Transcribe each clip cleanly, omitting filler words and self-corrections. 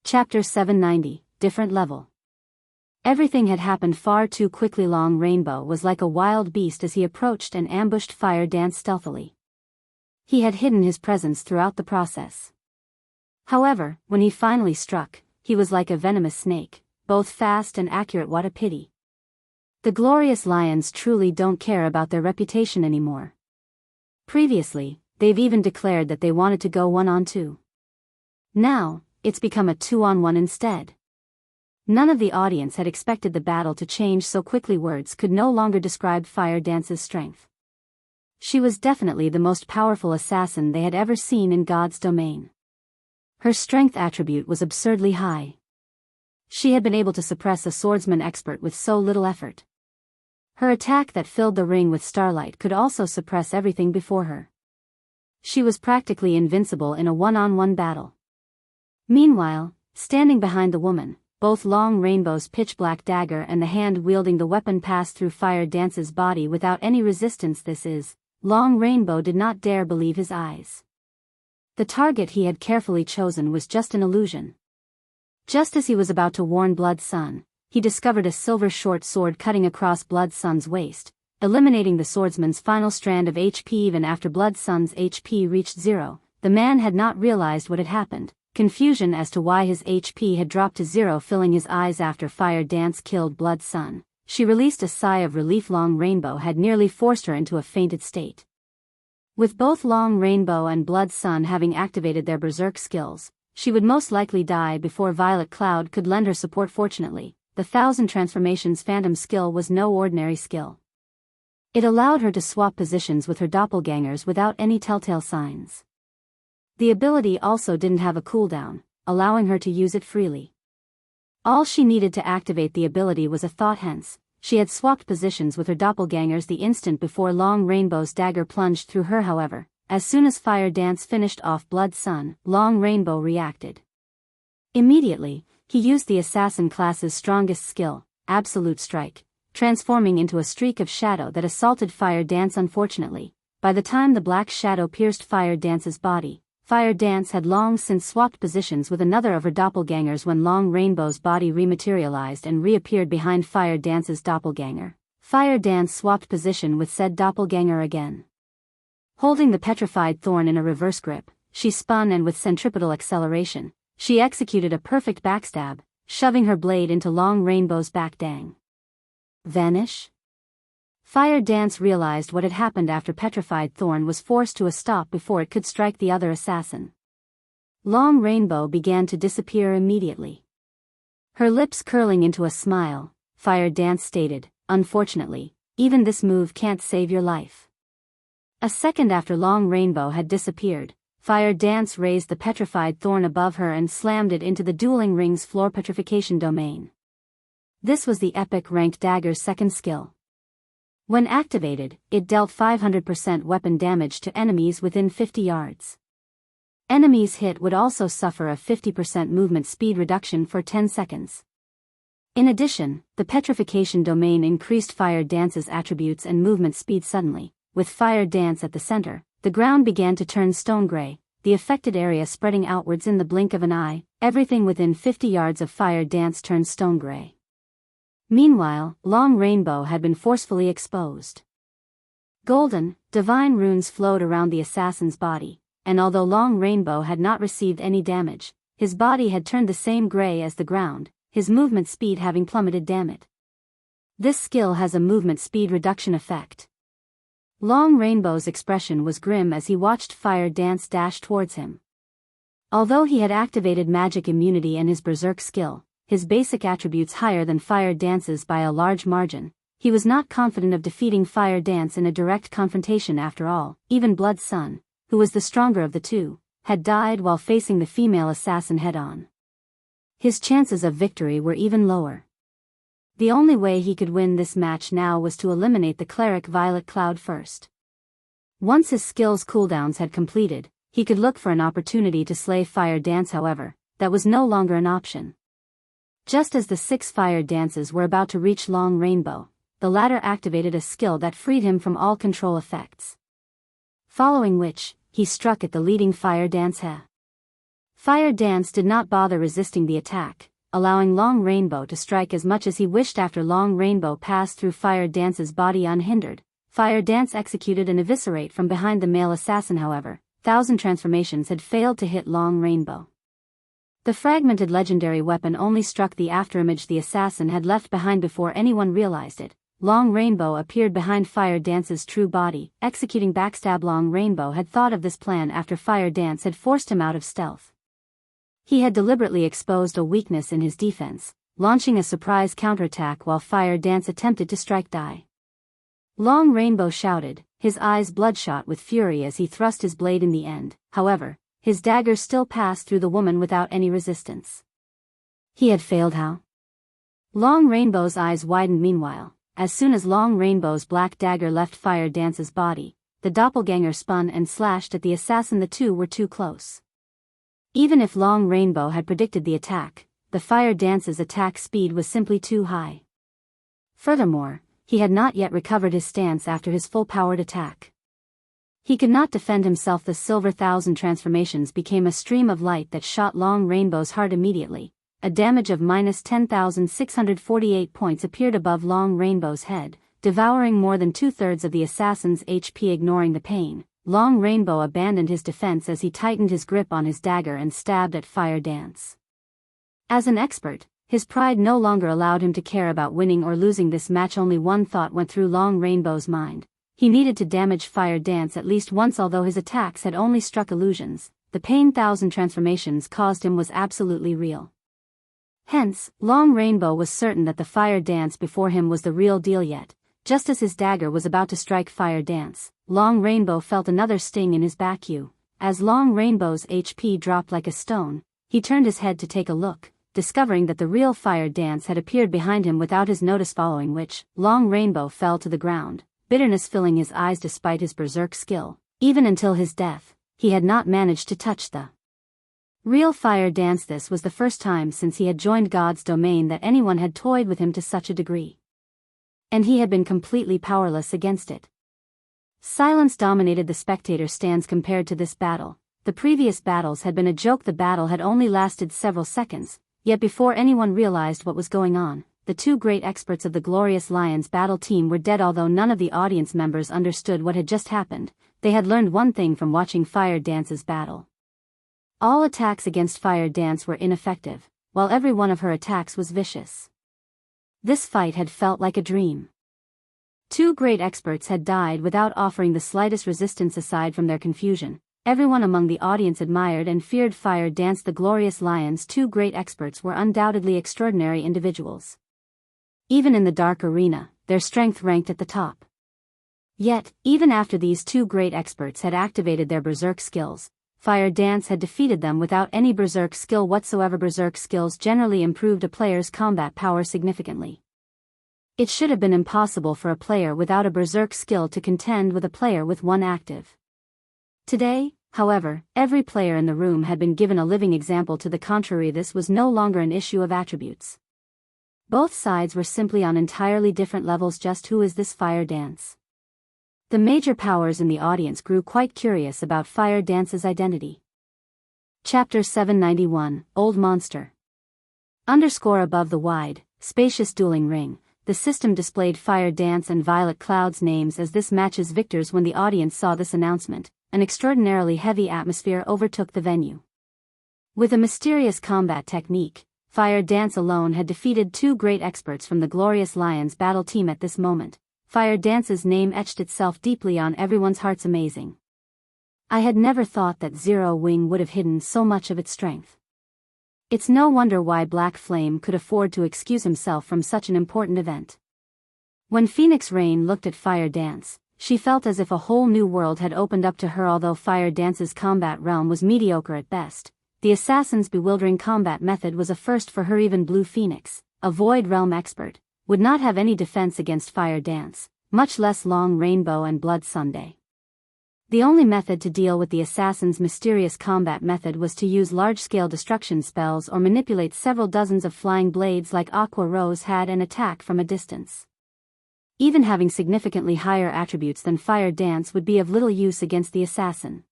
Chapter 790, Different Level. Everything had happened far too quickly. Long Rainbow was like a wild beast as he approached and ambushed Fire Dance stealthily. He had hidden his presence throughout the process. However, when he finally struck, he was like a venomous snake, both fast and accurate. What a pity. The glorious lions truly don't care about their reputation anymore. Previously, they've even declared that they wanted to go 1-on-2. Now, it's become a 2-on-1 instead. None of the audience had expected the battle to change so quickly. Words could no longer describe Fire Dance's strength. She was definitely the most powerful assassin they had ever seen in God's domain. Her strength attribute was absurdly high. She had been able to suppress a swordsman expert with so little effort. Her attack that filled the ring with starlight could also suppress everything before her. She was practically invincible in a 1-on-1 battle. Meanwhile, standing behind the woman, both Long Rainbow's pitch-black dagger and the hand wielding the weapon passed through Fire Dance's body without any resistance. Long Rainbow did not dare believe his eyes. The target he had carefully chosen was just an illusion. Just as he was about to warn Blood Sun, he discovered a silver short sword cutting across Blood Sun's waist, eliminating the swordsman's final strand of HP. Even after Blood Sun's HP reached 0, the man had not realized what had happened. Confusion as to why his HP had dropped to 0 filling his eyes. After Fire Dance killed Blood Sun, she released a sigh of relief. Long Rainbow had nearly forced her into a fainted state. With both Long Rainbow and Blood Sun having activated their berserk skills, she would most likely die before Violet Cloud could lend her support. Fortunately, the 1000 Transformations Phantom skill was no ordinary skill. It allowed her to swap positions with her doppelgangers without any telltale signs. The ability also didn't have a cooldown, allowing her to use it freely. All she needed to activate the ability was a thought. Hence, she had swapped positions with her doppelgangers the instant before Long Rainbow's dagger plunged through her. However, as soon as Fire Dance finished off Blood Sun, Long Rainbow reacted. Immediately, he used the assassin class's strongest skill, Absolute Strike, transforming into a streak of shadow that assaulted Fire Dance. Unfortunately, by the time the black shadow pierced Fire Dance's body, Fire Dance had long since swapped positions with another of her doppelgangers. When Long Rainbow's body rematerialized and reappeared behind Fire Dance's doppelganger, Fire Dance swapped position with said doppelganger again. Holding the petrified thorn in a reverse grip, she spun and with centripetal acceleration, she executed a perfect backstab, shoving her blade into Long Rainbow's back. Dang. Vanish? Fire Dance realized what had happened after Petrified Thorn was forced to a stop before it could strike the other assassin. Long Rainbow began to disappear immediately. Her lips curling into a smile, Fire Dance stated, "Unfortunately, even this move can't save your life." A second after Long Rainbow had disappeared, Fire Dance raised the Petrified Thorn above her and slammed it into the dueling ring's floor petrification domain. This was the epic ranked dagger's second skill. When activated, it dealt 500% weapon damage to enemies within 50 yards. Enemies hit would also suffer a 50% movement speed reduction for 10 seconds. In addition, the petrification domain increased Fire Dance's attributes and movement speed suddenly. With Fire Dance at the center, the ground began to turn stone gray, the affected area spreading outwards in the blink of an eye. Everything within 50 yards of Fire Dance turned stone gray. Meanwhile, Long Rainbow had been forcefully exposed. Golden, divine runes flowed around the assassin's body, and although Long Rainbow had not received any damage, his body had turned the same gray as the ground, his movement speed having plummeted. Damn it. This skill has a movement speed reduction effect. Long Rainbow's expression was grim as he watched Fire Dance dash towards him. Although he had activated magic immunity and his berserk skill, his basic attributes higher than Fire Dance's by a large margin, he was not confident of defeating Fire Dance in a direct confrontation. After all, even Blood Sun, who was the stronger of the two, had died while facing the female assassin head-on. His chances of victory were even lower. The only way he could win this match now was to eliminate the cleric Violet Cloud first. Once his skills cooldowns had completed, he could look for an opportunity to slay Fire Dance. However, that was no longer an option. Just as the 6 Fire Dances were about to reach Long Rainbow, the latter activated a skill that freed him from all control effects. Following which, he struck at the leading Fire Dance. Fire Dance did not bother resisting the attack, allowing Long Rainbow to strike as much as he wished. After Long Rainbow passed through Fire Dance's body unhindered, Fire Dance executed an eviscerate from behind the male assassin. However, 1,000 transformations had failed to hit Long Rainbow. The fragmented legendary weapon only struck the afterimage the assassin had left behind. Before anyone realized it, Long Rainbow appeared behind Fire Dance's true body, executing backstab. Long Rainbow had thought of this plan after Fire Dance had forced him out of stealth. He had deliberately exposed a weakness in his defense, launching a surprise counterattack while Fire Dance attempted to strike die. Long Rainbow shouted, his eyes bloodshot with fury as he thrust his blade in the end. However, his dagger still passed through the woman without any resistance. He had failed. How? Long Rainbow's eyes widened. Meanwhile, as soon as Long Rainbow's black dagger left Fire Dance's body, the doppelganger spun and slashed at the assassin. The two were too close. Even if Long Rainbow had predicted the attack, the Fire Dance's attack speed was simply too high. Furthermore, he had not yet recovered his stance after his full-powered attack. He could not defend himself. The silver 1,000 transformations became a stream of light that shot Long Rainbow's heart immediately. A damage of minus 10,648 points appeared above Long Rainbow's head, devouring more than 2/3 of the assassin's HP. Ignoring the pain, Long Rainbow abandoned his defense as he tightened his grip on his dagger and stabbed at Fire Dance. As an expert, his pride no longer allowed him to care about winning or losing this match. Only one thought went through Long Rainbow's mind. He needed to damage Fire Dance at least once. Although his attacks had only struck illusions, the pain 1,000 transformations caused him was absolutely real. Hence, Long Rainbow was certain that the Fire Dance before him was the real deal. Yet, just as his dagger was about to strike Fire Dance, Long Rainbow felt another sting in his back. As Long Rainbow's HP dropped like a stone, he turned his head to take a look, discovering that the real Fire Dance had appeared behind him without his notice. Following which, Long Rainbow fell to the ground, bitterness filling his eyes. Despite his berserk skill, even until his death, he had not managed to touch the real Fire Dance. This was the first time since he had joined God's domain that anyone had toyed with him to such a degree. And he had been completely powerless against it. Silence dominated the spectator stands compared to this battle. The previous battles had been a joke. The battle had only lasted several seconds, yet before anyone realized what was going on, the two great experts of the Glorious Lions battle team were dead. Although none of the audience members understood what had just happened, they had learned one thing from watching Fire Dance's battle. All attacks against Fire Dance were ineffective, while every one of her attacks was vicious. This fight had felt like a dream. Two great experts had died without offering the slightest resistance. Aside from their confusion, everyone among the audience admired and feared Fire Dance. The Glorious Lions' two great experts were undoubtedly extraordinary individuals. Even in the dark arena, their strength ranked at the top. Yet, even after these two great experts had activated their berserk skills, Fire Dance had defeated them without any berserk skill whatsoever. Berserk skills generally improved a player's combat power significantly. It should have been impossible for a player without a berserk skill to contend with a player with one active. Today, however, every player in the room had been given a living example to the contrary. This was no longer an issue of attributes. Both sides were simply on entirely different levels. Just who is this Fire Dance? The major powers in the audience grew quite curious about Fire Dance's identity. Chapter 791, Old Monster. Above the wide, spacious dueling ring, the system displayed Fire Dance and Violet Cloud's names as this match's victors. When the audience saw this announcement, an extraordinarily heavy atmosphere overtook the venue. With a mysterious combat technique, Fire Dance alone had defeated two great experts from the Glorious Lions battle team. At this moment, Fire Dance's name etched itself deeply on everyone's hearts. Amazing. I had never thought that Zero Wing would have hidden so much of its strength. It's no wonder why Black Flame could afford to excuse himself from such an important event. When Phoenix Rain looked at Fire Dance, she felt as if a whole new world had opened up to her. Although Fire Dance's combat realm was mediocre at best, the assassin's bewildering combat method was a first for her. Even Blue Phoenix, a Void Realm expert, would not have any defense against Fire Dance, much less Long Rainbow and Blood Sunday. The only method to deal with the assassin's mysterious combat method was to use large-scale destruction spells or manipulate several dozens of flying blades like Aqua Rose had and attack from a distance. Even having significantly higher attributes than Fire Dance would be of little use against the assassin.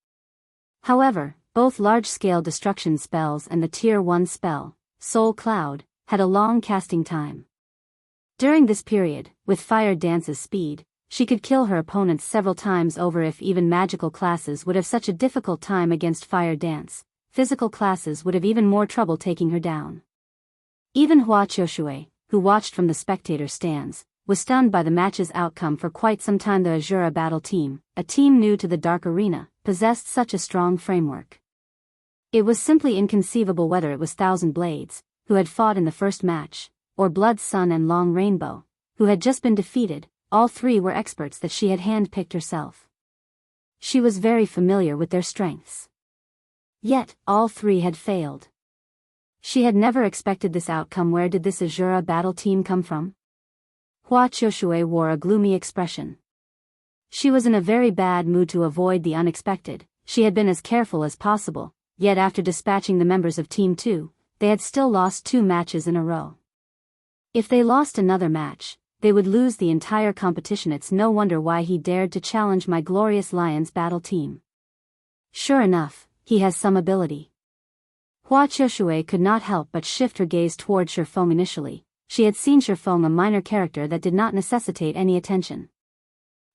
However, both large-scale destruction spells and the Tier 1 spell, Soul Cloud, had a long casting time. During this period, with Fire Dance's speed, she could kill her opponents several times over. If even magical classes would have such a difficult time against Fire Dance, physical classes would have even more trouble taking her down. Even Hua Qiushui, who watched from the spectator stands, was stunned by the match's outcome for quite some time. The Azura Battle Team, a team new to the Dark Arena, possessed such a strong framework. It was simply inconceivable whether it was Thousand Blades, who had fought in the first match, or Blood Sun and Long Rainbow, who had just been defeated. All three were experts that she had handpicked herself. She was very familiar with their strengths. Yet, all three had failed. She had never expected this outcome. Where did this Azura Battle Team come from? Hua Qiushui wore a gloomy expression. She was in a very bad mood. To avoid the unexpected, she had been as careful as possible, yet after dispatching the members of Team 2, they had still lost 2 matches in a row. If they lost another match, they would lose the entire competition. It's no wonder why he dared to challenge my Glorious Lions Battle Team. Sure enough, he has some ability. Hua Qiushui could not help but shift her gaze toward Ye Feng. Initially, she had seen Ye Feng a minor character that did not necessitate any attention.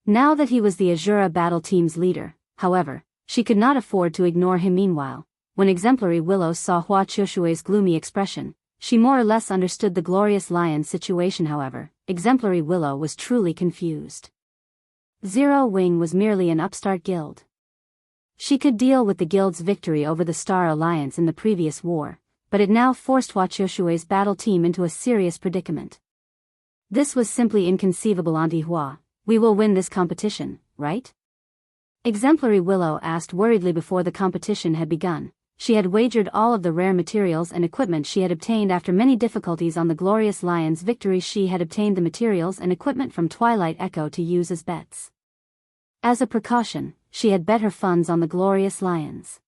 Now that he was the Azura Battle Team's leader, however, she could not afford to ignore him. Meanwhile, when Exemplary Willow saw Hua Qiushui's gloomy expression, she more or less understood the Glorious Lion's situation. However, Exemplary Willow was truly confused. Zero Wing was merely an upstart guild. She could deal with the guild's victory over the Star Alliance in the previous war, but it now forced Hua Qiushui's battle team into a serious predicament. This was simply inconceivable. Auntie Hua, we will win this competition, right? Exemplary Willow asked worriedly before the competition had begun. She had wagered all of the rare materials and equipment she had obtained after many difficulties on the Glorious Lion's victory. She had obtained the materials and equipment from Twilight Echo to use as bets. As a precaution, she had bet her funds on the Glorious Lions.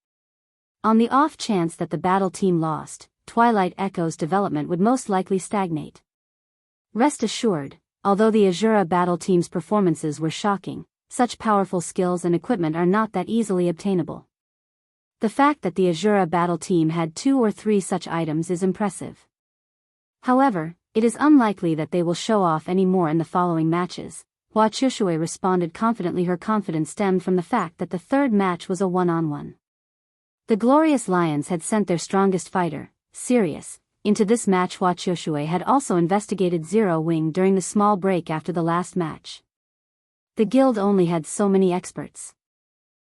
On the off chance that the battle team lost, Twilight Echo's development would most likely stagnate. Rest assured, although the Azura Battle Team's performances were shocking, such powerful skills and equipment are not that easily obtainable. The fact that the Azura Battle Team had 2 or 3 such items is impressive. However, it is unlikely that they will show off any more in the following matches. Hua Qiushui responded confidently. Her confidence stemmed from the fact that the third match was a one-on-one. The Glorious Lions had sent their strongest fighter, Sirius, into this match. Hua Qiushui had also investigated Zero Wing during the small break after the last match. The guild only had so many experts.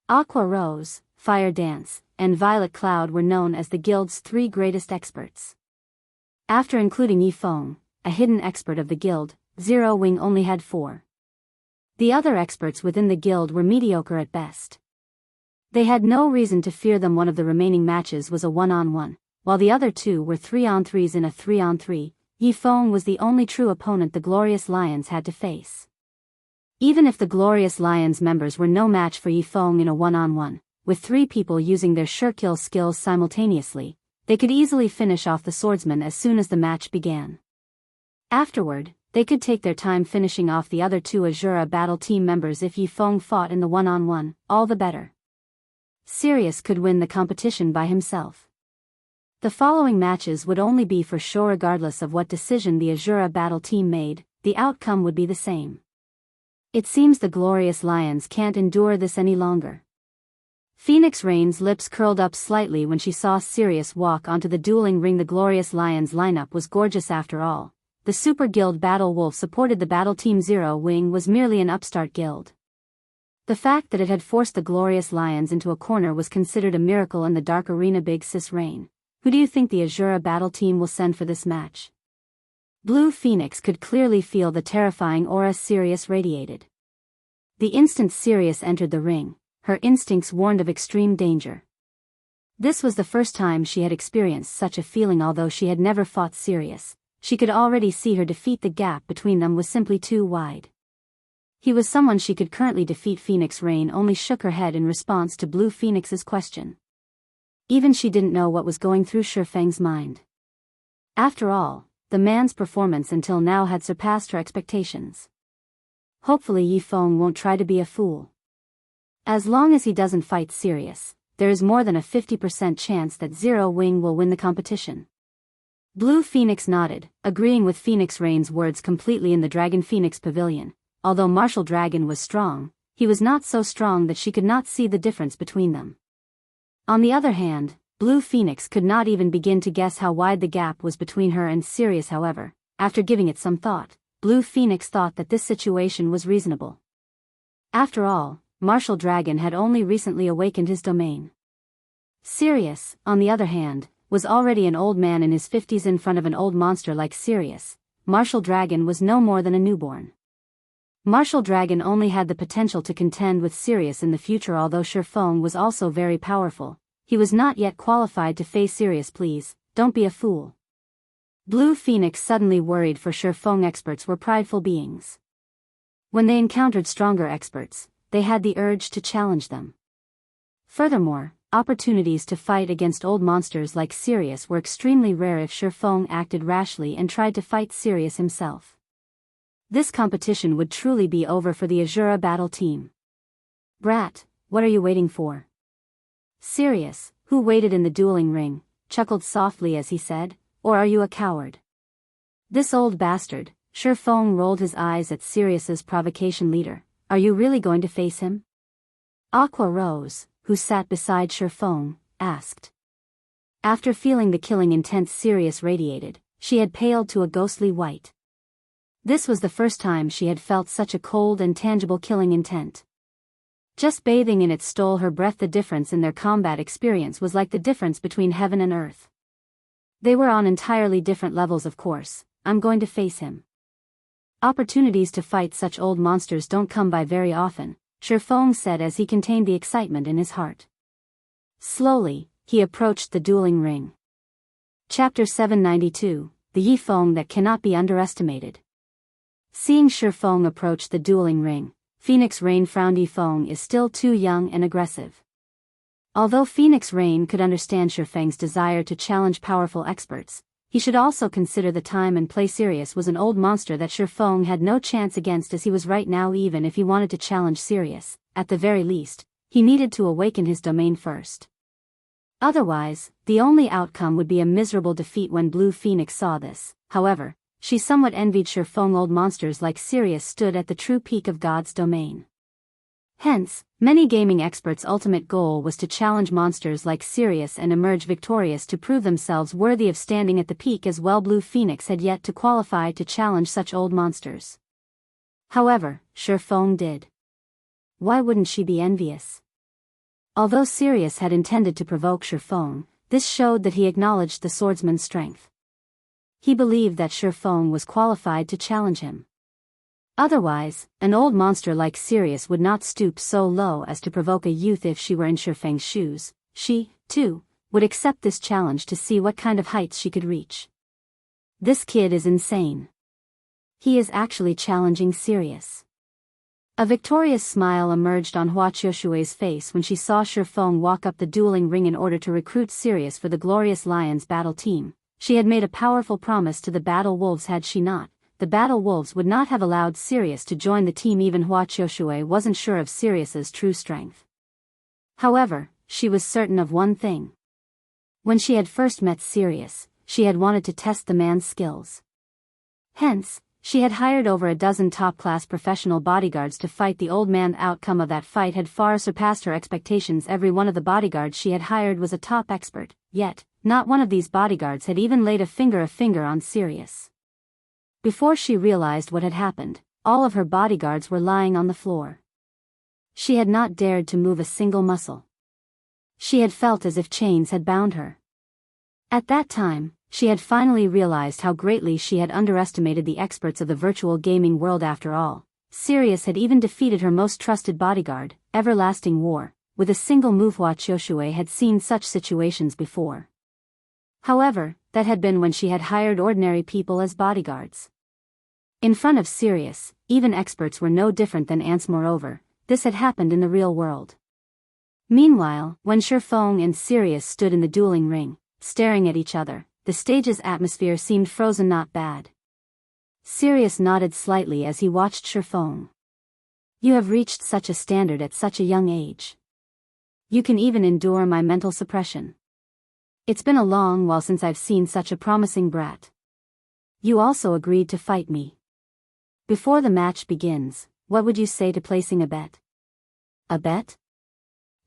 Aqua Rose, Fire Dance, and Violet Cloud were known as the guild's 3 greatest experts. After including Ye Feng, a hidden expert of the guild, Zero Wing only had 4. The other experts within the guild were mediocre at best. They had no reason to fear them. One of the remaining matches was a 1-on-1, while the other 2 were 3-on-3s. In a 3-on-3, Ye Feng was the only true opponent the Glorious Lions had to face. Even if the Glorious Lions members were no match for Ye Feng in a 1-on-1, with 3 people using their sure-kill skills simultaneously, they could easily finish off the swordsman as soon as the match began. Afterward, they could take their time finishing off the other 2 Azura Battle Team members. If Ye Feng fought in the 1-on-1, all the better. Sirius could win the competition by himself. The following matches would only be for show. Regardless of what decision the Azura Battle Team made, the outcome would be the same. It seems the Glorious Lions can't endure this any longer. Phoenix Rain's lips curled up slightly when she saw Sirius walk onto the dueling ring. The Glorious Lions lineup was gorgeous after all. The Super Guild Battle Wolf supported the Battle Team. Zero Wing was merely an upstart guild. The fact that it had forced the Glorious Lions into a corner was considered a miracle in the Dark Arena. Big Sis Rain, who do you think the Azura Battle Team will send for this match? Blue Phoenix could clearly feel the terrifying aura Sirius radiated. The instant Sirius entered the ring, her instincts warned of extreme danger. This was the first time she had experienced such a feeling. Although she had never fought Sirius, she could already see her defeat. The gap between them was simply too wide. He was someone she could currently defeat. Phoenix Rain only shook her head in response to Blue Phoenix's question. Even she didn't know what was going through Ye Feng's mind. After all, the man's performance until now had surpassed her expectations. Hopefully Ye Feng won't try to be a fool. As long as he doesn't fight Sirius, there is more than a 50% chance that Zero Wing will win the competition. Blue Phoenix nodded, agreeing with Phoenix Rain's words completely in the Dragon Phoenix Pavilion. Although Martial Dragon was strong, he was not so strong that she could not see the difference between them. On the other hand, Blue Phoenix could not even begin to guess how wide the gap was between her and Sirius. However, after giving it some thought, Blue Phoenix thought that this situation was reasonable. After all, Martial Dragon had only recently awakened his domain. Sirius, on the other hand, was already an old man in his 50s in front of an old monster like Sirius. Martial Dragon was no more than a newborn. Martial Dragon only had the potential to contend with Sirius in the future. Although Ye Feng was also very powerful, he was not yet qualified to face Sirius. Please, don't be a fool. Blue Phoenix suddenly worried, for Ye Feng experts were prideful beings. When they encountered stronger experts, they had the urge to challenge them. Furthermore, opportunities to fight against old monsters like Sirius were extremely rare if Ye Feng acted rashly and tried to fight Sirius himself. This competition would truly be over for the Azura battle team. Brat, what are you waiting for? Sirius, who waited in the dueling ring, chuckled softly as he said, or are you a coward? This old bastard. Ye Feng rolled his eyes at Sirius's provocation leader. Are you really going to face him? Aqua Rose, who sat beside Ye Feng, asked. After feeling the killing intent Sirius radiated, she had paled to a ghostly white. This was the first time she had felt such a cold and tangible killing intent. Just bathing in it stole her breath. The difference in their combat experience was like the difference between heaven and earth. They were on entirely different levels. Of course, I'm going to face him. Opportunities to fight such old monsters don't come by very often, Ye Feng said as he contained the excitement in his heart. Slowly, he approached the dueling ring. Chapter 792, The Ye Feng that cannot be underestimated. Seeing Ye Feng approach the dueling ring, Phoenix Rain frowned. Ye Feng is still too young and aggressive. Although Phoenix Rain could understand Ye Feng's desire to challenge powerful experts, he should also consider the time and place. Sirius was an old monster that Ye Feng had no chance against as he was right now. Even if he wanted to challenge Sirius, at the very least, he needed to awaken his domain first. Otherwise, the only outcome would be a miserable defeat. When Blue Phoenix saw this, however, she somewhat envied Ye Feng. Old monsters like Sirius stood at the true peak of God's domain. Hence, many gaming experts' ultimate goal was to challenge monsters like Sirius and emerge victorious to prove themselves worthy of standing at the peak as well. Blue Phoenix had yet to qualify to challenge such old monsters. However, Ye Feng did. Why wouldn't she be envious? Although Sirius had intended to provoke Ye Feng, this showed that he acknowledged the swordsman's strength. He believed that Ye Feng was qualified to challenge him. Otherwise, an old monster like Sirius would not stoop so low as to provoke a youth. If she were in Ye Feng's shoes, she, too, would accept this challenge to see what kind of heights she could reach. This kid is insane. He is actually challenging Sirius. A victorious smile emerged on Hua Qiushui's face when she saw Ye Feng walk up the dueling ring in order to recruit Sirius for the Glorious Lions battle team. She had made a powerful promise to the Battle Wolves. Had she not, the Battle Wolves would not have allowed Sirius to join the team. Even Hua Qiushui wasn't sure of Sirius's true strength. However, she was certain of one thing. When she had first met Sirius, she had wanted to test the man's skills. Hence, she had hired over a dozen top-class professional bodyguards to fight the old man. The outcome of that fight had far surpassed her expectations. Every one of the bodyguards she had hired was a top expert, yet, not one of these bodyguards had even laid a finger on Sirius. Before she realized what had happened, all of her bodyguards were lying on the floor. She had not dared to move a single muscle. She had felt as if chains had bound her. At that time, she had finally realized how greatly she had underestimated the experts of the virtual gaming world. After all, Sirius had even defeated her most trusted bodyguard, Everlasting War, with a single move. Hua Qiushui had seen such situations before. However, that had been when she had hired ordinary people as bodyguards. In front of Sirius, even experts were no different than ants. Moreover, this had happened in the real world. Meanwhile, when Ye Feng and Sirius stood in the dueling ring, staring at each other, the stage's atmosphere seemed frozen. Not bad. Sirius nodded slightly as he watched Ye Feng. You have reached such a standard at such a young age. You can even endure my mental suppression. It's been a long while since I've seen such a promising brat. You also agreed to fight me. Before the match begins, what would you say to placing a bet? A bet?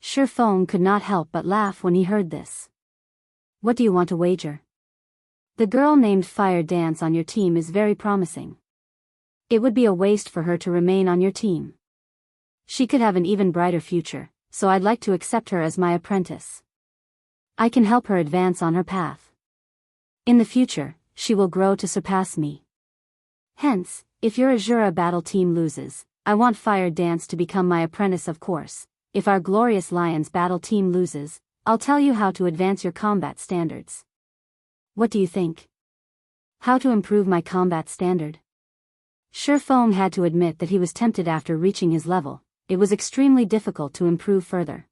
Ye Feng could not help but laugh when he heard this. What do you want to wager? The girl named Fire Dance on your team is very promising. It would be a waste for her to remain on your team. She could have an even brighter future, so I'd like to accept her as my apprentice. I can help her advance on her path. In the future, she will grow to surpass me. Hence, if your Azura battle team loses, I want Fire Dance to become my apprentice, of course. If our Glorious Lions battle team loses, I'll tell you how to advance your combat standards. What do you think? How to improve my combat standard? Ye Feng had to admit that he was tempted after reaching his level. It was extremely difficult to improve further.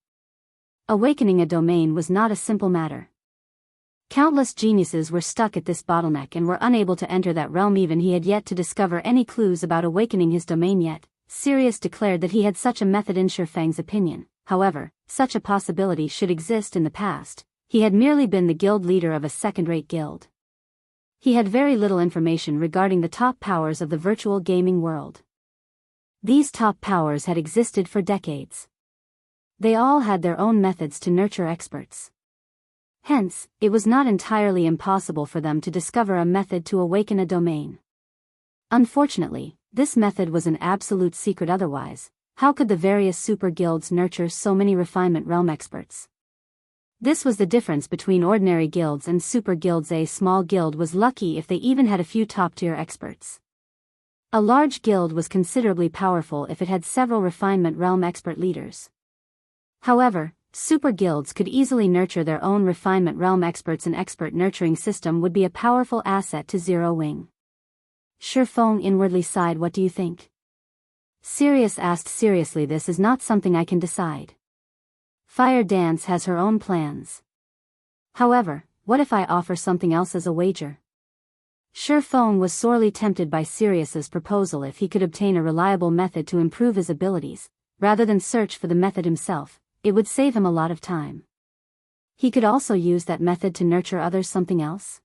Awakening a domain was not a simple matter. Countless geniuses were stuck at this bottleneck and were unable to enter that realm. Even he had yet to discover any clues about awakening his domain yet. Sirius declared that he had such a method in Ye Feng's opinion. However, such a possibility should exist in the past. He had merely been the guild leader of a second-rate guild. He had very little information regarding the top powers of the virtual gaming world. These top powers had existed for decades. They all had their own methods to nurture experts. Hence, it was not entirely impossible for them to discover a method to awaken a domain. Unfortunately, this method was an absolute secret. Otherwise, how could the various super guilds nurture so many refinement realm experts? This was the difference between ordinary guilds and super guilds. A small guild was lucky if they even had a few top-tier experts. A large guild was considerably powerful if it had several refinement realm expert leaders. However, super guilds could easily nurture their own refinement realm experts. An expert nurturing system would be a powerful asset to Zero Wing. Ye Feng inwardly sighed. What do you think? Sirius asked seriously. This is not something I can decide. Fire Dance has her own plans. However, what if I offer something else as a wager? Ye Feng was sorely tempted by Sirius's proposal. If he could obtain a reliable method to improve his abilities, rather than search for the method himself, it would save him a lot of time. He could also use that method to nurture others. Something else?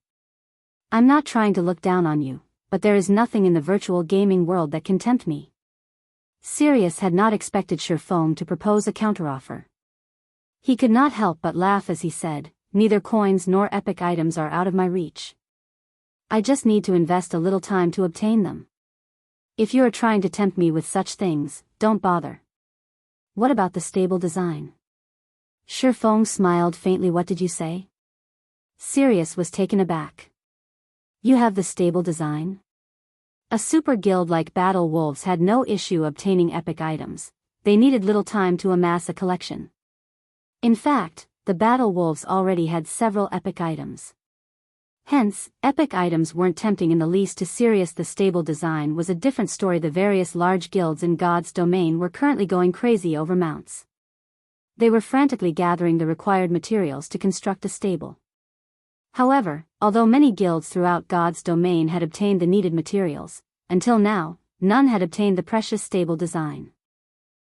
I'm not trying to look down on you, but there is nothing in the virtual gaming world that can tempt me. Sirius had not expected Ye Feng to propose a counteroffer. He could not help but laugh as he said, neither coins nor epic items are out of my reach. I just need to invest a little time to obtain them. If you are trying to tempt me with such things, don't bother. What about the stable design? Ye Feng smiled faintly. What did you say? Sirius was taken aback. You have the stable design? A super guild like Battle Wolves had no issue obtaining epic items. They needed little time to amass a collection. In fact, the Battle Wolves already had several epic items. Hence, epic items weren't tempting in the least to Sirius. The stable design was a different story. The various large guilds in God's domain were currently going crazy over mounts. They were frantically gathering the required materials to construct a stable. However, although many guilds throughout God's domain had obtained the needed materials, until now, none had obtained the precious stable design.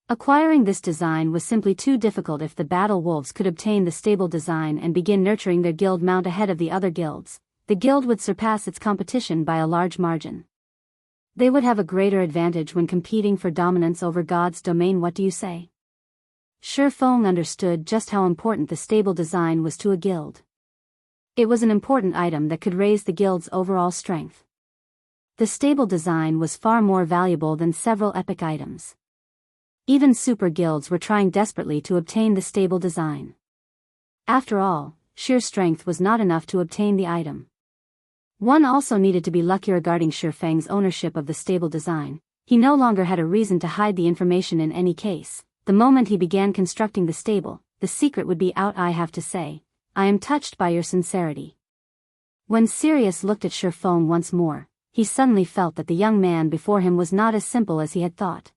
Acquiring this design was simply too difficult. If the Battle Wolves could obtain the stable design and begin nurturing their guild mount ahead of the other guilds, the guild would surpass its competition by a large margin. They would have a greater advantage when competing for dominance over God's domain. What do you say? Ye Feng understood just how important the stable design was to a guild. It was an important item that could raise the guild's overall strength. The stable design was far more valuable than several epic items. Even super guilds were trying desperately to obtain the stable design. After all, sheer strength was not enough to obtain the item. One also needed to be lucky. Regarding Ye Feng's ownership of the stable design, he no longer had a reason to hide the information. In any case, the moment he began constructing the stable, the secret would be out. I have to say, I am touched by your sincerity. When Sirius looked at Ye Feng once more, he suddenly felt that the young man before him was not as simple as he had thought.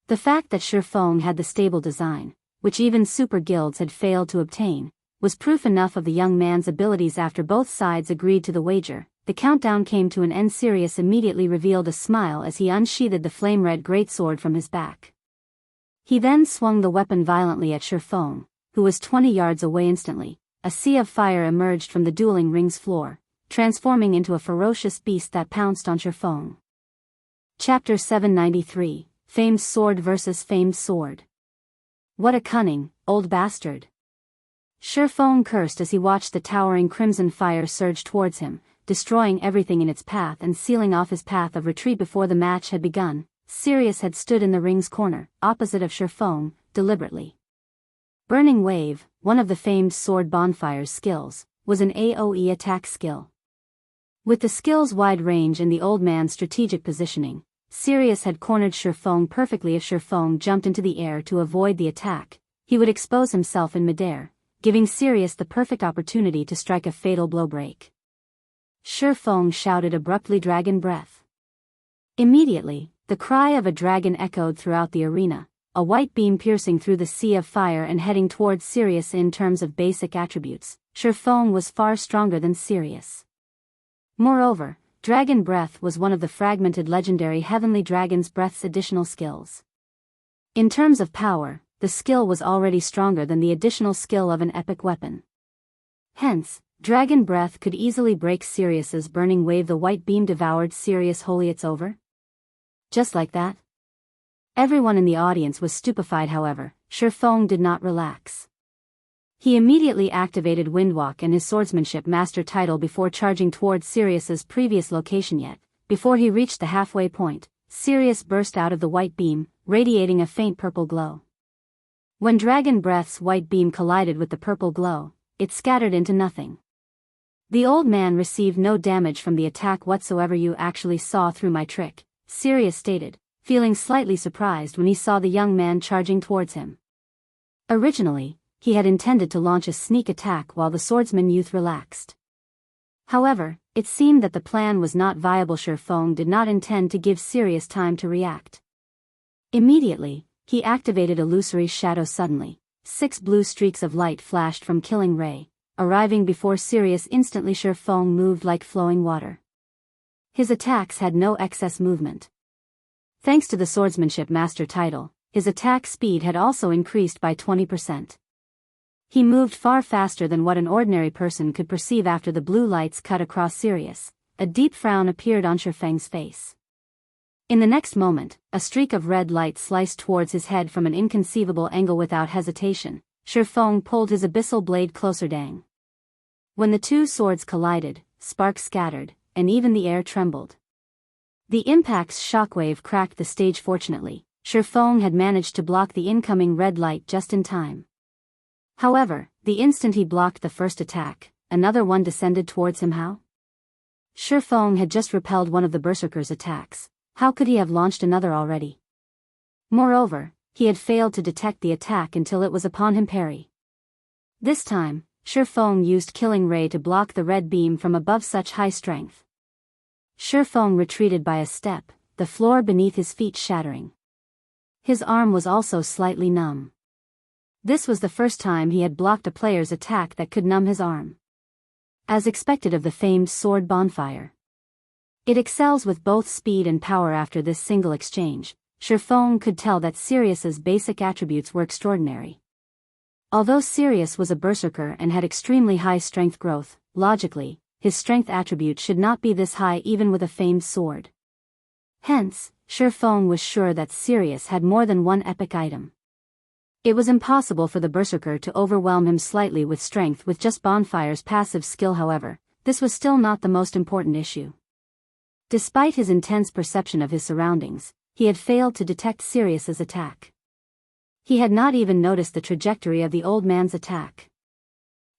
The fact that Ye Feng had the stable design, which even super guilds had failed to obtain, was proof enough of the young man's abilities. After both sides agreed to the wager, the countdown came to an end. Sirius immediately revealed a smile as he unsheathed the flame-red greatsword from his back. He then swung the weapon violently at Ye Feng, who was 20 yards away instantly. A sea of fire emerged from the dueling ring's floor, transforming into a ferocious beast that pounced on Ye Feng. Chapter 793, Famed Sword vs. Famed Sword. What a cunning, old bastard! Ye Feng cursed as he watched the towering crimson fire surge towards him, destroying everything in its path and sealing off his path of retreat before the match had begun. Sirius had stood in the ring's corner, opposite of Ye Feng, deliberately. Burning Wave, one of the famed sword bonfire's skills, was an AoE attack skill. With the skill's wide range and the old man's strategic positioning, Sirius had cornered Ye Feng perfectly. If Ye Feng jumped into the air to avoid the attack, he would expose himself in midair, giving Sirius the perfect opportunity to strike a fatal blow break. Ye Feng shouted abruptly, "Dragon Breath!" Immediately, the cry of a dragon echoed throughout the arena, a white beam piercing through the sea of fire and heading towards Sirius. In terms of basic attributes, Ye Feng was far stronger than Sirius. Moreover, Dragon Breath was one of the fragmented legendary Heavenly Dragon's Breath's additional skills. In terms of power, the skill was already stronger than the additional skill of an epic weapon. Hence, Dragon Breath could easily break Sirius's burning wave. The white beam devoured Sirius wholly. It's over? Just like that? Everyone in the audience was stupefied. However, Ye Feng did not relax. He immediately activated Windwalk and his swordsmanship master title before charging towards Sirius's previous location. Yet, before he reached the halfway point, Sirius burst out of the white beam, radiating a faint purple glow. When Dragon Breath's white beam collided with the purple glow, it scattered into nothing. The old man received no damage from the attack whatsoever. "You actually saw through my trick," Sirius stated, feeling slightly surprised when he saw the young man charging towards him. Originally, he had intended to launch a sneak attack while the swordsman youth relaxed. However, it seemed that the plan was not viable. Ye Feng did not intend to give Sirius time to react. Immediately, he activated Illusory Shadow. Suddenly, 6 blue streaks of light flashed from Killing Ray, arriving before Sirius instantly. Ye Feng moved like flowing water. His attacks had no excess movement. Thanks to the swordsmanship master title, his attack speed had also increased by 20%. He moved far faster than what an ordinary person could perceive. After the blue lights cut across Sirius, a deep frown appeared on Ye Feng's face. In the next moment, a streak of red light sliced towards his head from an inconceivable angle. Without hesitation, Ye Feng pulled his abyssal blade closer. Dang! When the two swords collided, sparks scattered, and even the air trembled. The impact's shockwave cracked the stage. Fortunately, Ye Feng had managed to block the incoming red light just in time. However, the instant he blocked the first attack, another one descended towards him. How? Ye Feng had just repelled one of the berserker's attacks. How could he have launched another already? Moreover, he had failed to detect the attack until it was upon him. Parry. This time, Ye Feng used Killing Ray to block the red beam from above. Such high strength. Ye Feng retreated by a step, the floor beneath his feet shattering. His arm was also slightly numb. This was the first time he had blocked a player's attack that could numb his arm. As expected of the famed sword bonfire, it excels with both speed and power. After this single exchange, Ye Feng could tell that Sirius's basic attributes were extraordinary. Although Sirius was a berserker and had extremely high strength growth, logically, his strength attribute should not be this high even with a famed sword. Hence, Ye Feng was sure that Sirius had more than one epic item. It was impossible for the berserker to overwhelm him slightly with strength with just bonfire's passive skill. However, this was still not the most important issue. Despite his intense perception of his surroundings, he had failed to detect Sirius's attack. He had not even noticed the trajectory of the old man's attack.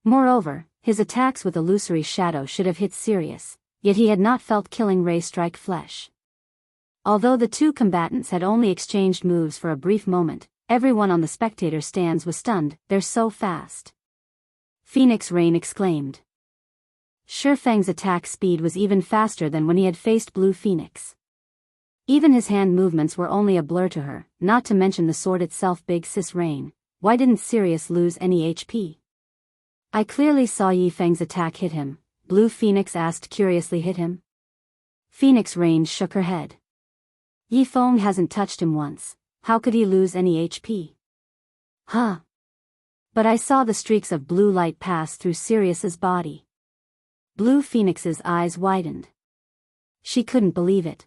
Moreover, his attacks with Illusory Shadow should have hit Sirius, yet he had not felt Killing Ray strike flesh. Although the two combatants had only exchanged moves for a brief moment, everyone on the spectator stands was stunned. "They're so fast!" Phoenix Rain exclaimed. Ye Feng's attack speed was even faster than when he had faced Blue Phoenix. Even his hand movements were only a blur to her, not to mention the sword itself. "Big Sis Rain, why didn't Sirius lose any HP?" "I clearly saw Ye Feng's attack hit him," Blue Phoenix asked curiously. "Hit him?" Phoenix Rain shook her head. "Ye Feng hasn't touched him once. how could he lose any HP? Huh. But I saw the streaks of blue light pass through Sirius's body. Blue Phoenix's eyes widened. She couldn't believe it.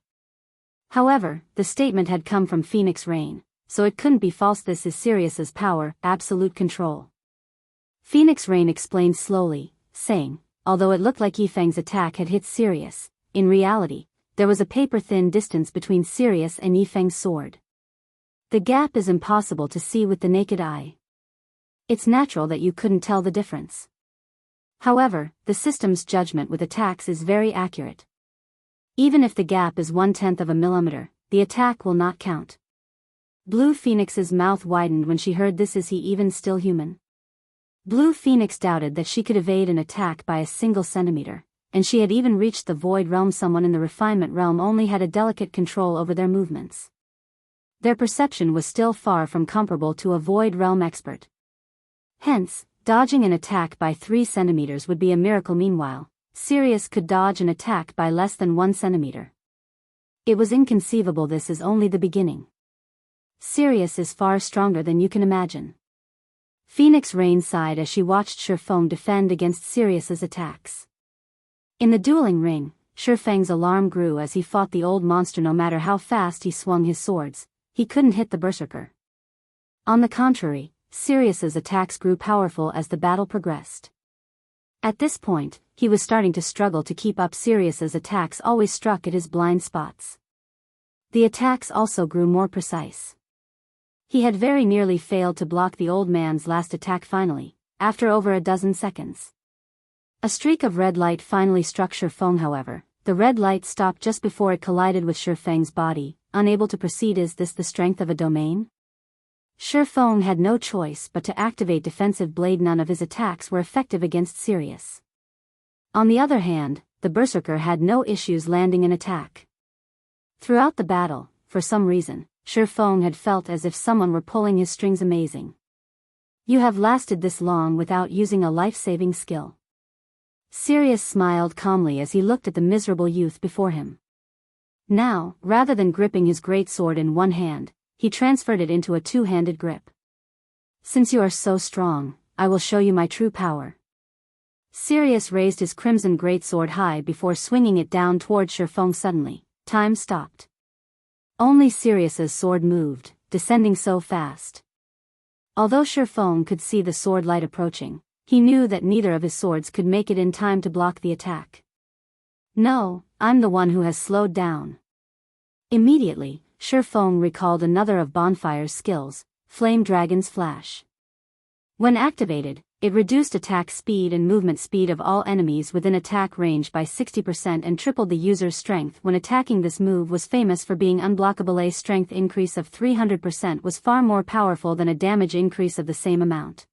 However, the statement had come from Phoenix Rain, so it couldn't be false. This is Sirius's power, absolute control. Phoenix Rain explained slowly, saying, although it looked like Ye Feng's attack had hit Sirius, in reality, there was a paper-thin distance between Sirius and Ye Feng's sword. The gap is impossible to see with the naked eye. It's natural that you couldn't tell the difference. However, the system's judgment with attacks is very accurate. Even if the gap is 1/10 of a millimeter, the attack will not count. Blue Phoenix's mouth widened when she heard this. Is he even still human? Blue Phoenix doubted that she could evade an attack by a single centimeter, and she had even reached the Void Realm. Someone in the Refinement Realm only had a delicate control over their movements. Their perception was still far from comparable to a Void Realm expert. Hence, dodging an attack by 3 centimeters would be a miracle. Meanwhile, Sirius could dodge an attack by less than 1 centimeter. It was inconceivable. This is only the beginning. Sirius is far stronger than you can imagine. Phoenix Rain sighed as she watched Ye Feng defend against Sirius's attacks. In the dueling ring, Ye Feng's alarm grew as he fought the old monster. No matter how fast he swung his swords, he couldn't hit the berserker. On the contrary, Sirius's attacks grew powerful as the battle progressed. At this point, he was starting to struggle to keep up. Sirius's attacks always struck at his blind spots. The attacks also grew more precise. He had very nearly failed to block the old man's last attack. Finally, after over a dozen seconds, a streak of red light finally struck Ye Feng. However, the red light stopped just before it collided with Ye Feng's body, unable to proceed. Is this the strength of a domain? Ye Feng had no choice but to activate Defensive Blade. None of his attacks were effective against Sirius. On the other hand, the berserker had no issues landing an attack. Throughout the battle, for some reason, Ye Feng had felt as if someone were pulling his strings. Amazing. You have lasted this long without using a life-saving skill. Sirius smiled calmly as he looked at the miserable youth before him. Now, rather than gripping his greatsword in one hand, he transferred it into a two-handed grip. Since you are so strong, I will show you my true power. Sirius raised his crimson greatsword high before swinging it down towards Ye Feng. Suddenly, time stopped. Only Sirius's sword moved, descending so fast. Although Ye Feng could see the sword light approaching, he knew that neither of his swords could make it in time to block the attack. No, I'm the one who has slowed down. Immediately, Ye Feng recalled another of Bonfire's skills, Flame Dragon's Flash. When activated, it reduced attack speed and movement speed of all enemies within attack range by 60% and tripled the user's strength when attacking. This move was famous for being unblockable. A strength increase of 300% was far more powerful than a damage increase of the same amount.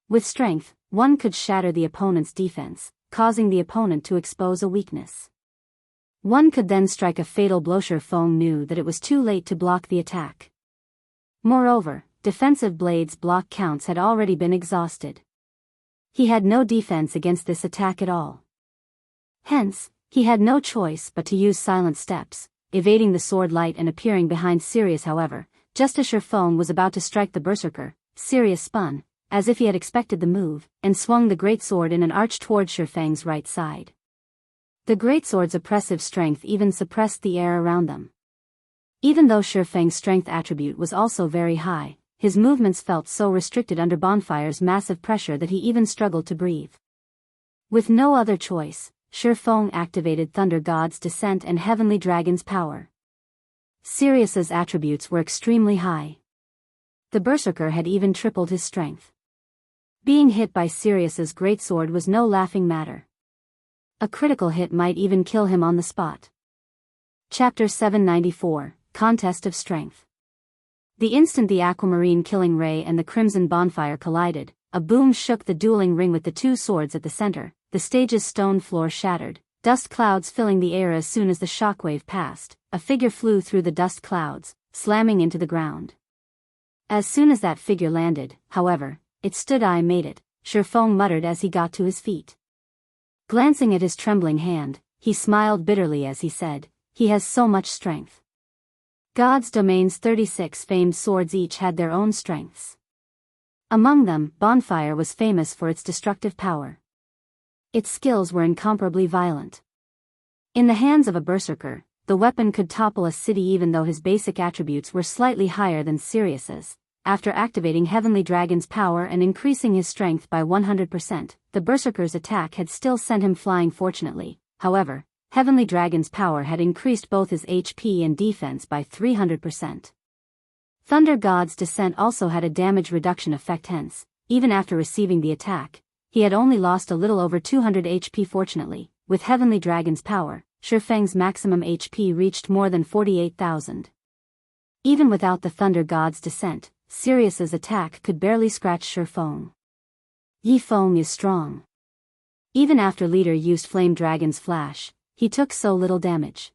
With strength, one could shatter the opponent's defense, causing the opponent to expose a weakness. One could then strike a fatal blow. Ye Feng knew that it was too late to block the attack. Moreover, Defensive Blade's block counts had already been exhausted. He had no defense against this attack at all. Hence, he had no choice but to use silent steps, evading the sword light and appearing behind Sirius. However, just as Ye Feng was about to strike the berserker, Sirius spun, as if he had expected the move, and swung the greatsword in an arch towards Ye Feng's right side. The greatsword's oppressive strength even suppressed the air around them. Even though Ye Feng's strength attribute was also very high, his movements felt so restricted under Bonfire's massive pressure that he even struggled to breathe. With no other choice, Ye Feng activated Thunder God's Descent and Heavenly Dragon's power. Sirius's attributes were extremely high. The berserker had even tripled his strength. Being hit by Sirius's greatsword was no laughing matter. A critical hit might even kill him on the spot. Chapter 794, Contest of Strength. The instant the aquamarine killing ray and the crimson bonfire collided, a boom shook the dueling ring. With the two swords at the center, the stage's stone floor shattered, dust clouds filling the air. As soon as the shockwave passed, a figure flew through the dust clouds, slamming into the ground. As soon as that figure landed, however, it stood. I made it, Ye Feng muttered as he got to his feet. Glancing at his trembling hand, he smiled bitterly as he said, he has so much strength. God's Domain's 36 famed swords each had their own strengths. Among them, Bonfire was famous for its destructive power. Its skills were incomparably violent. In the hands of a berserker, the weapon could topple a city even though his basic attributes were slightly higher than Sirius's. After activating Heavenly Dragon's power and increasing his strength by 100%, the berserker's attack had still sent him flying fortunately. However, Heavenly Dragon's power had increased both his HP and defense by 300%. Thunder God's Descent also had a damage reduction effect, hence, even after receiving the attack, he had only lost a little over 200 HP. Fortunately, with Heavenly Dragon's power, Ye Feng's maximum HP reached more than 48,000. Even without the Thunder God's Descent, Sirius's attack could barely scratch Ye Feng. Ye Feng is strong. Even after Leader used Flame Dragon's Flash, he took so little damage.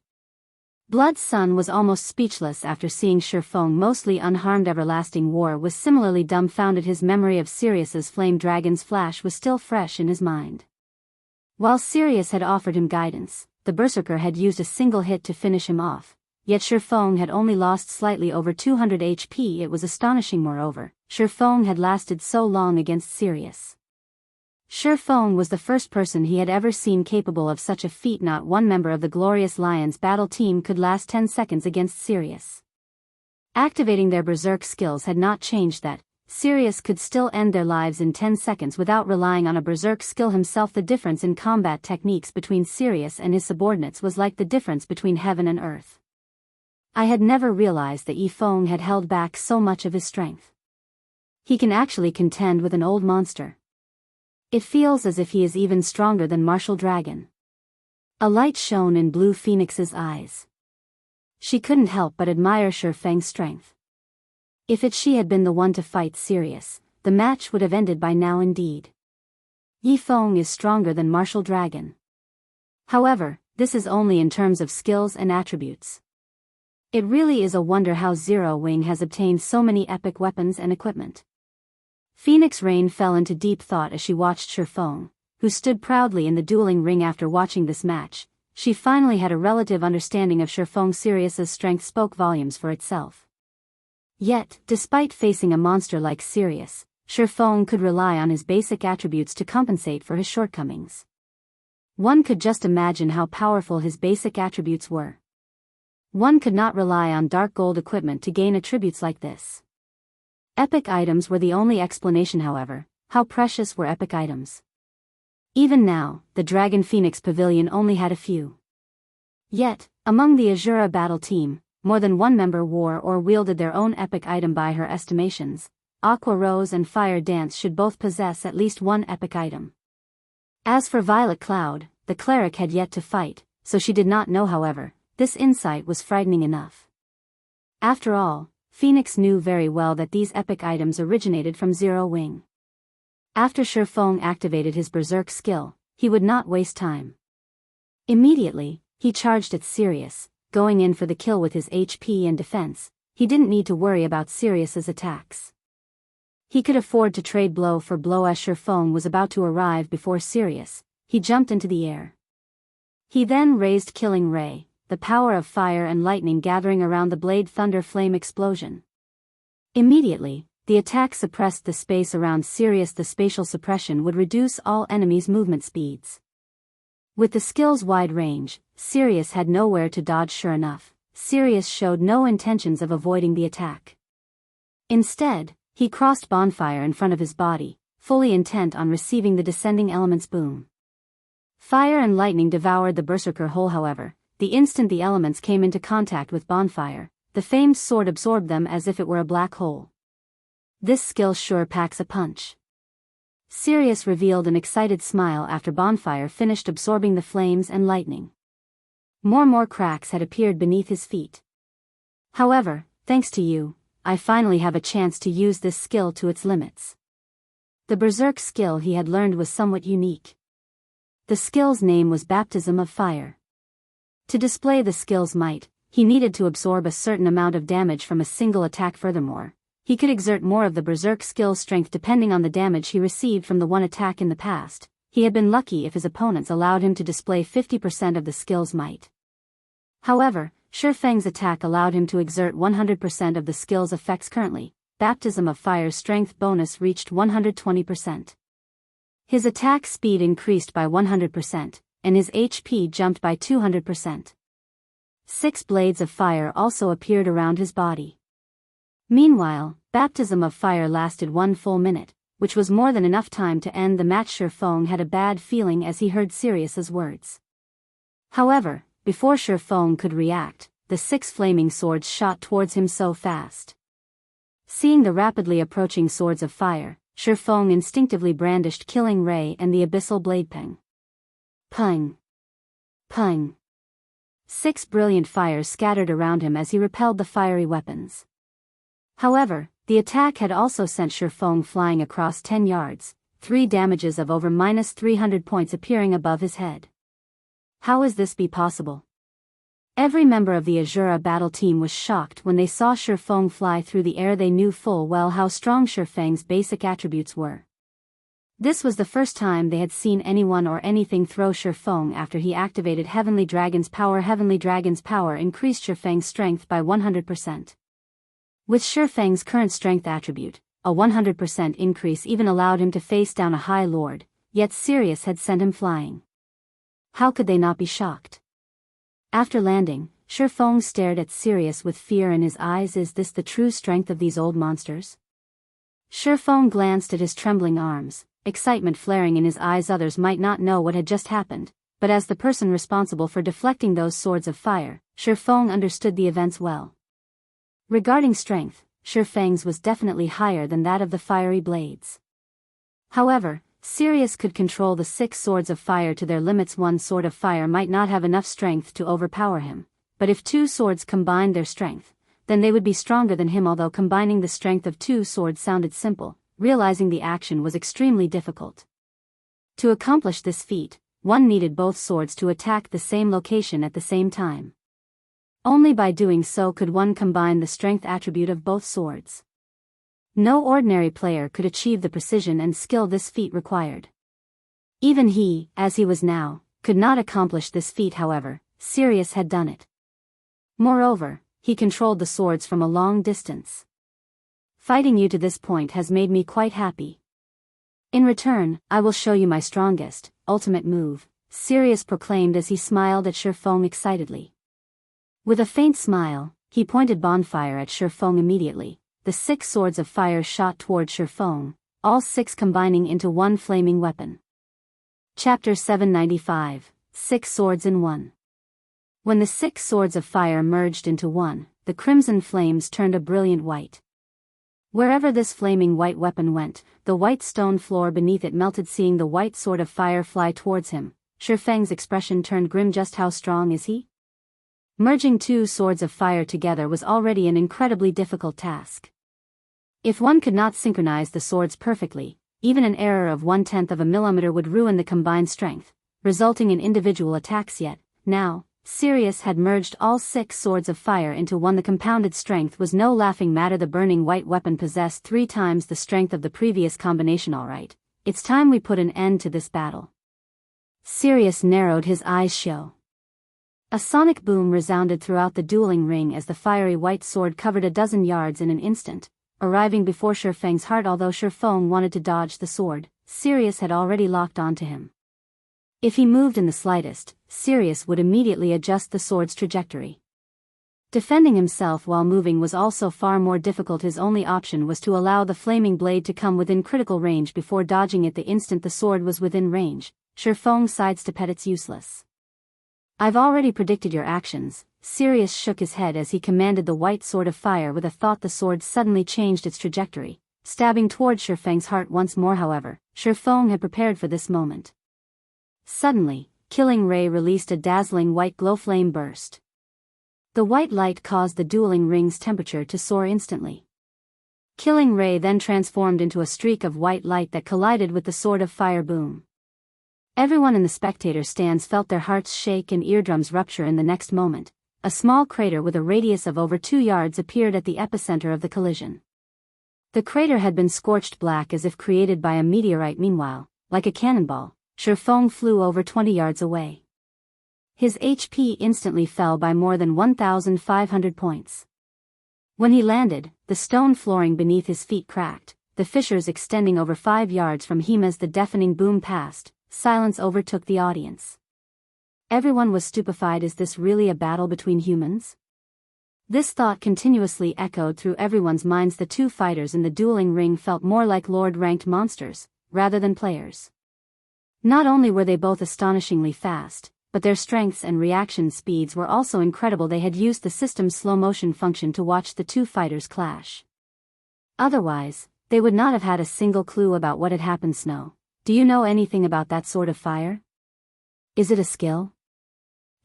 Blood's Son was almost speechless after seeing Ye Feng mostly unharmed. Everlasting War was similarly dumbfounded. His memory of Sirius's Flame Dragon's Flash was still fresh in his mind. While Sirius had offered him guidance, the berserker had used a single hit to finish him off, yet Ye Feng had only lost slightly over 200 HP. It was astonishing. Moreover, Ye Feng had lasted so long against Sirius. Ye Feng was the first person he had ever seen capable of such a feat. Not one member of the Glorious Lions battle team could last 10 seconds against Sirius. Activating their berserk skills had not changed that. Sirius could still end their lives in 10 seconds without relying on a berserk skill himself. The difference in combat techniques between Sirius and his subordinates was like the difference between heaven and earth. I had never realized that Ye Feng had held back so much of his strength. He can actually contend with an old monster. It feels as if he is even stronger than Martial Dragon. A light shone in Blue Phoenix's eyes. She couldn't help but admire Ye Feng's strength. If she had been the one to fight Sirius, the match would have ended by now indeed. Ye Feng is stronger than Martial Dragon. However, this is only in terms of skills and attributes. It really is a wonder how Zero Wing has obtained so many epic weapons and equipment. Phoenix Rain fell into deep thought as she watched Ye Feng, who stood proudly in the dueling ring. After watching this match, she finally had a relative understanding of Ye Feng. Sirius's strength spoke volumes for itself. Yet, despite facing a monster like Sirius, Ye Feng could rely on his basic attributes to compensate for his shortcomings. One could just imagine how powerful his basic attributes were. One could not rely on dark gold equipment to gain attributes like this. Epic items were the only explanation. However, how precious were epic items? Even now, the Dragon Phoenix Pavilion only had a few. Yet, among the Azura battle team, more than one member wore or wielded their own epic item. By her estimations, Aqua Rose and Fire Dance should both possess at least one epic item. As for Violet Cloud, the cleric had yet to fight, so she did not know. However, this insight was frightening enough. After all, Phoenix knew very well that these epic items originated from Zero Wing. After Ye Feng activated his berserk skill, he would not waste time. Immediately, he charged at Sirius, going in for the kill with his HP and defense. He didn't need to worry about Sirius's attacks. He could afford to trade blow for blow. As Ye Feng was about to arrive before Sirius, he jumped into the air. He then raised Killing Ray, the power of fire and lightning gathering around the blade. Thunder Flame Explosion. Immediately, the attack suppressed the space around Sirius. The spatial suppression would reduce all enemies' movement speeds. With the skill's wide range, Sirius had nowhere to dodge. Sure enough, Sirius showed no intentions of avoiding the attack. Instead, he crossed Bonfire in front of his body, fully intent on receiving the descending element's boom. Fire and lightning devoured the berserker whole. However, the instant the elements came into contact with Bonfire, the famed sword absorbed them as if it were a black hole. This skill sure packs a punch. Sirius revealed an excited smile after Bonfire finished absorbing the flames and lightning. More cracks had appeared beneath his feet. However, thanks to you, I finally have a chance to use this skill to its limits. The berserk skill he had learned was somewhat unique. The skill's name was Baptism of Fire. To display the skill's might, he needed to absorb a certain amount of damage from a single attack. Furthermore, he could exert more of the berserk skill's strength depending on the damage he received from the one attack in the past. He had been lucky if his opponents allowed him to display 50% of the skill's might. However, Shi Feng's attack allowed him to exert 100% of the skill's effects currently. Baptism of Fire's strength bonus reached 120%. His attack speed increased by 100%, and his HP jumped by 200%. 6 blades of fire also appeared around his body. Meanwhile, Baptism of Fire lasted 1 full minute, which was more than enough time to end the match. Shi Feng had a bad feeling as he heard Sirius's words. However, before Shi Feng could react, the 6 flaming swords shot towards him so fast. Seeing the rapidly approaching swords of fire, Shi Feng instinctively brandished Killing Ray and the Abyssal Blade Peng. Peng! Peng! 6 brilliant fires scattered around him as he repelled the fiery weapons. However, the attack had also sent Shi Feng flying across 10 yards, 3 damages of over -300 points appearing above his head. How is this be possible? Every member of the Azura battle team was shocked when they saw Shi Feng fly through the air. They knew full well how strong Shi Feng's basic attributes were. This was the first time they had seen anyone or anything throw Shi Feng after he activated Heavenly Dragon's power. Heavenly Dragon's power increased Shi Feng's strength by 100%. With Shi Feng's current strength attribute, a 100% increase even allowed him to face down a High Lord, yet Sirius had sent him flying. How could they not be shocked? After landing, Shi Feng stared at Sirius with fear in his eyes. Is this the true strength of these old monsters? Shi Feng glanced at his trembling arms, excitement flaring in his eyes. Others might not know what had just happened, but as the person responsible for deflecting those swords of fire, Shi Feng understood the events well. Regarding strength, Shi Feng's was definitely higher than that of the fiery blades. However, Sirius could control the 6 swords of fire to their limits. 1 sword of fire might not have enough strength to overpower him, but if 2 swords combined their strength, then they would be stronger than him. Although combining the strength of 2 swords sounded simple, realizing the action was extremely difficult. To accomplish this feat, one needed both swords to attack the same location at the same time. Only by doing so could one combine the strength attribute of both swords. No ordinary player could achieve the precision and skill this feat required. Even he, as he was now, could not accomplish this feat. However, Sirius had done it. Moreover, he controlled the swords from a long distance. Fighting you to this point has made me quite happy. In return, I will show you my strongest, ultimate move, Sirius proclaimed as he smiled at Shi Feng excitedly. With a faint smile, he pointed bonfire at Shi Feng immediately. The 6 swords of fire shot toward Shi Feng, all 6 combining into one flaming weapon. Chapter 795, 6 Swords in One. When the 6 swords of fire merged into one, the crimson flames turned a brilliant white. Wherever this flaming white weapon went, the white stone floor beneath it melted. Seeing the white sword of fire fly towards him, Shi Feng's expression turned grim. Just how strong is he? Merging 2 swords of fire together was already an incredibly difficult task. If one could not synchronize the swords perfectly, even an error of 1/10 of a millimeter would ruin the combined strength, resulting in individual attacks. Yet, now, Sirius had merged all 6 swords of fire into one. The compounded strength was no laughing matter. The burning white weapon possessed 3 times the strength of the previous combination. Alright, it's time we put an end to this battle. Sirius narrowed his eyes. Show. A sonic boom resounded throughout the dueling ring as the fiery white sword covered a dozen yards in an instant, arriving before Shi Feng's heart. Although Shi Feng wanted to dodge the sword, Sirius had already locked onto him. If he moved in the slightest, Sirius would immediately adjust the sword's trajectory. Defending himself while moving was also far more difficult. His only option was to allow the flaming blade to come within critical range before dodging it. The instant the sword was within range, Shi Feng sidestepped it. It's useless. I've already predicted your actions. Sirius shook his head as he commanded the white sword of fire. With a thought, the sword suddenly changed its trajectory, stabbing toward Shi Feng's heart once more. However, Shi Feng had prepared for this moment. Suddenly, Killing Ray released a dazzling white glow. Flame burst. The white light caused the dueling ring's temperature to soar instantly. Killing Ray then transformed into a streak of white light that collided with the sword of fire. Boom. Everyone in the spectator stands felt their hearts shake and eardrums rupture. In the next moment, a small crater with a radius of over 2 yards appeared at the epicenter of the collision. The crater had been scorched black as if created by a meteorite. Meanwhile, like a cannonball, Shi Feng flew over 20 yards away. His HP instantly fell by more than 1,500 points. When he landed, the stone flooring beneath his feet cracked, the fissures extending over 5 yards from him. As the deafening boom passed, silence overtook the audience. Everyone was stupefied. Is this really a battle between humans? This thought continuously echoed through everyone's minds. The two fighters in the dueling ring felt more like Lord-ranked monsters, rather than players. Not only were they both astonishingly fast, but their strengths and reaction speeds were also incredible. They had used the system's slow-motion function to watch the two fighters clash. Otherwise, they would not have had a single clue about what had happened. Snow, do you know anything about that sort of fire? Is it a skill?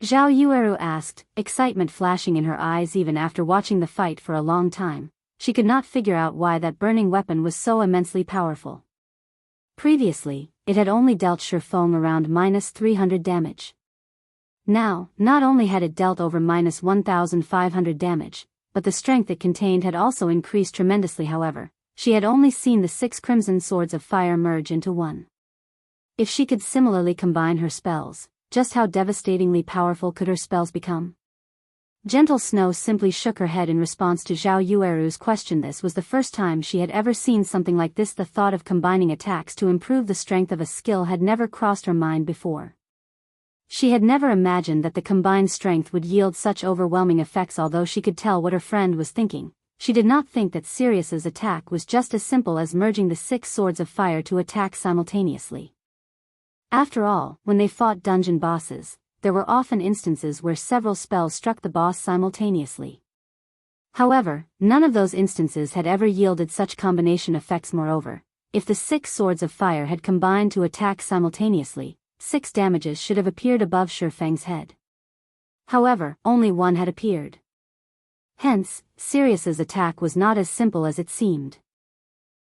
Zhao Yueru asked, excitement flashing in her eyes. Even after watching the fight for a long time, she could not figure out why that burning weapon was so immensely powerful. Previously, it had only dealt Ye Feng around -300 damage. Now, not only had it dealt over -1,500 damage, but the strength it contained had also increased tremendously. However, she had only seen the 6 crimson swords of fire merge into one. If she could similarly combine her spells, just how devastatingly powerful could her spells become? Gentle Snow simply shook her head in response to Zhao Yueru's question. This was the first time she had ever seen something like this. The thought of combining attacks to improve the strength of a skill had never crossed her mind before. She had never imagined that the combined strength would yield such overwhelming effects. Although she could tell what her friend was thinking, she did not think that Sirius's attack was just as simple as merging the 6 swords of fire to attack simultaneously. After all, when they fought dungeon bosses, there were often instances where several spells struck the boss simultaneously. However, none of those instances had ever yielded such combination effects. Moreover, if the 6 swords of fire had combined to attack simultaneously, 6 damages should have appeared above Ye Feng's head. However, only one had appeared. Hence, Sirius's attack was not as simple as it seemed.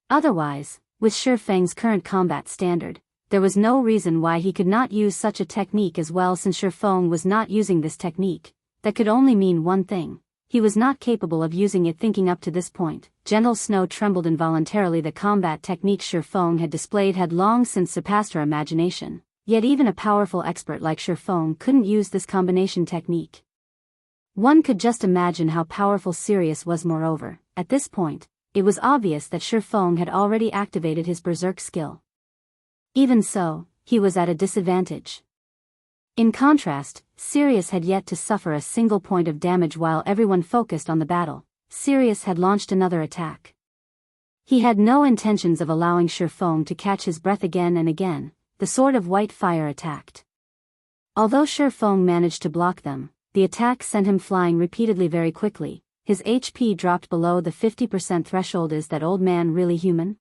Otherwise, with Ye Feng's current combat standard, there was no reason why he could not use such a technique as well. Since Ye Feng was not using this technique, that could only mean one thing: he was not capable of using it. Thinking up to this point, Gentle Snow trembled involuntarily. The combat technique Ye Feng had displayed had long since surpassed her imagination, yet even a powerful expert like Ye Feng couldn't use this combination technique. One could just imagine how powerful Sirius was. Moreover, at this point, it was obvious that Ye Feng had already activated his berserk skill. Even so, he was at a disadvantage. In contrast, Sirius had yet to suffer a single point of damage. While everyone focused on the battle, Sirius had launched another attack. He had no intentions of allowing Ye Feng to catch his breath. Again and again, the sword of white fire attacked. Although Ye Feng managed to block them, the attack sent him flying repeatedly. Very quickly, his HP dropped below the 50% threshold. Is that old man really human?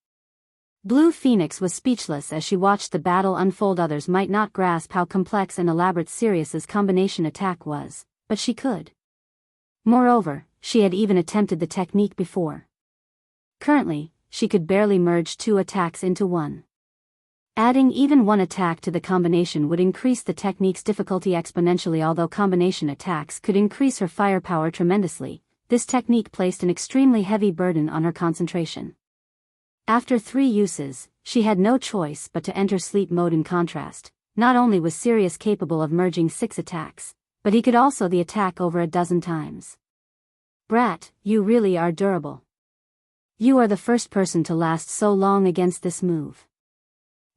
Blue Phoenix was speechless as she watched the battle unfold. Others might not grasp how complex and elaborate Sirius's combination attack was, but she could. Moreover, she had even attempted the technique before. Currently, she could barely merge 2 attacks into one. Adding even one attack to the combination would increase the technique's difficulty exponentially. Although combination attacks could increase her firepower tremendously, this technique placed an extremely heavy burden on her concentration. After 3 uses, she had no choice but to enter sleep mode. In contrast, not only was Sirius capable of merging 6 attacks, but he could also the attack over a dozen times. Brat, you really are durable. You are the first person to last so long against this move.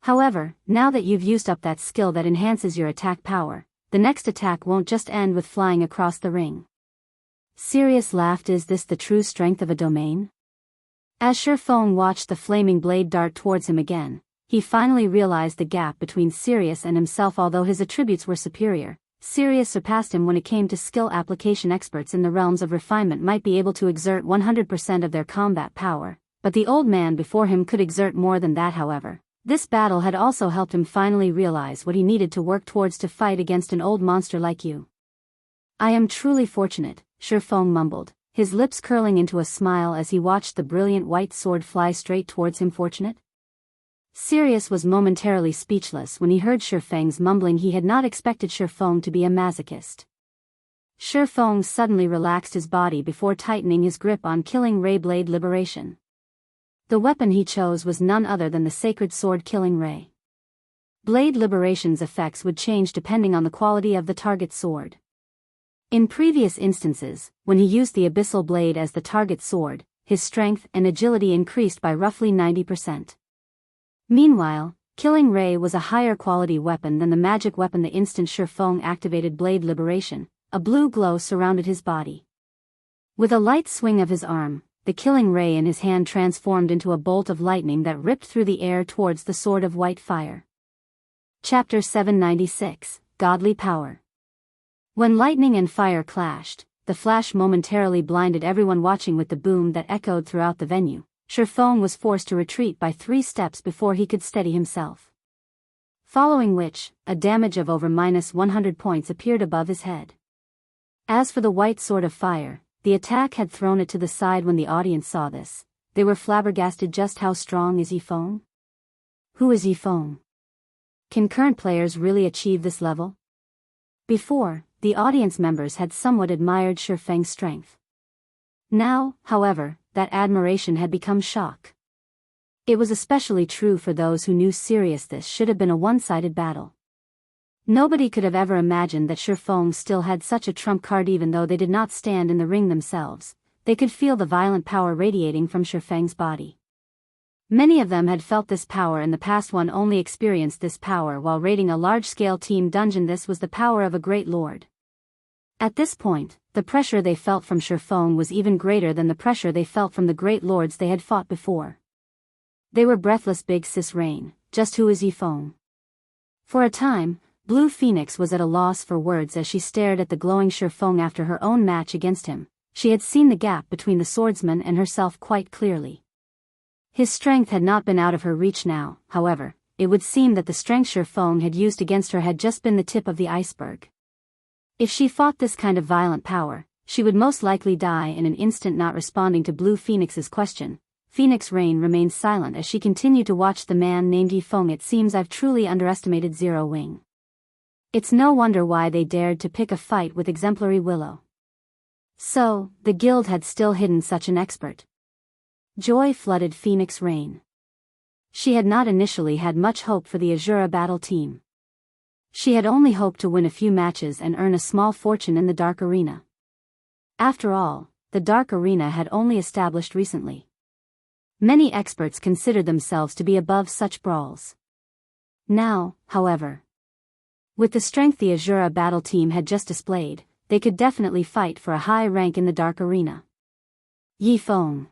However, now that you've used up that skill that enhances your attack power, the next attack won't just end with flying across the ring. Sirius laughed. Is this the true strength of a domain? As Ye Feng watched the flaming blade dart towards him again, he finally realized the gap between Sirius and himself. Although his attributes were superior, Sirius surpassed him when it came to skill application. Experts in the realms of refinement might be able to exert 100% of their combat power, but the old man before him could exert more than that. However, this battle had also helped him finally realize what he needed to work towards to fight against an old monster like you. I am truly fortunate, Ye Feng mumbled, his lips curling into a smile as he watched the brilliant white sword fly straight towards him. Fortunate? Sirius was momentarily speechless when he heard Ye Feng's mumbling. He had not expected Ye Feng to be a masochist. Ye Feng suddenly relaxed his body before tightening his grip on Killing Ray Blade Liberation. The weapon he chose was none other than the sacred sword Killing Ray. Blade Liberation's effects would change depending on the quality of the target sword. In previous instances, when he used the Abyssal Blade as the target sword, his strength and agility increased by roughly 90%. Meanwhile, Killing Ray was a higher quality weapon than the magic weapon. The instant Ye Feng activated Blade Liberation, a blue glow surrounded his body. With a light swing of his arm, the Killing Ray in his hand transformed into a bolt of lightning that ripped through the air towards the Sword of White Fire. Chapter 796, Godly Power. When lightning and fire clashed, the flash momentarily blinded everyone watching. With the boom that echoed throughout the venue, Ye Feng was forced to retreat by 3 steps before he could steady himself. Following which, a damage of over -100 points appeared above his head. As for the White Sword of Fire, the attack had thrown it to the side. When the audience saw this, they were flabbergasted. Just how strong is Ye Feng? Who is Ye Feng? Can current players really achieve this level? Before, the audience members had somewhat admired Ye Feng's strength. Now, however, that admiration had become shock. It was especially true for those who knew serious this should have been a one-sided battle. Nobody could have ever imagined that Ye Feng still had such a trump card. Even though they did not stand in the ring themselves, they could feel the violent power radiating from Ye Feng's body. Many of them had felt this power in the past. One only experienced this power while raiding a large-scale team dungeon. This was the power of a great lord. At this point, the pressure they felt from Ye Feng was even greater than the pressure they felt from the great lords they had fought before. They were breathless. Big Sis Rain, just who is Ye Feng? For a time, Blue Phoenix was at a loss for words as she stared at the glowing Ye Feng. After her own match against him, she had seen the gap between the swordsman and herself quite clearly. His strength had not been out of her reach now. However, it would seem that the strength Ye Feng had used against her had just been the tip of the iceberg. If she fought this kind of violent power, she would most likely die in an instant. Not responding to Blue Phoenix's question, Phoenix Rain remained silent as she continued to watch the man named Ye Feng. It seems I've truly underestimated Zero Wing. It's no wonder why they dared to pick a fight with exemplary Willow. So, the guild had still hidden such an expert. Joy flooded Phoenix Rain. She had not initially had much hope for the Azura battle team. She had only hoped to win a few matches and earn a small fortune in the Dark Arena. After all, the Dark Arena had only established recently. Many experts considered themselves to be above such brawls. Now, however, with the strength the Azura battle team had just displayed, they could definitely fight for a high rank in the Dark Arena. Ye Feng.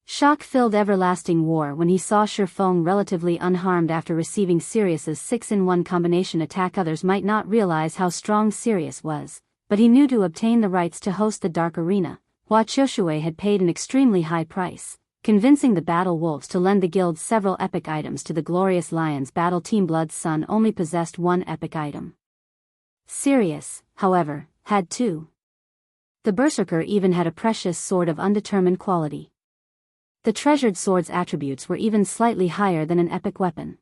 Shock filled Everlasting War when he saw Ye Feng relatively unharmed after receiving Sirius's 6-in-1 combination attack. Others might not realize how strong Sirius was, but he knew to obtain the rights to host the Dark Arena, Hua Qiushui had paid an extremely high price, convincing the Battle Wolves to lend the guild several epic items to the Glorious Lions battle team. Blood's Son only possessed 1 epic item. Sirius, however, had 2. The Berserker even had a precious sword of undetermined quality. The treasured sword's attributes were even slightly higher than an epic weapon.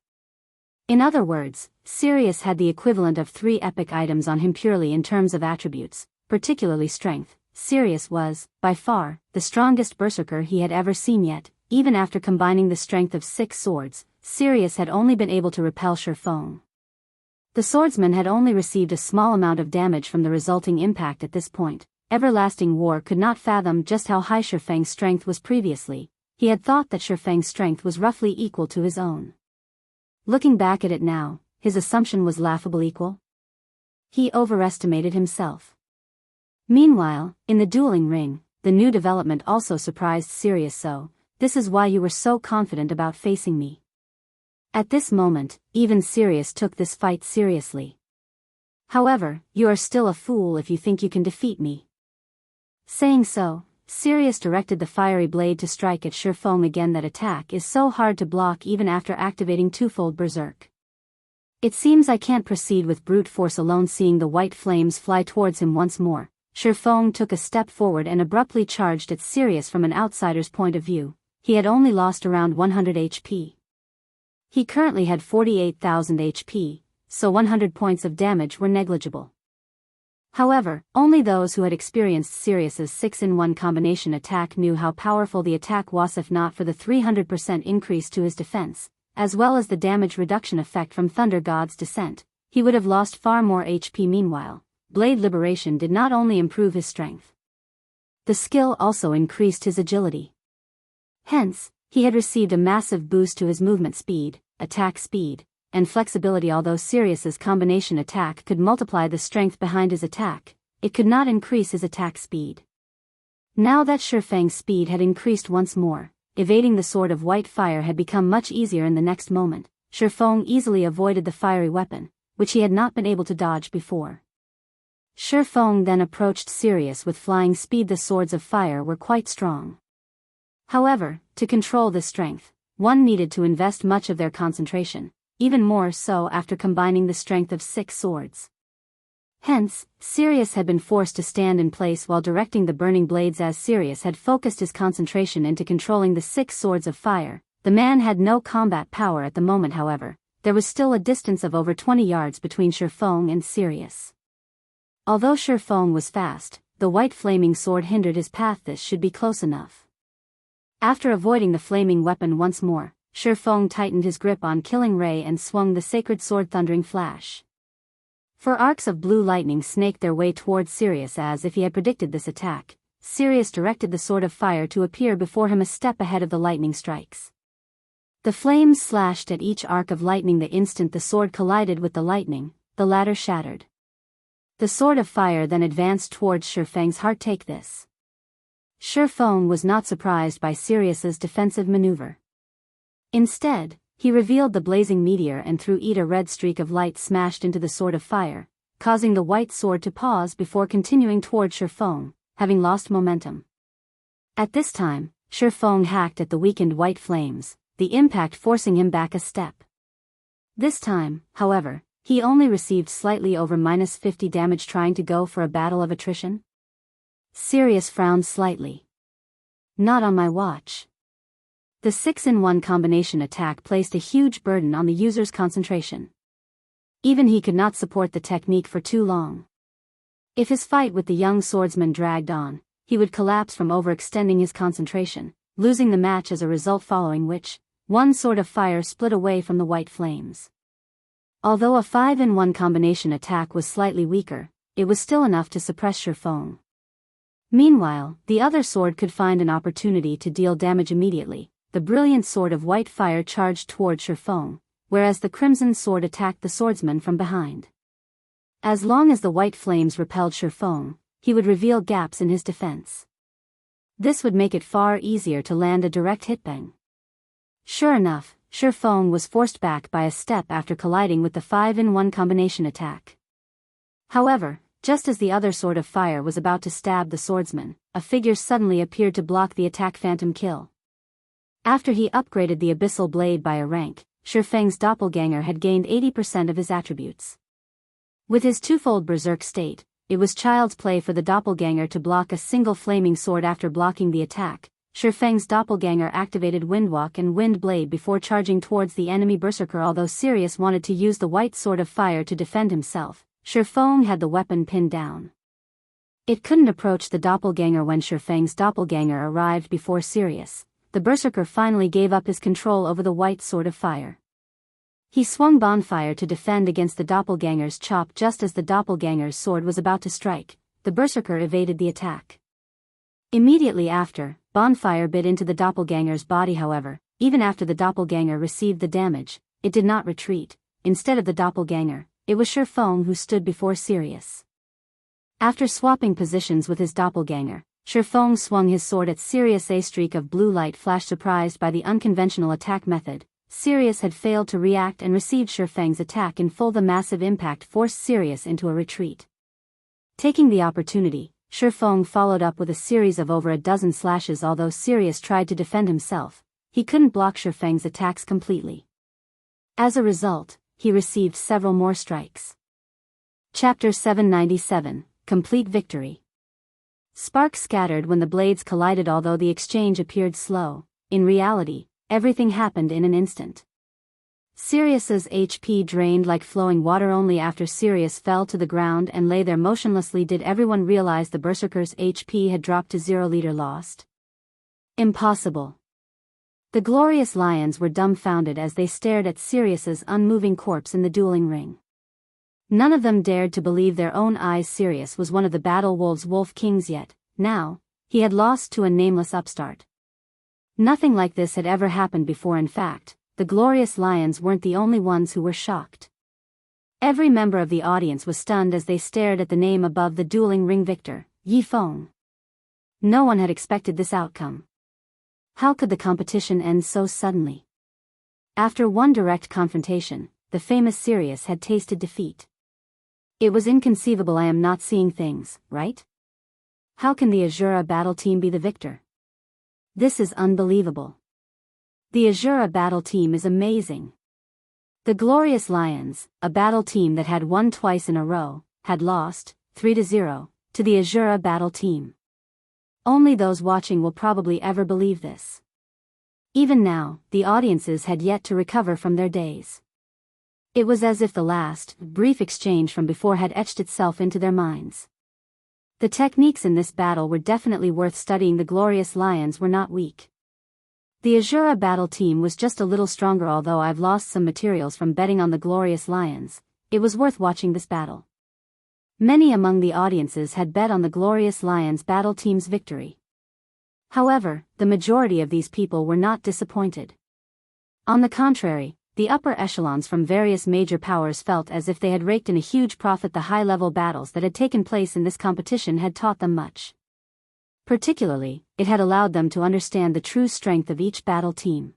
In other words, Sirius had the equivalent of 3 epic items on him purely in terms of attributes, particularly strength. Sirius was, by far, the strongest berserker he had ever seen yet. Even after combining the strength of 6 swords, Sirius had only been able to repel Ye Feng. The swordsman had only received a small amount of damage from the resulting impact at this point. Everlasting War could not fathom just how high Ye Feng's strength was previously. He had thought that Ye Feng's strength was roughly equal to his own. Looking back at it now, his assumption was laughable. Equal? He overestimated himself. Meanwhile, in the dueling ring, the new development also surprised Sirius. So, this is why you were so confident about facing me. At this moment, even Sirius took this fight seriously. However, you are still a fool if you think you can defeat me. Saying so, Sirius directed the fiery blade to strike at Ye Feng again. That attack is so hard to block even after activating twofold Berserk. It seems I can't proceed with brute force alone. Seeing the white flames fly towards him once more, Ye Feng took a step forward and abruptly charged at Sirius. From an outsider's point of view, he had only lost around 100 HP. He currently had 48,000 HP, so 100 points of damage were negligible. However, only those who had experienced Sirius's 6-in-1 combination attack knew how powerful the attack was. If not for the 300% increase to his defense, as well as the damage reduction effect from Thunder God's descent, he would have lost far more HP. Meanwhile, Blade Liberation did not only improve his strength. The skill also increased his agility. Hence, he had received a massive boost to his movement speed, attack speed, and flexibility. Although Sirius's combination attack could multiply the strength behind his attack, it could not increase his attack speed. Now that Ye Feng's speed had increased once more, evading the sword of white fire had become much easier. In the next moment, Ye Feng easily avoided the fiery weapon, which he had not been able to dodge before. Ye Feng then approached Sirius with flying speed. The swords of fire were quite strong. However, to control this strength, one needed to invest much of their concentration, even more so after combining the strength of 6 swords. Hence, Sirius had been forced to stand in place while directing the burning blades. As Sirius had focused his concentration into controlling the 6 swords of fire, the man had no combat power at the moment. However, there was still a distance of over 20 yards between Ye Feng and Sirius. Although Ye Feng was fast, the white flaming sword hindered his path. This should be close enough. After avoiding the flaming weapon once more, Ye Feng tightened his grip on Killing Ray and swung the sacred sword. Thundering Flash. 4 arcs of blue lightning snaked their way towards Sirius. As if he had predicted this attack, Sirius directed the sword of fire to appear before him a step ahead of the lightning strikes. The flames slashed at each arc of lightning. The instant the sword collided with the lightning, the latter shattered. The sword of fire then advanced towards Ye Feng's heart. Take this. Ye Feng was not surprised by Sirius's defensive maneuver. Instead, he revealed the blazing meteor and through it a red streak of light smashed into the sword of fire, causing the white sword to pause before continuing towards Ye Feng, having lost momentum. At this time, Ye Feng hacked at the weakened white flames, the impact forcing him back a step. This time, however, he only received slightly over -50 damage. Trying to go for a battle of attrition? Sirius frowned slightly. Not on my watch. The 6-in-1 combination attack placed a huge burden on the user's concentration. Even he could not support the technique for too long. If his fight with the young swordsman dragged on, he would collapse from overextending his concentration, losing the match as a result, following which, one sword of fire split away from the white flames. Although a 5-in-1 combination attack was slightly weaker, it was still enough to suppress Ye Feng. Meanwhile, the other sword could find an opportunity to deal damage immediately. The brilliant sword of white fire charged towards Ye Feng, whereas the crimson sword attacked the swordsman from behind. As long as the white flames repelled Ye Feng, he would reveal gaps in his defense. This would make it far easier to land a direct hitbang. Sure enough, Ye Feng was forced back by a step after colliding with the 5-in-1 combination attack. However, just as the other sword of fire was about to stab the swordsman, a figure suddenly appeared to block the attack. Phantom Kill. After he upgraded the abyssal blade by a rank, Ye Feng's doppelganger had gained 80% of his attributes. With his twofold berserk state, it was child's play for the doppelganger to block a single flaming sword. After blocking the attack, Ye Feng's doppelganger activated Windwalk and Wind Blade before charging towards the enemy berserker. Although Sirius wanted to use the white sword of fire to defend himself, Ye Feng had the weapon pinned down. It couldn't approach the doppelganger. When Ye Feng's doppelganger arrived before Sirius, the berserker finally gave up his control over the white sword of fire. He swung Bonfire to defend against the doppelganger's chop. Just as the doppelganger's sword was about to strike, the berserker evaded the attack. Immediately after, Bonfire bit into the doppelganger's body. However, even after the doppelganger received the damage, it did not retreat. Instead of the doppelganger, it was Ye Feng who stood before Sirius. After swapping positions with his doppelganger, Ye Feng swung his sword at Sirius. A streak of blue light flashed. Surprised by the unconventional attack method, Sirius had failed to react and received Ye Feng's attack in full. The massive impact forced Sirius into a retreat. Taking the opportunity, Ye Feng followed up with a series of over a dozen slashes. Although Sirius tried to defend himself, he couldn't block Ye Feng's attacks completely. As a result, he received several more strikes. Chapter 797, Complete Victory. Sparks scattered when the blades collided. Although the exchange appeared slow, in reality, everything happened in an instant. Sirius's HP drained like flowing water. Only after Sirius fell to the ground and lay there motionlessly did everyone realize the berserker's HP had dropped to 0. Leader lost. Impossible. The glorious lions were dumbfounded as they stared at Sirius's unmoving corpse in the dueling ring. None of them dared to believe their own eyes. Sirius was one of the battle wolves' wolf kings, yet now he had lost to a nameless upstart. Nothing like this had ever happened before. In fact, the glorious lions weren't the only ones who were shocked. Every member of the audience was stunned as they stared at the name above the dueling ring victor, Ye Feng. No one had expected this outcome. How could the competition end so suddenly? After one direct confrontation, the famous Sirius had tasted defeat. It was inconceivable. I am not seeing things, right? How can the Azura battle team be the victor? This is unbelievable. The Azura battle team is amazing. The Glorious Lions, a battle team that had won twice in a row, had lost, 3-0, to the Azura battle team. Only those watching will probably ever believe this. Even now, the audiences had yet to recover from their daze. It was as if the last, brief exchange from before had etched itself into their minds. The techniques in this battle were definitely worth studying. The Glorious Lions were not weak. The Azura battle team was just a little stronger. Although I've lost some materials from betting on the Glorious Lions, it was worth watching this battle. Many among the audiences had bet on the Glorious Lions battle team's victory. However, the majority of these people were not disappointed. On the contrary, the upper echelons from various major powers felt as if they had raked in a huge profit. The high-level battles that had taken place in this competition had taught them much. Particularly, it had allowed them to understand the true strength of each battle team.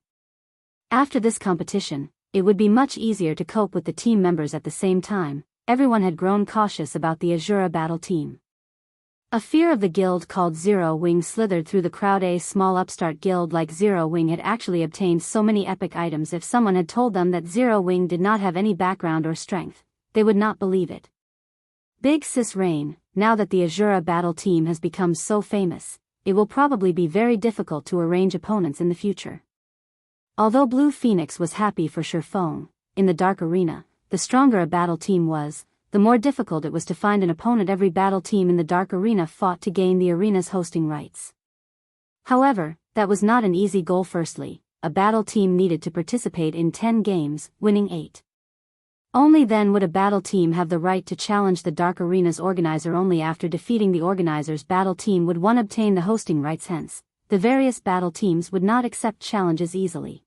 After this competition, it would be much easier to cope with the team members. At the same time, everyone had grown cautious about the Azura battle team. A fear of the guild called Zero Wing slithered through the crowd. A small upstart guild like Zero Wing had actually obtained so many epic items. If someone had told them that Zero Wing did not have any background or strength, they would not believe it. Big Sis Rain, now that the Azura battle team has become so famous, it will probably be very difficult to arrange opponents in the future. Although Blue Phoenix was happy for Ye Feng, in the Dark Arena, the stronger a battle team was, the more difficult it was to find an opponent. Every battle team in the Dark Arena fought to gain the arena's hosting rights. However, that was not an easy goal. Firstly, a battle team needed to participate in 10 games, winning 8. Only then would a battle team have the right to challenge the Dark Arena's organizer. Only after defeating the organizer's battle team would one obtain the hosting rights. Hence, the various battle teams would not accept challenges easily.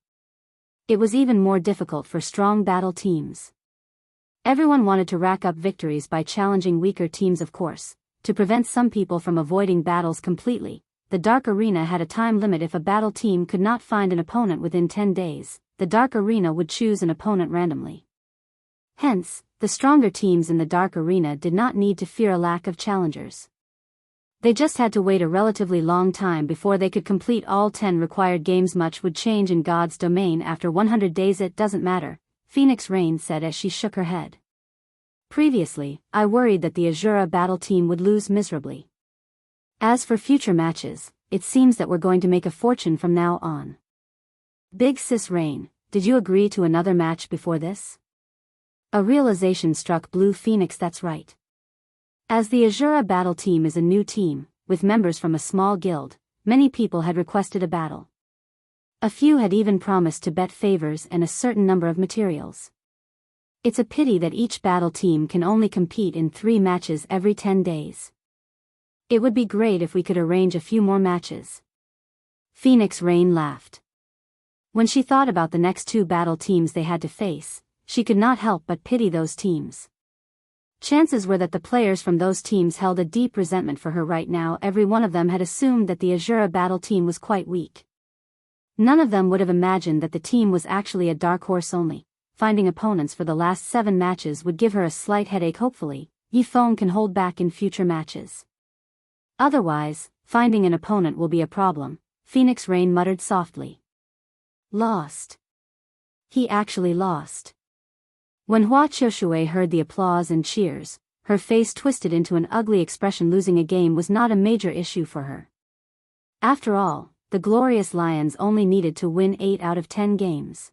It was even more difficult for strong battle teams. Everyone wanted to rack up victories by challenging weaker teams. Of course, to prevent some people from avoiding battles completely, the Dark Arena had a time limit. If a battle team could not find an opponent within 10 days, the Dark Arena would choose an opponent randomly. Hence, the stronger teams in the Dark Arena did not need to fear a lack of challengers. They just had to wait a relatively long time before they could complete all 10 required games. Much would change in God's domain after 100 days. It doesn't matter, Phoenix Rain said as she shook her head. Previously, I worried that the Azura battle team would lose miserably. As for future matches, it seems that we're going to make a fortune from now on. Big Sis Rain, did you agree to another match before this? A realization struck Blue Phoenix. That's right. As the Azura battle team is a new team, with members from a small guild, many people had requested a battle. A few had even promised to bet favors and a certain number of materials. It's a pity that each battle team can only compete in 3 matches every 10 days. It would be great if we could arrange a few more matches. Phoenix Rain laughed. When she thought about the next 2 battle teams they had to face, she could not help but pity those teams. Chances were that the players from those teams held a deep resentment for her right now. Every one of them had assumed that the Azura battle team was quite weak. None of them would have imagined that the team was actually a dark horse. Only finding opponents for the last 7 matches would give her a slight headache. Hopefully, Ye Feng can hold back in future matches. Otherwise, finding an opponent will be a problem, Phoenix Rain muttered softly. Lost. He actually lost. When Hua Qiushui heard the applause and cheers, her face twisted into an ugly expression. Losing a game was not a major issue for her. After all, the Glorious Lions only needed to win 8 out of 10 games.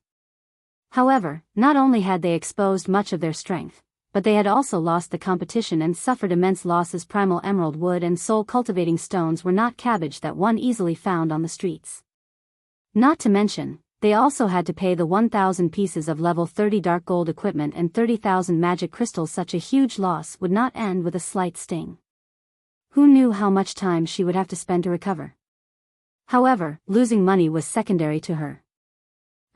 However, not only had they exposed much of their strength, but they had also lost the competition and suffered immense losses. Primal emerald wood and soul cultivating stones were not cabbage that one easily found on the streets. Not to mention, they also had to pay the 1,000 pieces of level 30 dark gold equipment and 30,000 magic crystals. Such a huge loss would not end with a slight sting. Who knew how much time she would have to spend to recover? However, losing money was secondary to her.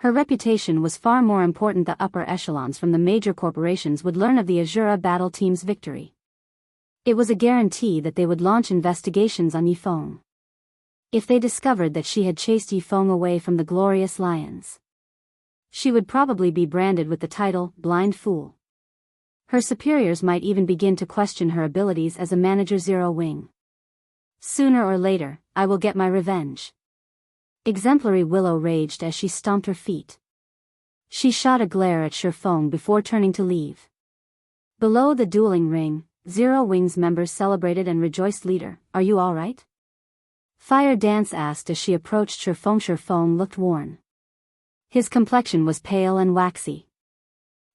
Her reputation was far more important. The upper echelons from the major corporations would learn of the Azura battle team's victory. It was a guarantee that they would launch investigations on Ye Feng. If they discovered that she had chased Ye Feng away from the glorious lions, she would probably be branded with the title, Blind Fool. Her superiors might even begin to question her abilities as a manager. Zero Wing. Sooner or later, I will get my revenge. Exemplary Willow raged as she stomped her feet. She shot a glare at Ye Feng before turning to leave. Below the dueling ring, Zero Wing's members celebrated and rejoiced. Leader, are you all right? Fire Dance asked as she approached Ye Feng. Ye Feng looked worn. His complexion was pale and waxy.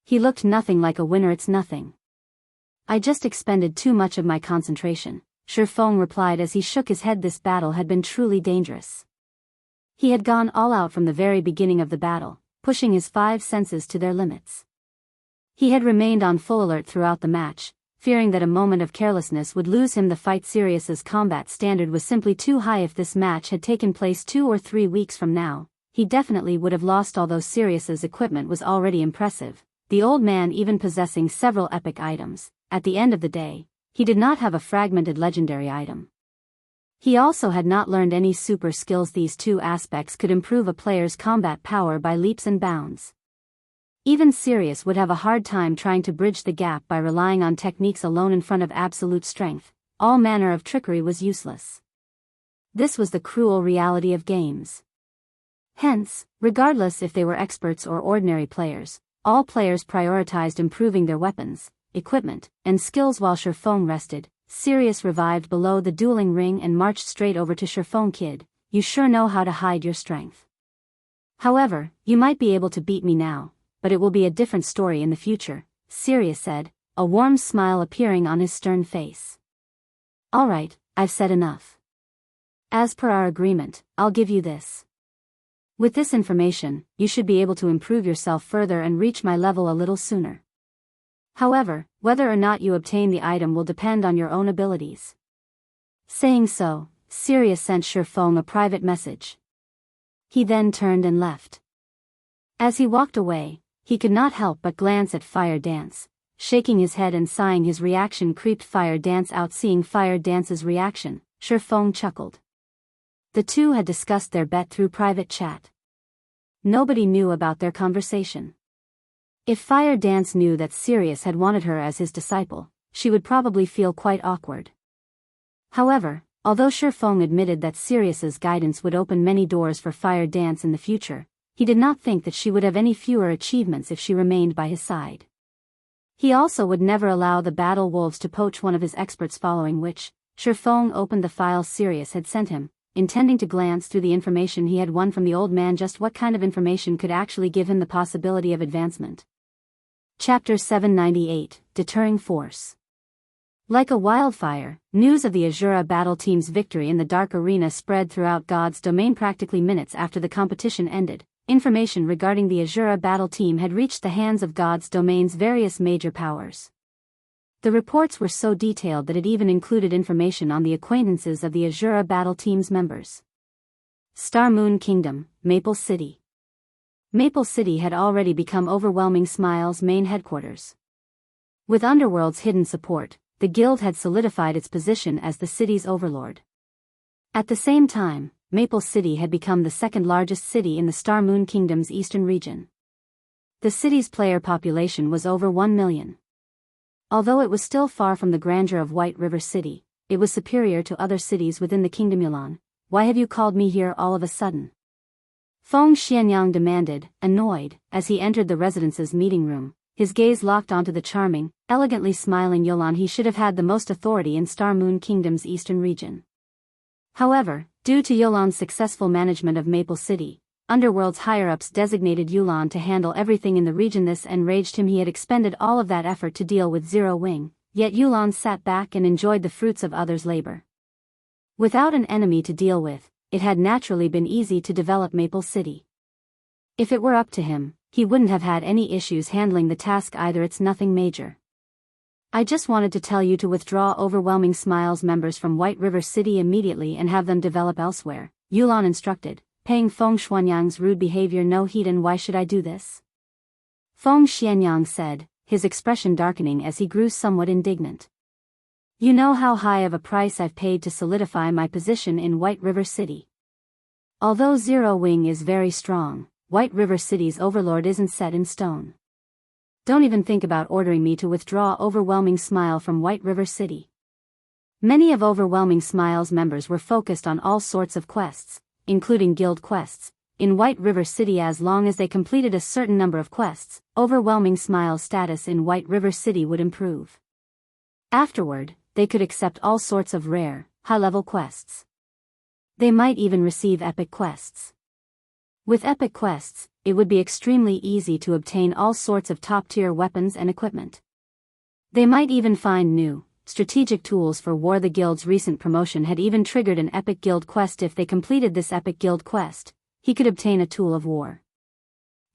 He looked nothing like a winner. It's nothing. I just expended too much of my concentration, Ye Feng replied as he shook his head. This battle had been truly dangerous. He had gone all out from the very beginning of the battle, pushing his 5 senses to their limits. He had remained on full alert throughout the match, fearing that a moment of carelessness would lose him the fight. Sirius's combat standard was simply too high. If this match had taken place 2 or 3 weeks from now, he definitely would have lost. Although Sirius's equipment was already impressive, the old man even possessing several epic items, at the end of the day, he did not have a fragmented legendary item. He also had not learned any super skills. These 2 aspects could improve a player's combat power by leaps and bounds. Even Sirius would have a hard time trying to bridge the gap by relying on techniques alone. In front of absolute strength, all manner of trickery was useless. This was the cruel reality of games. Hence, regardless if they were experts or ordinary players, all players prioritized improving their weapons, equipment, and skills. While Ye Feng rested, Sirius revived below the dueling ring and marched straight over to Ye Feng. Kid, you sure know how to hide your strength. However, you might be able to beat me now, but it will be a different story in the future, Sirius said, a warm smile appearing on his stern face. All right, I've said enough. As per our agreement, I'll give you this. With this information, you should be able to improve yourself further and reach my level a little sooner. However, whether or not you obtain the item will depend on your own abilities. Saying so, Sirius sent Ye Feng a private message. He then turned and left. As he walked away, he could not help but glance at Fire Dance, shaking his head and sighing. His reaction creeped Fire Dance out. Seeing Fire Dance's reaction, Ye Feng chuckled. The 2 had discussed their bet through private chat. Nobody knew about their conversation. If Fire Dance knew that Sirius had wanted her as his disciple, she would probably feel quite awkward. However, although Ye Feng admitted that Sirius's guidance would open many doors for Fire Dance in the future, he did not think that she would have any fewer achievements if she remained by his side. He also would never allow the battle wolves to poach one of his experts. Following which, Ye Feng opened the file Sirius had sent him, intending to glance through the information he had won from the old man. Just what kind of information could actually give him the possibility of advancement? Chapter 798, Deterring Force. Like a wildfire, news of the Azura battle team's victory in the Dark Arena spread throughout God's domain. Practically minutes after the competition ended, information regarding the Azura battle team had reached the hands of God's domain's various major powers. The reports were so detailed that it even included information on the acquaintances of the Azura battle team's members. Star Moon Kingdom, Maple City. Maple City had already become Overwhelming Smile's main headquarters. With Underworld's hidden support, the guild had solidified its position as the city's overlord. At the same time, Maple City had become the 2nd largest city in the Star Moon Kingdom's eastern region. The city's player population was over 1 million. Although it was still far from the grandeur of White River City, it was superior to other cities within the kingdom. Yulan, why have you called me here all of a sudden? Feng Xianyang demanded, annoyed, as he entered the residence's meeting room, his gaze locked onto the charming, elegantly smiling Yulan. He should have had the most authority in Star Moon Kingdom's eastern region. However, due to Yulan's successful management of Maple City, Underworld's higher-ups designated Yulan to handle everything in the region. This enraged him. He had expended all of that effort to deal with Zero Wing, yet Yulan sat back and enjoyed the fruits of others' labor. Without an enemy to deal with, it had naturally been easy to develop Maple City. If it were up to him, he wouldn't have had any issues handling the task either. It's nothing major. I just wanted to tell you to withdraw Overwhelming Smiles members from White River City immediately and have them develop elsewhere, Yulan instructed, paying Feng Xuanyang's rude behavior no heed. And why should I do this? Feng Xianyang said, his expression darkening as he grew somewhat indignant. You know how high of a price I've paid to solidify my position in White River City. Although Zero Wing is very strong, White River City's overlord isn't set in stone. Don't even think about ordering me to withdraw Overwhelming Smile from White River City. Many of Overwhelming Smile's members were focused on all sorts of quests, including guild quests, in White River City. As long as they completed a certain number of quests, Overwhelming Smile's status in White River City would improve. Afterward, they could accept all sorts of rare, high-level quests. They might even receive epic quests. With epic quests, it would be extremely easy to obtain all sorts of top-tier weapons and equipment. They might even find new, strategic tools for war. The guild's recent promotion had even triggered an epic guild quest. If they completed this epic guild quest, he could obtain a tool of war.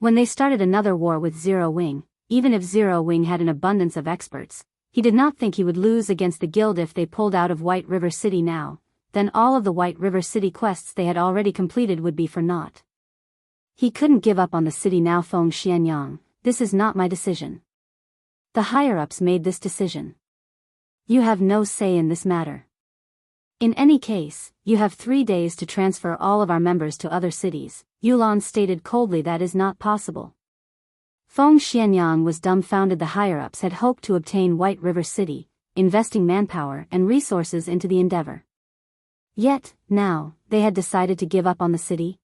When they started another war with Zero Wing, even if Zero Wing had an abundance of experts, he did not think he would lose against the guild. If they pulled out of White River City now, then all of the White River City quests they had already completed would be for naught. He couldn't give up on the city now. Feng Xianyang, this is not my decision. The higher-ups made this decision. You have no say in this matter. In any case, you have 3 days to transfer all of our members to other cities, Yulan stated coldly. That is not possible. Feng Xianyang was dumbfounded. The higher-ups had hoped to obtain White River City, investing manpower and resources into the endeavor. Yet, now, they had decided to give up on the city?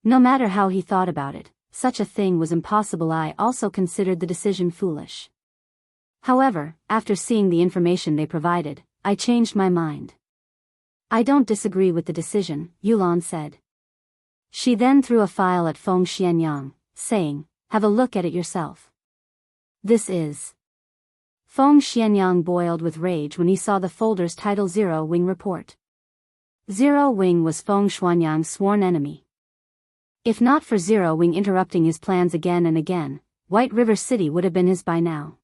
No matter how he thought about it, such a thing was impossible. I also considered the decision foolish. However, after seeing the information they provided, I changed my mind. I don't disagree with the decision, Yulan said. She then threw a file at Feng Xianyang, saying, have a look at it yourself. This is... Feng Xianyang boiled with rage when he saw the folder's title Zero Wing Report. Zero Wing was Feng Xuanyang's sworn enemy. If not for Zero Wing interrupting his plans again and again, White River City would have been his by now.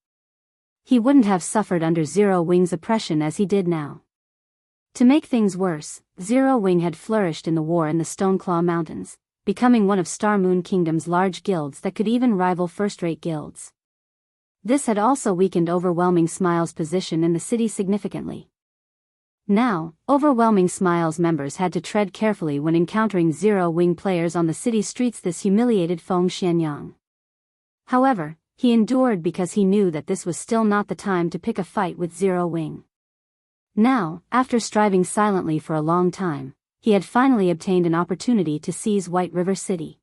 He wouldn't have suffered under Zero Wing's oppression as he did now. To make things worse, Zero Wing had flourished in the war in the Stoneclaw Mountains, becoming one of Star Moon Kingdom's large guilds that could even rival first-rate guilds. This had also weakened Overwhelming Smile's position in the city significantly. Now, Overwhelming Smile's members had to tread carefully when encountering Zero Wing players on the city streets. This humiliated Feng Xianyang. However, he endured because he knew that this was still not the time to pick a fight with Zero Wing. Now, after striving silently for a long time, he had finally obtained an opportunity to seize White River City.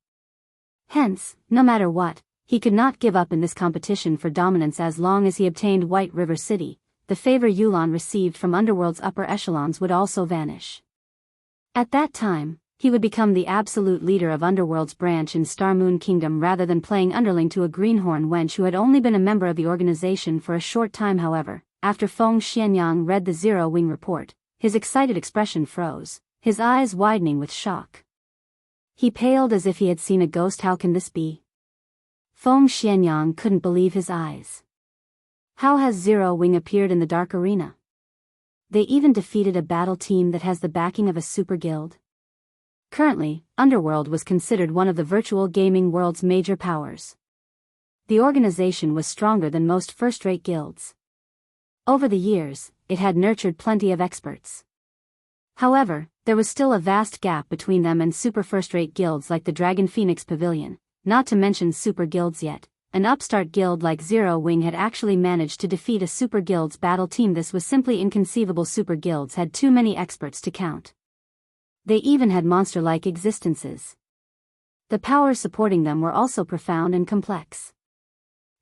Hence, no matter what, he could not give up in this competition for dominance. As long as he obtained White River City, the favor Yulan received from Underworld's upper echelons would also vanish. At that time, he would become the absolute leader of Underworld's branch in Star Moon Kingdom rather than playing underling to a greenhorn wench who had only been a member of the organization for a short time. However, after Feng Xianyang read the Zero Wing report, his excited expression froze, his eyes widening with shock. He paled as if he had seen a ghost. How can this be? Feng Xianyang couldn't believe his eyes. How has Zero Wing appeared in the Dark Arena? They even defeated a battle team that has the backing of a super guild. Currently, Underworld was considered one of the virtual gaming world's major powers. The organization was stronger than most first-rate guilds. Over the years, it had nurtured plenty of experts. However, there was still a vast gap between them and super first-rate guilds like the Dragon Phoenix Pavilion, not to mention super guilds yet. An upstart guild like Zero Wing had actually managed to defeat a super guild's battle team. This was simply inconceivable. Super guilds had too many experts to count. They even had monster-like existences. The powers supporting them were also profound and complex.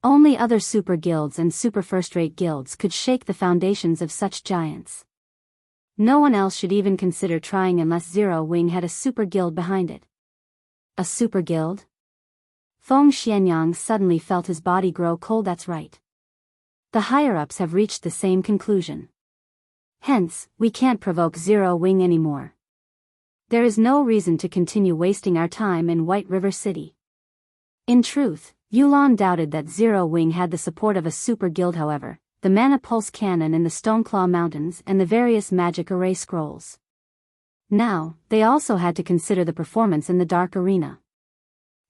Only other super guilds and super first-rate guilds could shake the foundations of such giants. No one else should even consider trying unless Zero Wing had a super guild behind it. A super guild? Feng Xianyang suddenly felt his body grow cold. That's right. The higher-ups have reached the same conclusion. Hence, we can't provoke Zero Wing anymore. There is no reason to continue wasting our time in White River City. In truth, Yulan doubted that Zero Wing had the support of a super guild. However, the Mana Pulse Cannon in the Stoneclaw Mountains and the various magic array scrolls. Now, they also had to consider the performance in the Dark Arena.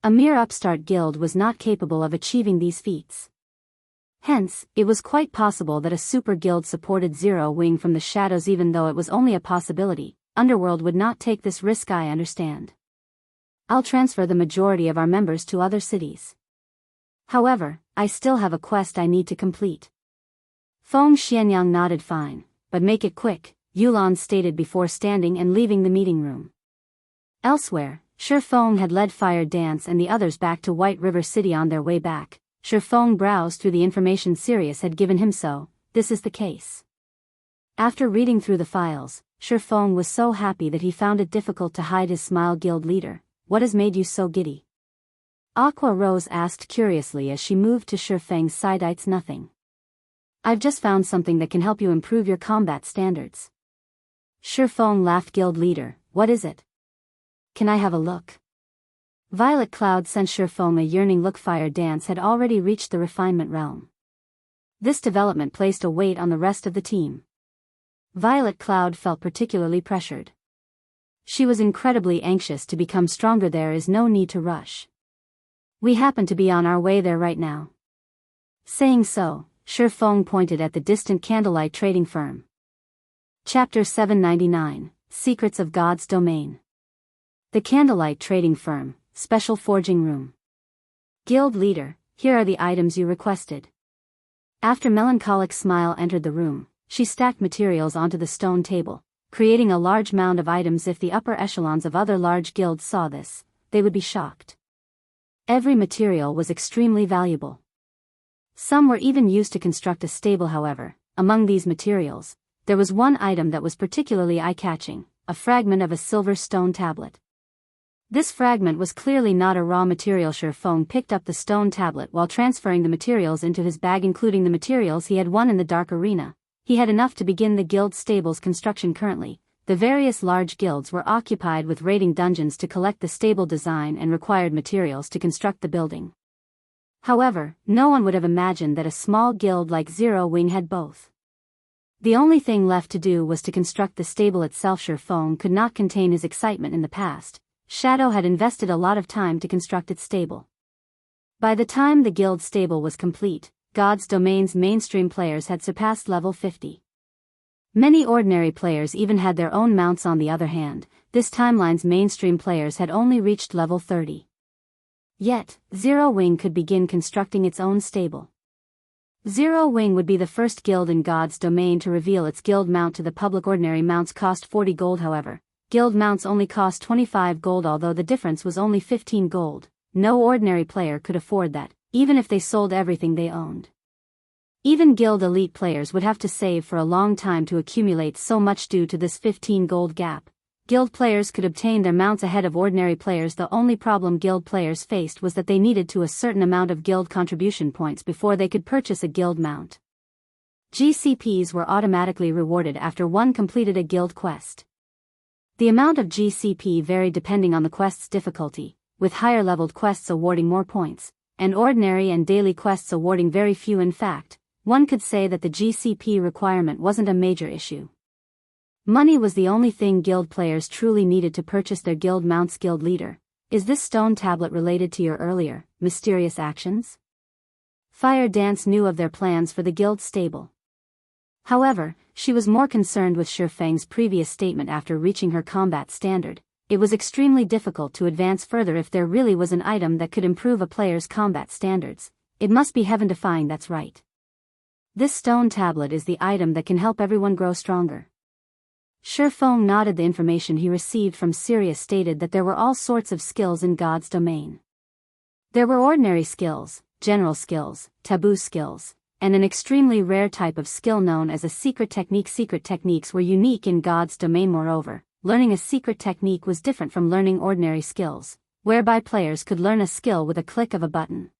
A mere upstart guild was not capable of achieving these feats. Hence, it was quite possible that a super guild supported Zero Wing from the shadows. Even though it was only a possibility, Underworld would not take this risk. I understand. I'll transfer the majority of our members to other cities. However, I still have a quest I need to complete. Feng Xianyang nodded. Fine, but make it quick, Yulan stated before standing and leaving the meeting room. Elsewhere, Shi Feng had led Fire Dance and the others back to White River City. On their way back, Shi Feng browsed through the information Sirius had given him. So, this is the case. After reading through the files, Shi Feng was so happy that he found it difficult to hide his smile. Guild leader, what has made you so giddy? Aqua Rose asked curiously as she moved to Shi Feng's side. It's nothing. I've just found something that can help you improve your combat standards. Shi Feng laughed. Guild leader, what is it? Can I have a look? Violet Cloud sent Shi Feng a yearning look. Fire Dance had already reached the refinement realm. This development placed a weight on the rest of the team. Violet Cloud felt particularly pressured. She was incredibly anxious to become stronger. There is no need to rush. We happen to be on our way there right now. Saying so, Shi Feng pointed at the distant candlelight trading firm. Chapter 799, Secrets of God's Domain. The candlelight trading firm, special forging room. Guild leader, here are the items you requested. After melancholic smile entered the room, she stacked materials onto the stone table, creating a large mound of items. If the upper echelons of other large guilds saw this, they would be shocked. Every material was extremely valuable. Some were even used to construct a stable. However, among these materials, there was one item that was particularly eye-catching, a fragment of a silver stone tablet. This fragment was clearly not a raw material. Shi Feng picked up the stone tablet while transferring the materials into his bag. Including the materials he had won in the Dark Arena, he had enough to begin the guild stable's construction. Currently, the various large guilds were occupied with raiding dungeons to collect the stable design and required materials to construct the building. However, no one would have imagined that a small guild like Zero Wing had both. The only thing left to do was to construct the stable itself. Shi Feng could not contain his excitement. In the past, Shadow had invested a lot of time to construct its stable. By the time the guild stable was complete, God's Domain's mainstream players had surpassed level 50. Many ordinary players even had their own mounts. On the other hand, this timeline's mainstream players had only reached level 30. Yet, Zero Wing could begin constructing its own stable. Zero Wing would be the first guild in God's Domain to reveal its guild mount to the public. Ordinary mounts cost 40 gold. However, guild mounts only cost 25 gold. Although the difference was only 15 gold, no ordinary player could afford that, even if they sold everything they owned. Even guild elite players would have to save for a long time to accumulate so much. Due to this 15 gold gap, guild players could obtain their mounts ahead of ordinary players. The only problem guild players faced was that they needed to a certain amount of guild contribution points before they could purchase a guild mount. GCPs were automatically rewarded after one completed a guild quest. The amount of GCP varied depending on the quest's difficulty, with higher-leveled quests awarding more points, and ordinary and daily quests awarding very few. In fact, one could say that the GCP requirement wasn't a major issue. Money was the only thing guild players truly needed to purchase their guild mounts. Guild leader, is this stone tablet related to your earlier, mysterious actions? Fire Dance knew of their plans for the guild stable. However, she was more concerned with Shi Feng's previous statement. After reaching her combat standard, it was extremely difficult to advance further. If there really was an item that could improve a player's combat standards, it must be heaven-defying. That's right. This stone tablet is the item that can help everyone grow stronger. Shi Feng nodded. The information he received from Sirius stated that there were all sorts of skills in God's Domain. There were ordinary skills, general skills, taboo skills, and an extremely rare type of skill known as a secret technique. Secret techniques were unique in God's Domain. Moreover, learning a secret technique was different from learning ordinary skills, whereby players could learn a skill with a click of a button.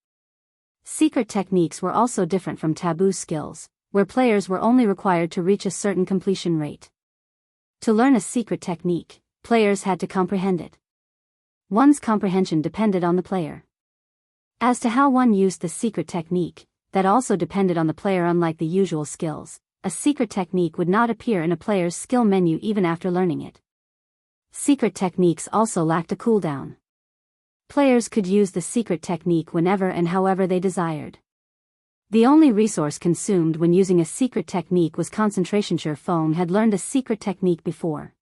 Secret techniques were also different from taboo skills, where players were only required to reach a certain completion rate. To learn a secret technique, players had to comprehend it. One's comprehension depended on the player. As to how one used the secret technique, that also depended on the player. Unlike the usual skills, a secret technique would not appear in a player's skill menu even after learning it. Secret techniques also lacked a cooldown. Players could use the secret technique whenever and however they desired. The only resource consumed when using a secret technique was concentration. Ye Feng had learned a secret technique before.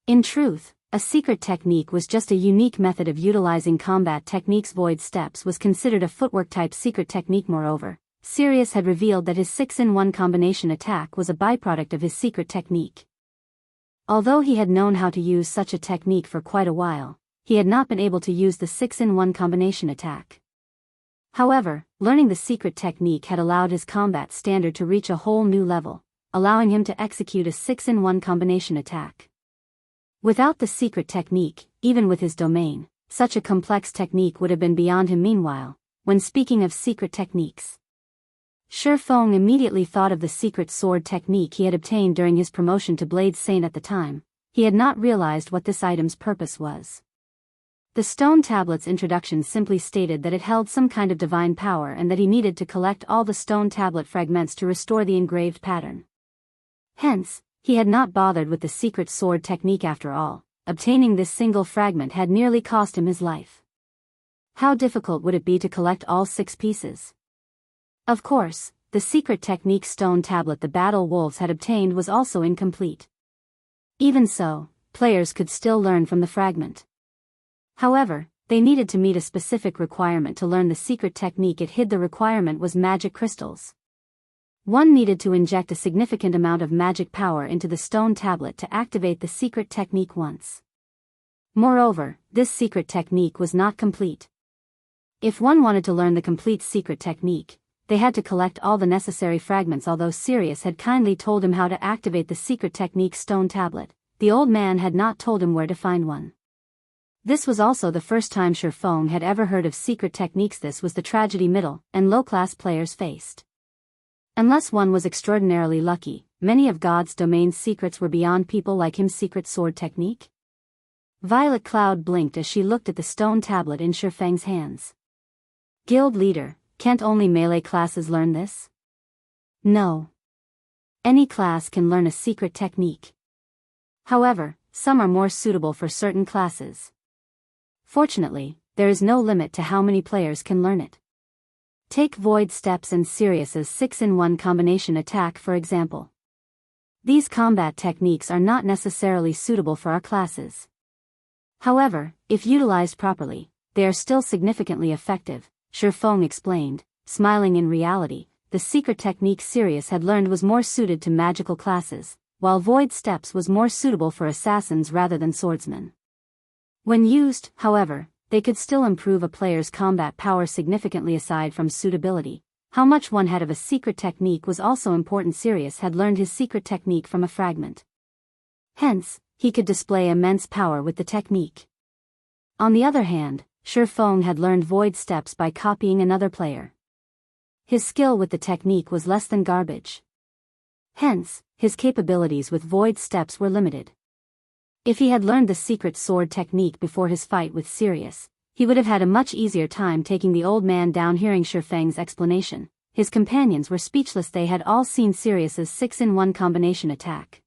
In truth, a secret technique was just a unique method of utilizing combat techniques. Void Steps was considered a footwork-type secret technique. Moreover, Sirius had revealed that his 6-in-1 combination attack was a byproduct of his secret technique. Although he had known how to use such a technique for quite a while, he had not been able to use the 6-in-1 combination attack. However, learning the secret technique had allowed his combat standard to reach a whole new level, allowing him to execute a 6-in-1 combination attack. Without the secret technique, even with his domain, such a complex technique would have been beyond him. Meanwhile, when speaking of secret techniques, Ye Feng immediately thought of the secret sword technique he had obtained during his promotion to Blade Saint. At the time, he had not realized what this item's purpose was. The stone tablet's introduction simply stated that it held some kind of divine power and that he needed to collect all the stone tablet fragments to restore the engraved pattern. Hence, he had not bothered with the secret sword technique. After all, obtaining this single fragment had nearly cost him his life. How difficult would it be to collect all 6 pieces? Of course, the secret technique stone tablet the Battle Wolves had obtained was also incomplete. Even so, players could still learn from the fragment. However, they needed to meet a specific requirement to learn the secret technique it hid. The requirement was magic crystals. One needed to inject a significant amount of magic power into the stone tablet to activate the secret technique once. Moreover, this secret technique was not complete. If one wanted to learn the complete secret technique, they had to collect all the necessary fragments. Although Sirius had kindly told him how to activate the secret technique stone tablet, the old man had not told him where to find one. This was also the first time Ye Feng had ever heard of secret techniques. This was the tragedy middle and low-class players faced. Unless one was extraordinarily lucky, many of God's domain's secrets were beyond people like him. Secret sword technique? Violet Cloud blinked as she looked at the stone tablet in Ye Feng's hands. Guild leader, can't only melee classes learn this? No. Any class can learn a secret technique. However, some are more suitable for certain classes. Fortunately, there is no limit to how many players can learn it. Take Void Steps and Sirius's 6-in-1 combination attack for example. These combat techniques are not necessarily suitable for our classes. However, if utilized properly, they are still significantly effective, Ye Feng explained, smiling. In reality, the secret technique Sirius had learned was more suited to magical classes, while Void Steps was more suitable for assassins rather than swordsmen. When used, however, they could still improve a player's combat power significantly. Aside from suitability, how much one had of a secret technique was also important. Sirius had learned his secret technique from a fragment. Hence, he could display immense power with the technique. On the other hand, Ye Feng had learned Void Steps by copying another player. His skill with the technique was less than garbage. Hence, his capabilities with Void Steps were limited. If he had learned the secret sword technique before his fight with Sirius, he would have had a much easier time taking the old man down. Hearing Ye Feng's explanation, his companions were speechless. They had all seen Sirius's 6-in-1 combination attack.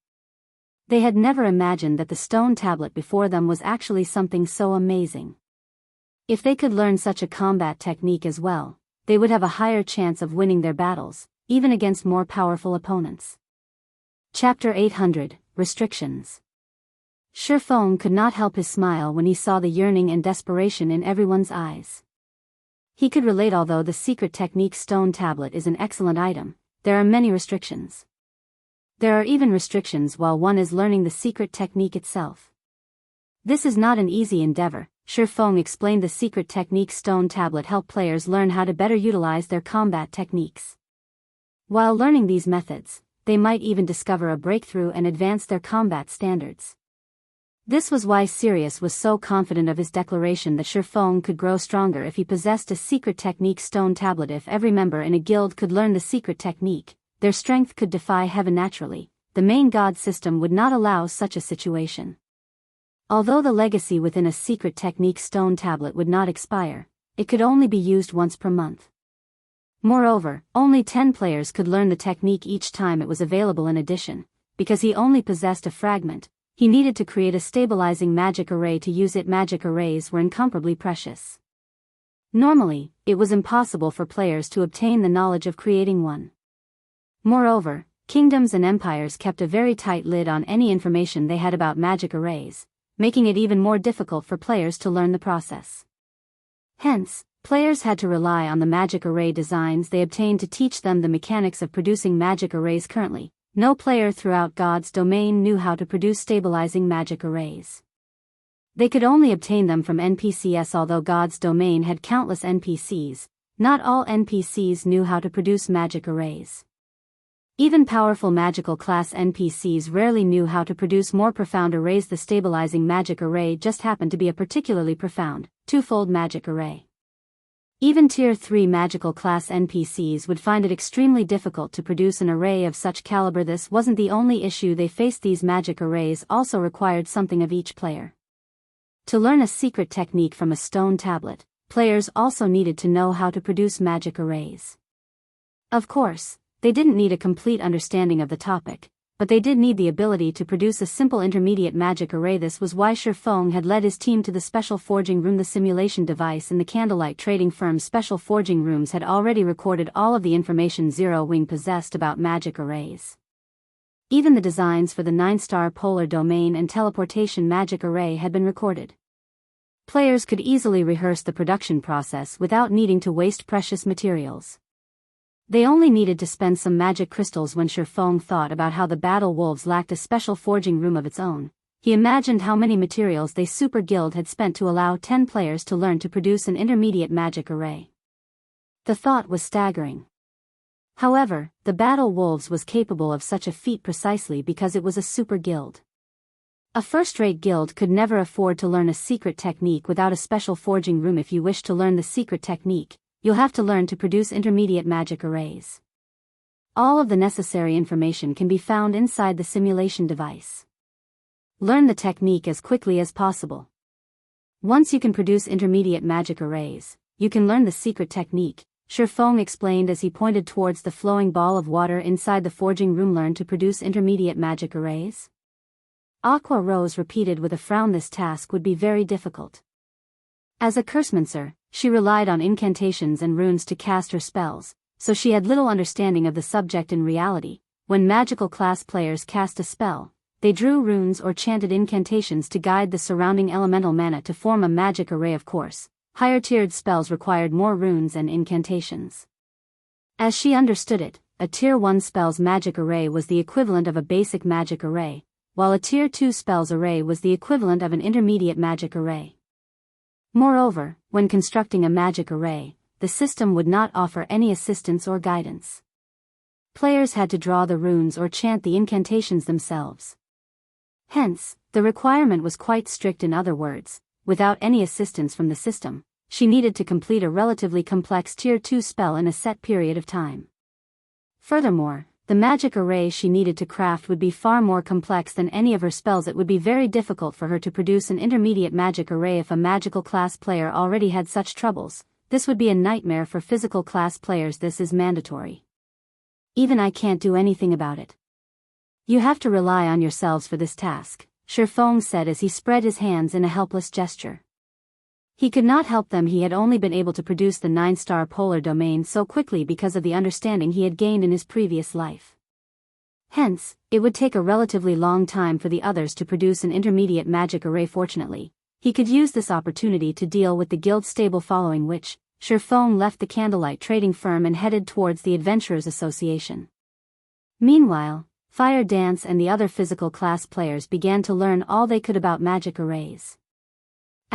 They had never imagined that the stone tablet before them was actually something so amazing. If they could learn such a combat technique as well, they would have a higher chance of winning their battles, even against more powerful opponents. Chapter 800, Restrictions. Ye Feng could not help his smile when he saw the yearning and desperation in everyone's eyes. He could relate. Although the secret technique stone tablet is an excellent item, there are many restrictions. There are even restrictions while one is learning the secret technique itself. This is not an easy endeavor. Ye Feng explained. The secret technique stone tablet help players learn how to better utilize their combat techniques. While learning these methods, they might even discover a breakthrough and advance their combat standards. This was why Sirius was so confident of his declaration that Ye Feng could grow stronger if he possessed a secret technique stone tablet. If every member in a guild could learn the secret technique, their strength could defy heaven. Naturally, the main god system would not allow such a situation. Although the legacy within a secret technique stone tablet would not expire, it could only be used once per month. Moreover, only 10 players could learn the technique each time it was available. In addition, because he only possessed a fragment, he needed to create a stabilizing magic array to use it. Magic arrays were incomparably precious. Normally, it was impossible for players to obtain the knowledge of creating one. Moreover, kingdoms and empires kept a very tight lid on any information they had about magic arrays, making it even more difficult for players to learn the process. Hence, players had to rely on the magic array designs they obtained to teach them the mechanics of producing magic arrays. Currently, no player throughout God's domain knew how to produce stabilizing magic arrays. They could only obtain them from NPCs. Although God's domain had countless NPCs, not all NPCs knew how to produce magic arrays. Even powerful magical class NPCs rarely knew how to produce more profound arrays. The stabilizing magic array just happened to be a particularly profound, twofold magic array. Even Tier 3 magical class NPCs would find it extremely difficult to produce an array of such caliber. This wasn't the only issue they faced. These magic arrays also required something of each player. To learn a secret technique from a stone tablet, players also needed to know how to produce magic arrays. Of course, they didn't need a complete understanding of the topic, but they did need the ability to produce a simple intermediate magic array. This was why Ye Feng had led his team to the special forging room. The simulation device in the candlelight trading firm's special forging rooms had already recorded all of the information Zero Wing possessed about magic arrays. Even the designs for the 9-star polar domain and teleportation magic array had been recorded. Players could easily rehearse the production process without needing to waste precious materials. They only needed to spend some magic crystals. When Ye Feng thought about how the Battle Wolves lacked a special forging room of its own, he imagined how many materials they Super Guild had spent to allow 10 players to learn to produce an intermediate magic array. The thought was staggering. However, the Battle Wolves was capable of such a feat precisely because it was a super guild. A first-rate guild could never afford to learn a secret technique without a special forging room. If you wish to learn the secret technique, you'll have to learn to produce intermediate magic arrays. All of the necessary information can be found inside the simulation device. Learn the technique as quickly as possible. Once you can produce intermediate magic arrays, you can learn the secret technique, Ye Feng explained as he pointed towards the flowing ball of water inside the forging room. Learn to produce intermediate magic arrays? Aqua Rose repeated with a frown. This task would be very difficult. As a cursemancer, she relied on incantations and runes to cast her spells, so she had little understanding of the subject. In reality, when magical class players cast a spell, they drew runes or chanted incantations to guide the surrounding elemental mana to form a magic array. Of course, higher-tiered spells required more runes and incantations. As she understood it, a Tier 1 spell's magic array was the equivalent of a basic magic array, while a Tier 2 spell's array was the equivalent of an intermediate magic array. Moreover, when constructing a magic array, the system would not offer any assistance or guidance. Players had to draw the runes or chant the incantations themselves. Hence, the requirement was quite strict. In other words, without any assistance from the system, she needed to complete a relatively complex Tier 2 spell in a set period of time. Furthermore, the magic array she needed to craft would be far more complex than any of her spells. It would be very difficult for her to produce an intermediate magic array. If a magical class player already had such troubles, this would be a nightmare for physical class players. This is mandatory. Even I can't do anything about it. You have to rely on yourselves for this task, Ye Feng said as he spread his hands in a helpless gesture. He could not help them. He had only been able to produce the 9-star polar domain so quickly because of the understanding he had gained in his previous life. Hence, it would take a relatively long time for the others to produce an intermediate magic array. Fortunately, he could use this opportunity to deal with the guild stable, following which, Ye Feng left the candlelight trading firm and headed towards the Adventurers Association. Meanwhile, Fire Dance and the other physical class players began to learn all they could about magic arrays.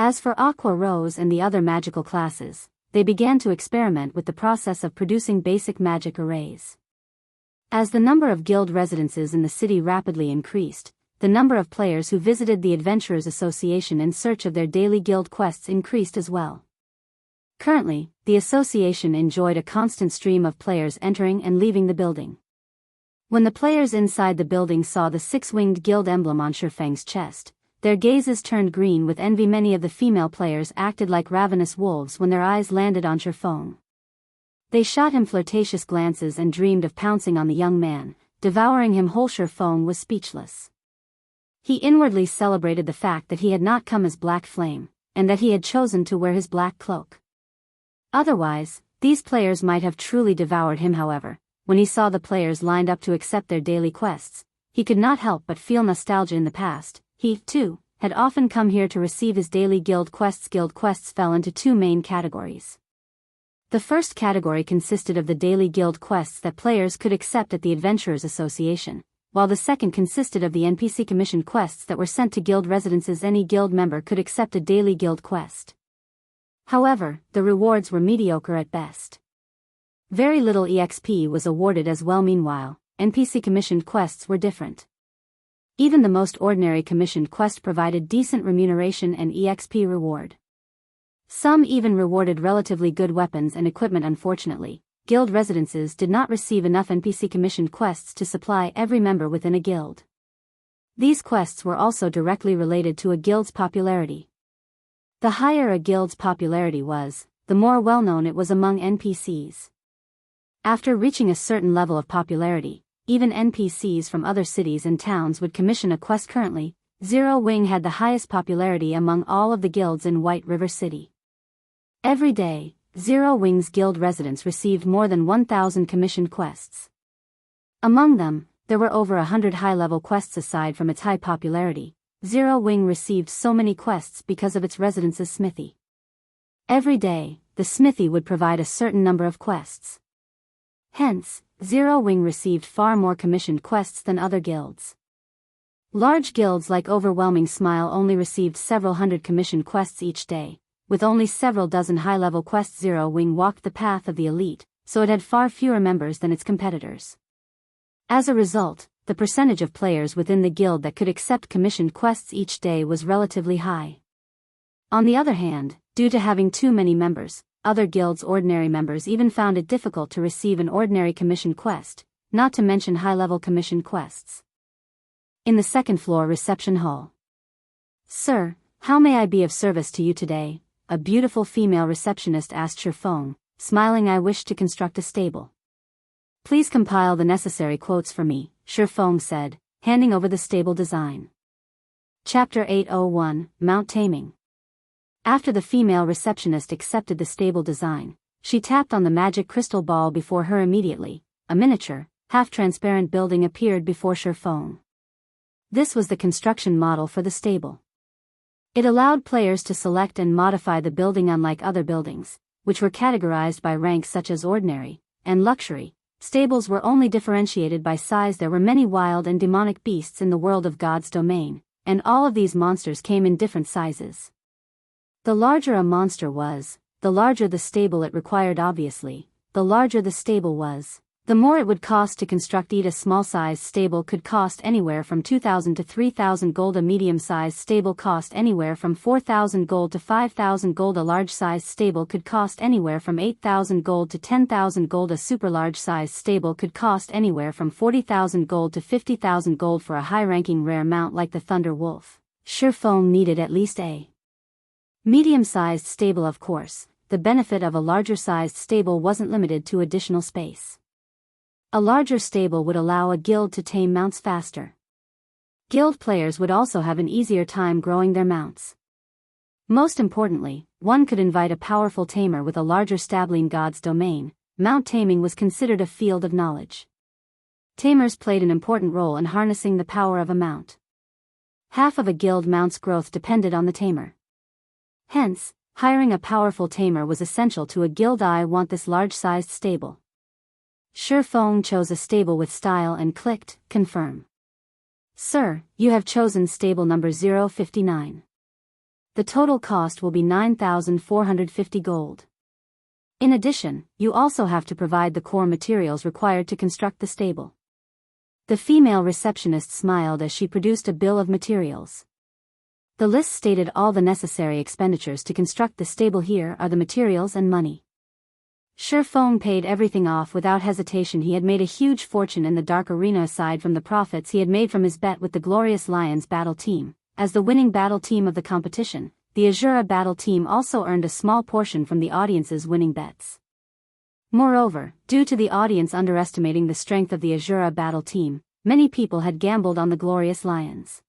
As for Aqua Rose and the other magical classes, they began to experiment with the process of producing basic magic arrays. As the number of guild residences in the city rapidly increased, the number of players who visited the Adventurers Association in search of their daily guild quests increased as well. Currently, the association enjoyed a constant stream of players entering and leaving the building. When the players inside the building saw the 6-winged guild emblem on Ye Feng's chest, their gazes turned green with envy. Many of the female players acted like ravenous wolves when their eyes landed on Ye Feng. They shot him flirtatious glances and dreamed of pouncing on the young man, devouring him whole. Ye Feng was speechless. He inwardly celebrated the fact that he had not come as Black Flame, and that he had chosen to wear his black cloak. Otherwise, these players might have truly devoured him. However, when he saw the players lined up to accept their daily quests, he could not help but feel nostalgia. In the past, he, too, had often come here to receive his daily guild quests. Guild quests fell into two main categories. The first category consisted of the daily guild quests that players could accept at the Adventurers Association, while the second consisted of the NPC commissioned quests that were sent to guild residences. Any guild member could accept a daily guild quest. However, the rewards were mediocre at best. Very little EXP was awarded as well. Meanwhile, NPC commissioned quests were different. Even the most ordinary commissioned quest provided decent remuneration and EXP reward. Some even rewarded relatively good weapons and equipment. Unfortunately, guild residences did not receive enough NPC commissioned quests to supply every member within a guild. These quests were also directly related to a guild's popularity. The higher a guild's popularity was, the more well-known it was among NPCs. After reaching a certain level of popularity, even NPCs from other cities and towns would commission a quest. Currently, Zero Wing had the highest popularity among all of the guilds in White River City. Every day, Zero Wing's guild residents received more than 1,000 commissioned quests. Among them, there were over 100 high-level quests. Aside from its high popularity, Zero Wing received so many quests because of its residents' smithy. Every day, the smithy would provide a certain number of quests. Hence, Zero Wing received far more commissioned quests than other guilds. Large guilds like Overwhelming Smile only received several hundred commissioned quests each day. With only several dozen high-level quests, Zero Wing walked the path of the elite, so it had far fewer members than its competitors. As a result, the percentage of players within the guild that could accept commissioned quests each day was relatively high. On the other hand, due to having too many members, other guilds' ordinary members even found it difficult to receive an ordinary commissioned quest, not to mention high-level commissioned quests. In the second-floor reception hall. "Sir, how may I be of service to you today?" a beautiful female receptionist asked Ye Feng, smiling. "I wish to construct a stable." "Please compile the necessary quotes for me," Ye Feng said, handing over the stable design. Chapter 801, Mount Taming. After the female receptionist accepted the stable design, she tapped on the magic crystal ball before her. Immediately, a miniature, half-transparent building appeared before Ye Feng. This was the construction model for the stable. It allowed players to select and modify the building. Unlike other buildings, which were categorized by ranks such as ordinary and luxury, stables were only differentiated by size. There were many wild and demonic beasts in the world of God's domain, and all of these monsters came in different sizes. The larger a monster was, the larger the stable it required. Obviously, the larger the stable was, the more it would cost to construct. A small-sized stable could cost anywhere from 2,000 to 3,000 gold. A medium-sized stable cost anywhere from 4,000 gold to 5,000 gold. A large-sized stable could cost anywhere from 8,000 gold to 10,000 gold. A super-large-sized stable could cost anywhere from 40,000 gold to 50,000 gold. For a high-ranking rare mount like the Thunder Wolf, Ye Feng needed at least a medium-sized stable. Of course, the benefit of a larger-sized stable wasn't limited to additional space. A larger stable would allow a guild to tame mounts faster. Guild players would also have an easier time growing their mounts. Most importantly, one could invite a powerful tamer with a larger stable. In God's domain, mount taming was considered a field of knowledge. Tamers played an important role in harnessing the power of a mount. Half of a guild mount's growth depended on the tamer. Hence, hiring a powerful tamer was essential to a guild. "I want this large-sized stable." Ye Feng chose a stable with style and clicked, "Confirm." "Sir, you have chosen stable number 059. The total cost will be 9,450 gold. In addition, you also have to provide the core materials required to construct the stable." The female receptionist smiled as she produced a bill of materials. The list stated all the necessary expenditures to construct the stable. "Here are the materials and money." Ye Feng paid everything off without hesitation. He had made a huge fortune in the Dark Arena. Aside from the profits he had made from his bet with the Glorious Lions battle team, as the winning battle team of the competition, the Azura battle team also earned a small portion from the audience's winning bets. Moreover, due to the audience underestimating the strength of the Azura battle team, many people had gambled on the Glorious Lions.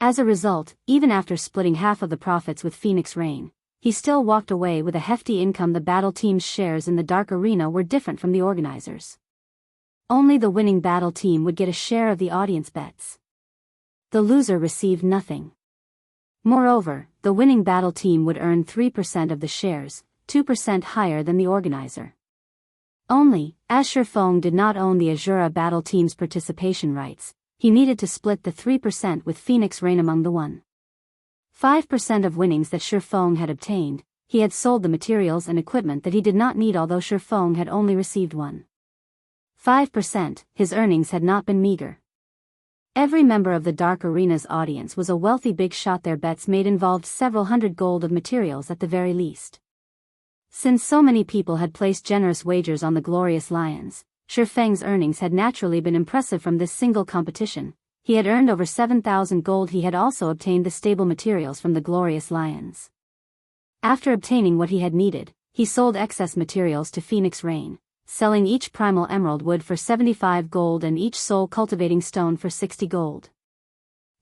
As a result, even after splitting half of the profits with Phoenix Rain, he still walked away with a hefty income. The battle team's shares in the Dark Arena were different from the organizers. Only the winning battle team would get a share of the audience bets. The loser received nothing. Moreover, the winning battle team would earn 3% of the shares, 2% higher than the organizer. Only, as Ye Feng did not own the Azura battle team's participation rights, he needed to split the 3% with Phoenix Rain among the 1.5% of winnings that Ye Feng had obtained. He had sold the materials and equipment that he did not need. Although Ye Feng had only received 1.5%, his earnings had not been meager. Every member of the Dark Arena's audience was a wealthy big shot. Their bets made involved several hundred gold of materials at the very least. Since so many people had placed generous wagers on the Glorious Lions, Ye Feng's earnings had naturally been impressive from this single competition. He had earned over 7,000 gold. He had also obtained the stable materials from the Glorious Lions. After obtaining what he had needed, he sold excess materials to Phoenix Rain, selling each primal emerald wood for 75 gold and each soul cultivating stone for 60 gold.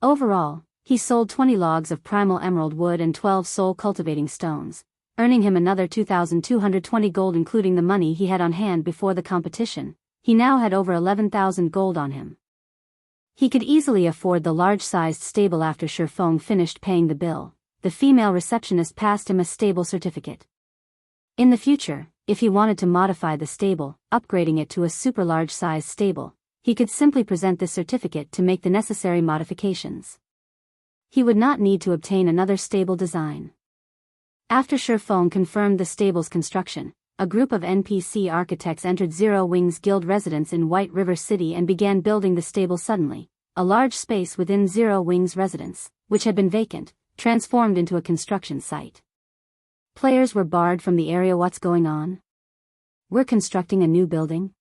Overall, he sold 20 logs of primal emerald wood and 12 soul cultivating stones, earning him another 2,220 gold including the money he had on hand before the competition. He now had over 11,000 gold on him. He could easily afford the large-sized stable. After Ye Feng finished paying the bill, the female receptionist passed him a stable certificate. In the future, if he wanted to modify the stable, upgrading it to a super large-sized stable, he could simply present this certificate to make the necessary modifications. He would not need to obtain another stable design. After Ye Feng confirmed the stable's construction, a group of NPC architects entered Zero Wings Guild residence in White River City and began building the stable. Suddenly, a large space within Zero Wings residence, which had been vacant, transformed into a construction site. Players were barred from the area. What's going on? We're constructing a new building?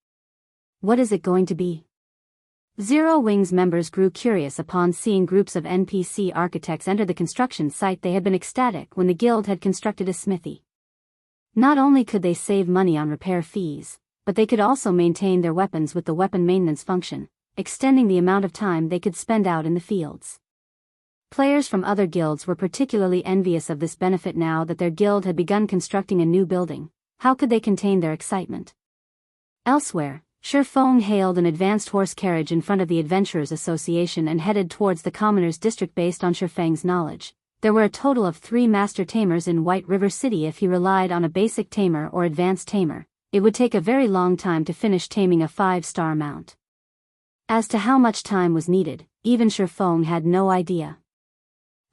What is it going to be? Zero Wings members grew curious upon seeing groups of NPC architects enter the construction site. They had been ecstatic when the guild had constructed a smithy. Not only could they save money on repair fees, but they could also maintain their weapons with the weapon maintenance function, extending the amount of time they could spend out in the fields. Players from other guilds were particularly envious of this benefit. Now that their guild had begun constructing a new building, how could they contain their excitement? Elsewhere, Ye Feng hailed an advanced horse carriage in front of the Adventurers Association and headed towards the Commoners District. Based on Ye Feng's knowledge, there were a total of 3 master tamers in White River City. If he relied on a basic tamer or advanced tamer, it would take a very long time to finish taming a 5-star mount. As to how much time was needed, even Ye Feng had no idea.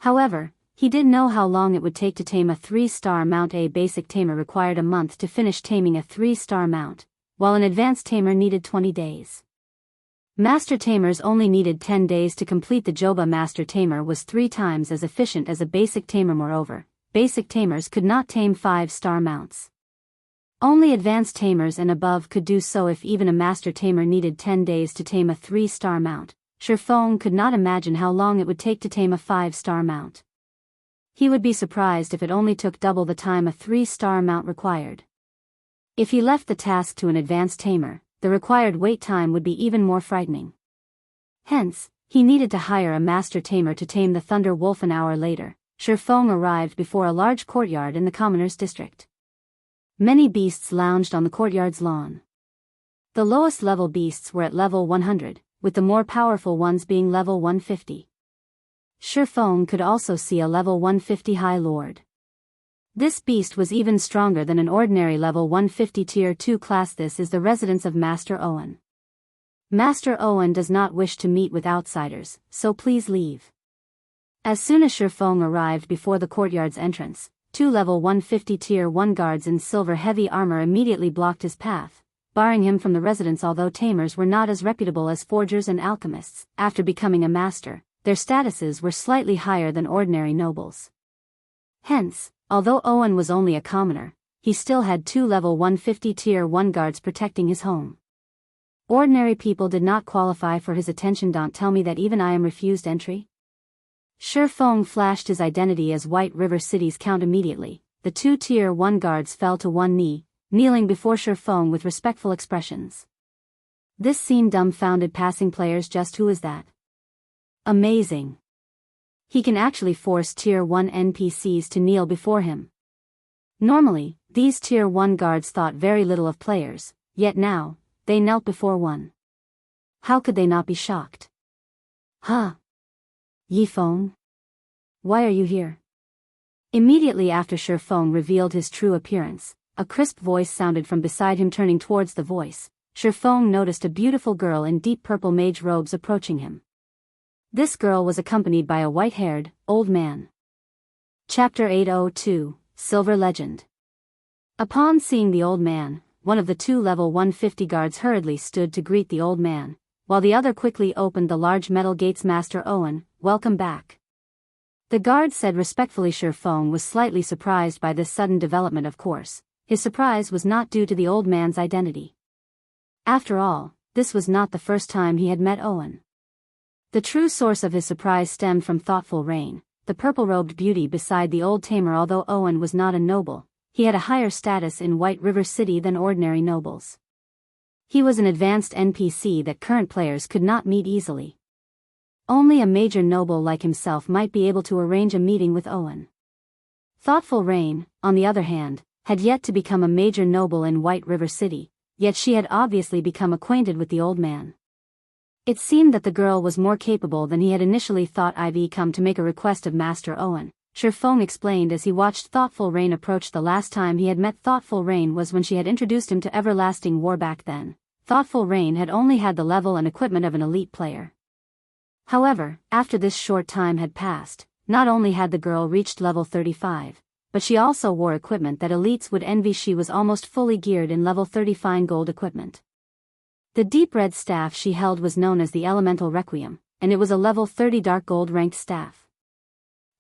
However, he did know how long it would take to tame a 3-star mount. A basic tamer required a month to finish taming a 3-star mount, while an advanced tamer needed 20 days. Master tamers only needed 10 days to complete the job. A master tamer was 3 times as efficient as a basic tamer. Moreover, basic tamers could not tame 5-star mounts. Only advanced tamers and above could do so. If even a master tamer needed 10 days to tame a 3-star mount, Ye Feng could not imagine how long it would take to tame a 5-star mount. He would be surprised if it only took double the time a 3-star mount required. If he left the task to an advanced tamer, the required wait time would be even more frightening. Hence, he needed to hire a master tamer to tame the Thunder Wolf. An hour later, Ye Feng arrived before a large courtyard in the Commoners District. Many beasts lounged on the courtyard's lawn. The lowest level beasts were at level 100, with the more powerful ones being level 150. Ye Feng could also see a level 150 High Lord. This beast was even stronger than an ordinary level 150 Tier 2 class. This is the residence of Master Owen. Master Owen does not wish to meet with outsiders, so please leave. As soon as Ye Feng arrived before the courtyard's entrance, 2 level 150 Tier 1 guards in silver heavy armor immediately blocked his path, barring him from the residence. Although tamers were not as reputable as forgers and alchemists, after becoming a master, their statuses were slightly higher than ordinary nobles. Hence, although Owen was only a commoner, he still had 2 level 150 Tier 1 guards protecting his home. Ordinary people did not qualify for his attention. Don't tell me that even I am refused entry? Shi Feng flashed his identity as White River City's count immediately. The 2 Tier 1 guards fell to one knee, kneeling before Shi Feng with respectful expressions. This scene dumbfounded passing players. Just who is that? Amazing. He can actually force Tier 1 NPCs to kneel before him. Normally, these Tier 1 guards thought very little of players, yet now, they knelt before one. How could they not be shocked? Huh? Ye Feng? Why are you here? Immediately after Shi Feng revealed his true appearance, a crisp voice sounded from beside him. Turning towards the voice, Shi Feng noticed a beautiful girl in deep purple mage robes approaching him. This girl was accompanied by a white-haired, old man. Chapter 802, Silver Legend. Upon seeing the old man, one of the 2 level 150 guards hurriedly stood to greet the old man, while the other quickly opened the large metal gates. Master Owen, welcome back. The guard said respectfully. Shi Feng was slightly surprised by this sudden development. Of course, his surprise was not due to the old man's identity. After all, this was not the first time he had met Owen. The true source of his surprise stemmed from Thoughtful Rain, the purple-robed beauty beside the old tamer. Although Owen was not a noble, he had a higher status in White River City than ordinary nobles. He was an advanced NPC that current players could not meet easily. Only a major noble like himself might be able to arrange a meeting with Owen. Thoughtful Rain, on the other hand, had yet to become a major noble in White River City, yet she had obviously become acquainted with the old man. It seemed that the girl was more capable than he had initially thought. I've come to make a request of Master Owen, Shi Feng explained as he watched Thoughtful Rain approach. The last time he had met Thoughtful Rain was when she had introduced him to Everlasting War. Back then, Thoughtful Rain had only had the level and equipment of an elite player. However, after this short time had passed, not only had the girl reached level 35, but she also wore equipment that elites would envy. She was almost fully geared in level 30 fine gold equipment. The deep red staff she held was known as the Elemental Requiem, and it was a level 30 dark gold ranked staff.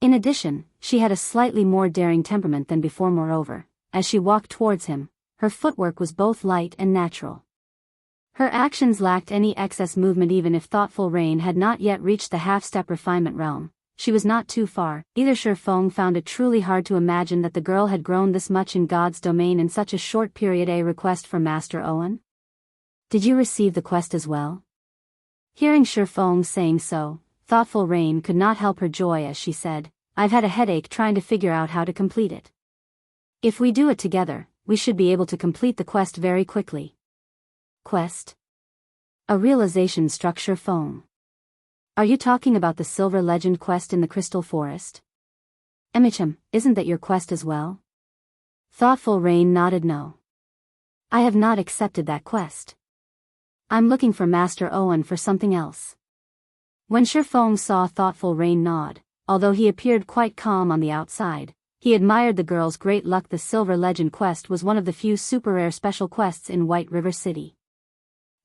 In addition, she had a slightly more daring temperament than before. Moreover, as she walked towards him, her footwork was both light and natural. Her actions lacked any excess movement. Even if Thoughtful Rain had not yet reached the half-step refinement realm, she was not too far. Either Shi Feng found it truly hard to imagine that the girl had grown this much in God's domain in such a short period. A request for Master Owen? Did you receive the quest as well? Hearing Shi Feng saying so, Thoughtful Rain could not help her joy as she said, I've had a headache trying to figure out how to complete it. If we do it together, we should be able to complete the quest very quickly. Quest? A realization struck Shi Feng. Are you talking about the Silver Legend quest in the Crystal Forest? Isn't that your quest as well? Thoughtful Rain nodded no. I have not accepted that quest. I'm looking for Master Owen for something else. When Shi Feng saw Thoughtful Rain nod, although he appeared quite calm on the outside, he admired the girl's great luck. The Silver Legend quest was one of the few super rare special quests in White River City.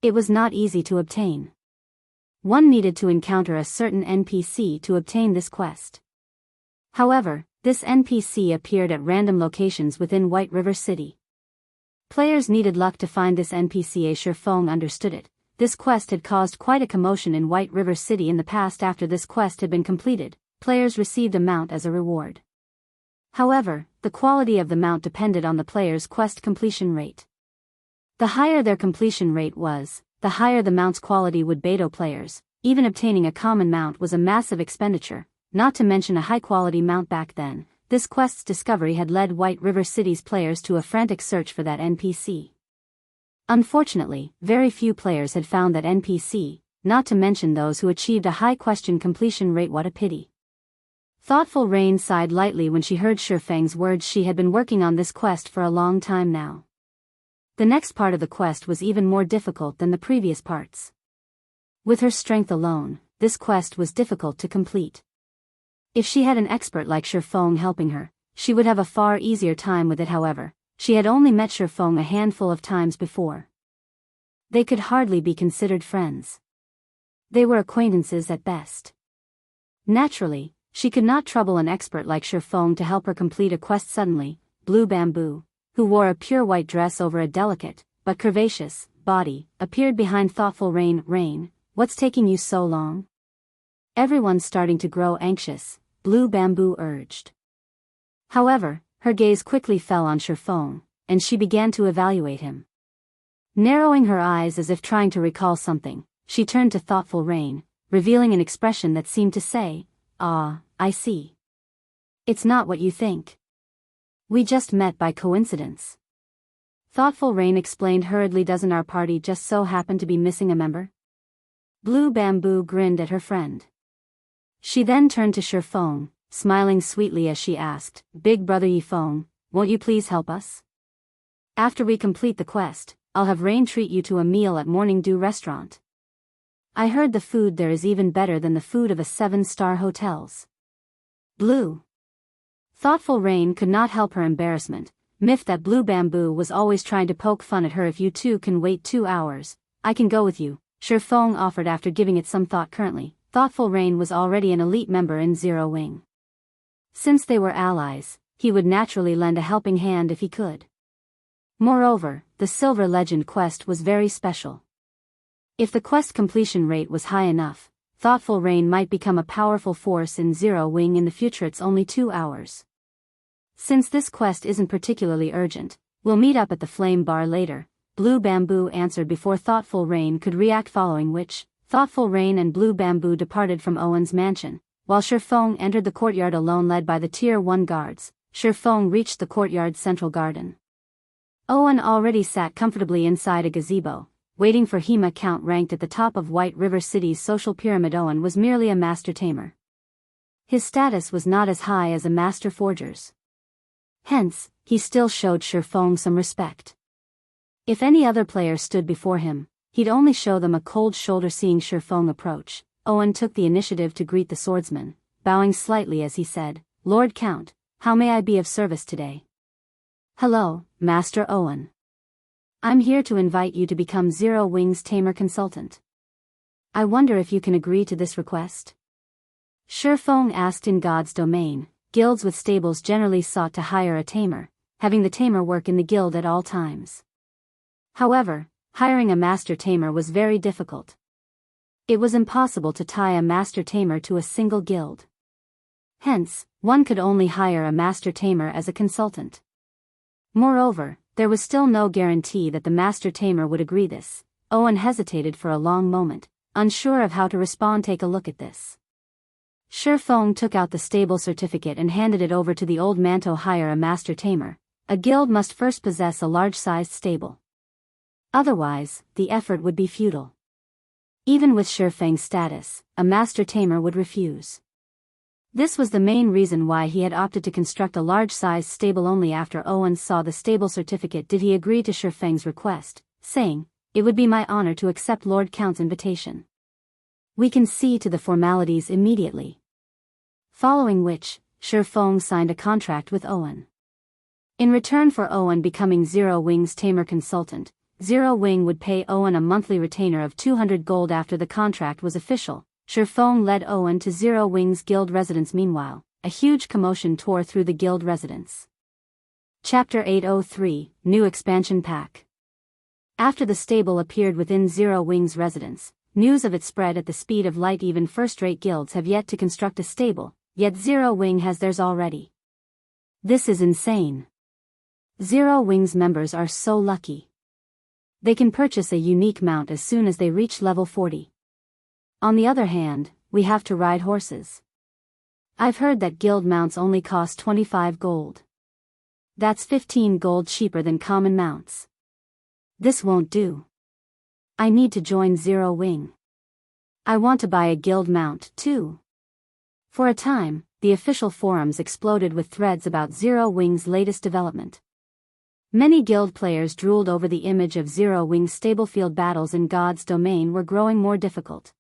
It was not easy to obtain. One needed to encounter a certain NPC to obtain this quest. However, this NPC appeared at random locations within White River City. Players needed luck to find this NPC. As Shi Feng understood it, this quest had caused quite a commotion in White River City in the past. After this quest had been completed, players received a mount as a reward. However, the quality of the mount depended on the player's quest completion rate. The higher their completion rate was, the higher the mount's quality would. Beto players, even obtaining a common mount was a massive expenditure, not to mention a high-quality mount. Back then, this quest's discovery had led White River City's players to a frantic search for that NPC. Unfortunately, very few players had found that NPC, not to mention those who achieved a high question completion rate. What a pity. Thoughtful Rain sighed lightly when she heard Shi Feng's words. She had been working on this quest for a long time now. The next part of the quest was even more difficult than the previous parts. With her strength alone, this quest was difficult to complete. If she had an expert like Shi Feng helping her, she would have a far easier time with it. However, she had only met Shi Feng a handful of times before. They could hardly be considered friends. They were acquaintances at best. Naturally, she could not trouble an expert like Shi Feng to help her complete a quest. Suddenly, Blue Bamboo, who wore a pure white dress over a delicate, but curvaceous, body, appeared behind Thoughtful Rain. Rain, what's taking you so long? Everyone's starting to grow anxious, Blue Bamboo urged. However, her gaze quickly fell on Ye Feng, and she began to evaluate him. Narrowing her eyes as if trying to recall something, she turned to thoughtful Rain, revealing an expression that seemed to say, "Ah, I see. It's not what you think. We just met by coincidence." Thoughtful Rain explained hurriedly, "Doesn't our party just so happen to be missing a member?" Blue Bamboo grinned at her friend. She then turned to Ye Feng, smiling sweetly as she asked, "Big brother Ye Feng, won't you please help us? After we complete the quest, I'll have Rain treat you to a meal at Morning Dew restaurant. I heard the food there is even better than the food of a 7-star hotels." Blue. Thoughtful Rain could not help her embarrassment, miffed that Blue Bamboo was always trying to poke fun at her. "If you two can wait 2 hours, I can go with you," Ye Feng offered after giving it some thought. Currently, Thoughtful Rain was already an elite member in Zero Wing. Since they were allies, he would naturally lend a helping hand if he could. Moreover, the Silver Legend quest was very special. If the quest completion rate was high enough, Thoughtful Rain might become a powerful force in Zero Wing in the future. "It's only 2 hours. Since this quest isn't particularly urgent, we'll meet up at the Flame Bar later," Blue Bamboo answered before Thoughtful Rain could react, following which, Thoughtful Rain and Blue Bamboo departed from Owen's mansion, while Ye Feng entered the courtyard alone. Led by the Tier 1 guards, Ye Feng reached the courtyard's central garden. Owen already sat comfortably inside a gazebo, waiting for Hema. Count ranked at the top of White River City's social pyramid. Owen was merely a master tamer. His status was not as high as a master forger's. Hence, he still showed Ye Feng some respect. If any other player stood before him, he'd only show them a cold shoulder. Seeing Ye Feng approach, Owen took the initiative to greet the swordsman, bowing slightly as he said, "Lord Count, how may I be of service today?" "Hello, Master Owen. I'm here to invite you to become Zero Wing's tamer consultant. I wonder if you can agree to this request?" Ye Feng asked. In God's domain, guilds with stables generally sought to hire a tamer, having the tamer work in the guild at all times. However, hiring a master tamer was very difficult. It was impossible to tie a master tamer to a single guild. Hence, one could only hire a master tamer as a consultant. Moreover, there was still no guarantee that the master tamer would agree this. Owen hesitated for a long moment, unsure of how to respond. "Take a look at this." Ye Feng took out the stable certificate and handed it over to the old man. To hire a master tamer, a guild must first possess a large-sized stable. Otherwise, the effort would be futile. Even with Ye Feng's status, a master tamer would refuse. This was the main reason why he had opted to construct a large-sized stable. Only after Owen saw the stable certificate did he agree to Ye Feng's request, saying, "It would be my honor to accept Lord Count's invitation. We can see to the formalities immediately." Following which, Ye Feng signed a contract with Owen. In return for Owen becoming Zero Wing's tamer consultant, Zero Wing would pay Owen a monthly retainer of 200 gold. After the contract was official, Ye Feng led Owen to Zero Wing's guild residence. Meanwhile, a huge commotion tore through the guild residence. Chapter 803, New Expansion Pack. After the stable appeared within Zero Wing's residence, news of it spread at the speed of light. Even first-rate guilds have yet to construct a stable, yet Zero Wing has theirs already. This is insane. Zero Wing's members are so lucky. They can purchase a unique mount as soon as they reach level 40. On the other hand, we have to ride horses. I've heard that guild mounts only cost 25 gold. That's 15 gold cheaper than common mounts. This won't do. I need to join Zero Wing. I want to buy a guild mount, too. For a time, the official forums exploded with threads about Zero Wing's latest development. Many guild players drooled over the image of Zero Wing's stable-field battles in God's domain were growing more difficult.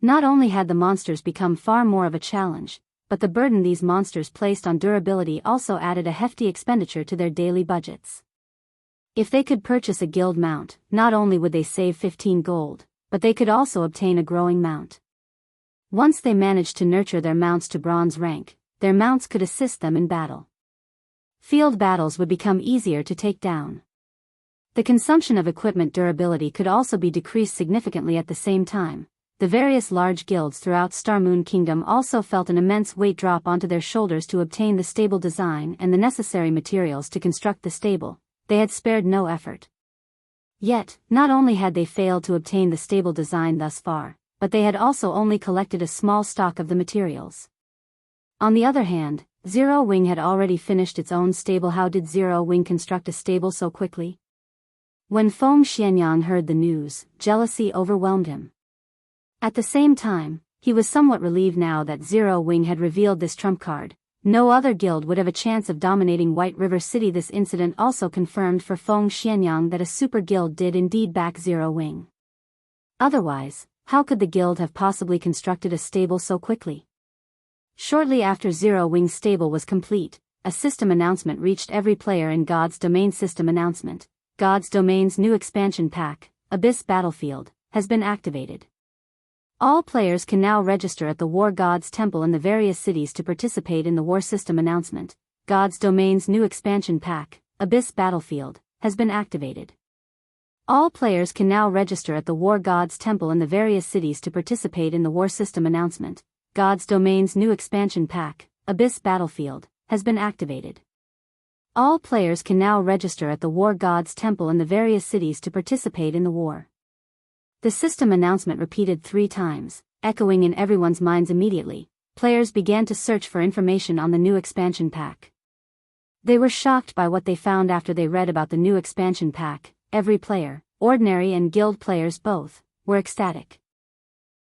Not only had the monsters become far more of a challenge, but the burden these monsters placed on durability also added a hefty expenditure to their daily budgets. If they could purchase a guild mount, not only would they save 15 gold, but they could also obtain a growing mount. Once they managed to nurture their mounts to bronze rank, their mounts could assist them in battle. Field battles would become easier to take down. The consumption of equipment durability could also be decreased significantly. At the same time, the various large guilds throughout Starmoon Kingdom also felt an immense weight drop onto their shoulders to obtain the stable design and the necessary materials to construct the stable. They had spared no effort. Yet, not only had they failed to obtain the stable design thus far, but they had also only collected a small stock of the materials. On the other hand, Zero Wing had already finished its own stable. How did Zero Wing construct a stable so quickly? When Feng Xianyang heard the news, jealousy overwhelmed him. At the same time, he was somewhat relieved now that Zero Wing had revealed this trump card. No other guild would have a chance of dominating White River City. This incident also confirmed for Feng Xianyang that a super guild did indeed back Zero Wing. Otherwise, how could the guild have possibly constructed a stable so quickly? Shortly after Zero Wing's stable was complete, a system announcement reached every player in God's Domain. System announcement: God's Domain's new expansion pack, Abyss Battlefield, has been activated. All players can now register at the War God's Temple in the various cities to participate in the war. System announcement: God's Domain's new expansion pack, Abyss Battlefield, has been activated. All players can now register at the War God's Temple in the various cities to participate in the war. System announcement: God's Domain's new expansion pack, Abyss Battlefield, has been activated. All players can now register at the War God's Temple in the various cities to participate in the war. The system announcement repeated 3 times, echoing in everyone's minds. Immediately, players began to search for information on the new expansion pack. They were shocked by what they found after they read about the new expansion pack. Every player, ordinary and guild players both, were ecstatic.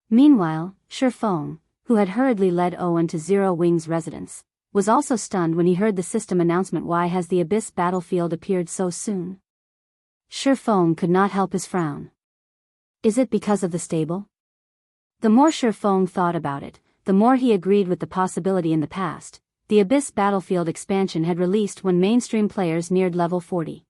Meanwhile, Ye Feng, who had hurriedly led Owen to Zero Wing's residence, was also stunned when he heard the system announcement. Why has the Abyss Battlefield appeared so soon? Ye Feng could not help his frown. Is it because of the stable? The more Ye Feng thought about it, the more he agreed with the possibility. In the past, the Abyss Battlefield expansion had released when mainstream players neared level 40.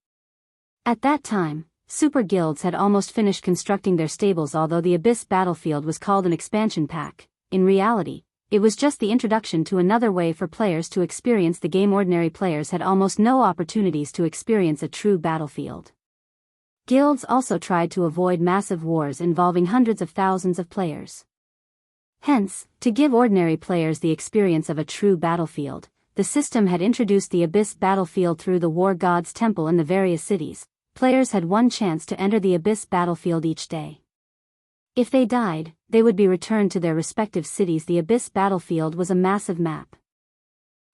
At that time, super guilds had almost finished constructing their stables. Although the Abyss Battlefield was called an expansion pack, in reality, it was just the introduction to another way for players to experience the game. Ordinary players had almost no opportunities to experience a true battlefield. Guilds also tried to avoid massive wars involving hundreds of thousands of players. Hence, to give ordinary players the experience of a true battlefield, the system had introduced the Abyss Battlefield through the War God's Temple in the various cities. Players had one chance to enter the Abyss Battlefield each day. If they died, they would be returned to their respective cities. The Abyss Battlefield was a massive map.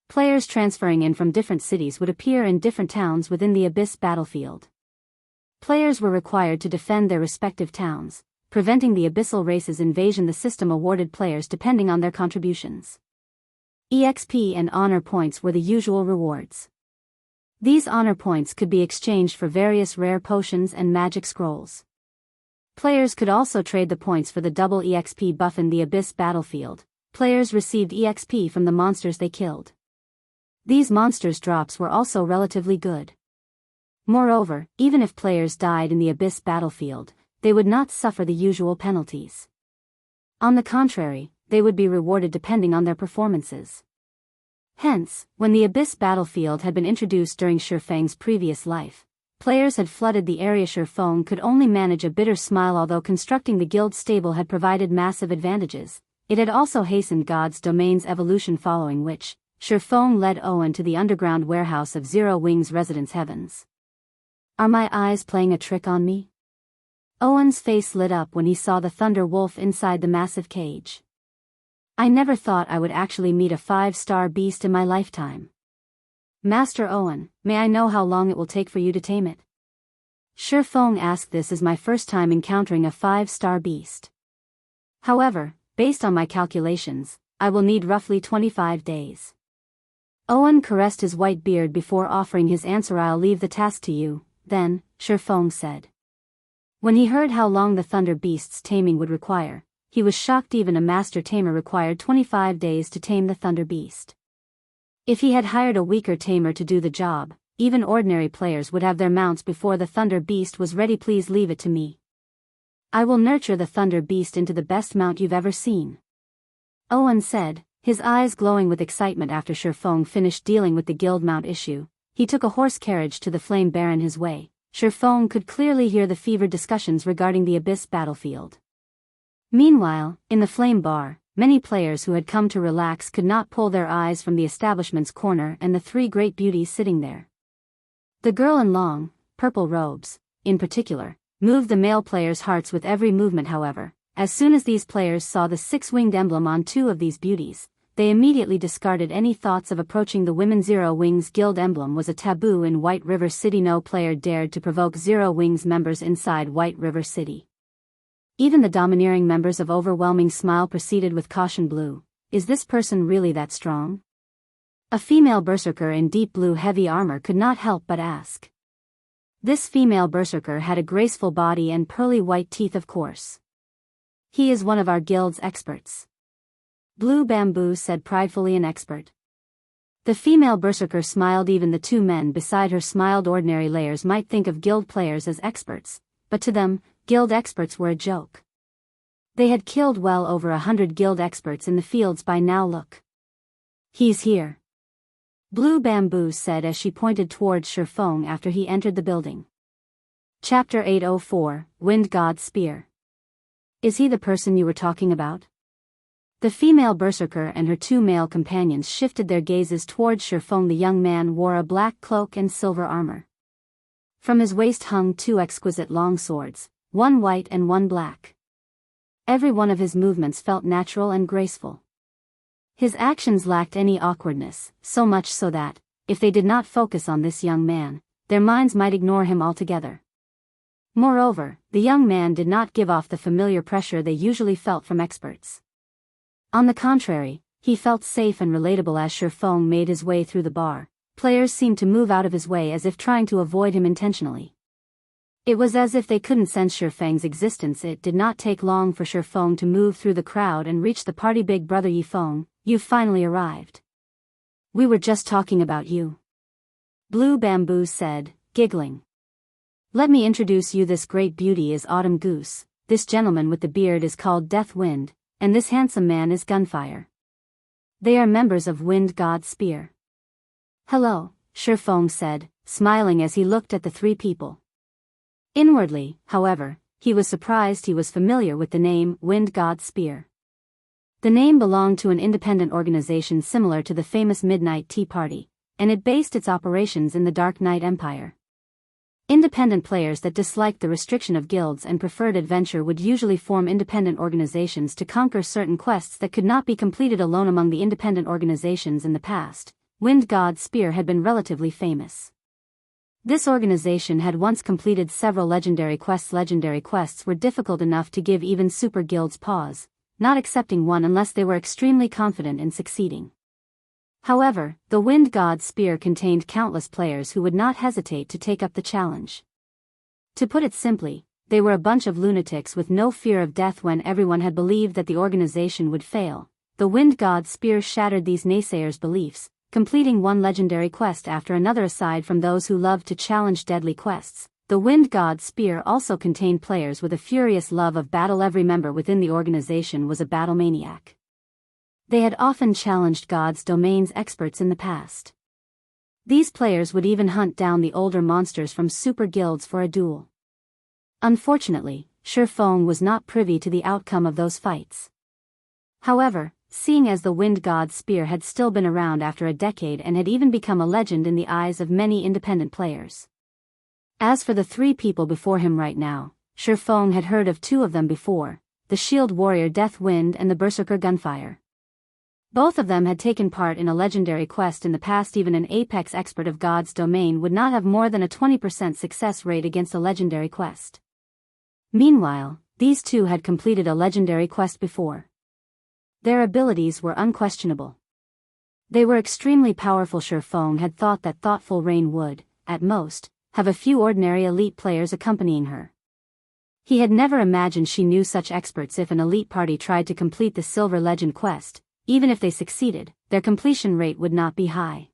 Players transferring in from different cities would appear in different towns within the Abyss Battlefield. Players were required to defend their respective towns, preventing the abyssal race's invasion. The system awarded players depending on their contributions. EXP and honor points were the usual rewards. These honor points could be exchanged for various rare potions and magic scrolls. Players could also trade the points for the double EXP buff. In the Abyss Battlefield, players received EXP from the monsters they killed. These monsters' drops were also relatively good. Moreover, even if players died in the Abyss Battlefield, they would not suffer the usual penalties. On the contrary, they would be rewarded depending on their performances. Hence, when the Abyss Battlefield had been introduced during Ye Feng's previous life, players had flooded the area. Ye Feng could only manage a bitter smile. Although constructing the guild stable had provided massive advantages, it had also hastened God's Domain's evolution, following which, Ye Feng led Owen to the underground warehouse of Zero Wing's residence. Heavens! Are my eyes playing a trick on me? Owen's face lit up when he saw the Thunder Wolf inside the massive cage. I never thought I would actually meet a 5-star beast in my lifetime. Master Owen, may I know how long it will take for you to tame it? Ye Feng asked. This is my first time encountering a 5-star beast. However, based on my calculations, I will need roughly 25 days. Owen caressed his white beard before offering his answer. I'll leave the task to you, then, Ye Feng said. When he heard how long the Thunder Beast's taming would require, he was shocked. Even a master tamer required 25 days to tame the Thunder Beast. If he had hired a weaker tamer to do the job, even ordinary players would have their mounts before the Thunder Beast was ready. Please leave it to me. I will nurture the Thunder Beast into the best mount you've ever seen. Owen said, his eyes glowing with excitement. After Ye Feng finished dealing with the guild mount issue, he took a horse carriage to the Flame Baron. His way, Ye Feng could clearly hear the fevered discussions regarding the Abyss Battlefield. Meanwhile, in the Flame Bar, many players who had come to relax could not pull their eyes from the establishment's corner and the three great beauties sitting there. The girl in long, purple robes, in particular, moved the male players' hearts with every movement. However, as soon as these players saw the six-winged emblem on two of these beauties, they immediately discarded any thoughts of approaching the women. Zero Wings Guild emblem was a taboo in White River City. No player dared to provoke Zero Wings members inside White River City. Even the domineering members of Overwhelming Smile proceeded with caution. Blue, is this person really that strong? A female berserker in deep blue heavy armor could not help but ask. This female berserker had a graceful body and pearly white teeth. Of course. He is one of our guild's experts. Blue Bamboo said pridefully. An expert. The female berserker smiled. Even the two men beside her smiled. Ordinary layers might think of guild players as experts, but to them, guild experts were a joke. They had killed well over 100 guild experts in the fields by now. Look. He's here. Blue Bamboo said as she pointed towards Ye Feng after he entered the building. Chapter 804, Wind God Spear. Is he the person you were talking about? The female berserker and her two male companions shifted their gazes towards Ye Feng. The young man wore a black cloak and silver armor. From his waist hung two exquisite long swords, one white and one black. Every one of his movements felt natural and graceful. His actions lacked any awkwardness, so much so that, if they did not focus on this young man, their minds might ignore him altogether. Moreover, the young man did not give off the familiar pressure they usually felt from experts. On the contrary, he felt safe and relatable. As Ye Feng made his way through the bar, players seemed to move out of his way as if trying to avoid him intentionally. It was as if they couldn't sense Ye Feng's existence. It did not take long for Ye Feng to move through the crowd and reach the party. Big brother Ye Feng, you've finally arrived. We were just talking about you. Blue Bamboo said, giggling. Let me introduce you. This great beauty is Autumn Goose, this gentleman with the beard is called Death Wind, and this handsome man is Gunfire. They are members of Wind God Spear. Hello, Ye Feng said, smiling as he looked at the three people. Inwardly, however, he was surprised he was familiar with the name Wind God Spear. The name belonged to an independent organization similar to the famous Midnight Tea Party, and it based its operations in the Dark Knight Empire. Independent players that disliked the restriction of guilds and preferred adventure would usually form independent organizations to conquer certain quests that could not be completed alone. Among the independent organizations in the past, Wind God Spear had been relatively famous. This organization had once completed several legendary quests. Legendary quests were difficult enough to give even super guilds pause, not accepting one unless they were extremely confident in succeeding. However, the Wind God Spear contained countless players who would not hesitate to take up the challenge. To put it simply, they were a bunch of lunatics with no fear of death. When everyone had believed that the organization would fail, the Wind God Spear shattered these naysayers' beliefs, completing one legendary quest after another. Aside from those who loved to challenge deadly quests, the Wind God Spear also contained players with a furious love of battle. Every member within the organization was a battle maniac. They had often challenged God's Domain's experts in the past. These players would even hunt down the older monsters from super guilds for a duel. Unfortunately, Ye Feng was not privy to the outcome of those fights. However, seeing as the Wind God Spear had still been around after a decade and had even become a legend in the eyes of many independent players. As for the three people before him right now, Ye Feng had heard of two of them before, the Shield Warrior Death Wind and the Berserker Gunfire. Both of them had taken part in a legendary quest in the past. Even an apex expert of God's Domain would not have more than a 20% success rate against a legendary quest. Meanwhile, these two had completed a legendary quest before. Their abilities were unquestionable. They were extremely powerful. Ye Feng had thought that Thoughtful Rain would, at most, have a few ordinary elite players accompanying her. He had never imagined she knew such experts. If an elite party tried to complete the Silver Legend quest, even if they succeeded, their completion rate would not be high.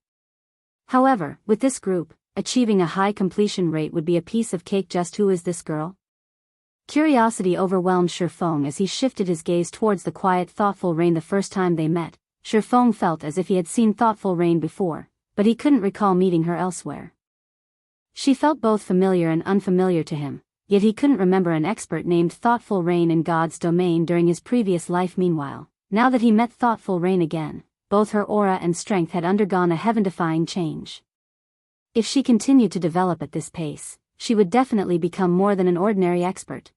However, with this group, achieving a high completion rate would be a piece of cake. Just who is this girl? Curiosity overwhelmed Ye Feng as he shifted his gaze towards the quiet Thoughtful Rain. The first time they met, Ye Feng felt as if he had seen Thoughtful Rain before, but he couldn't recall meeting her elsewhere. She felt both familiar and unfamiliar to him, yet he couldn't remember an expert named Thoughtful Rain in God's domain during his previous life. Meanwhile, now that he met Thoughtful Rain again, both her aura and strength had undergone a heaven-defying change. If she continued to develop at this pace, she would definitely become more than an ordinary expert.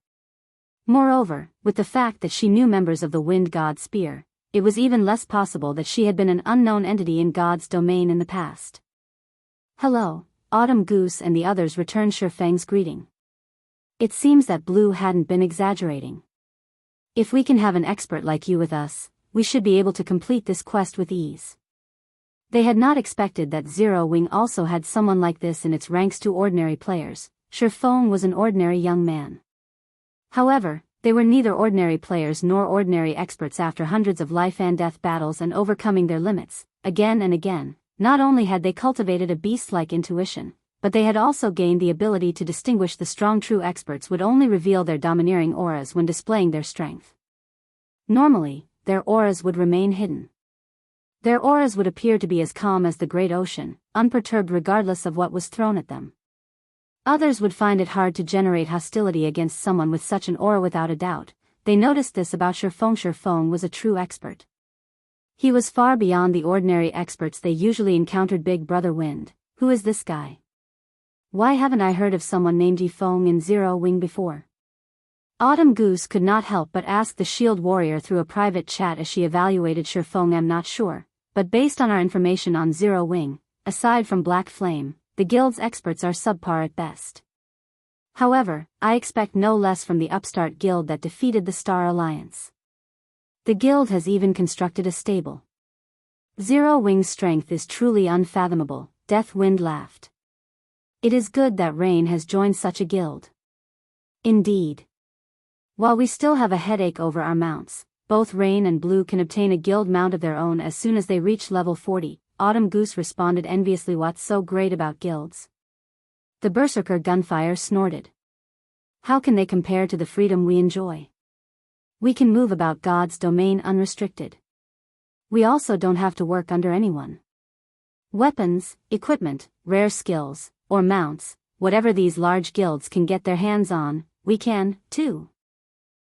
Moreover, with the fact that she knew members of the Wind God Spear, it was even less possible that she had been an unknown entity in God's domain in the past. "Hello," Autumn Goose and the others returned Ye Feng's greeting. It seems that Blue hadn't been exaggerating. "If we can have an expert like you with us, we should be able to complete this quest with ease." They had not expected that Zero Wing also had someone like this in its ranks. To ordinary players, Ye Feng was an ordinary young man. However, they were neither ordinary players nor ordinary experts. After hundreds of life and death battles and overcoming their limits, again and again, not only had they cultivated a beast-like intuition, but they had also gained the ability to distinguish the strong. True experts would only reveal their domineering auras when displaying their strength. Normally, their auras would remain hidden. Their auras would appear to be as calm as the great ocean, unperturbed regardless of what was thrown at them. Others would find it hard to generate hostility against someone with such an aura. Without a doubt, they noticed this about Ye Feng. Ye Feng was a true expert. He was far beyond the ordinary experts they usually encountered. "Big Brother Wind, who is this guy? Why haven't I heard of someone named Ye Feng in Zero Wing before?" Autumn Goose could not help but ask the Shield Warrior through a private chat as she evaluated Ye Feng. "I'm not sure, but based on our information on Zero Wing, aside from Black Flame, the guild's experts are subpar at best. However, I expect no less from the upstart guild that defeated the Star Alliance. The guild has even constructed a stable. Zero Wing's strength is truly unfathomable," Death Wind laughed. "It is good that Rain has joined such a guild." "Indeed. While we still have a headache over our mounts, both Rain and Blue can obtain a guild mount of their own as soon as they reach level 40, Autumn Goose responded enviously. "What's so great about guilds?" The Berserker Gunfire snorted. "How can they compare to the freedom we enjoy? We can move about God's domain unrestricted. We also don't have to work under anyone. Weapons, equipment, rare skills, or mounts, whatever these large guilds can get their hands on, we can, too."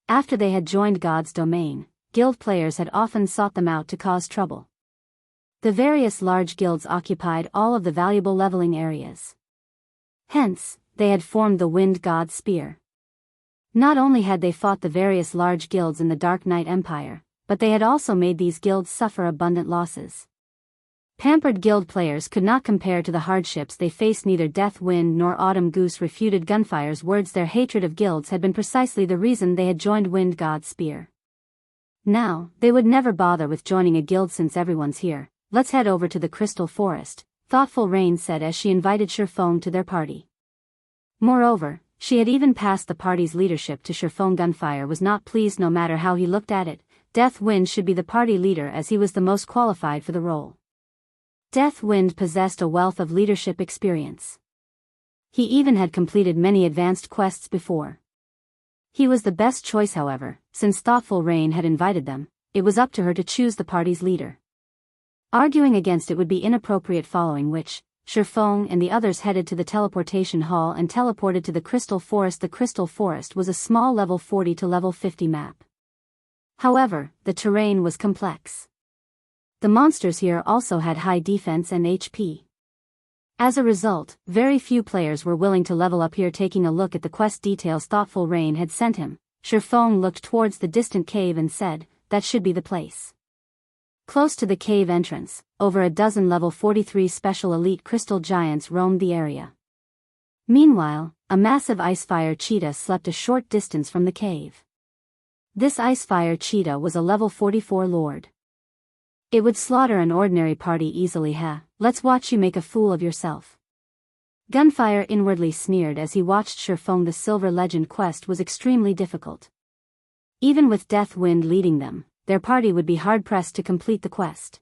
After they had joined God's domain, guild players had often sought them out to cause trouble. The various large guilds occupied all of the valuable leveling areas. Hence, they had formed the Wind God Spear. Not only had they fought the various large guilds in the Dark Knight Empire, but they had also made these guilds suffer abundant losses. Pampered guild players could not compare to the hardships they faced. Neither Death Wind nor Autumn Goose refuted Gunfire's words. Their hatred of guilds had been precisely the reason they had joined Wind God Spear. Now, they would never bother with joining a guild since everyone's here. "Let's head over to the Crystal Forest," Thoughtful Rain said as she invited Ye Feng to their party. Moreover, she had even passed the party's leadership to Ye Feng. Gunfire was not pleased. No matter how he looked at it, Death Wind should be the party leader as he was the most qualified for the role. Death Wind possessed a wealth of leadership experience. He even had completed many advanced quests before. He was the best choice. However, since Thoughtful Rain had invited them, it was up to her to choose the party's leader. Arguing against it would be inappropriate, following which, Ye Feng and the others headed to the teleportation hall and teleported to the Crystal Forest. The Crystal Forest was a small level 40 to level 50 map. However, the terrain was complex. The monsters here also had high defense and HP. As a result, very few players were willing to level up here. Taking a look at the quest details Thoughtful Rain had sent him, Ye Feng looked towards the distant cave and said, "That should be the place." Close to the cave entrance, over a dozen level 43 special elite crystal giants roamed the area. Meanwhile, a massive icefire cheetah slept a short distance from the cave. This icefire cheetah was a level 44 lord. It would slaughter an ordinary party easily. Let's watch you make a fool of yourself." Gunfire inwardly sneered as he watched Ye Feng. The Silver Legend quest was extremely difficult. Even with Death Wind leading them, their party would be hard-pressed to complete the quest.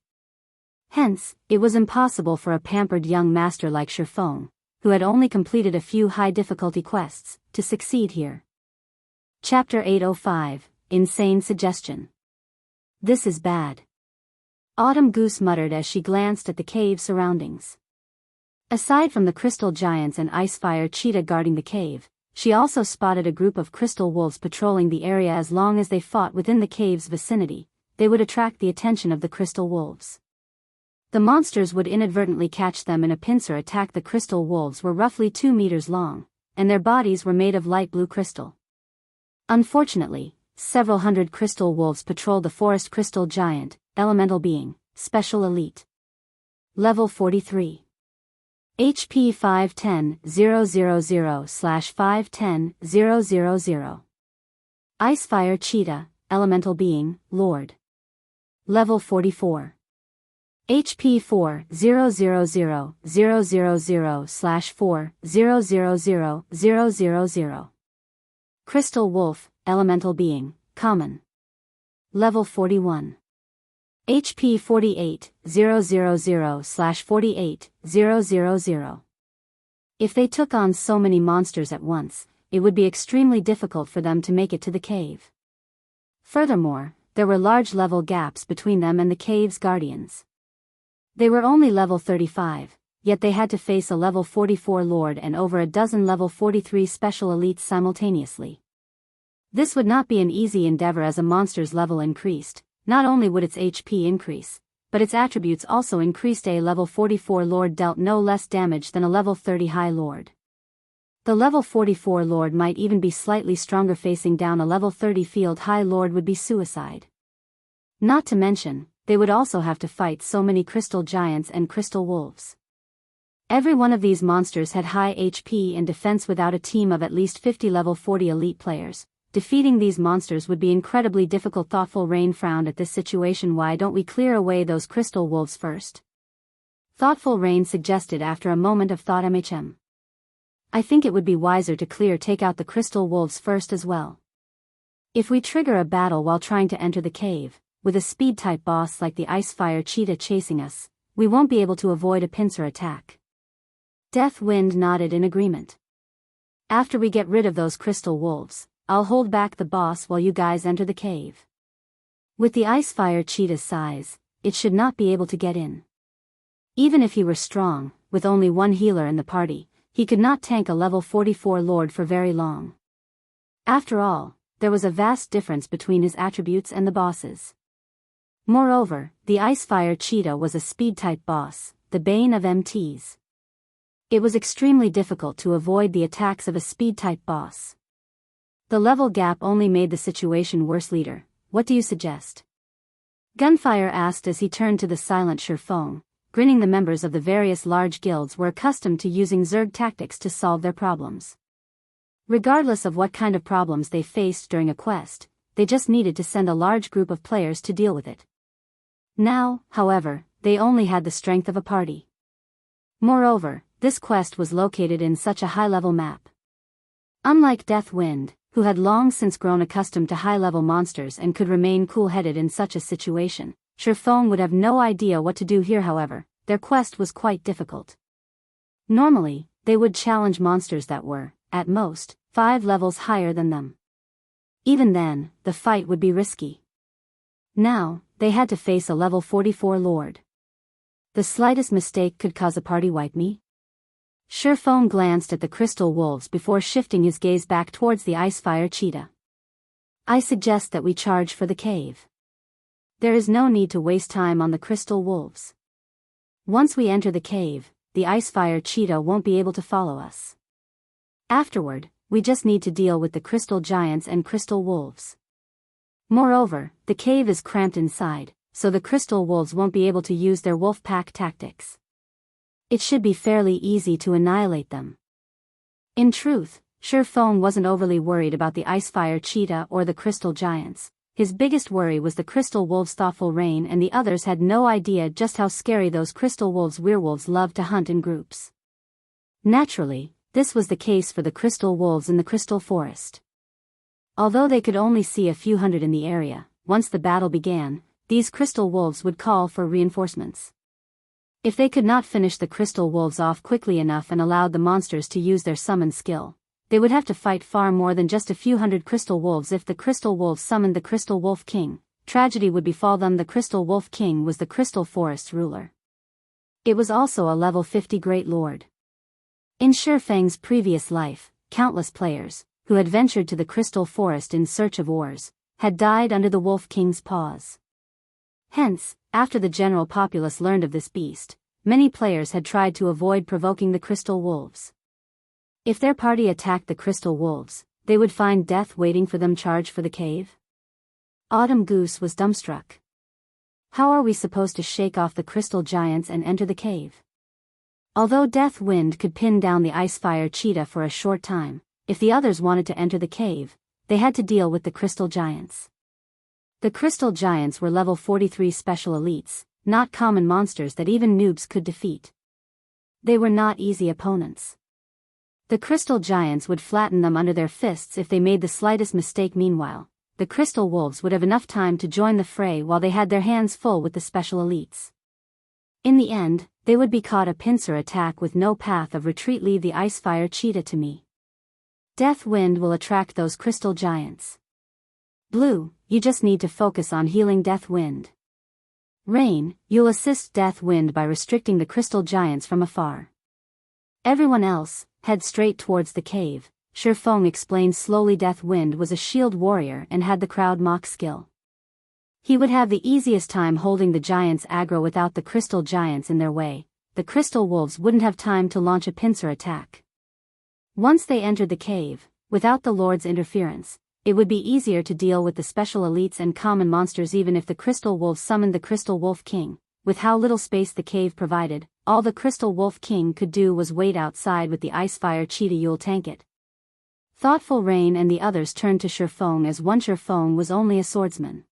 Hence, it was impossible for a pampered young master like Ye Feng, who had only completed a few high-difficulty quests, to succeed here. Chapter 805, Insane Suggestion. "This is bad," Autumn Goose muttered as she glanced at the cave surroundings. Aside from the crystal giants and icefire cheetah guarding the cave, she also spotted a group of crystal wolves patrolling the area. As long as they fought within the cave's vicinity, they would attract the attention of the crystal wolves. The monsters would inadvertently catch them in a pincer attack. The crystal wolves were roughly 2 meters long, and their bodies were made of light blue crystal. Unfortunately, several hundred crystal wolves patrolled the forest. Crystal giant, elemental being, special elite. Level 43. HP 510000/510000. Icefire cheetah, elemental being, lord. Level 44. HP 400000/40000000. Crystal wolf, elemental being, common. Level 41. HP 48000/48000. If they took on so many monsters at once, it would be extremely difficult for them to make it to the cave. Furthermore, there were large level gaps between them and the cave's guardians. They were only level 35, yet they had to face a level 44 lord and over a dozen level 43 special elites simultaneously. This would not be an easy endeavor. As a monster's level increased, not only would its HP increase, but its attributes also increased. A level 44 lord dealt no less damage than a level 30 high lord. The level 44 lord might even be slightly stronger. Facing down a level 30 field high lord would be suicide. Not to mention, they would also have to fight so many crystal giants and crystal wolves. Every one of these monsters had high HP and defense. Without a team of at least 50 level 40 elite players, defeating these monsters would be incredibly difficult. Thoughtful Rain frowned at this situation. Why don't we clear away those crystal wolves first? Thoughtful Rain suggested after a moment of thought. I think it would be wiser to take out the crystal wolves first as well. If we trigger a battle while trying to enter the cave, with a speed-type boss like the Icefire cheetah chasing us, we won't be able to avoid a pincer attack. Deathwind nodded in agreement. After we get rid of those crystal wolves, I'll hold back the boss while you guys enter the cave. With the Icefire cheetah's size, it should not be able to get in. Even if he were strong, with only one healer in the party, he could not tank a level 44 lord for very long. After all, there was a vast difference between his attributes and the boss's. Moreover, the Icefire cheetah was a speed-type boss, the bane of MTs. It was extremely difficult to avoid the attacks of a speed-type boss. The level gap only made the situation worse. Leader, what do you suggest? Gunfire asked as he turned to the silent Ye Feng, grinning. The members of the various large guilds were accustomed to using Zerg tactics to solve their problems. Regardless of what kind of problems they faced during a quest, they just needed to send a large group of players to deal with it. Now, however, they only had the strength of a party. Moreover, this quest was located in such a high-level map. Unlike Deathwind, who had long since grown accustomed to high-level monsters and could remain cool-headed in such a situation, Ye Feng would have no idea what to do here. However, their quest was quite difficult. Normally, they would challenge monsters that were, at most, 5 levels higher than them. Even then, the fight would be risky. Now, they had to face a level 44 lord. The slightest mistake could cause a party wipe. Ye Feng glanced at the crystal wolves before shifting his gaze back towards the Icefire cheetah. I suggest that we charge for the cave. There is no need to waste time on the crystal wolves. Once we enter the cave, the Icefire cheetah won't be able to follow us. Afterward, we just need to deal with the crystal giants and crystal wolves. Moreover, the cave is cramped inside, so the crystal wolves won't be able to use their wolf pack tactics. It should be fairly easy to annihilate them. In truth, Ye Feng wasn't overly worried about the Icefire cheetah or the crystal giants. His biggest worry was the crystal wolves. Thoughtful Rain and the others had no idea just how scary those crystal wolves. Werewolves love to hunt in groups. Naturally, this was the case for the crystal wolves in the crystal forest. Although they could only see a few hundred in the area, once the battle began, these crystal wolves would call for reinforcements. If they could not finish the crystal wolves off quickly enough and allowed the monsters to use their summon skill, they would have to fight far more than just a few hundred crystal wolves. If the crystal wolves summoned the Crystal Wolf King, tragedy would befall them. The Crystal Wolf King was the crystal forest's ruler. It was also a level 50 Great Lord. In Ye Feng's previous life, countless players, who had ventured to the Crystal Forest in search of ores, had died under the Wolf King's paws. Hence, after the general populace learned of this beast, many players had tried to avoid provoking the Crystal Wolves. If their party attacked the Crystal Wolves, they would find death waiting for them. Charge for the cave? Autumn Goose was dumbstruck. How are we supposed to shake off the crystal giants and enter the cave? Although Death Wind could pin down the Icefire Cheetah for a short time, if the others wanted to enter the cave, they had to deal with the crystal giants. The crystal giants were level 43 special elites, not common monsters that even noobs could defeat. They were not easy opponents. The crystal giants would flatten them under their fists if they made the slightest mistake. Meanwhile, the Crystal Wolves would have enough time to join the fray while they had their hands full with the special elites. In the end, they would be caught a pincer attack with no path of retreat. Leave the Icefire Cheetah to me. Death Wind will attract those crystal giants. Blue, you just need to focus on healing Death Wind. Rain, you'll assist Death Wind by restricting the crystal giants from afar. Everyone else, head straight towards the cave. Ye Feng explained slowly. Death Wind was a shield warrior and had the crowd mock skill. He would have the easiest time holding the giants aggro without the crystal giants in their way. The Crystal Wolves wouldn't have time to launch a pincer attack. Once they entered the cave, without the Lord's interference, it would be easier to deal with the special elites and common monsters. Even if the Crystal Wolves summoned the Crystal Wolf King, with how little space the cave provided, all the Crystal Wolf King could do was wait outside with the Icefire Cheetah. You'll tank it. Thoughtful Rain and the others turned to Ye Feng as one. Ye Feng was only a swordsman.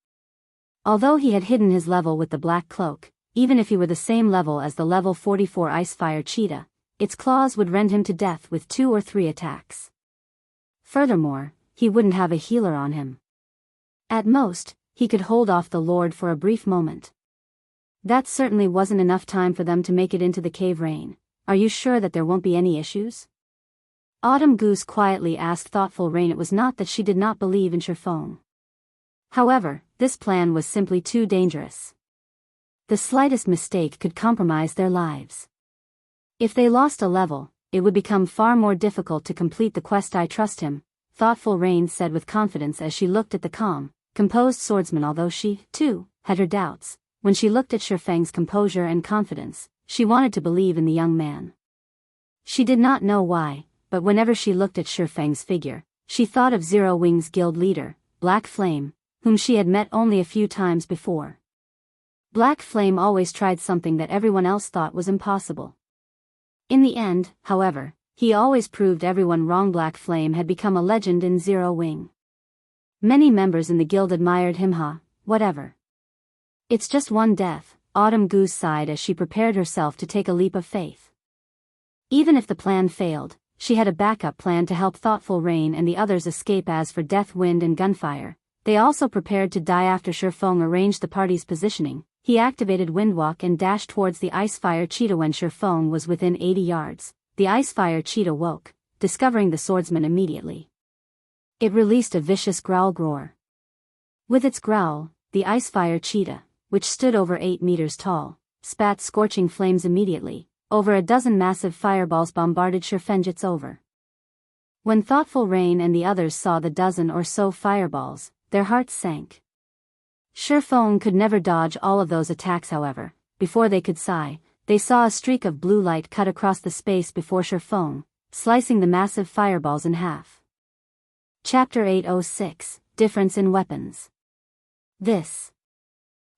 Although he had hidden his level with the black cloak, even if he were the same level as the level 44 Icefire Cheetah, its claws would rend him to death with 2 or 3 attacks. Furthermore, he wouldn't have a healer on him. At most, he could hold off the Lord for a brief moment. That certainly wasn't enough time for them to make it into the cave. Rain, are you sure that there won't be any issues? Autumn Goose quietly asked Thoughtful Rain. It was not that she did not believe in Ye Feng. However, this plan was simply too dangerous. The slightest mistake could compromise their lives. If they lost a level, it would become far more difficult to complete the quest. I trust him, Thoughtful Rain said with confidence as she looked at the calm, composed swordsman. Although she, too, had her doubts, when she looked at Ye Feng's composure and confidence, she wanted to believe in the young man. She did not know why, but whenever she looked at Ye Feng's figure, she thought of Zero Wings guild leader, Black Flame, whom she had met only a few times before. Black Flame always tried something that everyone else thought was impossible. In the end, however, he always proved everyone wrong. Black Flame had become a legend in Zero Wing. Many members in the guild admired him. Whatever. It's just one death, Autumn Goose sighed as she prepared herself to take a leap of faith. Even if the plan failed, she had a backup plan to help Thoughtful Rain and the others escape. As for Death Wind and Gunfire, they also prepared to die. After Ye Feng arranged the party's positioning, he activated Windwalk and dashed towards the Icefire Cheetah. When Ye Feng was within 80 yards, the Icefire Cheetah woke, discovering the swordsman immediately. It released a vicious growl roar. With its growl, the Icefire Cheetah, which stood over 8 meters tall, spat scorching flames immediately. Over a dozen massive fireballs bombarded Ye Feng. It's over. When Thoughtful Rain and the others saw the dozen or so fireballs, their hearts sank. Ye Feng could never dodge all of those attacks. However, before they could sigh, they saw a streak of blue light cut across the space before Ye Feng, slicing the massive fireballs in half. Chapter 806, Difference in Weapons. This.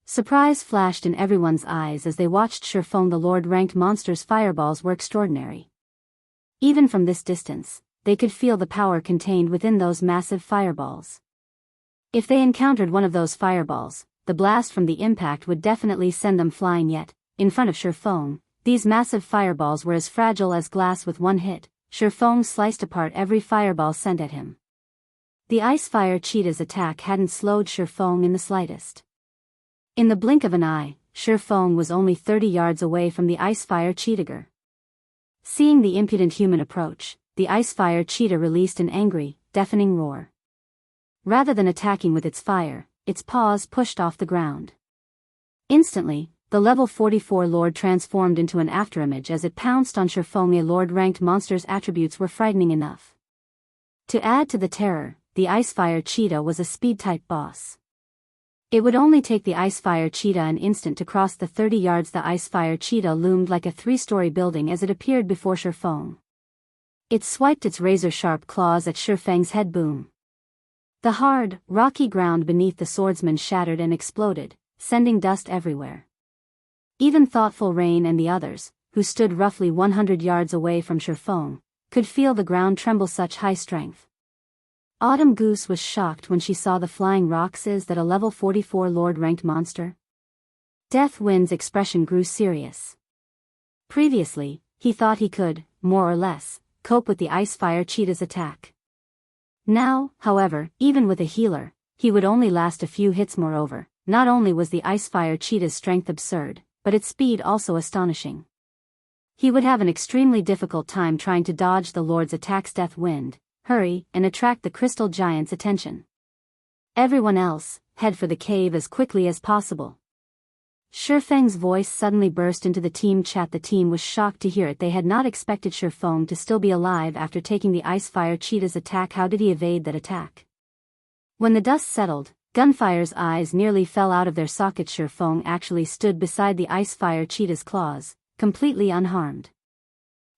Surprise flashed in everyone's eyes as they watched Ye Feng. The Lord-ranked monster's fireballs were extraordinary. Even from this distance, they could feel the power contained within those massive fireballs. If they encountered one of those fireballs, the blast from the impact would definitely send them flying. Yet, in front of Ye Feng, these massive fireballs were as fragile as glass. With one hit, Ye Feng sliced apart every fireball sent at him. The Icefire Cheetah's attack hadn't slowed Ye Feng in the slightest. In the blink of an eye, Ye Feng was only 30 yards away from the Icefire Cheetah. Seeing the impudent human approach, the Icefire Cheetah released an angry, deafening roar. Rather than attacking with its fire, its paws pushed off the ground. Instantly, the level 44 Lord transformed into an afterimage as it pounced on Ye Feng. A Lord-ranked monster's attributes were frightening enough. To add to the terror, the Icefire Cheetah was a speed-type boss. It would only take the Icefire Cheetah an instant to cross the 30 yards. The Icefire Cheetah loomed like a 3-story building as it appeared before Ye Feng. It swiped its razor-sharp claws at Ye Feng's head. Boom. The hard, rocky ground beneath the swordsman shattered and exploded, sending dust everywhere. Even Thoughtful Rain and the others, who stood roughly 100 yards away from Ye Feng, could feel the ground tremble. Such high strength. Autumn Goose was shocked when she saw the flying rocks. Is that a level 44 Lord-ranked monster? Death Wind's expression grew serious. Previously, he thought he could, more or less, cope with the Icefire Cheetah's attack. Now, however, even with a healer, he would only last a few hits. Moreover, not only was the Icefire Cheetah's strength absurd, but its speed also astonishing. He would have an extremely difficult time trying to dodge the Lord's attacks. Death Wind, hurry and attract the Crystal Giant's attention. Everyone else, head for the cave as quickly as possible. Ye Feng's voice suddenly burst into the team chat. The team was shocked to hear it. They had not expected Ye Feng to still be alive after taking the Icefire Cheetah's attack. How did he evade that attack? When the dust settled, Gunfire's eyes nearly fell out of their sockets. Ye Feng actually stood beside the Icefire Cheetah's claws, completely unharmed.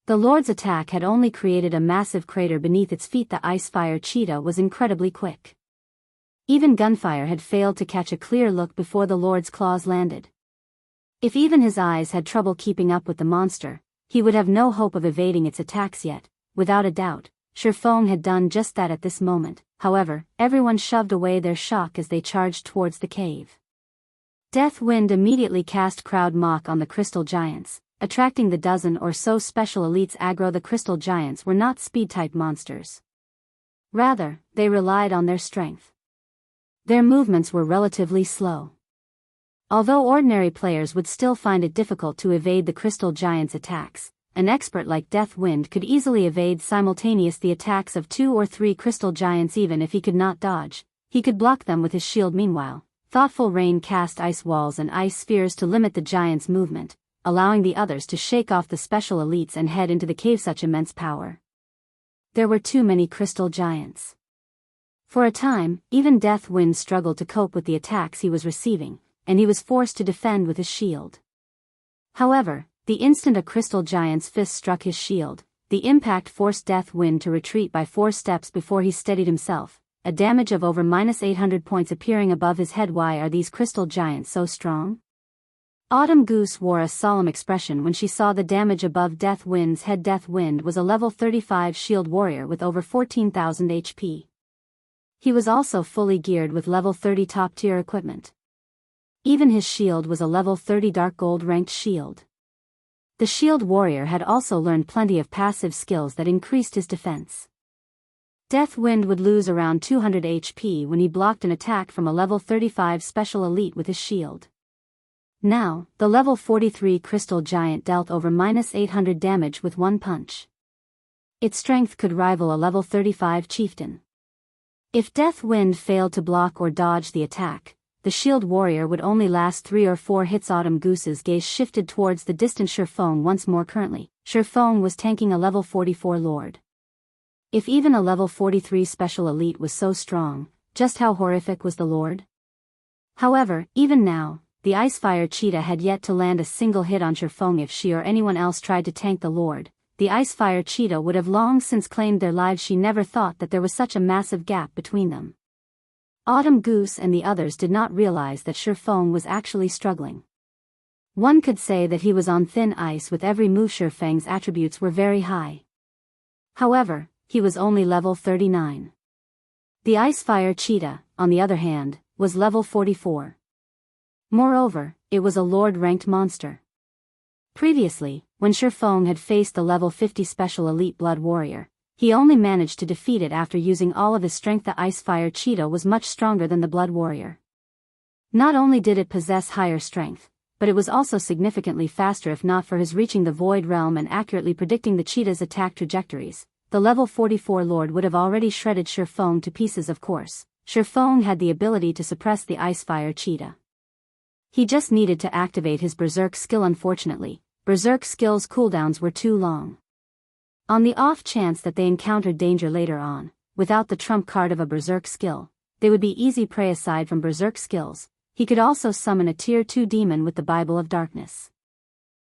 The Lord's attack had only created a massive crater beneath its feet. The Icefire Cheetah was incredibly quick. Even Gunfire had failed to catch a clear look before the Lord's claws landed. If even his eyes had trouble keeping up with the monster, he would have no hope of evading its attacks yet. Without a doubt, Ye Feng had done just that at this moment. However, everyone shoved away their shock as they charged towards the cave. Death Wind immediately cast Crowd Mock on the Crystal Giants, attracting the dozen or so special elites aggro. The Crystal Giants were not speed-type monsters. Rather, they relied on their strength. Their movements were relatively slow. Although ordinary players would still find it difficult to evade the Crystal Giant's attacks, an expert like Death Wind could easily evade simultaneously the attacks of 2 or 3 Crystal Giants. Even if he could not dodge, he could block them with his shield. Meanwhile, Thoughtful Rain cast ice walls and ice spheres to limit the giants' movement, allowing the others to shake off the special elites and head into the cave. Such immense power. There were too many Crystal Giants. For a time, even Death Wind struggled to cope with the attacks he was receiving, and he was forced to defend with his shield. However, the instant a Crystal Giant's fist struck his shield, the impact forced Death Wind to retreat by 4 steps before he steadied himself, a damage of over -800 points appearing above his head. Why are these Crystal Giants so strong? Autumn Goose wore a solemn expression when she saw the damage above Death Wind's head. Death Wind was a level 35 shield warrior with over 14,000 HP. He was also fully geared with level 30 top-tier equipment. Even his shield was a level 30 dark gold ranked shield. The shield warrior had also learned plenty of passive skills that increased his defense. Death Wind would lose around 200 HP when he blocked an attack from a level 35 special elite with his shield. Now, the level 43 Crystal Giant dealt over -800 damage with one punch. Its strength could rival a level 35 chieftain. If Death Wind failed to block or dodge the attack, the shield warrior would only last 3 or 4 hits. Autumn Goose's gaze shifted towards the distant Ye Feng once more. Currently, Ye Feng was tanking a level 44 lord. If even a level 43 special elite was so strong, just how horrific was the lord? However, even now, the Icefire Cheetah had yet to land a single hit on Ye Feng. If she or anyone else tried to tank the lord, the Icefire Cheetah would have long since claimed their lives. She never thought that there was such a massive gap between them. Autumn Goose and the others did not realize that Ye Feng was actually struggling. One could say that he was on thin ice with every move. Ye Feng's attributes were very high. However, he was only level 39. The Icefire Cheetah, on the other hand, was level 44. Moreover, it was a lord-ranked monster. Previously, when Ye Feng had faced the level 50 special elite blood warrior, he only managed to defeat it after using all of his strength. The Icefire Cheetah was much stronger than the blood warrior. Not only did it possess higher strength, but it was also significantly faster. If not for his reaching the Void Realm and accurately predicting the cheetah's attack trajectories, the level 44 lord would have already shredded Ye Feng to pieces. Of course, Ye Feng had the ability to suppress the Icefire Cheetah. He just needed to activate his Berserk skill. Unfortunately, Berserk skill's cooldowns were too long. On the off chance that they encountered danger later on, without the trump card of a berserk skill, they would be easy prey. Aside from berserk skills, he could also summon a Tier 2 demon with the Bible of Darkness.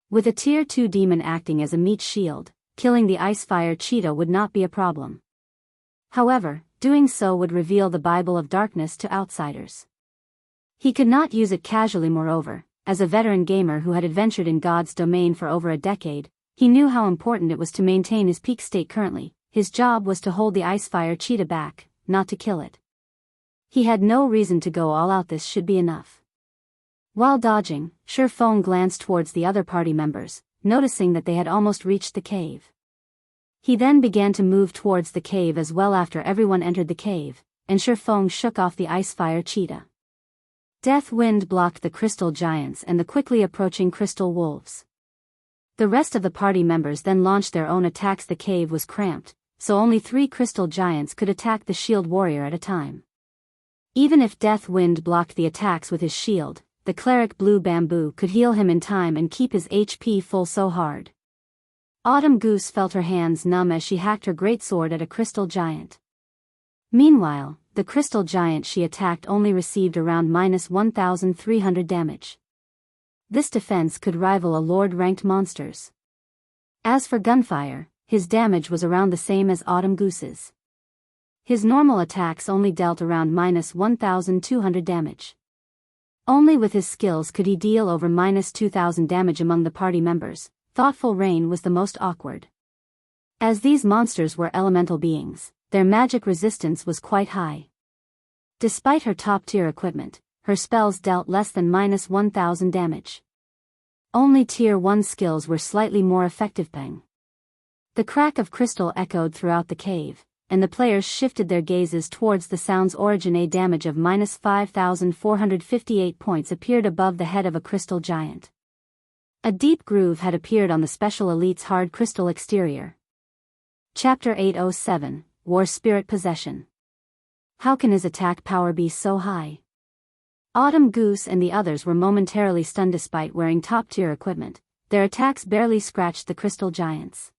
With a Tier 2 demon acting as a meat shield, killing the Ice-Fire Cheetah would not be a problem. However, doing so would reveal the Bible of Darkness to outsiders. He could not use it casually. Moreover, as a veteran gamer who had adventured in God's domain for over a decade, he knew how important it was to maintain his peak state. Currently, his job was to hold the Ice-Fire Cheetah back, not to kill it. He had no reason to go all out. This should be enough. While dodging, Ye Feng glanced towards the other party members, noticing that they had almost reached the cave. He then began to move towards the cave as well. After everyone entered the cave, and Ye Feng shook off the Ice-Fire Cheetah. Death Wind blocked the crystal giants and the quickly approaching crystal wolves. The rest of the party members then launched their own attacks. The cave was cramped, so only 3 crystal giants could attack the shield warrior at a time. Even if Death Wind blocked the attacks with his shield, the cleric Blue Bamboo could heal him in time and keep his HP full. So hard. Autumn Goose felt her hands numb as she hacked her greatsword at a crystal giant. Meanwhile, the crystal giant she attacked only received around -1,300 damage. This defense could rival a Lord-ranked monster's. As for Gunfire, his damage was around the same as Autumn Goose's. His normal attacks only dealt around -1,200 damage. Only with his skills could he deal over -2,000 damage. Among the party members, Thoughtful Rain was the most awkward. As these monsters were elemental beings, their magic resistance was quite high. Despite her top-tier equipment, her spells dealt less than -1,000 damage. Only Tier 1 skills were slightly more effective. Peng. The crack of crystal echoed throughout the cave, and the players shifted their gazes towards the sound's origin. A damage of -5,458 points appeared above the head of a crystal giant. A deep groove had appeared on the Special Elite's hard crystal exterior. Chapter 807, War Spirit Possession. How can his attack power be so high? Autumn Goose and the others were momentarily stunned. Despite wearing top-tier equipment, their attacks barely scratched the crystal giants.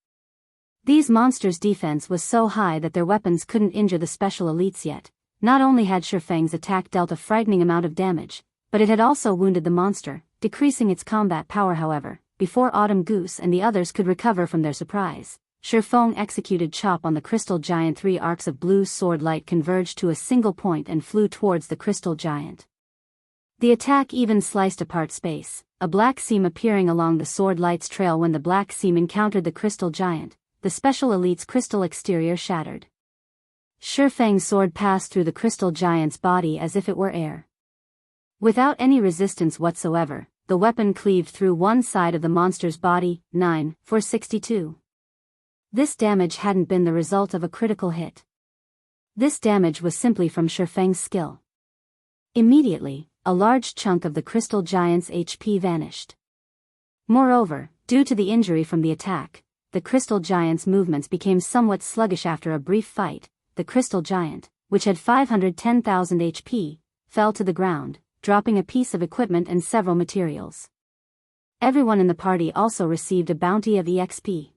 These monsters' defense was so high that their weapons couldn't injure the Special Elites yet. Not only had Ye Feng's attack dealt a frightening amount of damage, but it had also wounded the monster, decreasing its combat power. However, before Autumn Goose and the others could recover from their surprise, Ye Feng executed Chop on the crystal giant. 3 arcs of blue sword light converged to a single point and flew towards the crystal giant. The attack even sliced apart space, a black seam appearing along the sword light's trail. When the black seam encountered the crystal giant, the Special Elite's crystal exterior shattered. Ye Feng's sword passed through the crystal giant's body as if it were air. Without any resistance whatsoever, the weapon cleaved through one side of the monster's body. 9,462. This damage hadn't been the result of a critical hit. This damage was simply from Ye Feng's skill. Immediately, a large chunk of the crystal giant's HP vanished. Moreover, due to the injury from the attack, the crystal giant's movements became somewhat sluggish. After a brief fight, the crystal giant, which had 510,000 HP, fell to the ground, dropping a piece of equipment and several materials. Everyone in the party also received a bounty of EXP.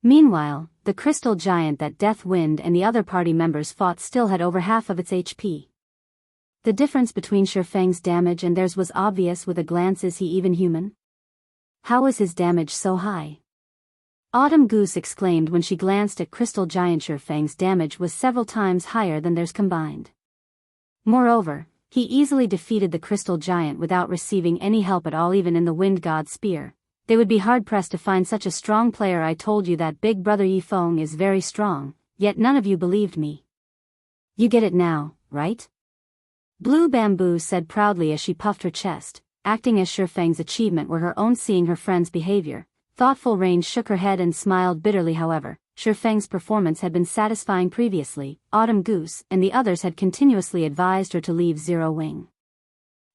Meanwhile, the crystal giant that Death Wind and the other party members fought still had over half of its HP. The difference between Ye Feng's damage and theirs was obvious with a glance. Is he even human? How is his damage so high? Autumn Goose exclaimed when she glanced at crystal giant. Ye Feng's damage was several times higher than theirs combined. Moreover, he easily defeated the crystal giant without receiving any help at all. Even in the Wind God's spear, they would be hard-pressed to find such a strong player. I told you that big brother Ye Feng is very strong, yet none of you believed me. You get it now, right? Blue Bamboo said proudly as she puffed her chest, acting as Ye Feng's achievement were her own. Seeing her friend's behavior, Thoughtful Rain shook her head and smiled bitterly. However, Ye Feng's performance had been satisfying previously. Autumn Goose and the others had continuously advised her to leave Zero Wing.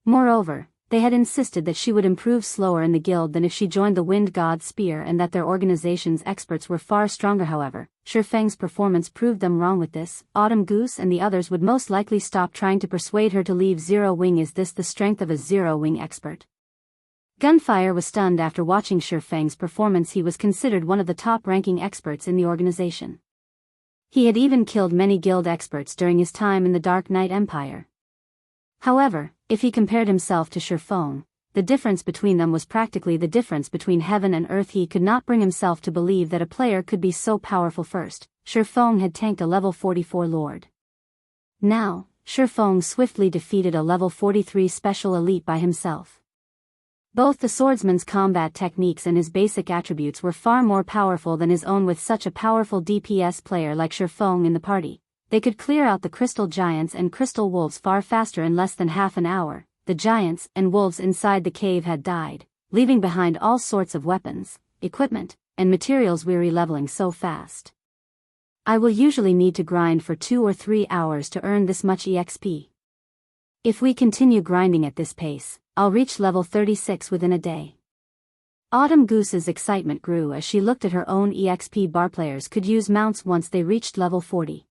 Moreover, they had insisted that she would improve slower in the guild than if she joined the Wind God's spear, and that their organization's experts were far stronger. However, Ye Feng's performance proved them wrong. With this, Autumn Goose and the others would most likely stop trying to persuade her to leave Zero Wing. Is this the strength of a Zero Wing expert? Gunfire was stunned after watching Ye Feng's performance. He was considered one of the top-ranking experts in the organization. He had even killed many guild experts during his time in the Dark Knight Empire. However, if he compared himself to Ye Feng, the difference between them was practically the difference between heaven and earth. He could not bring himself to believe that a player could be so powerful. First, Ye Feng had tanked a level 44 lord. Now, Ye Feng swiftly defeated a level 43 special elite by himself. Both the swordsman's combat techniques and his basic attributes were far more powerful than his own. With such a powerful DPS player like Ye Feng in the party, they could clear out the crystal giants and crystal wolves far faster in less than half an hour. The giants and wolves inside the cave had died, leaving behind all sorts of weapons, equipment, and materials. Weary leveling so fast. I will usually need to grind for 2 or 3 hours to earn this much EXP. If we continue grinding at this pace, I'll reach level 36 within a day. Autumn Goose's excitement grew as she looked at her own EXP bar. Players could use mounts once they reached level 40.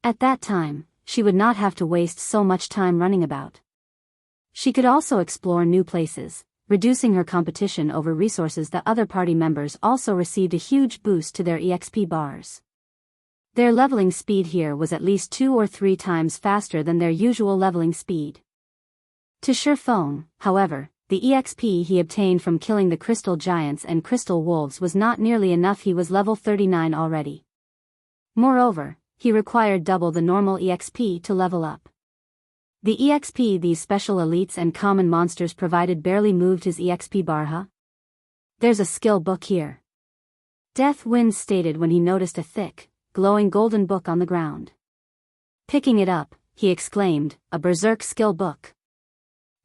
At that time, she would not have to waste so much time running about. She could also explore new places, reducing her competition over resources. The other party members also received a huge boost to their EXP bars. Their leveling speed here was at least 2 or 3 times faster than their usual leveling speed. To Ye Feng, however, the EXP he obtained from killing the crystal giants and crystal wolves was not nearly enough. He was level 39 already. Moreover, he required double the normal EXP to level up. The EXP these special elites and common monsters provided barely moved his EXP bar. Huh? There's a skill book here. Deathwind stated when he noticed a thick, glowing golden book on the ground. Picking it up, he exclaimed, "A berserk skill book.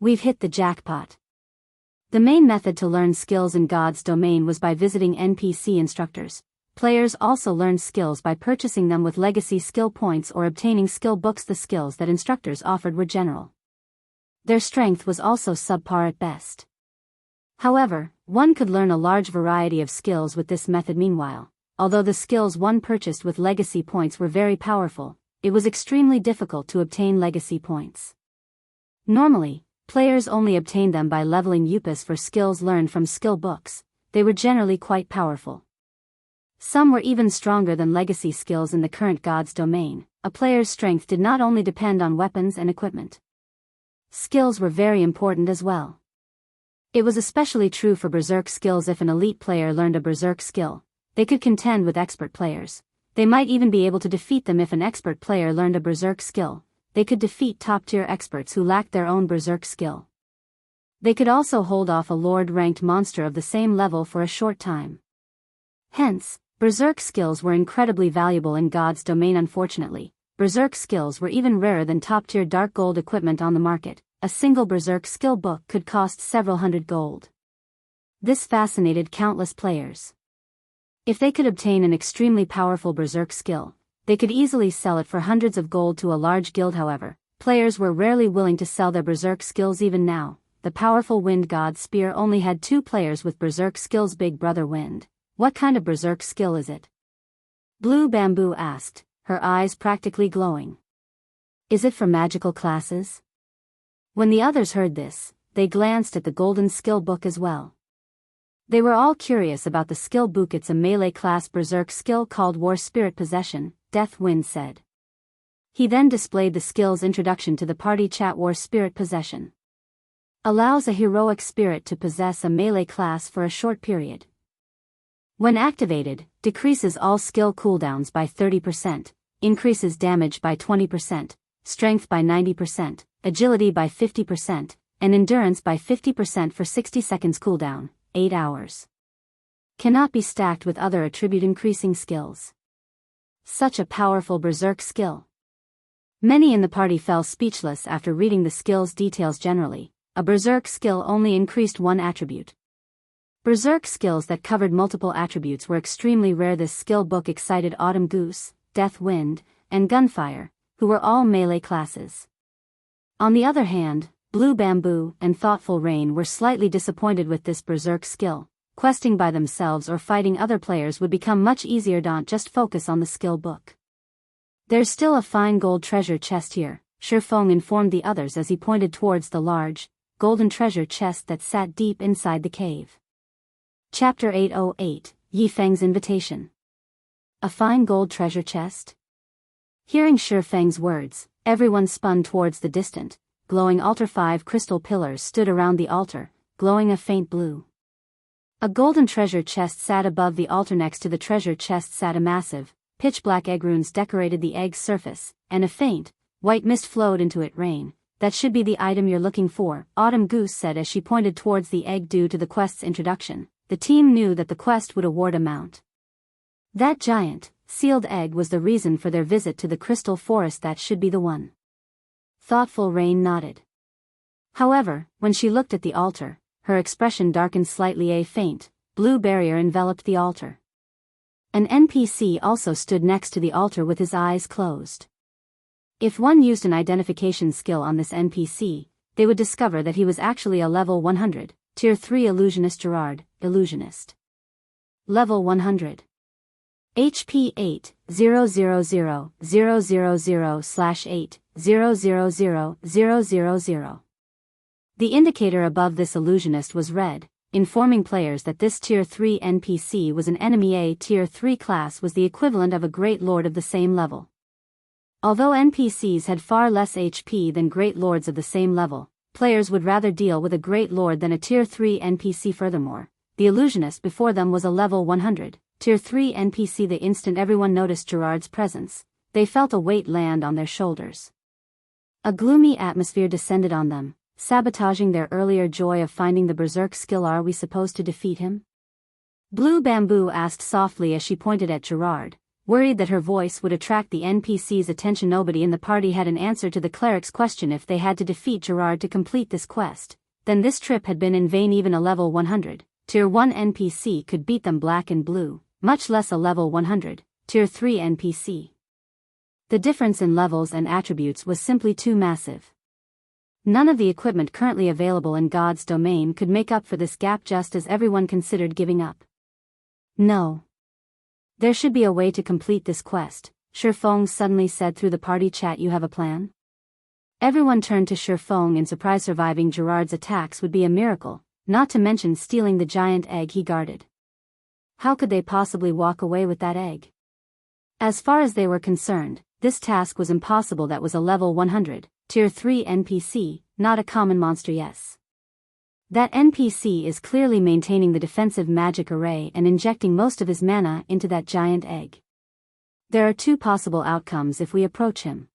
We've hit the jackpot." The main method to learn skills in God's domain was by visiting NPC instructors. Players also learned skills by purchasing them with legacy skill points or obtaining skill books. The skills that instructors offered were general. Their strength was also subpar at best. However, one could learn a large variety of skills with this method. Meanwhile, although the skills one purchased with legacy points were very powerful, it was extremely difficult to obtain legacy points. Normally, players only obtained them by leveling UPs for skills learned from skill books. They were generally quite powerful. Some were even stronger than legacy skills in the current God's domain. A player's strength did not only depend on weapons and equipment. Skills were very important as well. It was especially true for berserk skills. If an elite player learned a berserk skill, they could contend with expert players. They might even be able to defeat them. If an expert player learned a berserk skill, they could defeat top-tier experts who lacked their own berserk skill. They could also hold off a lord-ranked monster of the same level for a short time. Hence, berserk skills were incredibly valuable in God's domain. Unfortunately, berserk skills were even rarer than top-tier dark gold equipment on the market. A single berserk skill book could cost several hundred gold. This fascinated countless players. If they could obtain an extremely powerful berserk skill, they could easily sell it for hundreds of gold to a large guild. However, players were rarely willing to sell their berserk skills. Even now, the powerful Wind God Spear only had 2 players with berserk skills. Big Brother Wind, what kind of berserk skill is it? Blue Bamboo asked, her eyes practically glowing. Is it for magical classes? When the others heard this, they glanced at the golden skill book as well. They were all curious about the skill book. It's a melee class berserk skill called War Spirit Possession, Deathwind said. He then displayed the skill's introduction to the party chat. War Spirit Possession allows a heroic spirit to possess a melee class for a short period. When activated, decreases all skill cooldowns by 30%, increases damage by 20%, strength by 90%, agility by 50%, and endurance by 50% for 60 seconds cooldown, 8 hours. Cannot be stacked with other attribute increasing skills. Such a powerful berserk skill. Many in the party fell speechless after reading the skill's details. Generally, a berserk skill only increased one attribute. Berserk skills that covered multiple attributes were extremely rare. This skill book excited Autumn Goose, Deathwind, and Gunfire, who were all melee classes. On the other hand, Blue Bamboo and Thoughtful Rain were slightly disappointed with this berserk skill. Questing by themselves or fighting other players would become much easier. Don't just focus on the skill book. There's still a fine gold treasure chest here, Ye Feng informed the others as he pointed towards the large, golden treasure chest that sat deep inside the cave. Chapter 808, Ye Feng's Invitation. A fine gold treasure chest? Hearing Ye Feng's words, everyone spun towards the distant, glowing altar. 5 crystal pillars stood around the altar, glowing a faint blue. A golden treasure chest sat above the altar. Next to the treasure chest sat a massive, pitch-black egg. Runes decorated the egg's surface, and a faint, white mist flowed into it. Rain, that should be the item you're looking for, Autumn Goose said as she pointed towards the egg. Due to the quest's introduction, the team knew that the quest would award a mount. That giant, sealed egg was the reason for their visit to the crystal forest. That should be the one. Thoughtful Rain nodded. However, when she looked at the altar, her expression darkened slightly. A faint, blue barrier enveloped the altar. An NPC also stood next to the altar with his eyes closed. If one used an identification skill on this NPC, they would discover that he was actually a level 100, Tier 3 Illusionist. Gerard, Illusionist. Level 100. HP 8,000,000/8,000,000. The indicator above this illusionist was red, informing players that this Tier 3 NPC was an enemy. A Tier 3 class was the equivalent of a Great Lord of the same level. Although NPCs had far less HP than Great Lords of the same level, players would rather deal with a Great Lord than a Tier 3 NPC. Furthermore, the illusionist before them was a level 100, Tier 3 NPC. The instant everyone noticed Gerard's presence, they felt a weight land on their shoulders. A gloomy atmosphere descended on them, sabotaging their earlier joy of finding the berserk skill. Are we supposed to defeat him? Blue Bamboo asked softly as she pointed at Gerard, worried that her voice would attract the NPC's attention. Nobody in the party had an answer to the cleric's question. If they had to defeat Gerard to complete this quest, then this trip had been in vain. Even a level 100, Tier 1 NPC could beat them. Black and blue, much less a level 100, Tier 3 NPC. The difference in levels and attributes was simply too massive. None of the equipment currently available in God's domain could make up for this gap. Just as everyone considered giving up. No. There should be a way to complete this quest, Ye Feng suddenly said through the party chat. You have a plan? Everyone turned to Ye Feng in surprise. Surviving Gerard's attacks would be a miracle, not to mention stealing the giant egg he guarded. How could they possibly walk away with that egg? As far as they were concerned, this task was impossible. That was a level 100, Tier 3 NPC, not a common monster. Yes. That NPC is clearly maintaining the defensive magic array and injecting most of his mana into that giant egg. There are two possible outcomes if we approach him.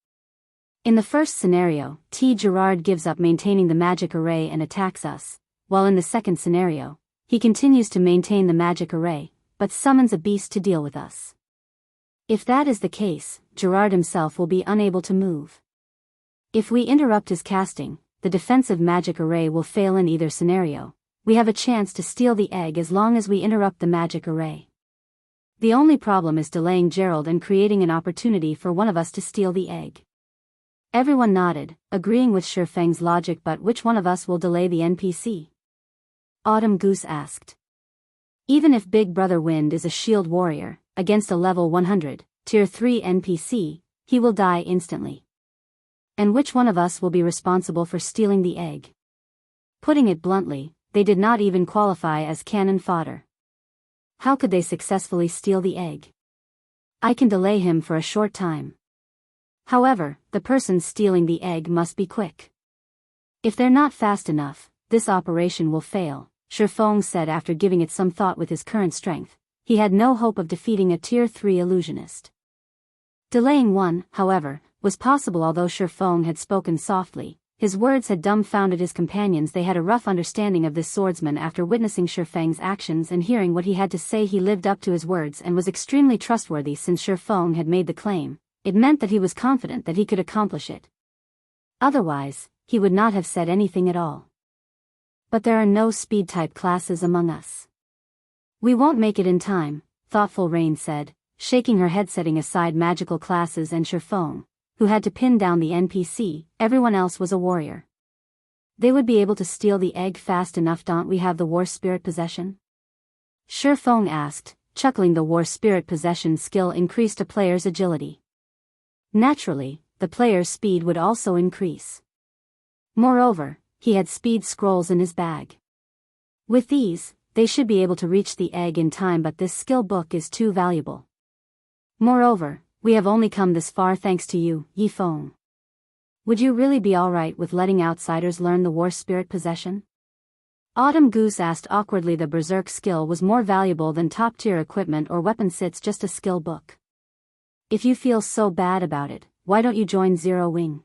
In the first scenario, Gerard gives up maintaining the magic array and attacks us, while in the second scenario, he continues to maintain the magic array, but summons a beast to deal with us. If that is the case, Gerard himself will be unable to move. If we interrupt his casting, the defensive magic array will fail. In either scenario, we have a chance to steal the egg as long as we interrupt the magic array. The only problem is delaying Gerald and creating an opportunity for one of us to steal the egg. Everyone nodded, agreeing with Ye Feng's logic. But which one of us will delay the NPC? Autumn Goose asked. Even if Big Brother Wind is a shield warrior, against a level 100, Tier 3 NPC, he will die instantly. And which one of us will be responsible for stealing the egg? Putting it bluntly, they did not even qualify as cannon fodder. How could they successfully steal the egg? I can delay him for a short time. However, the person stealing the egg must be quick. If they're not fast enough, this operation will fail, Ye Feng said after giving it some thought. With his current strength, he had no hope of defeating a Tier 3 illusionist. Delaying one, however, was possible. Although Ye Feng had spoken softly, his words had dumbfounded his companions. They had a rough understanding of this swordsman. After witnessing Ye Feng's actions and hearing what he had to say, he lived up to his words and was extremely trustworthy. Since Ye Feng had made the claim, it meant that he was confident that he could accomplish it. Otherwise, he would not have said anything at all. But there are no speed-type classes among us. We won't make it in time, Thoughtful Rain said, shaking her head. Setting aside magical classes and Ye Feng, who had to pin down the NPC, everyone else was a warrior. They would be able to steal the egg fast enough. Don't we have the War Spirit Possession? Ye Feng asked, chuckling. The War Spirit Possession skill increased a player's agility. Naturally, the player's speed would also increase. Moreover, he had speed scrolls in his bag. With these, they should be able to reach the egg in time. But this skill book is too valuable. Moreover, we have only come this far thanks to you, Ye Feng. Would you really be alright with letting outsiders learn the war spirit possession? Autumn Goose asked awkwardly. The berserk skill was more valuable than top-tier equipment or weapon sits just a skill book. If you feel so bad about it, why don't you join Zero Wing?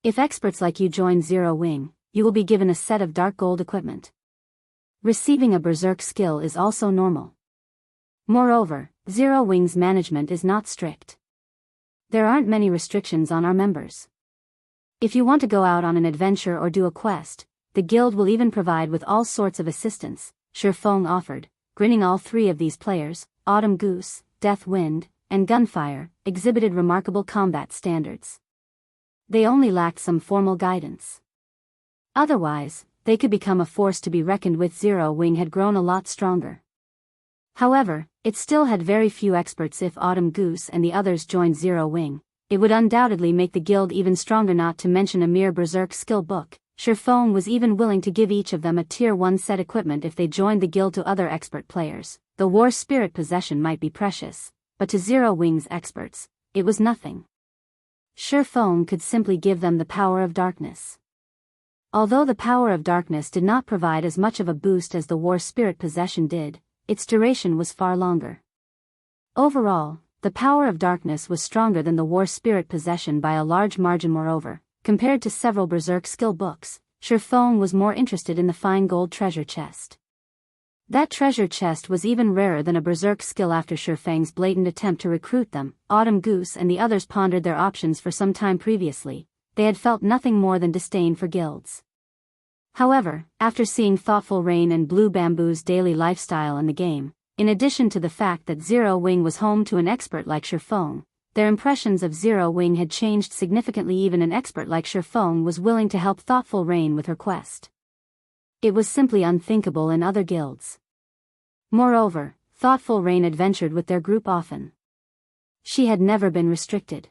If experts like you join Zero Wing, you will be given a set of dark gold equipment. Receiving a berserk skill is also normal. Moreover, Zero Wing's management is not strict. There aren't many restrictions on our members. If you want to go out on an adventure or do a quest, the guild will even provide with all sorts of assistance, Ye Feng offered, grinning. All three of these players, Autumn Goose, Death Wind, and Gunfire, exhibited remarkable combat standards. They only lacked some formal guidance. Otherwise, they could become a force to be reckoned with. Zero Wing had grown a lot stronger. However, it still had very few experts. If Autumn Goose and the others joined Zero Wing, it would undoubtedly make the guild even stronger, not to mention a mere berserk skill book. Ye Feng was even willing to give each of them a tier 1 set equipment if they joined the guild. To other expert players, the war spirit possession might be precious, but to Zero Wing's experts, it was nothing. Ye Feng could simply give them the power of darkness. Although the power of darkness did not provide as much of a boost as the war spirit possession did, its duration was far longer. Overall, the power of darkness was stronger than the war spirit possession by a large margin. Moreover, compared to several berserk skill books, Ye Feng was more interested in the fine gold treasure chest. That treasure chest was even rarer than a berserk skill. After Ye Feng's blatant attempt to recruit them, Autumn Goose and the others pondered their options for some time. Previously, they had felt nothing more than disdain for guilds. However, after seeing Thoughtful Rain and Blue Bamboo's daily lifestyle in the game, in addition to the fact that Zero Wing was home to an expert like Ye Feng, their impressions of Zero Wing had changed significantly. Even an expert like Ye Feng was willing to help Thoughtful Rain with her quest. It was simply unthinkable in other guilds. Moreover, Thoughtful Rain adventured with their group often. She had never been restricted.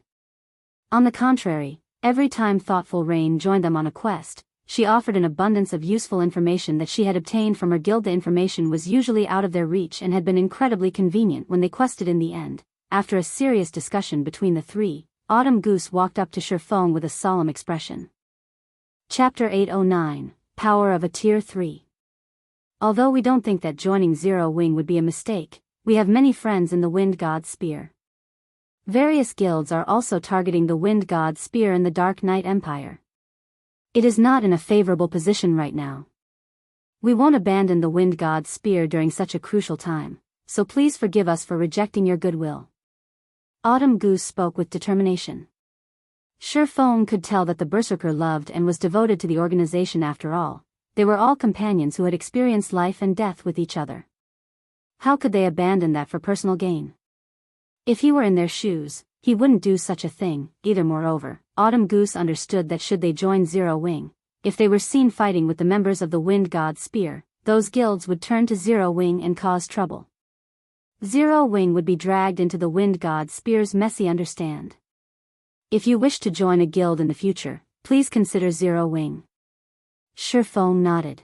On the contrary, every time Thoughtful Rain joined them on a quest, she offered an abundance of useful information that she had obtained from her guild. The information was usually out of their reach and had been incredibly convenient when they quested. In the end, after a serious discussion between the three, Autumn Goose walked up to Ye Feng with a solemn expression. Chapter 809, Power of a Tier 3. Although we don't think that joining Zero Wing would be a mistake, we have many friends in the Wind God Spear. Various guilds are also targeting the Wind God Spear in the Dark Knight Empire. It is not in a favorable position right now. We won't abandon the Wind God Spear during such a crucial time, so please forgive us for rejecting your goodwill. Autumn Goose spoke with determination. Ye Feng could tell that the berserker loved and was devoted to the organization. After all, they were all companions who had experienced life and death with each other. How could they abandon that for personal gain? If he were in their shoes, he wouldn't do such a thing, either. Moreover, Autumn Goose understood that should they join Zero Wing, if they were seen fighting with the members of the Wind God Spear, those guilds would turn to Zero Wing and cause trouble. Zero Wing would be dragged into the Wind God Spear's messy. Understand? If you wish to join a guild in the future, please consider Zero Wing. Ye Feng nodded.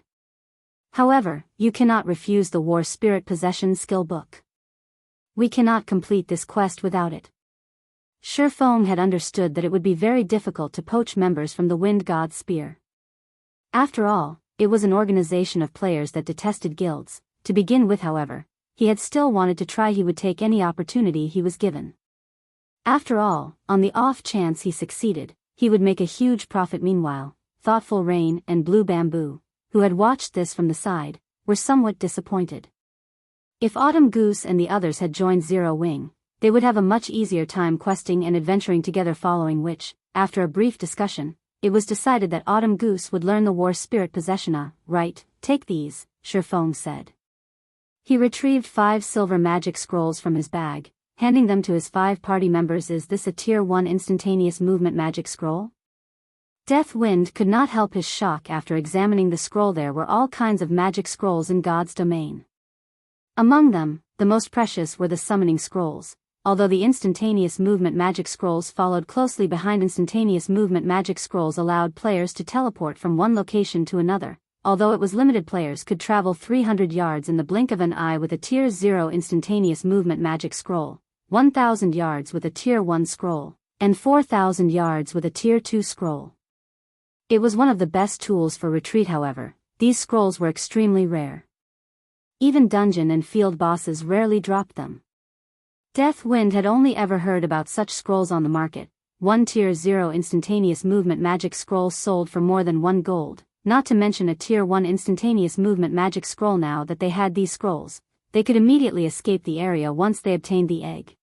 However, you cannot refuse the War Spirit Possession skill book. We cannot complete this quest without it. Ye Feng had understood that it would be very difficult to poach members from the Wind God Spear. After all, it was an organization of players that detested guilds. To begin with, however, he had still wanted to try. He would take any opportunity he was given. After all, on the off chance he succeeded, he would make a huge profit. Meanwhile, Thoughtful Rain and Blue Bamboo, who had watched this from the side, were somewhat disappointed. If Autumn Goose and the others had joined Zero Wing, they would have a much easier time questing and adventuring together. Following which, after a brief discussion, it was decided that Autumn Goose would learn the War Spirit Possession. Right, take these, Ye Feng said. He retrieved 5 silver magic scrolls from his bag, handing them to his 5 party members. Is this a Tier 1 instantaneous movement magic scroll? Death Wind could not help his shock after examining the scroll. There were all kinds of magic scrolls in God's domain. Among them, the most precious were the summoning scrolls, although the instantaneous movement magic scrolls followed closely behind. Instantaneous movement magic scrolls allowed players to teleport from one location to another. Although it was limited, players could travel 300 yards in the blink of an eye with a Tier 0 instantaneous movement magic scroll. 1,000 yards with a Tier 1 scroll, and 4,000 yards with a Tier 2 scroll. It was one of the best tools for retreat. However, these scrolls were extremely rare. Even dungeon and field bosses rarely dropped them. Deathwind had only ever heard about such scrolls on the market. One Tier 0 instantaneous movement magic scroll sold for more than 1 gold, not to mention a Tier 1 instantaneous movement magic scroll. Now that they had these scrolls, they could immediately escape the area once they obtained the egg.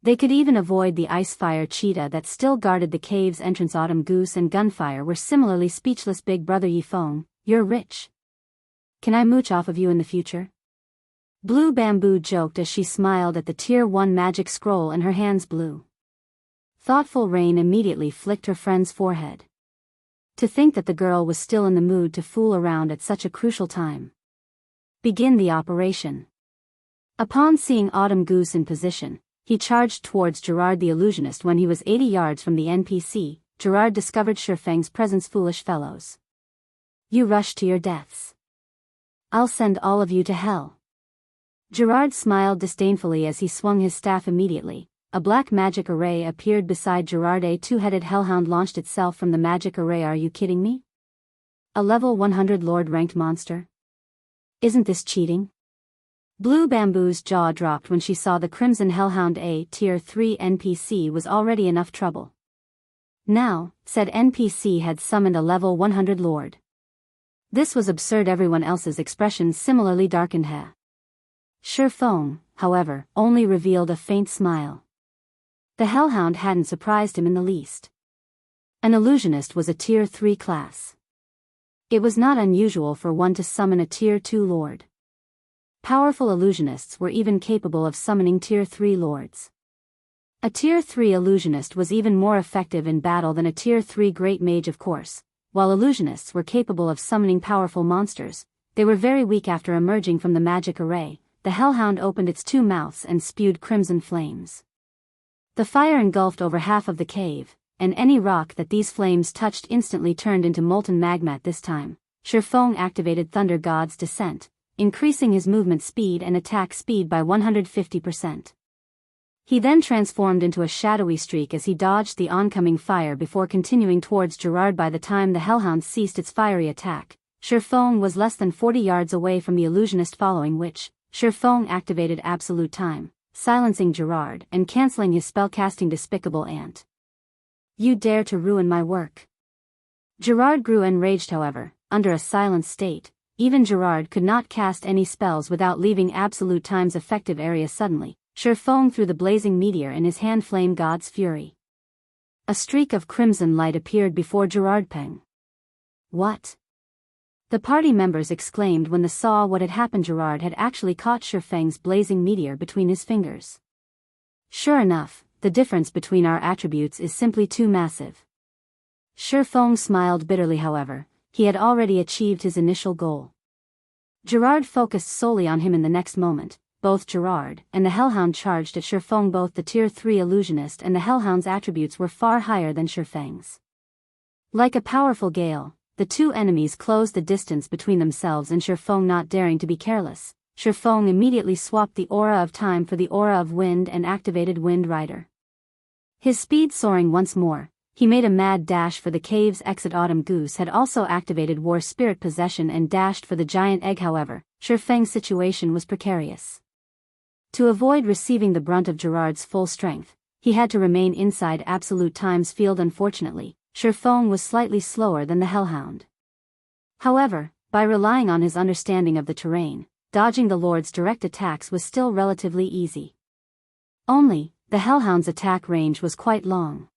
They could even avoid the ice-fire cheetah that still guarded the cave's entrance. Autumn Goose and Gunfire were similarly speechless. Big brother Ye Feng, you're rich. Can I mooch off of you in the future? Blue Bamboo joked as she smiled at the Tier 1 magic scroll in her hands. Blue Thoughtful Rain immediately flicked her friend's forehead. To think that the girl was still in the mood to fool around at such a crucial time. Begin the operation. Upon seeing Autumn Goose in position, he charged towards Gerard the illusionist. When he was 80 yards from the NPC, Gerard discovered Ye Feng's presence. Foolish fellows. You rushed to your deaths. I'll send all of you to hell. Gerard smiled disdainfully as he swung his staff. Immediately, a black magic array appeared beside Gerard. A two-headed hellhound launched itself from the magic array. Are you kidding me? A level 100 Lord-ranked monster? Isn't this cheating? Blue Bamboo's jaw dropped when she saw the Crimson Hellhound. A Tier 3 NPC was already enough trouble. Now, said NPC had summoned a level 100 Lord. This was absurd. Everyone else's expressions similarly darkened. Ye Feng, however, only revealed a faint smile. The Hellhound hadn't surprised him in the least. An illusionist was a Tier 3 class. It was not unusual for one to summon a Tier 2 Lord. Powerful illusionists were even capable of summoning Tier 3 Lords. A Tier 3 illusionist was even more effective in battle than a Tier 3 Great Mage. Of course, while illusionists were capable of summoning powerful monsters, they were very weak. After emerging from the magic array, the Hellhound opened its 2 mouths and spewed crimson flames. The fire engulfed over half of the cave, and any rock that these flames touched instantly turned into molten magma. At this time, Ye Feng activated Thunder God's Descent, increasing his movement speed and attack speed by 150%. He then transformed into a shadowy streak as he dodged the oncoming fire before continuing towards Gerard. By the time the Hellhound ceased its fiery attack, Ye Feng was less than 40 yards away from the illusionist, following which, Ye Feng activated Absolute Time, silencing Gerard and cancelling his spellcasting. Despicable ant. You dare to ruin my work. Gerard grew enraged. However, under a silent state, even Gerard could not cast any spells without leaving Absolute Time's effective area. Suddenly, Ye Feng threw the blazing meteor in his hand. Flame God's Fury. A streak of crimson light appeared before Gerard. Peng. What? The party members exclaimed when they saw what had happened. Gerard had actually caught Ye Feng's blazing meteor between his fingers. Sure enough, the difference between our attributes is simply too massive. Ye Feng smiled bitterly. However, he had already achieved his initial goal. Gerard focused solely on him. In the next moment, both Gerard and the Hellhound charged at Ye Feng. Both the Tier 3 illusionist and the Hellhound's attributes were far higher than Ye Feng's. Like a powerful gale, the two enemies closed the distance between themselves, and Ye Feng, not daring to be careless, Ye Feng immediately swapped the aura of time for the aura of wind and activated Wind Rider. His speed soaring once more, he made a mad dash for the cave's exit. Autumn Goose had also activated War Spirit Possession and dashed for the giant egg. However, Ye Feng's situation was precarious. To avoid receiving the brunt of Gerard's full strength, he had to remain inside Absolute Time's field. Unfortunately, Ye Feng was slightly slower than the Hellhound. However, by relying on his understanding of the terrain, dodging the Lord's direct attacks was still relatively easy. Only, the Hellhound's attack range was quite long.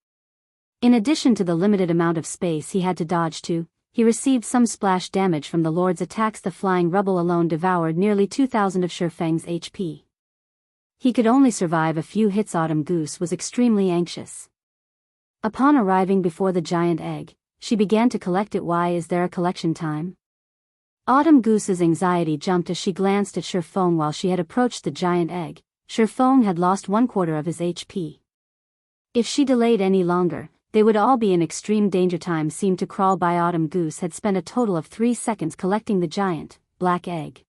In addition to the limited amount of space he had to dodge to, he received some splash damage from the Lord's attacks. The flying rubble alone devoured nearly 2,000 of Ye Feng's HP. He could only survive a few hits. Autumn Goose was extremely anxious. Upon arriving before the giant egg, she began to collect it. Why is there a collection time? Autumn Goose's anxiety jumped as she glanced at Ye Feng. While she had approached the giant egg, Ye Feng had lost 1/4 of his HP. If she delayed any longer, they would all be in extreme danger. Time seemed to crawl by. Autumn Goose had spent a total of 3 seconds collecting the giant, black egg.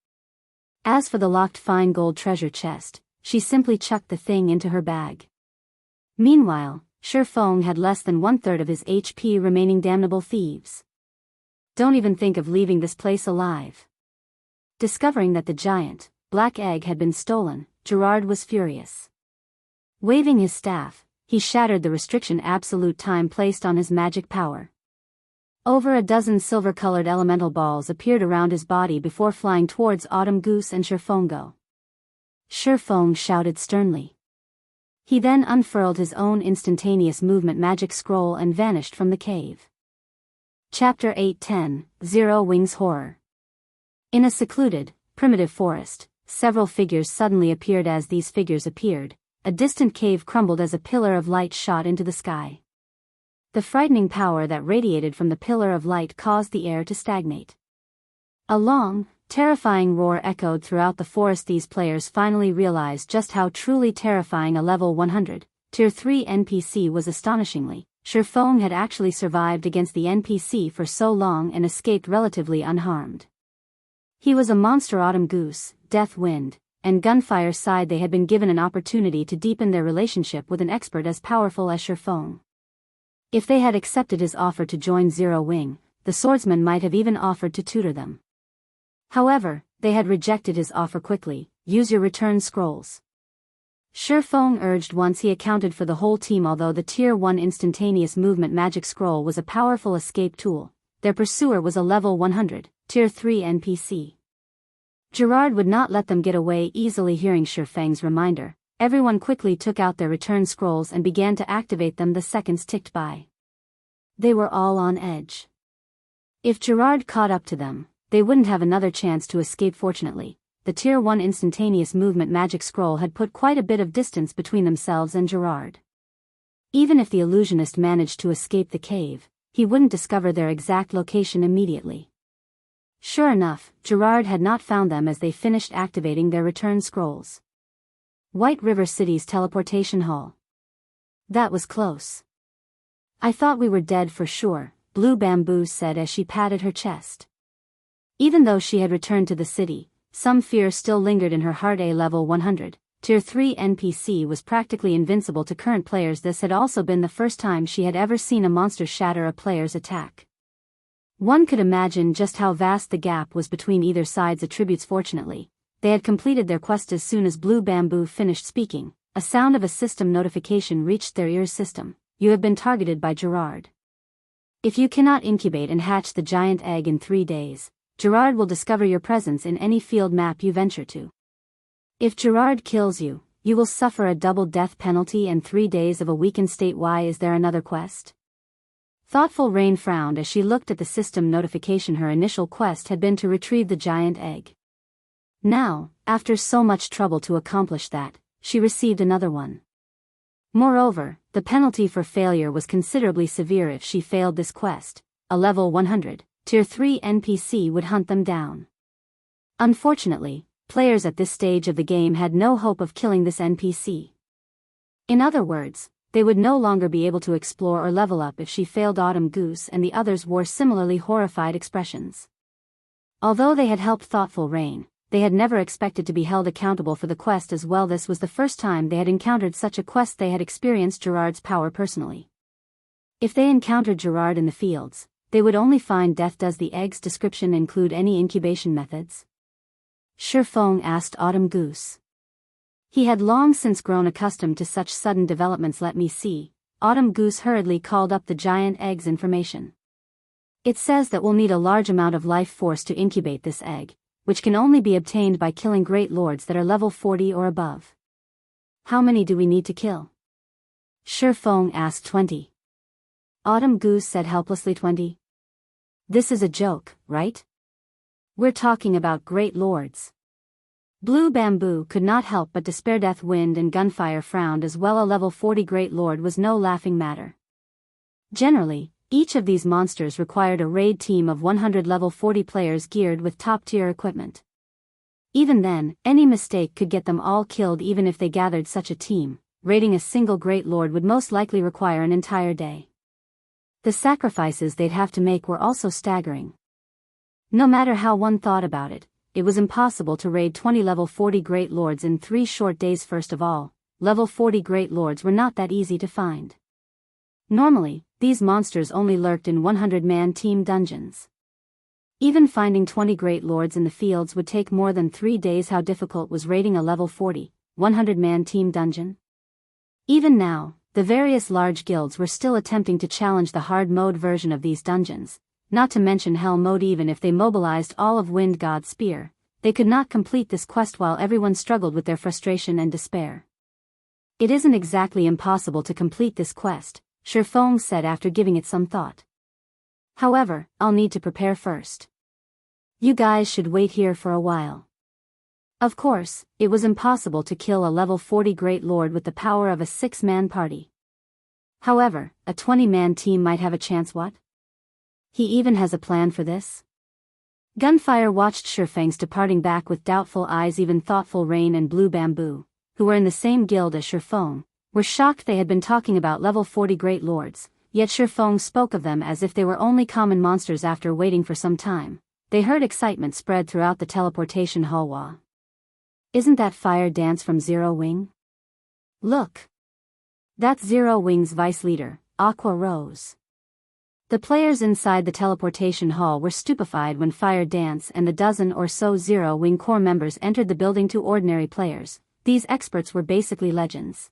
As for the locked fine gold treasure chest, she simply chucked the thing into her bag. Meanwhile, Ye Feng had less than 1/3 of his HP remaining. Damnable thieves. Don't even think of leaving this place alive. Discovering that the giant, black egg had been stolen, Gerard was furious. Waving his staff, he shattered the restriction absolute time placed on his magic power. Over a dozen silver-colored elemental balls appeared around his body before flying towards Autumn Goose and Ye Feng. Ye Feng shouted sternly. He then unfurled his own instantaneous movement magic scroll and vanished from the cave. Chapter 810, Zero Wings Horror. In a secluded, primitive forest, several figures suddenly appeared. As these figures appeared, a distant cave crumbled as a pillar of light shot into the sky. The frightening power that radiated from the pillar of light caused the air to stagnate. A long, terrifying roar echoed throughout the forest. These players finally realized just how truly terrifying a level 100, Tier 3 NPC was. Astonishingly, Ye Feng had actually survived against the NPC for so long and escaped relatively unharmed. He was a monster. Autumn Goose, Death Wind, and Gunfire sighed. They had been given an opportunity to deepen their relationship with an expert as powerful as Ye Feng. If they had accepted his offer to join Zero Wing, the swordsman might have even offered to tutor them. However, they had rejected his offer quickly. Use your return scrolls. Ye Feng urged once he accounted for the whole team. Although the Tier 1 instantaneous movement magic scroll was a powerful escape tool, their pursuer was a level 100, Tier 3 NPC. Gerard would not let them get away easily. Hearing Ye Feng's reminder, everyone quickly took out their return scrolls and began to activate them. The seconds ticked by. They were all on edge. If Gerard caught up to them, they wouldn't have another chance to escape. Fortunately, the Tier 1 instantaneous movement magic scroll had put quite a bit of distance between themselves and Gerard. Even if the illusionist managed to escape the cave, he wouldn't discover their exact location immediately. Sure enough, Gerard had not found them as they finished activating their return scrolls. White River City's teleportation hall. That was close. I thought we were dead for sure, Blue Bamboo said as she patted her chest. Even though she had returned to the city, some fear still lingered in her heart. A level 100, Tier 3 NPC was practically invincible to current players. This had also been the first time she had ever seen a monster shatter a player's attack. One could imagine just how vast the gap was between either side's attributes. Fortunately, they had completed their quest. As soon as Blue Bamboo finished speaking, a sound of a system notification reached their ears. System, you have been targeted by Gerard. If you cannot incubate and hatch the giant egg in 3 days, Gerard will discover your presence in any field map you venture to. If Gerard kills you, you will suffer a double death penalty and 3 days of a weakened state. Why is there another quest? Thoughtful Rain frowned as she looked at the system notification. Her initial quest had been to retrieve the giant egg. Now, after so much trouble to accomplish that, she received another one. Moreover, the penalty for failure was considerably severe. If she failed this quest, a level 100, Tier 3 NPC would hunt them down. Unfortunately, players at this stage of the game had no hope of killing this NPC. In other words, they would no longer be able to explore or level up if she failed. Autumn Goose and the others wore similarly horrified expressions. Although they had helped Thoughtful Rain, they had never expected to be held accountable for the quest as well. This was the first time they had encountered such a quest. They had experienced Gerard's power personally. If they encountered Gerard in the fields, they would only find death. Does the egg's description include any incubation methods? Ye Feng asked Autumn Goose. He had long since grown accustomed to such sudden developments. Let me see. Autumn Goose hurriedly called up the giant egg's information. It says that we'll need a large amount of life force to incubate this egg, which can only be obtained by killing great lords that are level 40 or above. How many do we need to kill? Ye Feng asked. 20. Autumn Goose said helplessly. 20? This is a joke, right? We're talking about great lords. Blue Bamboo could not help but despair. Death Wind and Gunfire frowned as well. A level 40 great lord was no laughing matter. Generally, each of these monsters required a raid team of 100 level 40 players geared with top-tier equipment. Even then, any mistake could get them all killed. Even if they gathered such a team, raiding a single great lord would most likely require an entire day. The sacrifices they'd have to make were also staggering. No matter how one thought about it, it was impossible to raid 20 level 40 Great Lords in 3 short days. First of all, level 40 Great Lords were not that easy to find. Normally, these monsters only lurked in 100-man team dungeons. Even finding 20 Great Lords in the fields would take more than 3 days. How difficult was raiding a level 40, 100-man team dungeon? Even now, the various large guilds were still attempting to challenge the hard mode version of these dungeons, not to mention hell mode. Even if they mobilized all of Wind God's Spear, they could not complete this quest while everyone struggled with their frustration and despair. It isn't exactly impossible to complete this quest, Ye Feng said after giving it some thought. However, I'll need to prepare first. You guys should wait here for a while. Of course, it was impossible to kill a level 40 Great Lord with the power of a 6-man party. However, a 20-man team might have a chance. What? He even has a plan for this? Gunfire watched Ye Feng's departing back with doubtful eyes. Even thoughtful Rain and Blue Bamboo, who were in the same guild as Ye Feng, were shocked. They had been talking about level 40 Great Lords, yet Ye Feng spoke of them as if they were only common monsters. After waiting for some time, they heard excitement spread throughout the teleportation hallway. Isn't that Fire Dance from Zero Wing? Look! That's Zero Wing's vice leader, Aqua Rose. The players inside the teleportation hall were stupefied when Fire Dance and the dozen or so Zero Wing core members entered the building. To ordinary players, these experts were basically legends.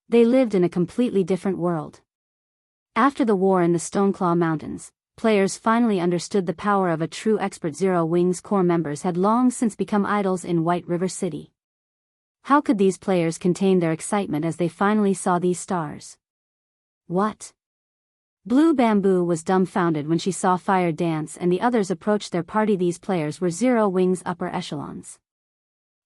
They lived in a completely different world. After the war in the Stoneclaw Mountains, players finally understood the power of a true expert. Zero Wing's core members had long since become idols in White River City. How could these players contain their excitement as they finally saw these stars? What? Blue Bamboo was dumbfounded when she saw Fire Dance and the others approach their party. These players were Zero Wing's upper echelons.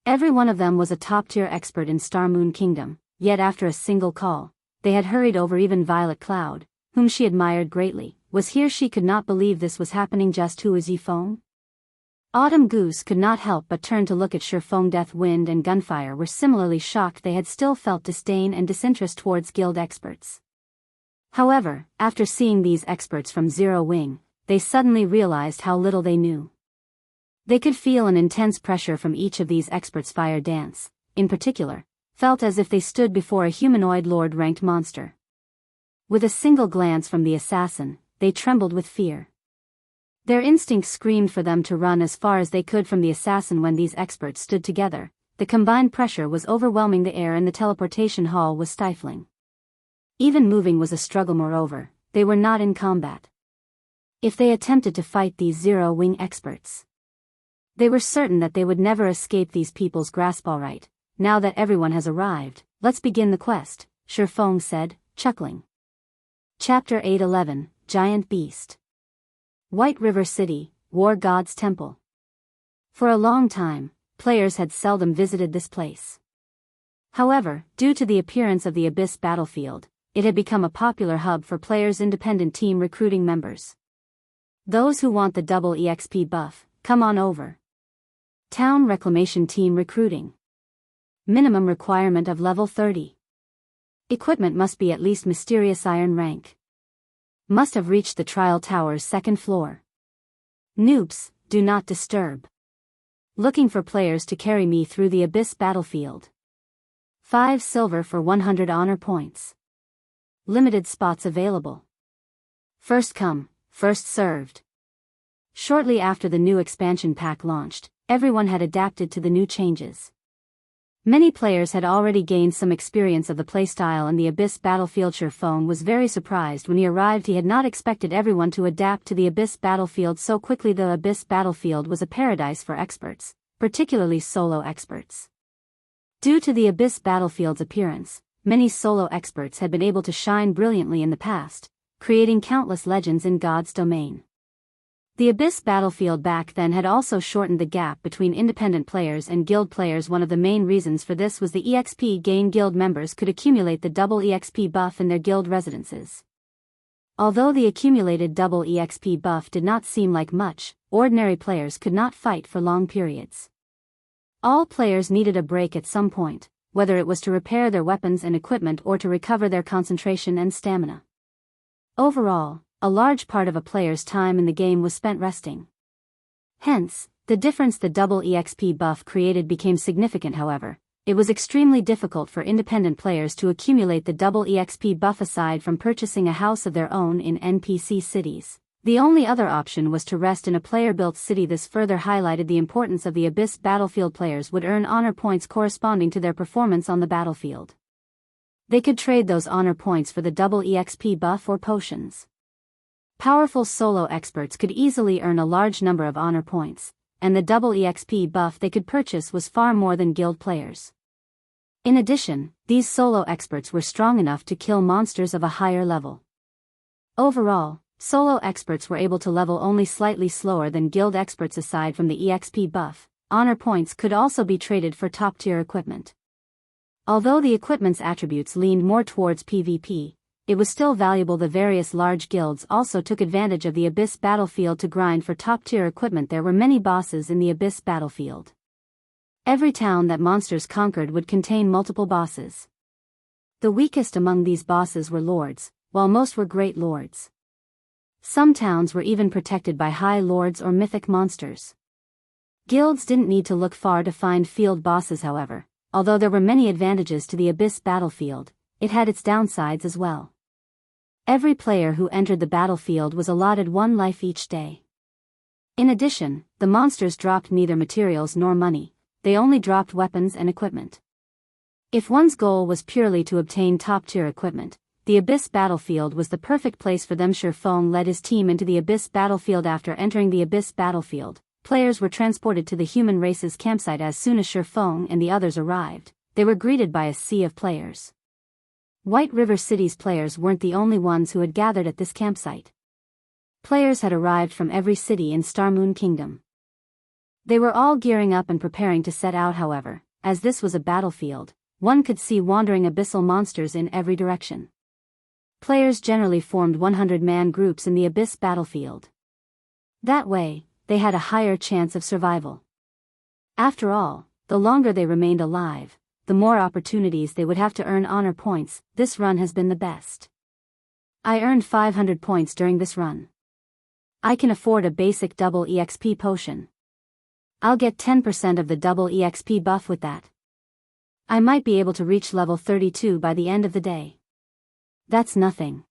Every one of them was a top-tier expert in Star Moon Kingdom, yet after a single call, they had hurried over. Even Violet Cloud, whom she admired greatly, was here. She could not believe this was happening. Just who is Ye Feng? Autumn Goose could not help but turn to look at Ye Feng. Death Wind and Gunfire were similarly shocked. They had still felt disdain and disinterest towards guild experts. However, after seeing these experts from Zero Wing, they suddenly realized how little they knew. They could feel an intense pressure from each of these experts. Fire Dance, in particular, felt as if they stood before a humanoid lord-ranked monster. With a single glance from the assassin, they trembled with fear. Their instincts screamed for them to run as far as they could from the assassin. When these experts stood together, the combined pressure was overwhelming. The air in the teleportation hall was stifling. Even moving was a struggle. Moreover, they were not in combat. If they attempted to fight these Zero Wing experts, they were certain that they would never escape these people's grasp. All right, now that everyone has arrived, let's begin the quest, Ye Feng said, chuckling. Chapter 8:11, Giant Beast. White River City, War God's Temple. For a long time, players had seldom visited this place. However, due to the appearance of the Abyss battlefield, it had become a popular hub for players' independent team recruiting members. Those who want the double EXP buff, come on over. Town Reclamation Team Recruiting. Minimum requirement of level 30. Equipment must be at least Mysterious Iron rank. Must have reached the Trial Tower's 2nd floor. Noobs, do not disturb. Looking for players to carry me through the Abyss battlefield. 5 silver for 100 honor points. Limited spots available. First come, first served. Shortly after the new expansion pack launched, everyone had adapted to the new changes. Many players had already gained some experience of the playstyle in the Abyss battlefield. Ye Feng was very surprised when he arrived. He had not expected everyone to adapt to the Abyss battlefield so quickly. The Abyss battlefield was a paradise for experts, particularly solo experts. Due to the Abyss battlefield's appearance, many solo experts had been able to shine brilliantly in the past, creating countless legends in God's domain. The Abyss battlefield back then had also shortened the gap between independent players and guild players. One of the main reasons for this was the EXP gain. Guild members could accumulate the double EXP buff in their guild residences. Although the accumulated double EXP buff did not seem like much, ordinary players could not fight for long periods. All players needed a break at some point, whether it was to repair their weapons and equipment or to recover their concentration and stamina. Overall, a large part of a player's time in the game was spent resting. Hence, The difference the double EXP buff created became significant. However, it was extremely difficult for independent players to accumulate the double EXP buff aside from purchasing a house of their own in NPC cities. The only other option was to rest in a player-built city. This further highlighted the importance of the Abyss battlefield. Players would earn honor points corresponding to their performance on the battlefield. They could trade those honor points for the double EXP buff or potions. Powerful solo experts could easily earn a large number of honor points, and the double EXP buff they could purchase was far more than guild players. In addition, these solo experts were strong enough to kill monsters of a higher level. Overall, solo experts were able to level only slightly slower than guild experts. Aside from the EXP buff, honor points could also be traded for top-tier equipment. Although the equipment's attributes leaned more towards PvP, it was still valuable. The various large guilds also took advantage of the Abyss battlefield to grind for top-tier equipment. There were many bosses in the Abyss battlefield. Every town that monsters conquered would contain multiple bosses. The weakest among these bosses were lords, while most were great lords. Some towns were even protected by high lords or mythic monsters. Guilds didn't need to look far to find field bosses. However, although there were many advantages to the Abyss battlefield, it had its downsides as well. Every player who entered the battlefield was allotted one life each day. In addition, the monsters dropped neither materials nor money, they only dropped weapons and equipment. If one's goal was purely to obtain top-tier equipment, the Abyss battlefield was the perfect place for them. Ye Feng led his team into the Abyss battlefield. After entering the Abyss battlefield, players were transported to the human race's campsite. As soon as Ye Feng and the others arrived, they were greeted by a sea of players. White River City's players weren't the only ones who had gathered at this campsite. Players had arrived from every city in Starmoon Kingdom. They were all gearing up and preparing to set out. However, as this was a battlefield, one could see wandering abyssal monsters in every direction. Players generally formed 100-man groups in the Abyss battlefield. That way, they had a higher chance of survival. After all, the longer they remained alive, the more opportunities they would have to earn honor points. This run has been the best. I earned 500 points during this run. I can afford a basic double EXP potion. I'll get 10% of the double EXP buff with that. I might be able to reach level 32 by the end of the day. That's nothing.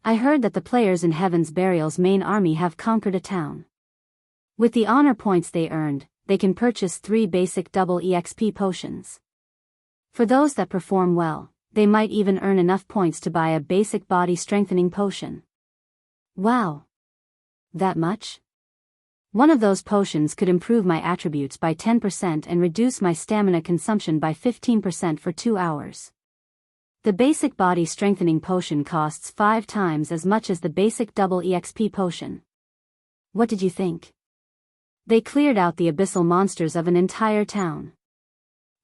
I heard that the players in Heaven's Burial's main army have conquered a town. With the honor points they earned, they can purchase 3 basic double EXP potions. For those that perform well, they might even earn enough points to buy a basic body strengthening potion. Wow! That much? One of those potions could improve my attributes by 10% and reduce my stamina consumption by 15% for 2 hours. The basic body strengthening potion costs 5 times as much as the basic double EXP potion. What did you think? They cleared out the abyssal monsters of an entire town.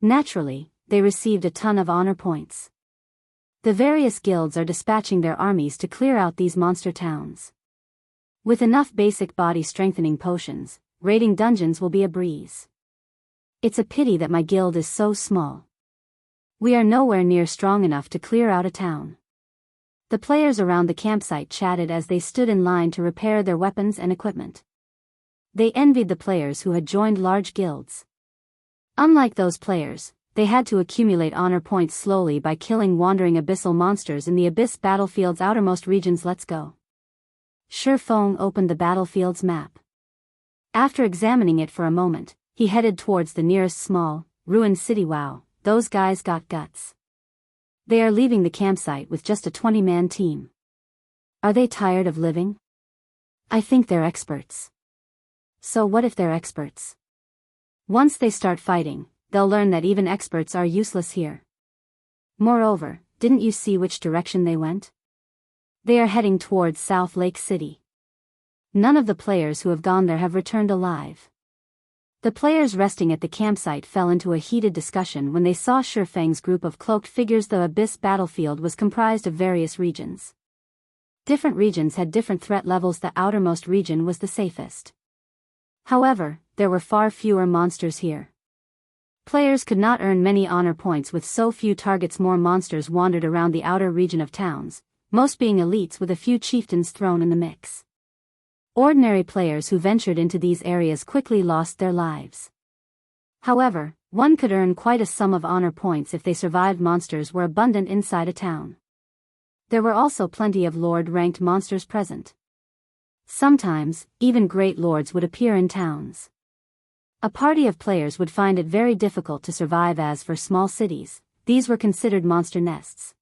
Naturally, they received a ton of honor points. The various guilds are dispatching their armies to clear out these monster towns. With enough basic body strengthening potions, raiding dungeons will be a breeze. It's a pity that my guild is so small. We are nowhere near strong enough to clear out a town. The players around the campsite chatted as they stood in line to repair their weapons and equipment. They envied the players who had joined large guilds. Unlike those players, they had to accumulate honor points slowly by killing wandering abyssal monsters in the Abyss battlefield's outermost regions. Let's go. Ye Feng opened the battlefield's map. After examining it for a moment, he headed towards the nearest small, ruined city. Wow, those guys got guts. They are leaving the campsite with just a 20-man team. Are they tired of living? I think they're experts. So what if they're experts? Once they start fighting, they'll learn that even experts are useless here. Moreover, didn't you see which direction they went? They are heading towards South Lake City. None of the players who have gone there have returned alive. The players resting at the campsite fell into a heated discussion when they saw Ye Feng's group of cloaked figures. The Abyss battlefield was comprised of various regions. Different regions had different threat levels. The outermost region was the safest. However, there were far fewer monsters here. Players could not earn many honor points with so few targets. More monsters wandered around the outer region of towns, most being elites with a few chieftains thrown in the mix. Ordinary players who ventured into these areas quickly lost their lives. However, one could earn quite a sum of honor points if they survived. Monsters were abundant inside a town. There were also plenty of lord-ranked monsters present. Sometimes, even great lords would appear in towns. A party of players would find it very difficult to survive, as for small cities, these were considered monster nests.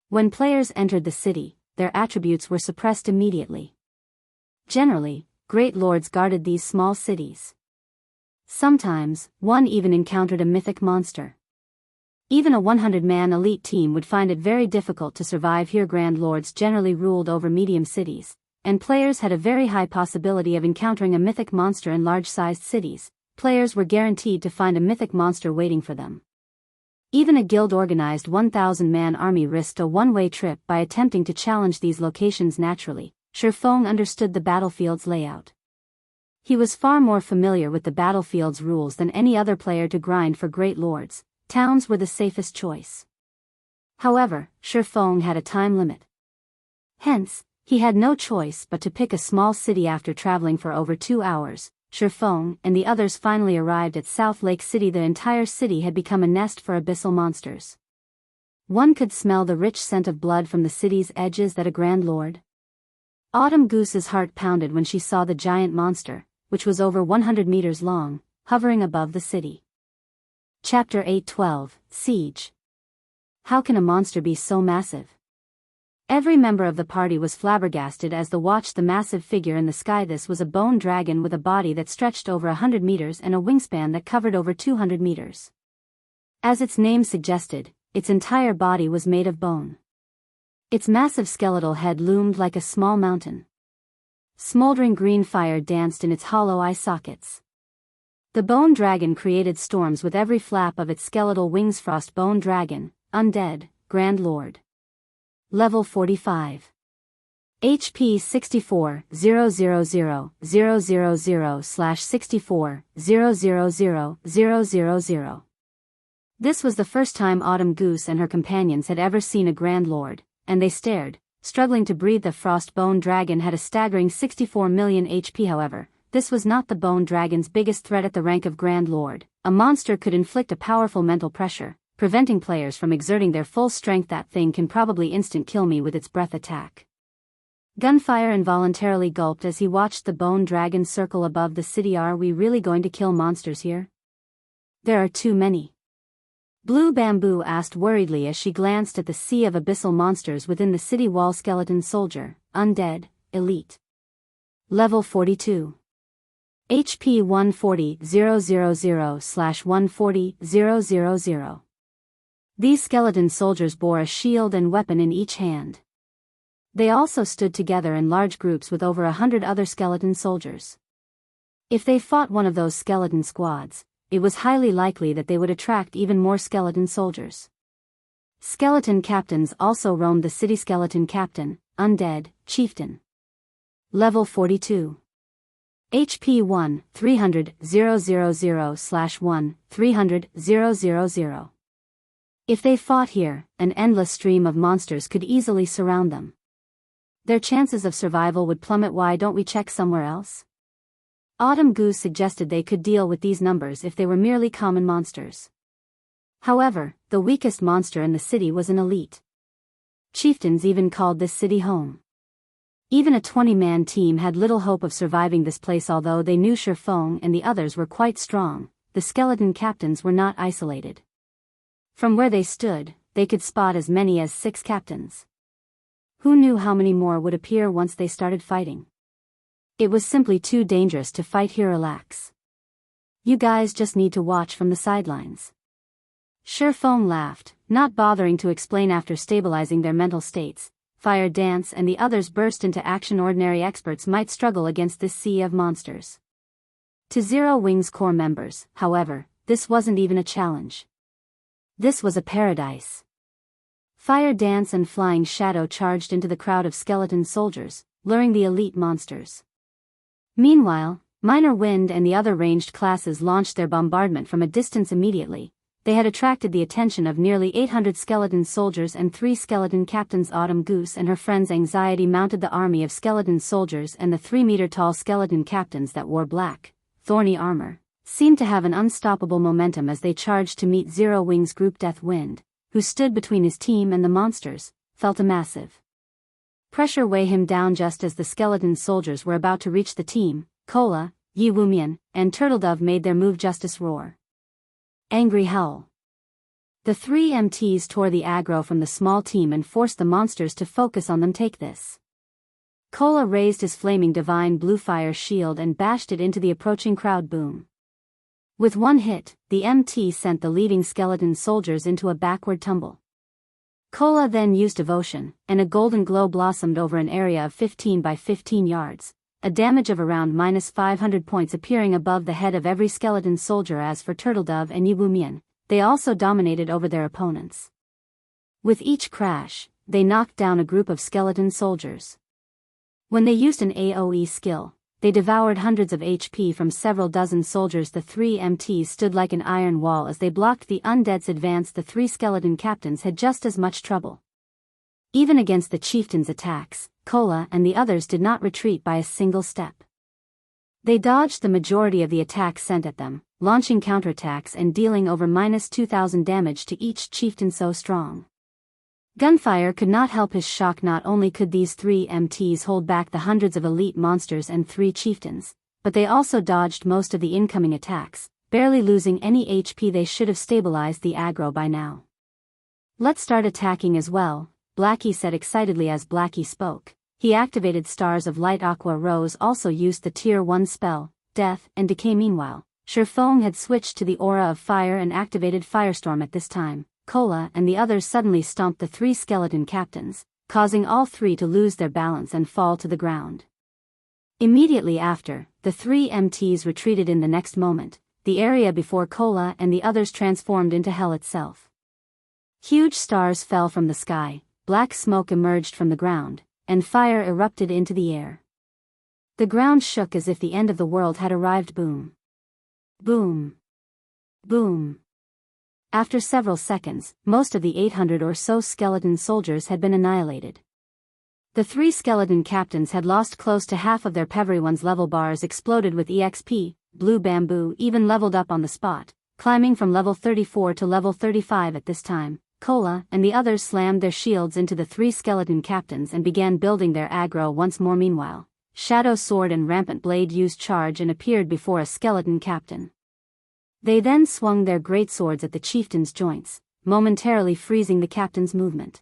When players entered the city, their attributes were suppressed immediately. Generally, great lords guarded these small cities. Sometimes, one even encountered a mythic monster. Even a 100-man elite team would find it very difficult to survive here. Grand lords generally ruled over medium cities, and players had a very high possibility of encountering a mythic monster in large-sized cities. Players were guaranteed to find a mythic monster waiting for them. Even a guild-organized 1,000-man army risked a one-way trip by attempting to challenge these locations. Naturally, Ye Feng understood the battlefield's layout. He was far more familiar with the battlefield's rules than any other player to grind for great lords. Towns were the safest choice. However, Ye Feng had a time limit. Hence, he had no choice but to pick a small city. After traveling for over 2 hours, Ye Feng and the others finally arrived at South Lake City. The entire city had become a nest for abyssal monsters. One could smell the rich scent of blood from the city's edges. That a grand lord? Autumn Goose's heart pounded when she saw the giant monster, which was over 100 meters long, hovering above the city. Chapter 8:12, Siege. How can a monster be so massive? Every member of the party was flabbergasted as they watched the massive figure in the sky. This was a bone dragon with a body that stretched over 100 meters and a wingspan that covered over 200 meters. As its name suggested, its entire body was made of bone. Its massive skeletal head loomed like a small mountain. Smoldering green fire danced in its hollow eye sockets. The bone dragon created storms with every flap of its skeletal wings. Frost bone dragon, undead, Grand Lord. Level 45. HP 64,000/64,000,000. This was the first time Autumn Goose and her companions had ever seen a Grand Lord, and they stared, struggling to breathe. The frost bone dragon had a staggering 64 million HP. However, this was not the bone dragon's biggest threat. At the rank of Grand Lord, a monster could inflict a powerful mental pressure, preventing players from exerting their full strength. That thing can probably instant kill me with its breath attack. Gunfire involuntarily gulped as he watched the bone dragon circle above the city. Are we really going to kill monsters here? There are too many. Blue Bamboo asked worriedly as she glanced at the sea of abyssal monsters within the city wall. Skeleton soldier, undead, elite. Level 42. HP 140,000/140,000. These skeleton soldiers bore a shield and weapon in each hand. They also stood together in large groups with over 100 other skeleton soldiers. If they fought one of those skeleton squads, it was highly likely that they would attract even more skeleton soldiers. Skeleton captains also roamed the city. Skeleton captain, undead, chieftain. Level 42. HP 1,300,000/1,300,000. If they fought here, an endless stream of monsters could easily surround them. Their chances of survival would plummet. Why don't we check somewhere else? Autumn Goose suggested they could deal with these numbers if they were merely common monsters. However, the weakest monster in the city was an elite. Chieftains even called this city home. Even a 20-man team had little hope of surviving this place. Although they knew Ye Feng and the others were quite strong, the skeleton captains were not isolated. From where they stood, they could spot as many as 6 captains. Who knew how many more would appear once they started fighting? It was simply too dangerous to fight here. Relax. You guys just need to watch from the sidelines. Ye Feng laughed, not bothering to explain. After stabilizing their mental states, Fire Dance and the others burst into action. Ordinary experts might struggle against this sea of monsters. To Zero Wings core members, however, this wasn't even a challenge. This was a paradise. Fire Dance and Flying Shadow charged into the crowd of skeleton soldiers, luring the elite monsters. Meanwhile, Minor Wind and the other ranged classes launched their bombardment from a distance. Immediately, they had attracted the attention of nearly 800 skeleton soldiers and 3 skeleton captains. Autumn Goose and her friends Anxiety mounted the army of skeleton soldiers, and the 3-meter-tall skeleton captains that wore black, thorny armor seemed to have an unstoppable momentum as they charged to meet Zero Wing's group. Deathwind, who stood between his team and the monsters, felt a massive pressure weigh him down just as the skeleton soldiers were about to reach the team. Cola, Yi Wumian, and Turtledove made their move. Justice roar. Angry howl. The 3 MTs tore the aggro from the small team and forced the monsters to focus on them. Take this. Cola raised his flaming divine blue fire shield and bashed it into the approaching crowd. Boom. With one hit, the MT sent the leading skeleton soldiers into a backward tumble. Cola then used Devotion, and a golden glow blossomed over an area of 15 by 15 yards, a damage of around -500 points appearing above the head of every skeleton soldier. As for Turtledove and Yi Wumian, they also dominated over their opponents. With each crash, they knocked down a group of skeleton soldiers. When they used an AoE skill, they devoured hundreds of HP from several dozen soldiers. The 3 MTs stood like an iron wall as they blocked the undead's advance. The 3 skeleton captains had just as much trouble. Even against the chieftain's attacks, Cola and the others did not retreat by a single step. They dodged the majority of the attacks sent at them, launching counterattacks and dealing over -2,000 damage to each chieftain. So strong. Gunfire could not help his shock. Not only could these 3 MTs hold back the hundreds of elite monsters and 3 chieftains, but they also dodged most of the incoming attacks, barely losing any HP. They should have stabilized the aggro by now. Let's start attacking as well, Blackie said excitedly. As Blackie spoke, he activated Stars of Light. Aqua Rose also used the Tier 1 spell, Death and Decay. Meanwhile, Ye Feng had switched to the Aura of Fire and activated Firestorm. At this time, Cola and the others suddenly stomped the 3 skeleton captains, causing all 3 to lose their balance and fall to the ground. Immediately after, the 3 MTs retreated. In the next moment, the area before Cola and the others transformed into hell itself. Huge stars fell from the sky, black smoke emerged from the ground, and fire erupted into the air. The ground shook as if the end of the world had arrived. Boom. Boom. Boom. After several seconds, most of the 800 or so skeleton soldiers had been annihilated. The 3 skeleton captains had lost close to half of their PEV. Everyone's level bars exploded with EXP. Blue Bamboo even leveled up on the spot, climbing from level 34 to level 35. At this time, Cola and the others slammed their shields into the 3 skeleton captains and began building their aggro once more. Meanwhile, Shadow Sword and Rampant Blade used charge and appeared before a skeleton captain. They then swung their greatswords at the chieftain's joints, momentarily freezing the captain's movement.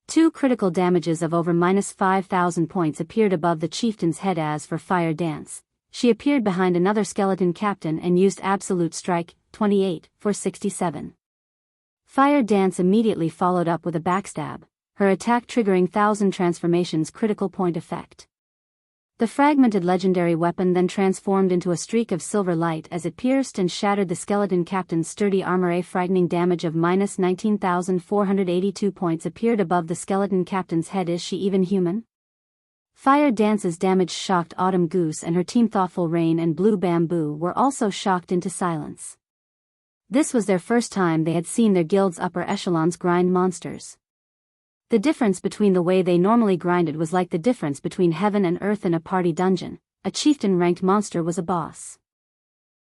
2 critical damages of over -5,000 points appeared above the chieftain's head. As for Fire Dance, she appeared behind another skeleton captain and used Absolute Strike, 28, for 67. Fire Dance immediately followed up with a backstab, her attack triggering 1,000 transformations critical point effect. The fragmented legendary weapon then transformed into a streak of silver light as it pierced and shattered the skeleton captain's sturdy armor. A frightening damage of -19,482 points appeared above the skeleton captain's head. Is she even human? Fire Dance's damage shocked Autumn Goose and her team. Thoughtful Rain and Blue Bamboo were also shocked into silence. This was their first time they had seen their guild's upper echelons grind monsters. The difference between the way they normally grinded was like the difference between heaven and earth in a party dungeon. A chieftain-ranked monster was a boss.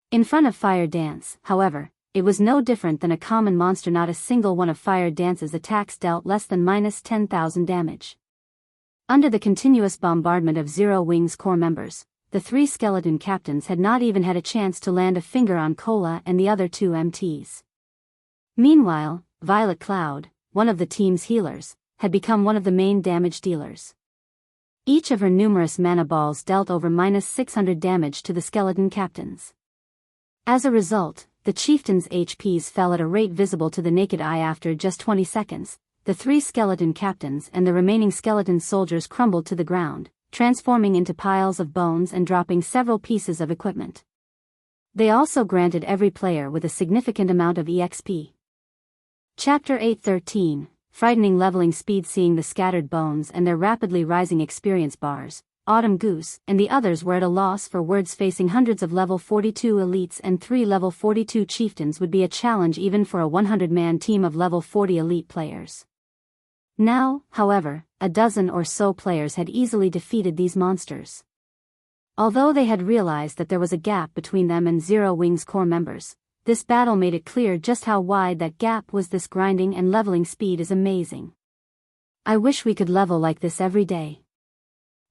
In front of Fire Dance, however, it was no different than a common monster. Not a single one of Fire Dance's attacks dealt less than -10,000 damage. Under the continuous bombardment of Zero Wing's core members, the 3 skeleton captains had not even had a chance to land a finger on Cola and the other 2 MTs. Meanwhile, Violet Cloud, one of the team's healers, had become one of the main damage dealers. Each of her numerous mana balls dealt over -600 damage to the skeleton captains. As a result, the chieftain's HPs fell at a rate visible to the naked eye. After just 20 seconds, the 3 skeleton captains and the remaining skeleton soldiers crumbled to the ground, transforming into piles of bones and dropping several pieces of equipment. They also granted every player with a significant amount of EXP. Chapter 8:13. Frightening leveling speed. Seeing the scattered bones and their rapidly rising experience bars, Autumn Goose, and the others were at a loss for words. Facing hundreds of level 42 elites and 3 level 42 chieftains would be a challenge even for a 100-man team of level 40 elite players. Now, however, a dozen or so players had easily defeated these monsters. Although they had realized that there was a gap between them and Zero Wing's core members, this battle made it clear just how wide that gap was. This grinding and leveling speed is amazing. I wish we could level like this every day.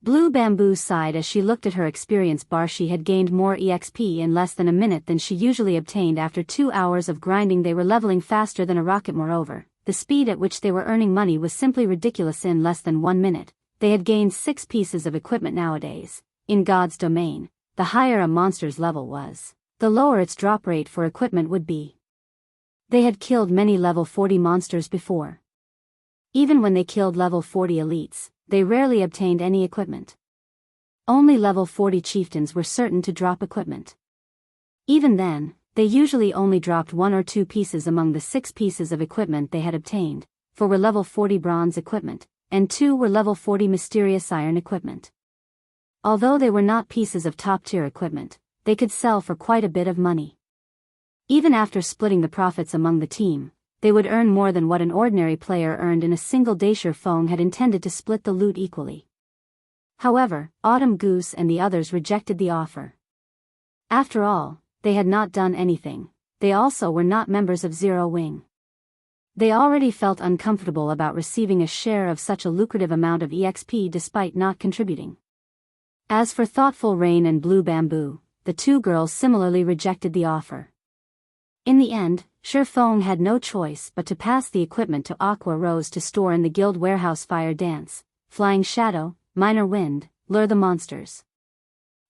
Blue Bamboo sighed as she looked at her experience bar. She had gained more EXP in less than a minute than she usually obtained after 2 hours of grinding. They were leveling faster than a rocket. Moreover, the speed at which they were earning money was simply ridiculous. In less than 1 minute, they had gained 6 pieces of equipment. Nowadays, in God's domain, the higher a monster's level was, the lower its drop rate for equipment would be. They had killed many level 40 monsters before. Even when they killed level 40 elites, they rarely obtained any equipment. Only level 40 chieftains were certain to drop equipment. Even then, they usually only dropped 1 or 2 pieces among the 6 pieces of equipment they had obtained, 4 were level 40 bronze equipment, and 2 were level 40 mysterious iron equipment. Although they were not pieces of top-tier equipment, they could sell for quite a bit of money. Even after splitting the profits among the team, they would earn more than what an ordinary player earned in a single day. Ye Feng had intended to split the loot equally. However, Autumn Goose and the others rejected the offer. After all, they had not done anything. They also were not members of Zero Wing. They already felt uncomfortable about receiving a share of such a lucrative amount of EXP despite not contributing. As for Thoughtful Rain and Blue Bamboo, the 2 girls similarly rejected the offer. In the end, Ye Feng had no choice but to pass the equipment to Aqua Rose to store in the guild warehouse. Fire Dance, Flying Shadow, Minor Wind, Lure the monsters.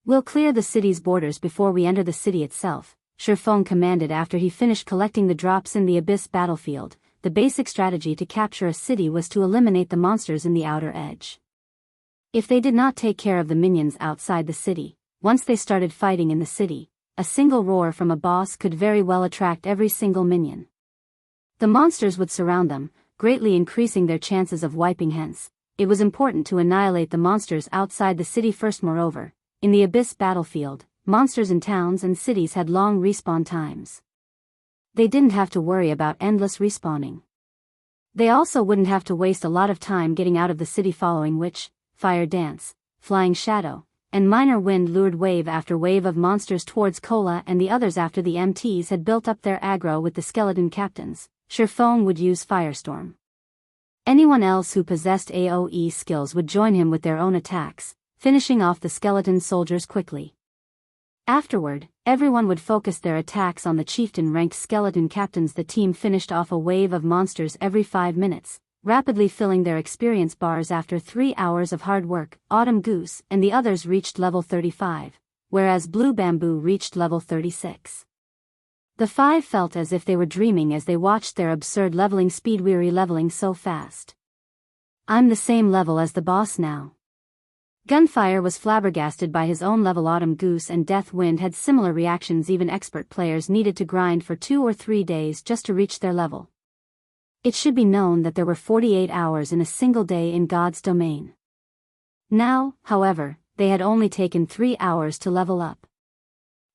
We'll clear the city's borders before we enter the city itself, Ye Feng commanded after he finished collecting the drops in the Abyss battlefield. The basic strategy to capture a city was to eliminate the monsters in the outer edge. If they did not take care of the minions outside the city, once they started fighting in the city, a single roar from a boss could very well attract every single minion. The monsters would surround them, greatly increasing their chances of wiping. Hence, it was important to annihilate the monsters outside the city first. Moreover, in the Abyss battlefield, monsters in towns and cities had long respawn times. They didn't have to worry about endless respawning. They also wouldn't have to waste a lot of time getting out of the city, following which, Fire Dance, Flying Shadow, and Minor Wind lured wave after wave of monsters towards Cola and the others. After the MTs had built up their aggro with the skeleton captains, Ye Feng would use Firestorm. Anyone else who possessed AoE skills would join him with their own attacks, finishing off the skeleton soldiers quickly. Afterward, everyone would focus their attacks on the chieftain-ranked skeleton captains. The team finished off a wave of monsters every 5 minutes, rapidly filling their experience bars. After 3 hours of hard work, Autumn Goose and the others reached level 35, whereas Blue Bamboo reached level 36. The 5 felt as if they were dreaming as they watched their absurd leveling speed. Weary leveling so fast. I'm the same level as the boss now. Gunfire was flabbergasted by his own level. Autumn Goose and Death Wind had similar reactions. Even expert players needed to grind for 2 or 3 days just to reach their level. It should be known that there were 48 hours in a single day in God's domain. Now, however, they had only taken 3 hours to level up.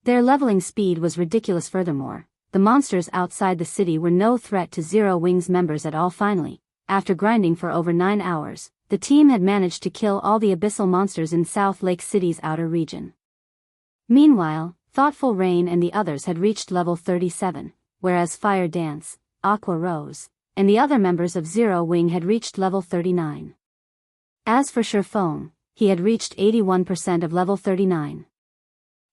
Their leveling speed was ridiculous. Furthermore, the monsters outside the city were no threat to Zero Wing's members at all. Finally, after grinding for over 9 hours, the team had managed to kill all the abyssal monsters in South Lake City's outer region. Meanwhile, Thoughtful Rain and the others had reached level 37, whereas Fire Dance, Aqua Rose, and the other members of Zero Wing had reached level 39. As for Ye Feng, he had reached 81% of level 39.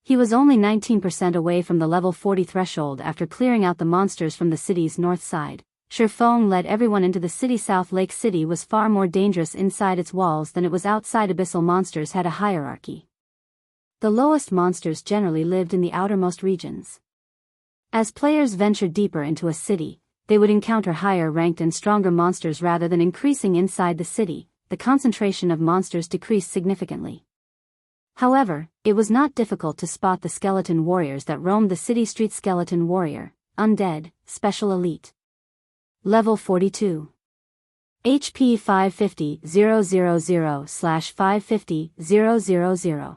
He was only 19% away from the level 40 threshold. After clearing out the monsters from the city's north side, Ye Feng led everyone into the city. South Lake City was far more dangerous inside its walls than it was outside. Abyssal monsters had a hierarchy. The lowest monsters generally lived in the outermost regions. As players ventured deeper into a city, they would encounter higher-ranked and stronger monsters. Rather than increasing inside the city, the concentration of monsters decreased significantly. However, it was not difficult to spot the skeleton warriors that roamed the city streets. Skeleton Warrior, Undead, Special Elite. Level 42. HP 550,000/550,000.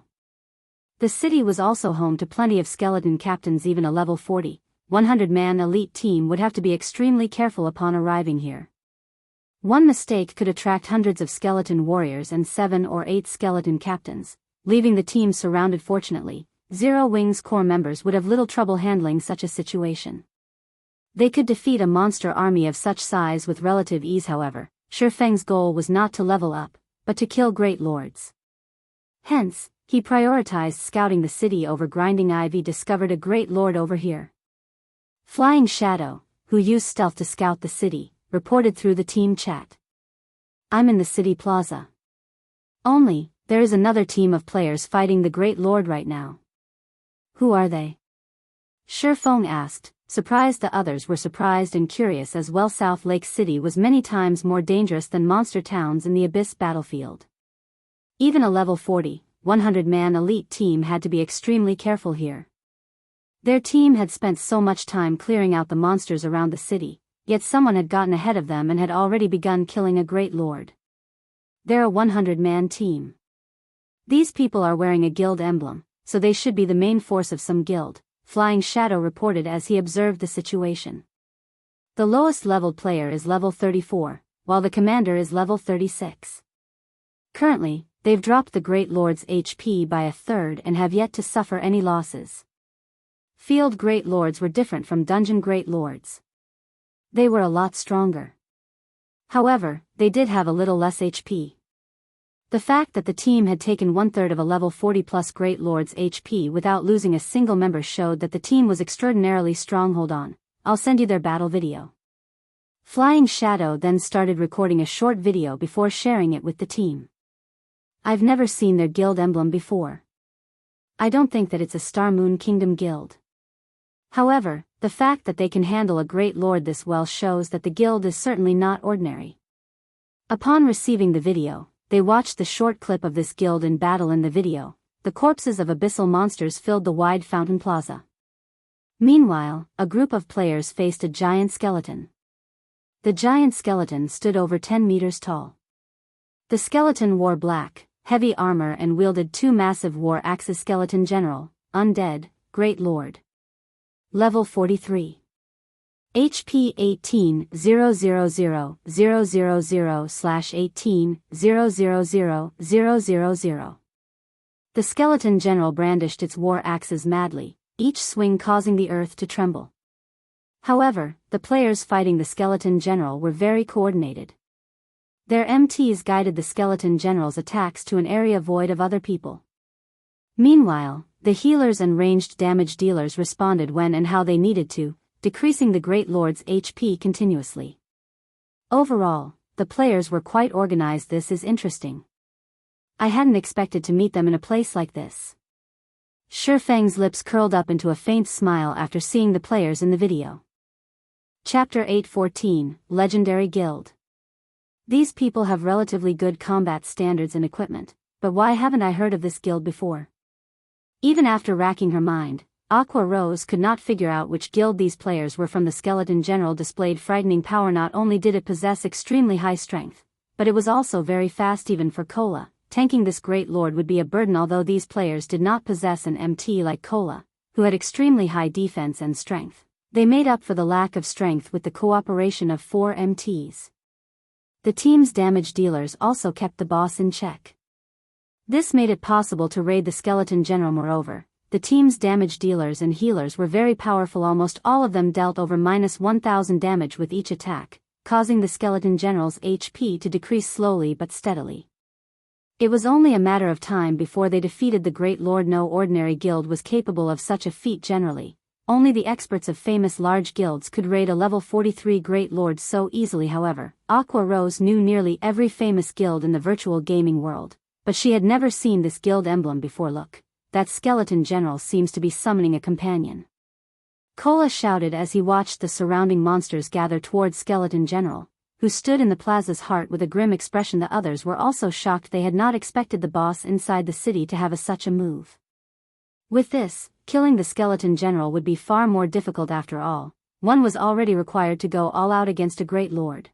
The city was also home to plenty of skeleton captains. Even a level 40, 100-man elite team would have to be extremely careful upon arriving here. One mistake could attract hundreds of skeleton warriors and 7 or 8 skeleton captains, leaving the team surrounded. Fortunately, Zero Wing's core members would have little trouble handling such a situation. They could defeat a monster army of such size with relative ease. However, Ye Feng's goal was not to level up, but to kill great lords. Hence, he prioritized scouting the city over grinding. Ivy discovered a great lord over here. Flying Shadow, who used stealth to scout the city, reported through the team chat. I'm in the city plaza. Only, there is another team of players fighting the Great Lord right now. Who are they? Ye Feng asked, surprised. The others were surprised and curious as well. South Lake City was many times more dangerous than monster towns in the Abyss battlefield. Even a level 40, 100-man elite team had to be extremely careful here. Their team had spent so much time clearing out the monsters around the city, yet someone had gotten ahead of them and had already begun killing a great lord. They're a 100-man team. These people are wearing a guild emblem, so they should be the main force of some guild, Flying Shadow reported as he observed the situation. The lowest leveled player is level 34, while the commander is level 36. Currently, they've dropped the Great Lord's HP by a third and have yet to suffer any losses. Field Great Lords were different from Dungeon Great Lords. They were a lot stronger. However, they did have a little less HP. The fact that the team had taken 1/3 of a level 40 plus Great Lord's HP without losing a single member showed that the team was extraordinarily strong. Hold on, I'll send you their battle video. Flying Shadow then started recording a short video before sharing it with the team. I've never seen their guild emblem before. I don't think that it's a Star Moon Kingdom guild. However, the fact that they can handle a Great Lord this well shows that the guild is certainly not ordinary. Upon receiving the video, they watched the short clip of this guild in battle. In the video, the corpses of abyssal monsters filled the wide fountain plaza. Meanwhile, a group of players faced a giant skeleton. The giant skeleton stood over 10 meters tall. The skeleton wore black, heavy armor and wielded 2 massive war axes. Skeleton General, Undead, Great Lord. Level 43. HP 18,000/18,000,000. The skeleton general brandished its war axes madly, each swing causing the earth to tremble. However, the players fighting the skeleton general were very coordinated. Their MTs guided the skeleton general's attacks to an area void of other people. Meanwhile, the healers and ranged damage dealers responded when and how they needed to, decreasing the Great Lord's HP continuously. Overall, the players were quite organized. This is interesting. I hadn't expected to meet them in a place like this. Ye Feng's lips curled up into a faint smile after seeing the players in the video. Chapter 814, Legendary Guild. These people have relatively good combat standards and equipment, but why haven't I heard of this guild before? Even after racking her mind, Aqua Rose could not figure out which guild these players were from. The skeleton general displayed frightening power. Not only did it possess extremely high strength, but it was also very fast. Even for Cola, tanking this great lord would be a burden. Although these players did not possess an MT like Cola, who had extremely high defense and strength, they made up for the lack of strength with the cooperation of 4 MTs. The team's damage dealers also kept the boss in check. This made it possible to raid the skeleton general. Moreover, the team's damage dealers and healers were very powerful. Almost all of them dealt over -1000 damage with each attack, causing the skeleton general's HP to decrease slowly but steadily. It was only a matter of time before they defeated the Great Lord. No ordinary guild was capable of such a feat. Generally, only the experts of famous large guilds could raid a level 43 Great Lord so easily. However, Aqua Rose knew nearly every famous guild in the virtual gaming world, but she had never seen this guild emblem before. Look, that skeleton general seems to be summoning a companion. Cola shouted as he watched the surrounding monsters gather towards skeleton general, who stood in the plaza's heart with a grim expression. The others were also shocked. They had not expected the boss inside the city to have such a move. With this, killing the skeleton general would be far more difficult. After all, one was already required to go all out against a great lord.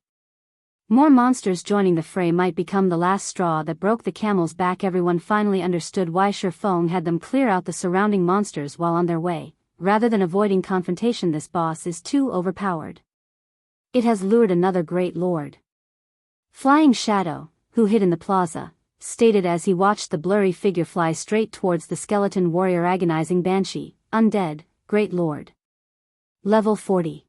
More monsters joining the fray might become the last straw that broke the camel's back. Everyone finally understood why Ye Feng had them clear out the surrounding monsters while on their way. Rather than avoiding confrontation, this boss is too overpowered. It has lured another great lord. Flying Shadow, who hid in the plaza, stated as he watched the blurry figure fly straight towards the skeleton warrior. Agonizing Banshee, undead, Great Lord. Level 40.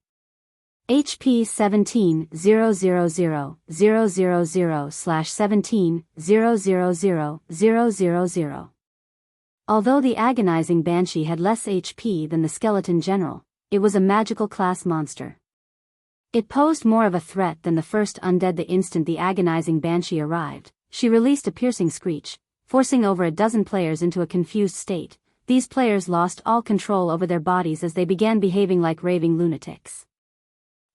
HP 17,000/17,000,000. Although the agonizing Banshee had less HP than the skeleton general, it was a magical class monster. It posed more of a threat than the first undead. The instant the agonizing Banshee arrived, she released a piercing screech, forcing over a dozen players into a confused state. These players lost all control over their bodies as they began behaving like raving lunatics.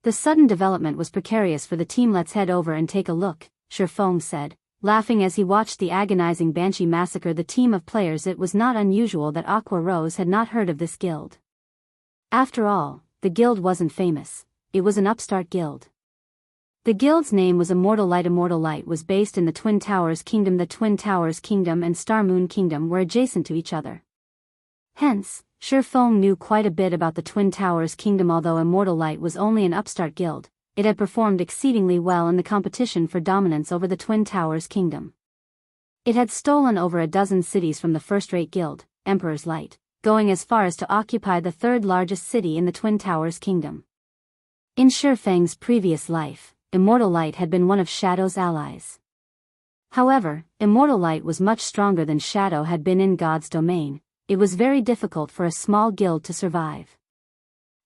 The sudden development was precarious for the team. Let's head over and take a look, Ye Feng said, laughing as he watched the agonizing Banshee massacre the team of players. It was not unusual that Aqua Rose had not heard of this guild. After all, the guild wasn't famous, it was an upstart guild. The guild's name was Immortal Light. Immortal Light was based in the Twin Towers Kingdom. The Twin Towers Kingdom and Star Moon Kingdom were adjacent to each other. Hence, Ye Feng knew quite a bit about the Twin Towers Kingdom. Although Immortal Light was only an upstart guild, it had performed exceedingly well in the competition for dominance over the Twin Towers Kingdom. It had stolen over a dozen cities from the first-rate guild, Emperor's Light, going as far as to occupy the third largest city in the Twin Towers Kingdom. In Ye Feng's previous life, Immortal Light had been one of Shadow's allies. However, Immortal Light was much stronger than Shadow had been in God's domain. It was very difficult for a small guild to survive.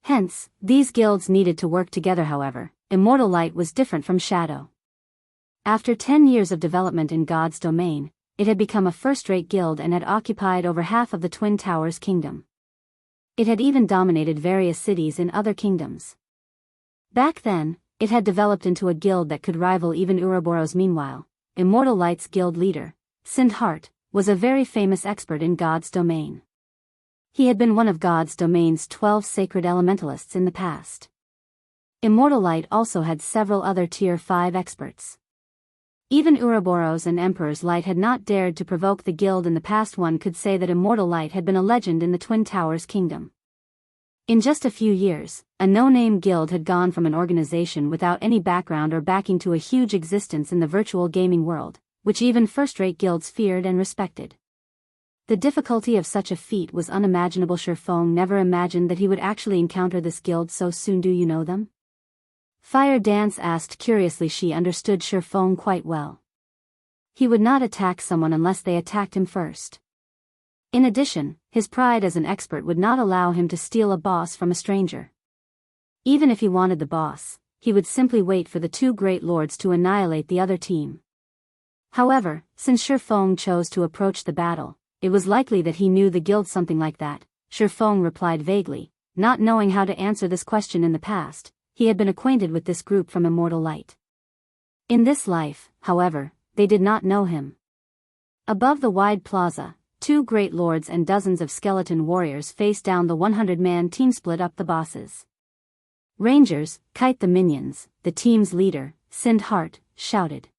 Hence, these guilds needed to work together. However, Immortal Light was different from Shadow. After 10 years of development in God's domain, it had become a first-rate guild and had occupied over half of the Twin Towers Kingdom. It had even dominated various cities in other kingdoms. Back then, it had developed into a guild that could rival even Ouroboros. Meanwhile, Immortal Light's guild leader, Sindhart, was a very famous expert in God's domain. He had been one of God's domain's 12 sacred elementalists in the past. Immortal Light also had several other Tier 5 experts. Even Ouroboros and Emperor's Light had not dared to provoke the guild in the past. One could say that Immortal Light had been a legend in the Twin Towers Kingdom. In just a few years, a no-name guild had gone from an organization without any background or backing to a huge existence in the virtual gaming world, which even first-rate guilds feared and respected. The difficulty of such a feat was unimaginable. Ye Feng never imagined that he would actually encounter this guild so soon. Do you know them? Fire Dance asked curiously. She understood Ye Feng quite well. He would not attack someone unless they attacked him first. In addition, his pride as an expert would not allow him to steal a boss from a stranger. Even if he wanted the boss, he would simply wait for the two great lords to annihilate the other team. However, since Ye Feng chose to approach the battle, it was likely that he knew the guild. Something like that, Ye Feng replied vaguely, not knowing how to answer this question. In the past, he had been acquainted with this group from Immortal Light. In this life, however, they did not know him. Above the wide plaza, two great lords and dozens of skeleton warriors faced down the 100-man team. Split up the bosses. Rangers, kite the minions, the team's leader, Sindhart, shouted.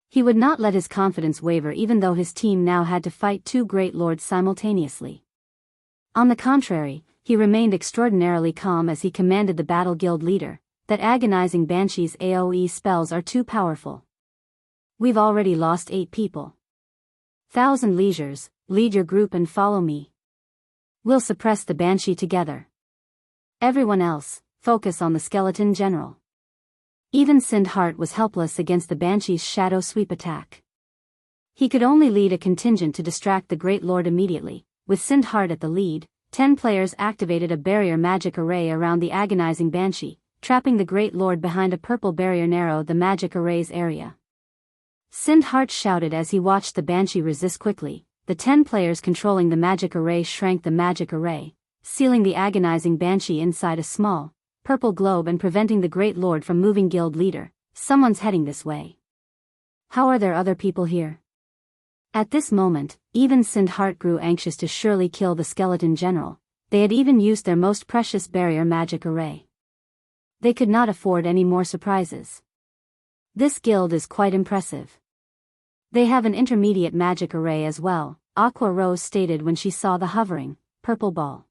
He would not let his confidence waver even though his team now had to fight two great lords simultaneously. On the contrary, he remained extraordinarily calm as he commanded the battle. Guild leader, that agonizing Banshee's AoE spells are too powerful. We've already lost 8 people. 1,000 leisures, lead your group and follow me. We'll suppress the Banshee together. Everyone else, focus on the skeleton general. Even Sindhart was helpless against the Banshee's shadow sweep attack. He could only lead a contingent to distract the Great Lord immediately. With Sindhart at the lead, 10 players activated a barrier magic array around the agonizing Banshee, trapping the Great Lord behind a purple barrier narrowed the magic array's area. Sindhart shouted as he watched the Banshee resist quickly. The 10 players controlling the magic array shrank the magic array, sealing the agonizing Banshee inside a small, purple globe and preventing the Great Lord from moving. Guild leader, someone's heading this way. How are there other people here? At this moment, even Sindhart grew anxious to surely kill the skeleton general. They had even used their most precious barrier magic array. They could not afford any more surprises. This guild is quite impressive. They have an intermediate magic array as well, Aqua Rose stated when she saw the hovering, purple ball.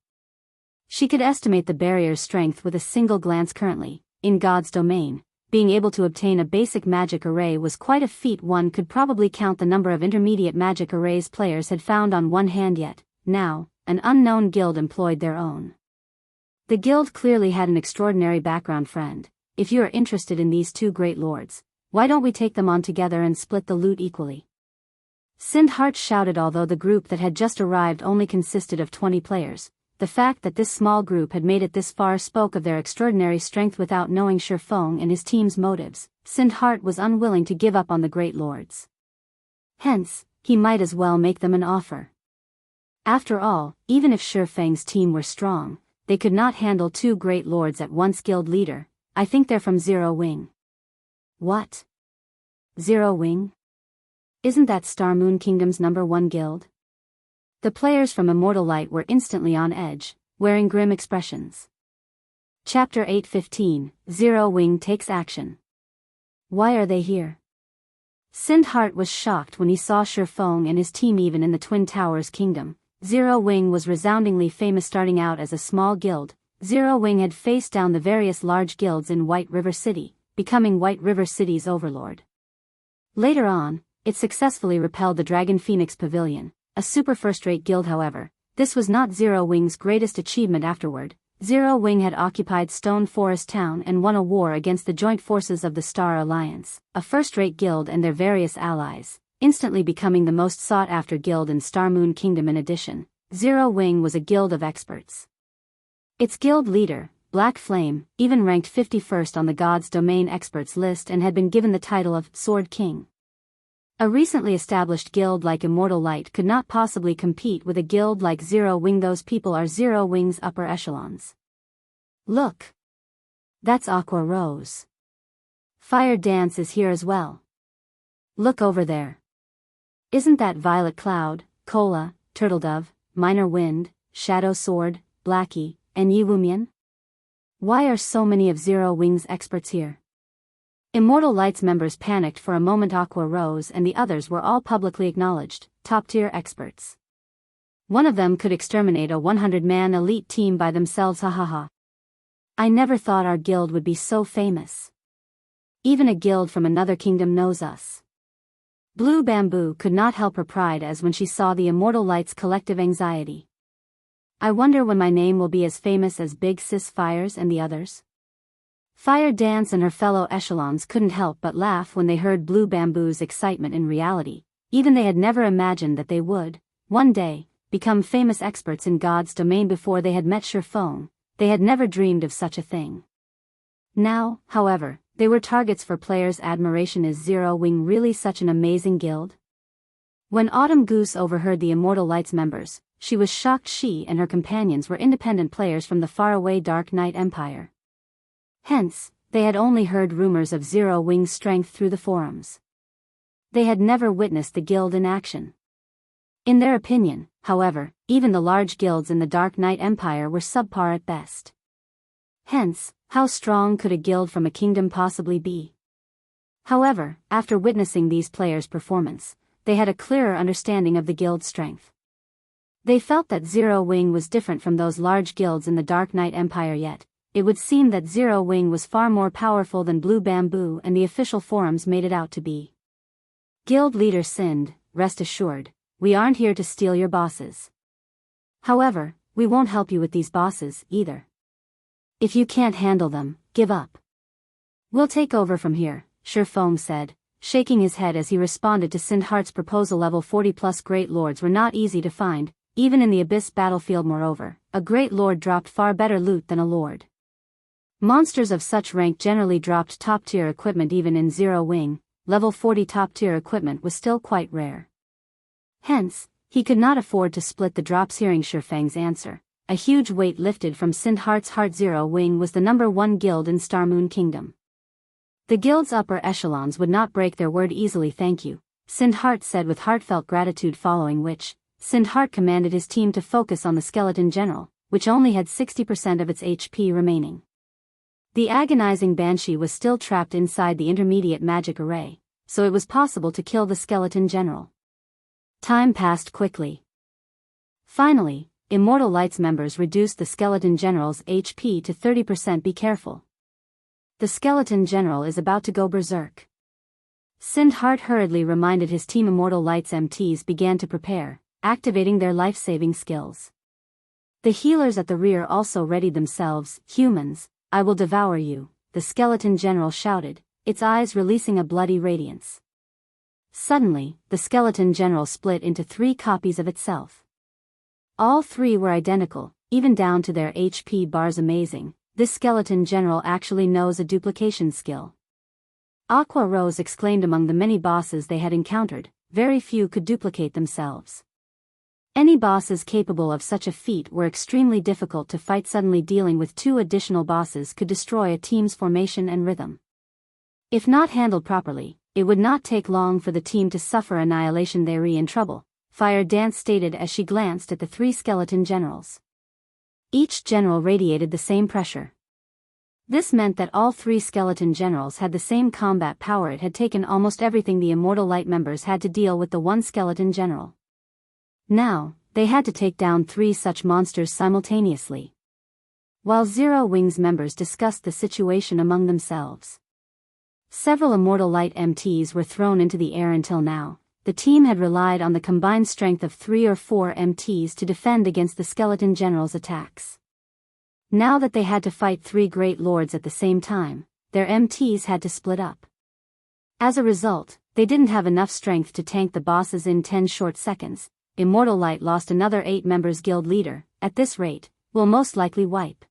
She could estimate the barrier's strength with a single glance currently, in God's domain. Being able to obtain a basic magic array was quite a feat. One could probably count the number of intermediate magic arrays players had found on one hand yet. Now, an unknown guild employed their own. The guild clearly had an extraordinary background. Friend, if you are interested in these two great lords, why don't we take them on together and split the loot equally? Sindhart shouted. Although the group that had just arrived only consisted of 20 players, the fact that this small group had made it this far spoke of their extraordinary strength. Without knowing Ye Feng and his team's motives, Sindhart was unwilling to give up on the great lords. Hence, he might as well make them an offer. After all, even if Ye Feng's team were strong, they could not handle two great lords at once. Guild leader, I think they're from Zero Wing. What? Zero Wing? Isn't that Star Moon Kingdom's #1 guild? The players from Immortal Light were instantly on edge, wearing grim expressions. Chapter 8:15, Zero Wing takes action. Why are they here? Sindhart was shocked when he saw Ye Feng and his team. Even in the Twin Towers Kingdom, Zero Wing was resoundingly famous. Starting out as a small guild, Zero Wing had faced down the various large guilds in White River City, becoming White River City's overlord. Later on, it successfully repelled the Dragon Phoenix Pavilion, a super first-rate guild. However, this was not Zero Wing's greatest achievement. Afterward, Zero Wing had occupied Stone Forest Town and won a war against the joint forces of the Star Alliance, a first-rate guild and their various allies, instantly becoming the most sought-after guild in Star Moon Kingdom. In addition, Zero Wing was a guild of experts. Its guild leader, Black Flame, even ranked 51st on the God's Domain experts list and had been given the title of Sword King. A recently established guild like Immortal Light could not possibly compete with a guild like Zero Wing. Those people are Zero Wing's upper echelons. Look! That's Aqua Rose. Fire Dance is here as well. Look over there. Isn't that Violet Cloud, Cola, Turtledove, Minor Wind, Shadow Sword, Blackie, and Yi Wumian? Why are so many of Zero Wing's experts here? Immortal Light's members panicked for a moment. Aqua Rose and the others were all publicly acknowledged, top-tier experts. One of them could exterminate a 100-man elite team by themselves. Hahaha. I never thought our guild would be so famous. Even a guild from another kingdom knows us. Blue Bamboo could not help her pride as when she saw the Immortal Light's collective anxiety. I wonder when my name will be as famous as Big Sis Fires and the others. Fire Dance and her fellow echelons couldn't help but laugh when they heard Blue Bamboo's excitement. In reality, even they had never imagined that they would, one day, become famous experts in God's domain. Before they had met Ye Feng, they had never dreamed of such a thing. Now, however, they were targets for players' admiration. Is Zero Wing really such an amazing guild? When Autumn Goose overheard the Immortal Light's members, she was shocked. She and her companions were independent players from the faraway Dark Knight Empire. Hence, they had only heard rumors of Zero Wing's strength through the forums. They had never witnessed the guild in action. In their opinion, however, even the large guilds in the Dark Knight Empire were subpar at best. Hence, how strong could a guild from a kingdom possibly be? However, after witnessing these players' performance, they had a clearer understanding of the guild's strength. They felt that Zero Wing was different from those large guilds in the Dark Knight Empire. Yet, it would seem that Zero Wing was far more powerful than Blue Bamboo and the official forums made it out to be. Guild leader Sind, rest assured, we aren't here to steal your bosses. However, we won't help you with these bosses, either. If you can't handle them, give up. We'll take over from here, Ye Feng said, shaking his head as he responded to Sindhart's proposal. Level 40+ Great Lords were not easy to find, even in the Abyss battlefield. Moreover, a Great Lord dropped far better loot than a Lord. Monsters of such rank generally dropped top-tier equipment. Even in Zero Wing, level 40 top-tier equipment was still quite rare. Hence, he could not afford to split the drops. Hearing Ye Feng's answer, a huge weight lifted from Sindhart's heart. Zero Wing was the #1 guild in Star Moon Kingdom. The guild's upper echelons would not break their word easily. Thank you, Sindhart said with heartfelt gratitude, following which, Sindhart commanded his team to focus on the skeleton general, which only had 60% of its HP remaining. The agonizing banshee was still trapped inside the intermediate magic array, so it was possible to kill the skeleton general. Time passed quickly. Finally, Immortal Light's members reduced the skeleton general's HP to 30%. Be careful. The skeleton general is about to go berserk. Sindhart hurriedly reminded his team. Immortal Light's MTs began to prepare, activating their life-saving skills. The healers at the rear also readied themselves. Humans, I will devour you, the skeleton general shouted, its eyes releasing a bloody radiance. Suddenly, the skeleton general split into 3 copies of itself. All 3 were identical, even down to their HP bars. Amazing, this skeleton general actually knows a duplication skill. Aqua Rose exclaimed. Among the many bosses they had encountered, very few could duplicate themselves. Any bosses capable of such a feat were extremely difficult to fight. Suddenly dealing with 2 additional bosses could destroy a team's formation and rhythm. If not handled properly, it would not take long for the team to suffer annihilation. They're in trouble, Fire Dance stated as she glanced at the 3 skeleton generals. Each general radiated the same pressure. This meant that all 3 skeleton generals had the same combat power. It had taken almost everything the Immortal Light members had to deal with the 1 skeleton general. Now, they had to take down 3 such monsters simultaneously. While Zero Wings members discussed the situation among themselves, several Immortal Light MTs were thrown into the air. Until now, the team had relied on the combined strength of 3 or 4 MTs to defend against the skeleton general's attacks. Now that they had to fight 3 great lords at the same time, their MTs had to split up. As a result, they didn't have enough strength to tank the bosses in 10 short seconds. Immortal Light lost another 8 members. Guild leader, at this rate, will most likely wipe.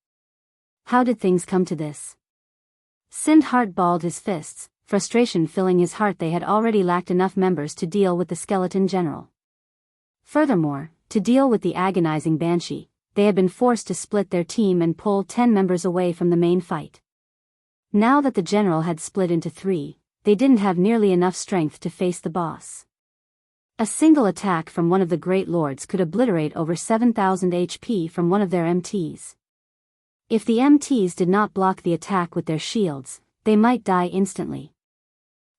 How did things come to this? Sindhart balled his fists, frustration filling his heart. They had already lacked enough members to deal with the skeleton general. Furthermore, to deal with the agonizing banshee, they had been forced to split their team and pull 10 members away from the main fight. Now that the general had split into 3, they didn't have nearly enough strength to face the boss. A single attack from one of the Great Lords could obliterate over 7,000 HP from one of their MTs. If the MTs did not block the attack with their shields, they might die instantly.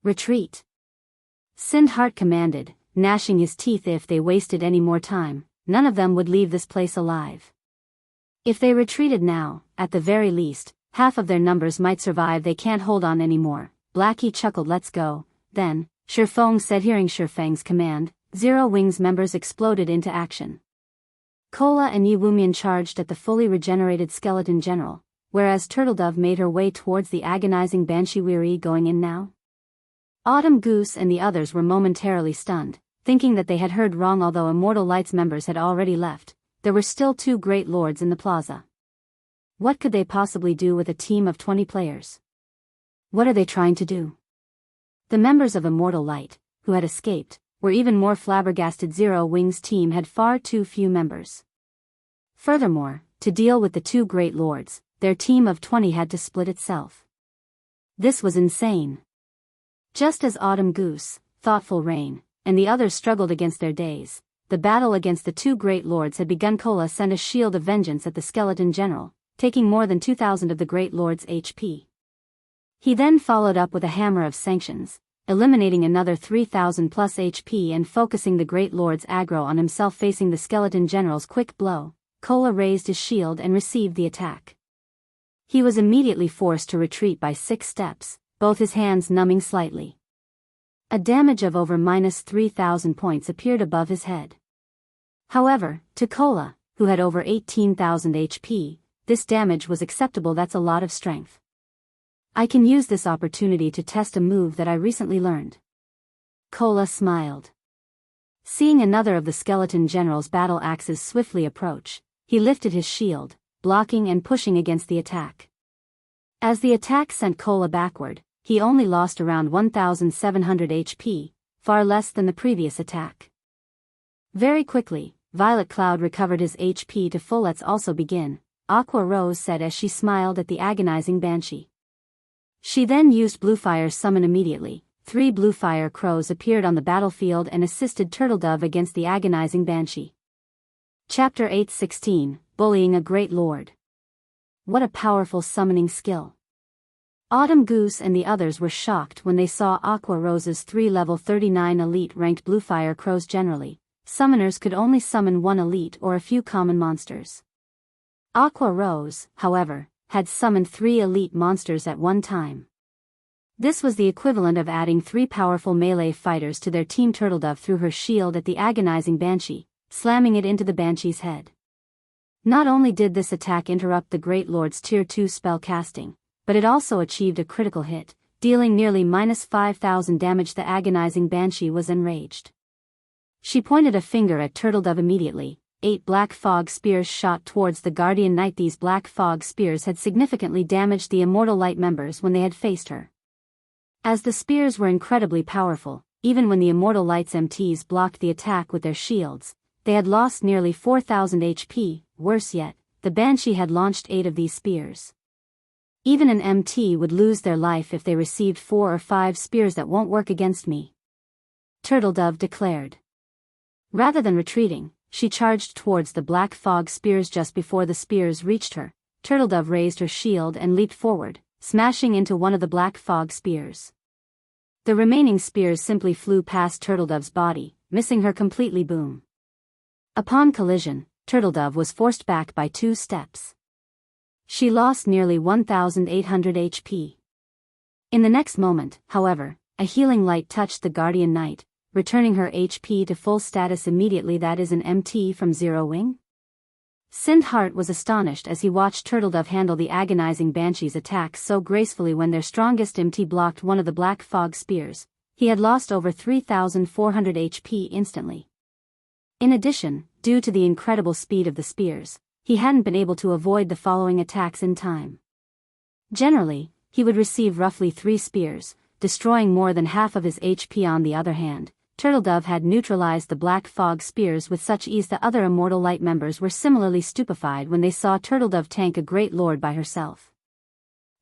Retreat! Sindhart commanded, gnashing his teeth. If they wasted any more time, none of them would leave this place alive. If they retreated now, at the very least, half of their numbers might survive. They can't hold on anymore. Blackie chuckled. Let's go, then, Ye Feng said. Hearing Ye Feng's command, Zero Wings members exploded into action. Cola and Yi Wumian charged at the fully regenerated skeleton general, whereas Turtledove made her way towards the agonizing banshee. Weary going in now? Autumn Goose and the others were momentarily stunned, thinking that they had heard wrong. Although Immortal Light's members had already left, there were still 2 great lords in the plaza. What could they possibly do with a team of 20 players? What are they trying to do? The members of Immortal Light, who had escaped, were even more flabbergasted. Zero Wings' team had far too few members. Furthermore, to deal with the 2 great lords, their team of 20 had to split itself. This was insane. Just as Autumn Goose, Thoughtful Rain, and the others struggled against their days, the battle against the 2 great lords had begun. Cola sent a shield of vengeance at the skeleton general, taking more than 2,000 of the great lord's HP. He then followed up with a hammer of sanctions, eliminating another 3,000 plus HP and focusing the great lord's aggro on himself. Facing the skeleton general's quick blow, Cola raised his shield and received the attack. He was immediately forced to retreat by 6 steps, both his hands numbing slightly. A damage of over -3,000 points appeared above his head. However, to Cola, who had over 18,000 HP, this damage was acceptable. That's a lot of strength. I can use this opportunity to test a move that I recently learned. Cola smiled. Seeing another of the skeleton general's battle axes swiftly approach, he lifted his shield, blocking and pushing against the attack. As the attack sent Cola backward, he only lost around 1,700 HP, far less than the previous attack. Very quickly, Violet Cloud recovered his HP to full. Let's also begin, Aqua Rose said as she smiled at the agonizing banshee. She then used Bluefire Summon. Immediately, 3 Bluefire Crows appeared on the battlefield and assisted Turtledove against the agonizing banshee. Chapter 8:16, Bullying a Great Lord. What a powerful summoning skill. Autumn Goose and the others were shocked when they saw Aqua Rose's 3 level 39 elite ranked blue fire crows. Generally, summoners could only summon one elite or a few common monsters. Aqua Rose, however, had summoned 3 elite monsters at one time. This was the equivalent of adding 3 powerful melee fighters to their team. Turtledove threw her shield at the agonizing Banshee, slamming it into the Banshee's head. Not only did this attack interrupt the Great Lord's Tier 2 spell casting, but it also achieved a critical hit, dealing nearly -5,000 damage. The agonizing Banshee was enraged. She pointed a finger at Turtledove immediately. 8 black fog spears shot towards the Guardian Knight. These black fog spears had significantly damaged the Immortal Light members when they had faced her. As the spears were incredibly powerful, even when the Immortal Light's MTs blocked the attack with their shields, they had lost nearly 4,000 HP. Worse yet, the Banshee had launched 8 of these spears. Even an MT would lose their life if they received 4 or 5 spears. That won't work against me, Turtledove declared. Rather than retreating, she charged towards the black fog spears. Just before the spears reached her, Turtledove raised her shield and leaped forward, smashing into one of the black fog spears. The remaining spears simply flew past Turtledove's body, missing her completely. Boom. Upon collision, Turtledove was forced back by 2 steps. She lost nearly 1,800 HP. In the next moment, however, a healing light touched the Guardian Knight, returning her HP to full status immediately. That is an MT from Zero Wing? Sindhart was astonished as he watched Turtledove handle the agonizing Banshee's attacks so gracefully. When their strongest MT blocked one of the black fog spears, he had lost over 3,400 HP instantly. In addition, due to the incredible speed of the spears, he hadn't been able to avoid the following attacks in time. Generally, he would receive roughly 3 spears, destroying more than half of his HP. On the other hand, Turtledove had neutralized the black fog spears with such ease. The other Immortal Light members were similarly stupefied when they saw Turtledove tank a Great Lord by herself.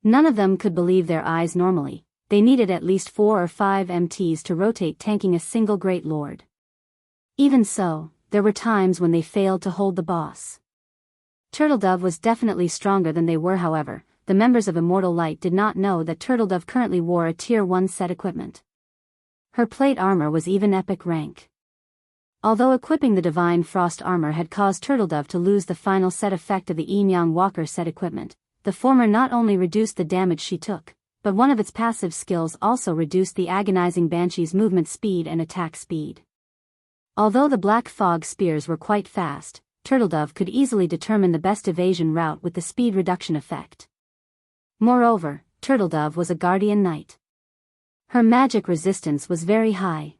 None of them could believe their eyes. Normally, they needed at least 4 or 5 MTs to rotate tanking a single Great Lord. Even so, there were times when they failed to hold the boss. Turtledove was definitely stronger than they were. However, the members of Immortal Light did not know that Turtledove currently wore a Tier 1 set equipment. Her plate armor was even epic rank. Although equipping the Divine Frost armor had caused Turtledove to lose the final set effect of the Yin-Yang Walker set equipment, the former not only reduced the damage she took, but one of its passive skills also reduced the agonizing Banshee's movement speed and attack speed. Although the black fog spears were quite fast, Turtledove could easily determine the best evasion route with the speed reduction effect. Moreover, Turtledove was a Guardian Knight. Her magic resistance was very high.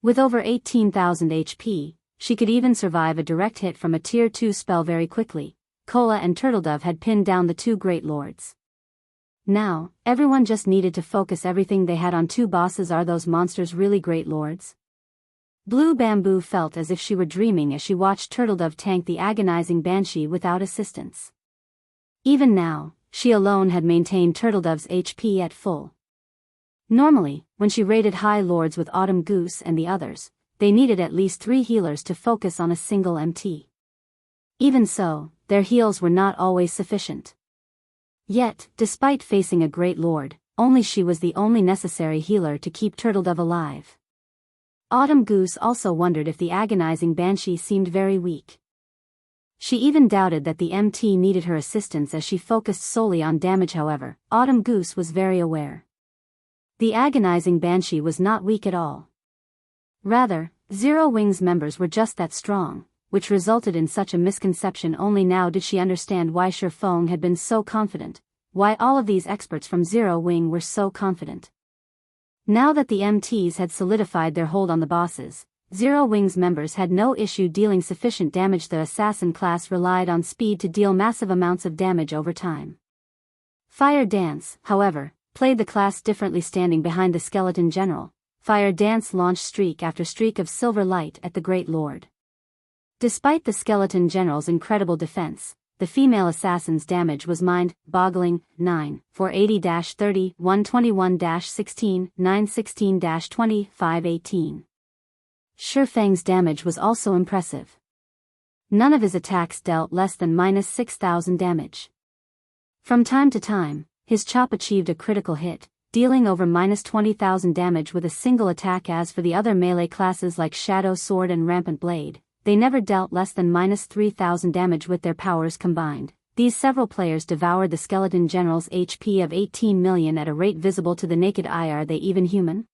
With over 18,000 HP, she could even survive a direct hit from a Tier 2 spell very quickly. Kola and Turtledove had pinned down the 2 Great Lords. Now, everyone just needed to focus everything they had on 2 bosses. Are those monsters really Great Lords? Blue Bamboo felt as if she were dreaming as she watched Turtledove tank the agonizing Banshee without assistance. Even now, she alone had maintained Turtledove's HP at full. Normally, when she raided High Lords with Autumn Goose and the others, they needed at least 3 healers to focus on a single MT. Even so, their heals were not always sufficient. Yet, despite facing a Great Lord, only she was the only necessary healer to keep Turtledove alive. Autumn Goose also wondered if the agonizing Banshee seemed very weak. She even doubted that the MT needed her assistance as she focused solely on damage. However, Autumn Goose was very aware. The agonizing Banshee was not weak at all. Rather, Zero Wing's members were just that strong, which resulted in such a misconception. Only now did she understand why Ye Feng had been so confident, why all of these experts from Zero Wing were so confident. Now that the MTs had solidified their hold on the bosses, Zero Wing's members had no issue dealing sufficient damage. The assassin class relied on speed to deal massive amounts of damage over time. Fire Dance, however, played the class differently. Standing behind the skeleton general, Fire Dance launched streak after streak of silver light at the Great Lord. Despite the skeleton general's incredible defense, the female assassin's damage was mind-boggling. 9, 480-30, 121-16, 916-20, 518. Ye Feng's damage was also impressive. None of his attacks dealt less than -6,000 damage. From time to time, his chop achieved a critical hit, dealing over -20,000 damage with a single attack. As for the other melee classes like Shadow Sword and Rampant Blade, they never dealt less than -3,000 damage with their powers combined. These several players devoured the skeleton general's HP of 18 million at a rate visible to the naked eye. Are they even human?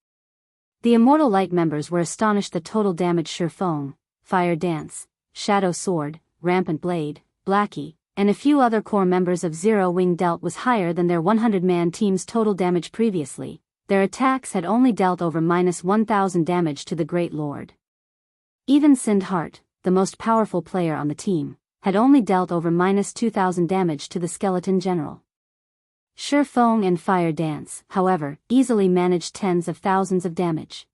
The Immortal Light members were astonished. The total damage Ye Feng, Fire Dance, Shadow Sword, Rampant Blade, Blackie, and a few other core members of Zero Wing dealt was higher than their 100-man team's total damage previously. Their attacks had only dealt over -1,000 damage to the Great Lord. Even Sindhart, the most powerful player on the team, had only dealt over -2,000 damage to the skeleton general. Ye Feng and Fire Dance, however, easily managed tens of thousands of damage.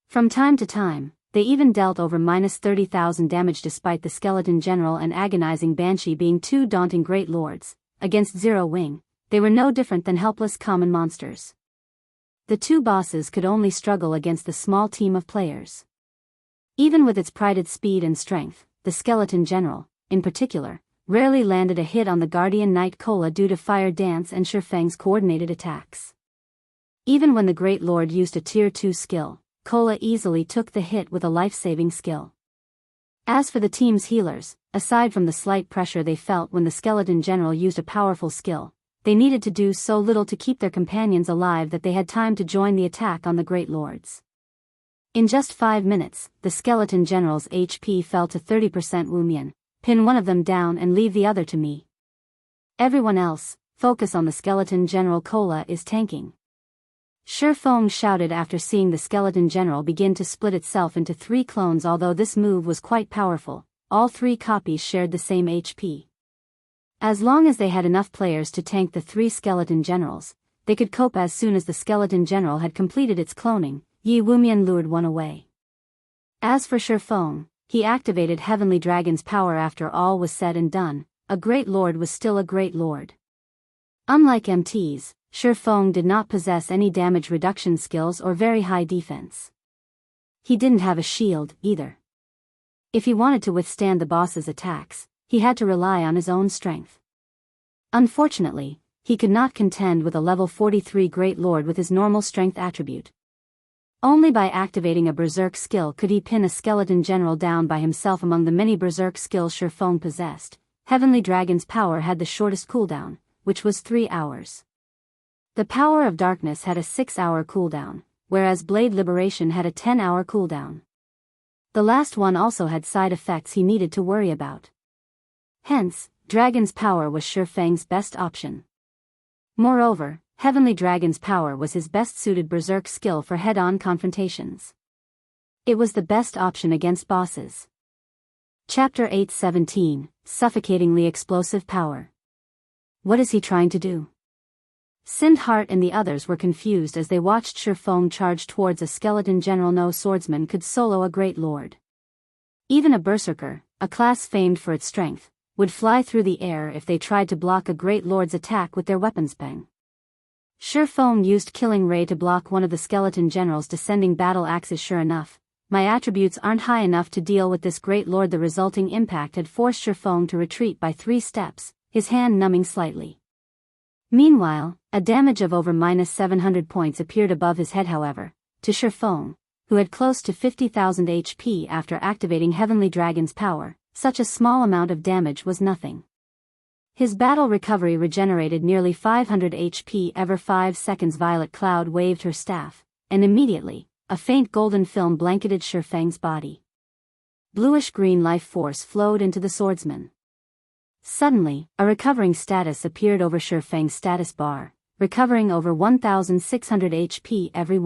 From time to time, they even dealt over -30,000 damage despite the skeleton general and agonizing Banshee being two daunting great lords. Against Zero Wing, they were no different than helpless common monsters. The two bosses could only struggle against the small team of players. Even with its prided speed and strength, the skeleton general, in particular, rarely landed a hit on the Guardian Knight Cola due to Fire Dance and Ye Feng's coordinated attacks. Even when the Great Lord used a Tier 2 skill, Cola easily took the hit with a life-saving skill. As for the team's healers, aside from the slight pressure they felt when the skeleton general used a powerful skill, they needed to do so little to keep their companions alive that they had time to join the attack on the Great Lords. In just 5 minutes, the skeleton general's HP fell to 30%. Wumian, pin one of them down and leave the other to me. Everyone else, focus on the skeleton general. Cola is tanking. Ye Feng shouted after seeing the skeleton general begin to split itself into 3 clones. Although this move was quite powerful, all 3 copies shared the same HP. As long as they had enough players to tank the 3 skeleton generals, they could cope. As soon as the skeleton general had completed its cloning, Yi Wumian lured one away. As for Ye Feng, he activated Heavenly Dragon's power. After all was said and done, a Great Lord was still a Great Lord. Unlike MTs, Ye Feng did not possess any damage reduction skills or very high defense. He didn't have a shield, either. If he wanted to withstand the boss's attacks, he had to rely on his own strength. Unfortunately, he could not contend with a level 43 Great Lord with his normal strength attribute. Only by activating a Berserk skill could he pin a skeleton general down by himself. Among the many Berserk skills Ye Feng possessed, Heavenly Dragon's power had the shortest cooldown, which was 3 hours. The Power of Darkness had a 6-hour cooldown, whereas Blade Liberation had a 10-hour cooldown. The last one also had side effects he needed to worry about. Hence, Dragon's power was Ye Feng's best option. Moreover, Heavenly Dragon's power was his best-suited Berserk skill for head-on confrontations. It was the best option against bosses. Chapter 8:17, Suffocatingly Explosive Power. What is he trying to do? Sindhart and the others were confused as they watched Ye Feng charge towards a skeleton general. No swordsman could solo a Great Lord. Even a Berserker, a class famed for its strength, would fly through the air if they tried to block a Great Lord's attack with their weapons. Peng. Ye Feng used Killing Ray to block one of the skeleton general's descending battle axes. Sure enough, my attributes aren't high enough to deal with this Great Lord. The resulting impact had forced Ye Feng to retreat by 3 steps, his hand numbing slightly. Meanwhile, a damage of over -700 points appeared above his head. However, to Ye Feng, who had close to 50,000 HP after activating Heavenly Dragon's power, such a small amount of damage was nothing. His battle recovery regenerated nearly 500 HP every 5 seconds. Violet Cloud waved her staff, and immediately, a faint golden film blanketed Ye Feng's body. Bluish-green life force flowed into the swordsman. Suddenly, a recovering status appeared over Ye Feng's status bar, recovering over 1,600 HP every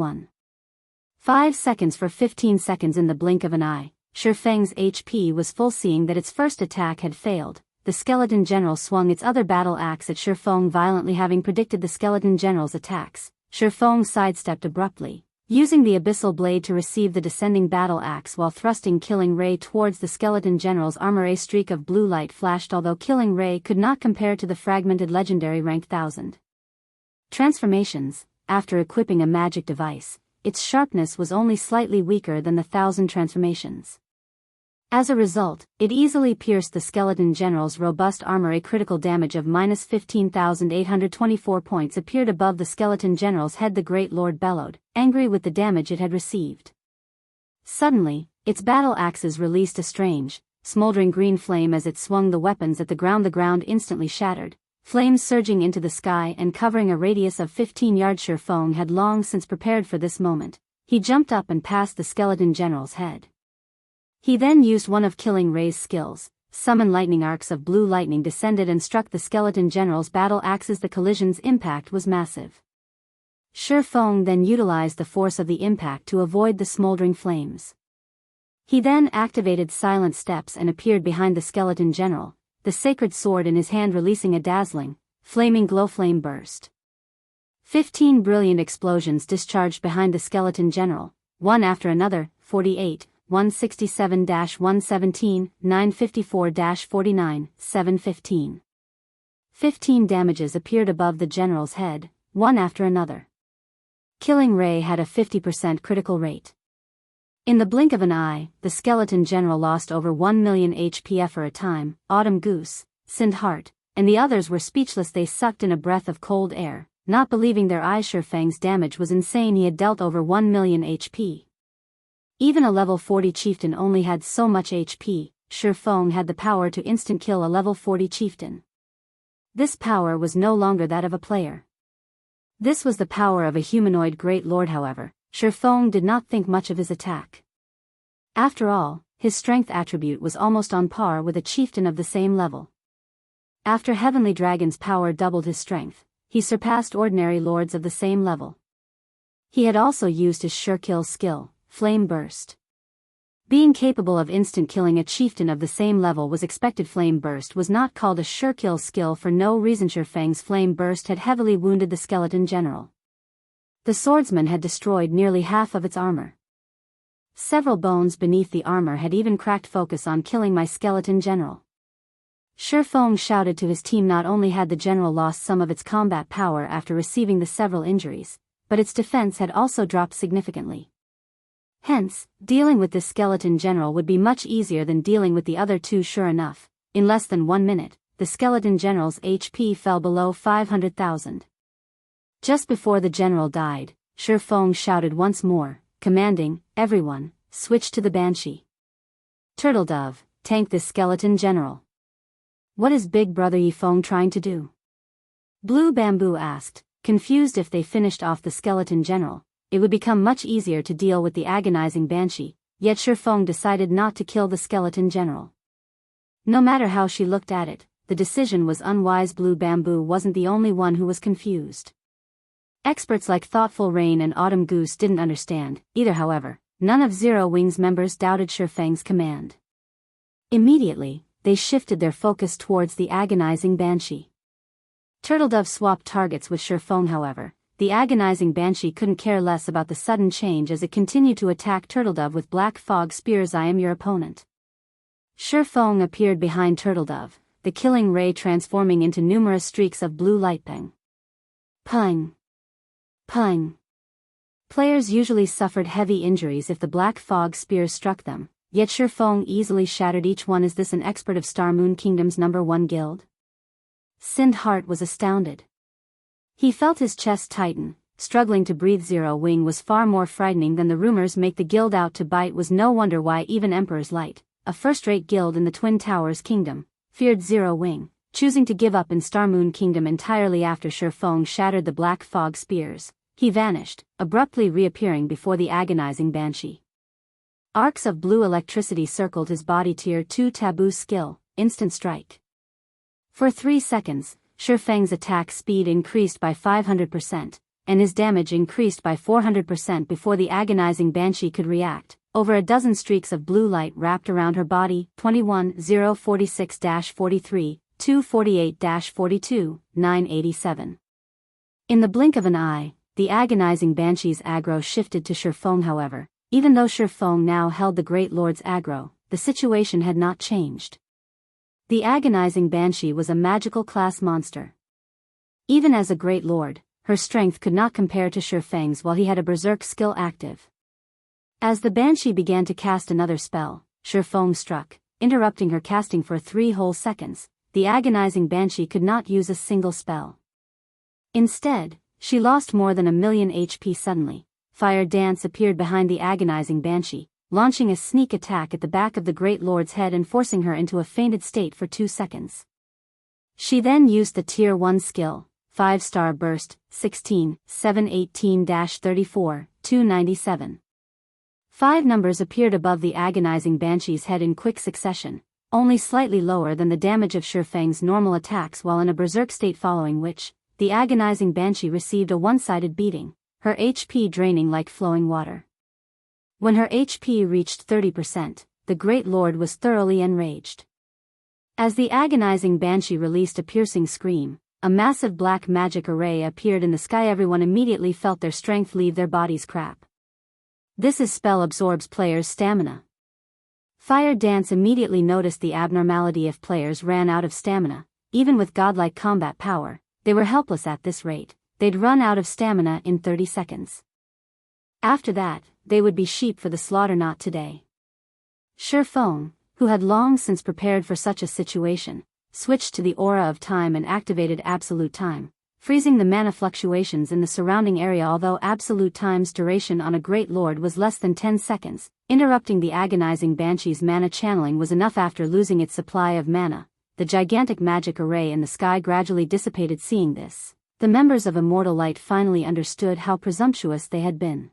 5 seconds for 15 seconds. In the blink of an eye, Ye Feng's HP was full. Seeing that its first attack had failed, the skeleton general swung its other battle axe at Ye Feng violently. Having predicted the skeleton general's attacks, Ye Feng sidestepped abruptly, using the abyssal blade to receive the descending battle axe while thrusting Killing Ray towards the skeleton general's armor. A streak of blue light flashed. Although Killing Ray could not compare to the fragmented legendary ranked 1000 transformations, after equipping a magic device, its sharpness was only slightly weaker than the 1000 transformations. As a result, it easily pierced the skeleton general's robust armor. A critical damage of -15,824 points appeared above the skeleton general's head. The Great Lord bellowed, angry with the damage it had received. Suddenly, its battle axes released a strange, smoldering green flame as it swung the weapons at the ground. The ground instantly shattered, flames surging into the sky and covering a radius of 15 yards. Ye Feng had long since prepared for this moment. He jumped up and passed the skeleton general's head. He then used one of Killing Ray's skills, summon lightning. Arcs of blue lightning descended and struck the skeleton general's battle axes. The collision's impact was massive. Ye Feng then utilized the force of the impact to avoid the smoldering flames. He then activated silent steps and appeared behind the skeleton general, the sacred sword in his hand, releasing a dazzling, flaming glow. Flame burst. 15 brilliant explosions discharged behind the skeleton general, one after another. 48, 167-117, 954-49, 715. 15 damages appeared above the general's head, one after another. Killing Ray had a 50% critical rate. In the blink of an eye, the skeleton general lost over 1 million HP. For a time, Autumn Goose, Sindhart, and the others were speechless. They sucked in a breath of cold air, not believing their eyes. Ye Feng's damage was insane. He had dealt over 1 million HP. Even a level 40 chieftain only had so much HP. Ye Feng had the power to instant kill a level 40 chieftain. This power was no longer that of a player. This was the power of a humanoid great lord. However, Ye Feng did not think much of his attack. After all, his strength attribute was almost on par with a chieftain of the same level. After Heavenly Dragon's power doubled his strength, he surpassed ordinary lords of the same level. He had also used his sure kill skill, Flame Burst. Being capable of instant killing a chieftain of the same level was expected. Flame Burst was not called a sure kill skill for no reason. Ye Feng's Flame Burst had heavily wounded the skeleton general. The swordsman had destroyed nearly half of its armor. Several bones beneath the armor had even cracked. Focus on killing my skeleton general. Ye Feng shouted to his team. Not only had the general lost some of its combat power after receiving the several injuries, but its defense had also dropped significantly. Hence, dealing with this skeleton general would be much easier than dealing with the other two. Sure enough, in less than 1 minute, the skeleton general's HP fell below 500,000. Just before the general died, Ye Feng shouted once more, commanding, "Everyone, switch to the Banshee. Turtledove, tank this skeleton general." "What is Big Brother Ye Feng trying to do?" Blue Bamboo asked, confused. If they finished off the skeleton general, it would become much easier to deal with the agonizing Banshee, yet Ye Feng decided not to kill the skeleton general. No matter how she looked at it, the decision was unwise. Blue Bamboo wasn't the only one who was confused. Experts like Thoughtful Rain and Autumn Goose didn't understand either. However, none of Zero Wing's members doubted Ye Feng's command. Immediately, they shifted their focus towards the agonizing Banshee. Turtledove swapped targets with Ye Feng. However, the agonizing Banshee couldn't care less about the sudden change as it continued to attack Turtledove with black fog spears. "I am your opponent." Ye Feng appeared behind Turtledove, the killing ray transforming into numerous streaks of blue light. Ping. Ping. Ping. Players usually suffered heavy injuries if the black fog spears struck them, yet Ye Feng easily shattered each one. Is this an expert of Star Moon Kingdom's #1 guild? Sindhart was astounded. He felt his chest tighten, struggling to breathe. Zero Wing was far more frightening than the rumors make the guild out to bite. Was no wonder why even Emperor's Light, a first-rate guild in the Twin Towers Kingdom, feared Zero Wing, choosing to give up in Star Moon Kingdom entirely. After Ye Feng shattered the black fog spears, he vanished, abruptly reappearing before the agonizing Banshee. Arcs of blue electricity circled his body. Tier 2 Taboo skill, Instant Strike. For 3 seconds, Ye Feng's attack speed increased by 500%, and his damage increased by 400% before the agonizing Banshee could react. Over a dozen streaks of blue light wrapped around her body. 21-046-43, 248-42, 987. In the blink of an eye, the agonizing Banshee's aggro shifted to Ye Feng. However, even though Ye Feng now held the Great Lord's aggro, the situation had not changed. The agonizing Banshee was a magical class monster. Even as a Great Lord, her strength could not compare to Ye Feng's while he had a berserk skill active. As the Banshee began to cast another spell, Ye Feng struck, interrupting her casting for 3 whole seconds. The agonizing banshee could not use a single spell. Instead, she lost more than 1,000,000 HP suddenly. Fire Dance appeared behind the agonizing banshee, launching a sneak attack at the back of the Great Lord's head and forcing her into a fainted state for 2 seconds. She then used the Tier 1 skill, 5-star burst, 16/7/18-34, 297. 5 numbers appeared above the agonizing banshee's head in quick succession, only slightly lower than the damage of Ye Feng's normal attacks while in a berserk state, following which, the agonizing banshee received a one-sided beating, her HP draining like flowing water. When her HP reached 30%, the Great Lord was thoroughly enraged. As the agonizing banshee released a piercing scream, a massive black magic array appeared in the sky. Everyone immediately felt their strength leave their bodies. Crap. This spell absorbs players' stamina. Fire Dance immediately noticed the abnormality. If players ran out of stamina, even with godlike combat power, they were helpless at this rate. They'd run out of stamina in 30 seconds. After that, they would be sheep for the slaughter. Not today. Ye Feng, who had long since prepared for such a situation, switched to the aura of time and activated absolute time, freezing the mana fluctuations in the surrounding area. Although absolute time's duration on a Great Lord was less than 10 seconds, interrupting the agonizing banshee's mana channeling was enough. After losing its supply of mana, the gigantic magic array in the sky gradually dissipated. Seeing this, the members of Immortal Light finally understood how presumptuous they had been.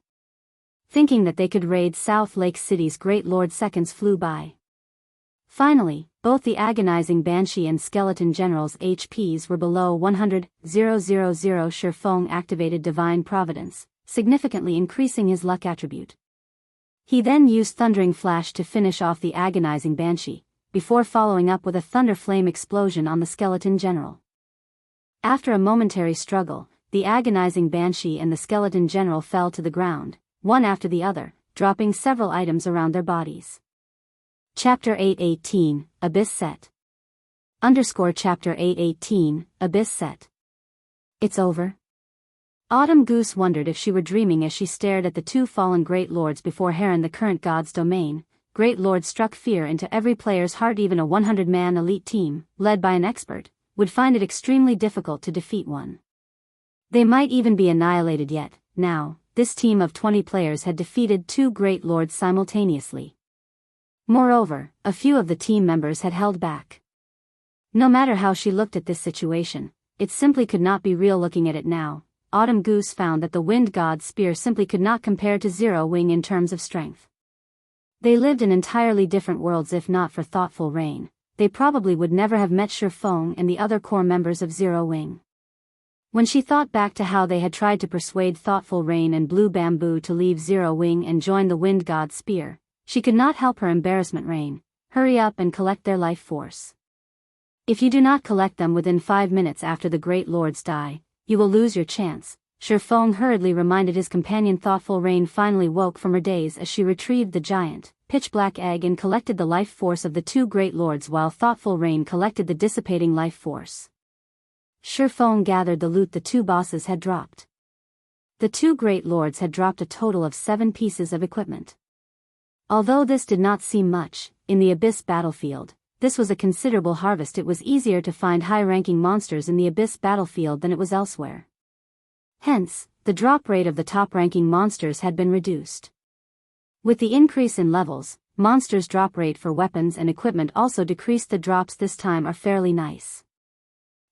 Thinking that they could raid South Lake City's Great Lord, seconds flew by. Finally, both the agonizing banshee and skeleton general's HPs were below 100,000. Ye Feng activated Divine Providence, significantly increasing his luck attribute. He then used Thundering Flash to finish off the agonizing banshee, before following up with a thunder flame explosion on the skeleton general. After a momentary struggle, the agonizing banshee and the skeleton general fell to the ground, one after the other, dropping several items around their bodies. Chapter 818, Abyss Set. Chapter 818, Abyss Set. It's over? Autumn Goose wondered if she were dreaming as she stared at the 2 fallen Great Lords before her in the current God's domain. Great Lord struck fear into every player's heart. Even a 100-man elite team, led by an expert, would find it extremely difficult to defeat one. They might even be annihilated. Yet, now, this team of 20 players had defeated 2 Great Lords simultaneously. Moreover, a few of the team members had held back. No matter how she looked at this situation, it simply could not be real. Looking at it now, Autumn Goose found that the Wind God's spear simply could not compare to Zero Wing in terms of strength. They lived in entirely different worlds. If not for Thoughtful Rain, they probably would never have met Ye Feng and the other core members of Zero Wing. When she thought back to how they had tried to persuade Thoughtful Rain and Blue Bamboo to leave Zero Wing and join the Wind God's spear, she could not help her embarrassment. Rain, hurry up and collect their life force. If you do not collect them within 5 minutes after the Great Lords die, you will lose your chance. Ye Feng hurriedly reminded his companion. Thoughtful Rain finally woke from her daze as she retrieved the giant, pitch-black egg and collected the life force of the 2 Great Lords while Thoughtful Rain collected the dissipating life force. Ye Feng gathered the loot the 2 bosses had dropped. The 2 Great Lords had dropped a total of 7 pieces of equipment. Although this did not seem much, in the Abyss battlefield, this was a considerable harvest. It was easier to find high-ranking monsters in the Abyss battlefield than it was elsewhere. Hence, the drop rate of the top-ranking monsters had been reduced. With the increase in levels, monsters' drop rate for weapons and equipment also decreased. The drops this time are fairly nice.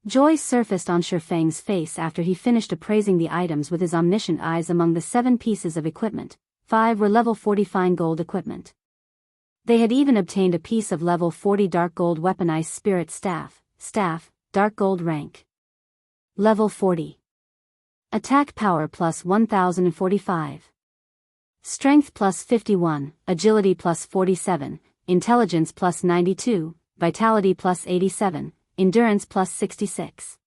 Joy surfaced on Ye Feng's face after he finished appraising the items with his omniscient eyes. Among the 7 pieces of equipment, 5 were level 40 fine gold equipment. They had even obtained a piece of level 40 dark gold weaponized spirit staff, dark gold rank. Level 40. Attack power plus 1045. Strength plus 51, agility plus 47, intelligence plus 92, vitality plus 87, endurance plus 66.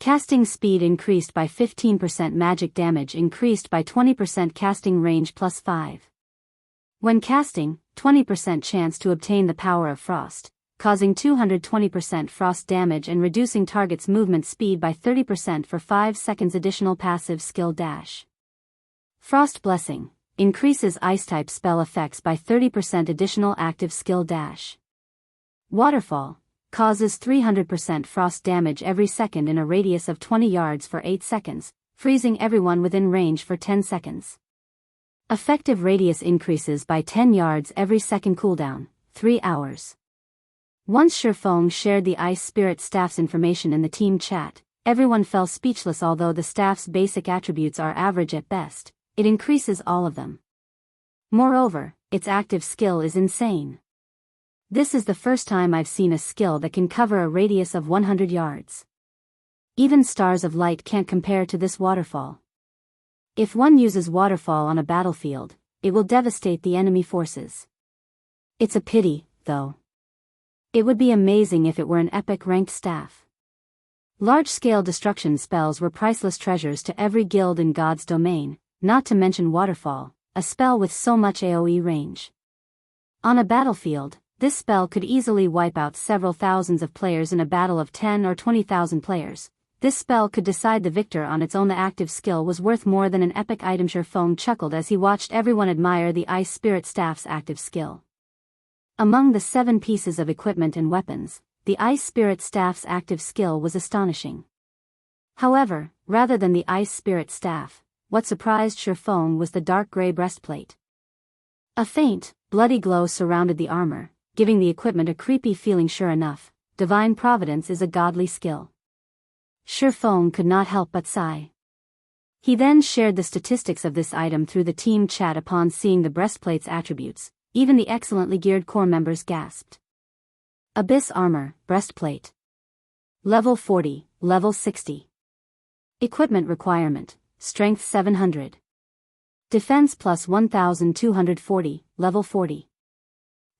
Casting speed increased by 15%, magic damage increased by 20%, casting range plus 5. When casting, 20% chance to obtain the power of frost, causing 220% frost damage and reducing target's movement speed by 30% for 5 seconds. Additional passive skill dash. Frost Blessing, increases Ice-type spell effects by 30% additional active skill dash. Waterfall, causes 300% frost damage every second in a radius of 20 yards for 8 seconds, freezing everyone within range for 10 seconds. Effective radius increases by 10 yards every second cooldown, 3 hours. Once Ye Feng shared the Ice Spirit Staff's information in the team chat, everyone fell speechless. Although the staff's basic attributes are average at best, it increases all of them. Moreover, its active skill is insane. This is the first time I've seen a skill that can cover a radius of 100 yards. Even Stars of Light can't compare to this waterfall. If one uses waterfall on a battlefield, it will devastate the enemy forces. It's a pity, though. It would be amazing if it were an epic ranked staff. Large-scale destruction spells were priceless treasures to every guild in God's domain, not to mention waterfall, a spell with so much AoE range. On a battlefield, this spell could easily wipe out several thousands of players in a battle of 10 or 20,000 players. This spell could decide the victor on its own. The active skill was worth more than an epic item. Ye Feng chuckled as he watched everyone admire the Ice Spirit Staff's active skill. Among the 7 pieces of equipment and weapons, the Ice Spirit Staff's active skill was astonishing. However, rather than the Ice Spirit Staff, what surprised Ye Feng was the dark gray breastplate. A faint, bloody glow surrounded the armor, giving the equipment a creepy feeling. Sure enough, divine providence is a godly skill. Ye Feng could not help but sigh. He then shared the statistics of this item through the team chat. Upon seeing the breastplate's attributes, even the excellently geared core members gasped. Abyss Armor, Breastplate. Level 40, Level 60. Equipment Requirement, Strength 700. Defense plus 1240, Level 40.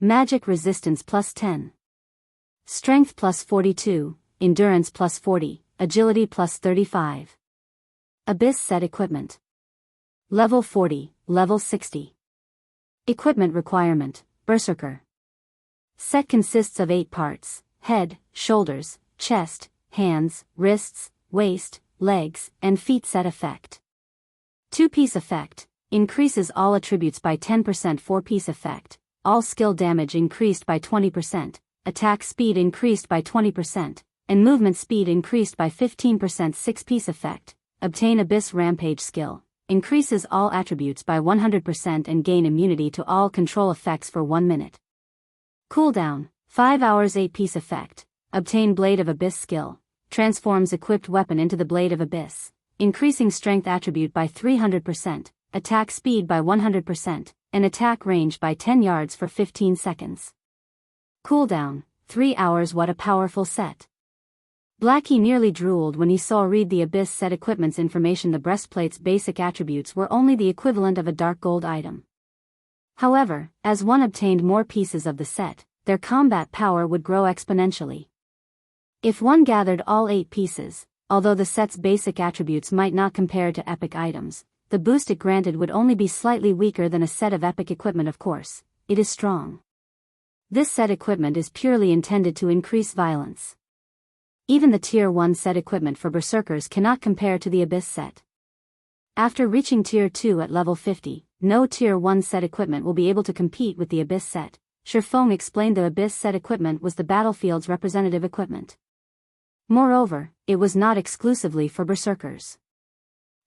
Magic Resistance plus 10. Strength plus 42, Endurance plus 40, Agility plus 35. Abyss Set Equipment. Level 40, Level 60. Equipment Requirement, Berserker. Set consists of 8 parts: head, shoulders, chest, hands, wrists, waist, legs, and feet. Set effect. 2-piece effect, increases all attributes by 10%. 4-piece effect, all skill damage increased by 20%, attack speed increased by 20%, and movement speed increased by 15%. 6-piece effect, obtain Abyss Rampage skill, increases all attributes by 100% and gain immunity to all control effects for 1 minute. Cooldown, 5 hours. 8-piece effect, obtain Blade of Abyss skill, transforms equipped weapon into the Blade of Abyss, increasing strength attribute by 300%, attack speed by 100%, and attack range by 10 yards for 15 seconds. Cooldown, 3 hours. What a powerful set. Blackie nearly drooled when he saw read the Abyss Set Equipment's information. The breastplate's basic attributes were only the equivalent of a dark gold item. However, as one obtained more pieces of the set, their combat power would grow exponentially. If one gathered all 8 pieces, although the set's basic attributes might not compare to epic items, the boost it granted would only be slightly weaker than a set of epic equipment. Of course, it is strong. This set equipment is purely intended to increase violence. Even the Tier 1 set equipment for Berserkers cannot compare to the Abyss set. After reaching Tier 2 at level 50, no Tier 1 set equipment will be able to compete with the Abyss set. Ye Feng explained the Abyss set equipment was the battlefield's representative equipment. Moreover, it was not exclusively for Berserkers.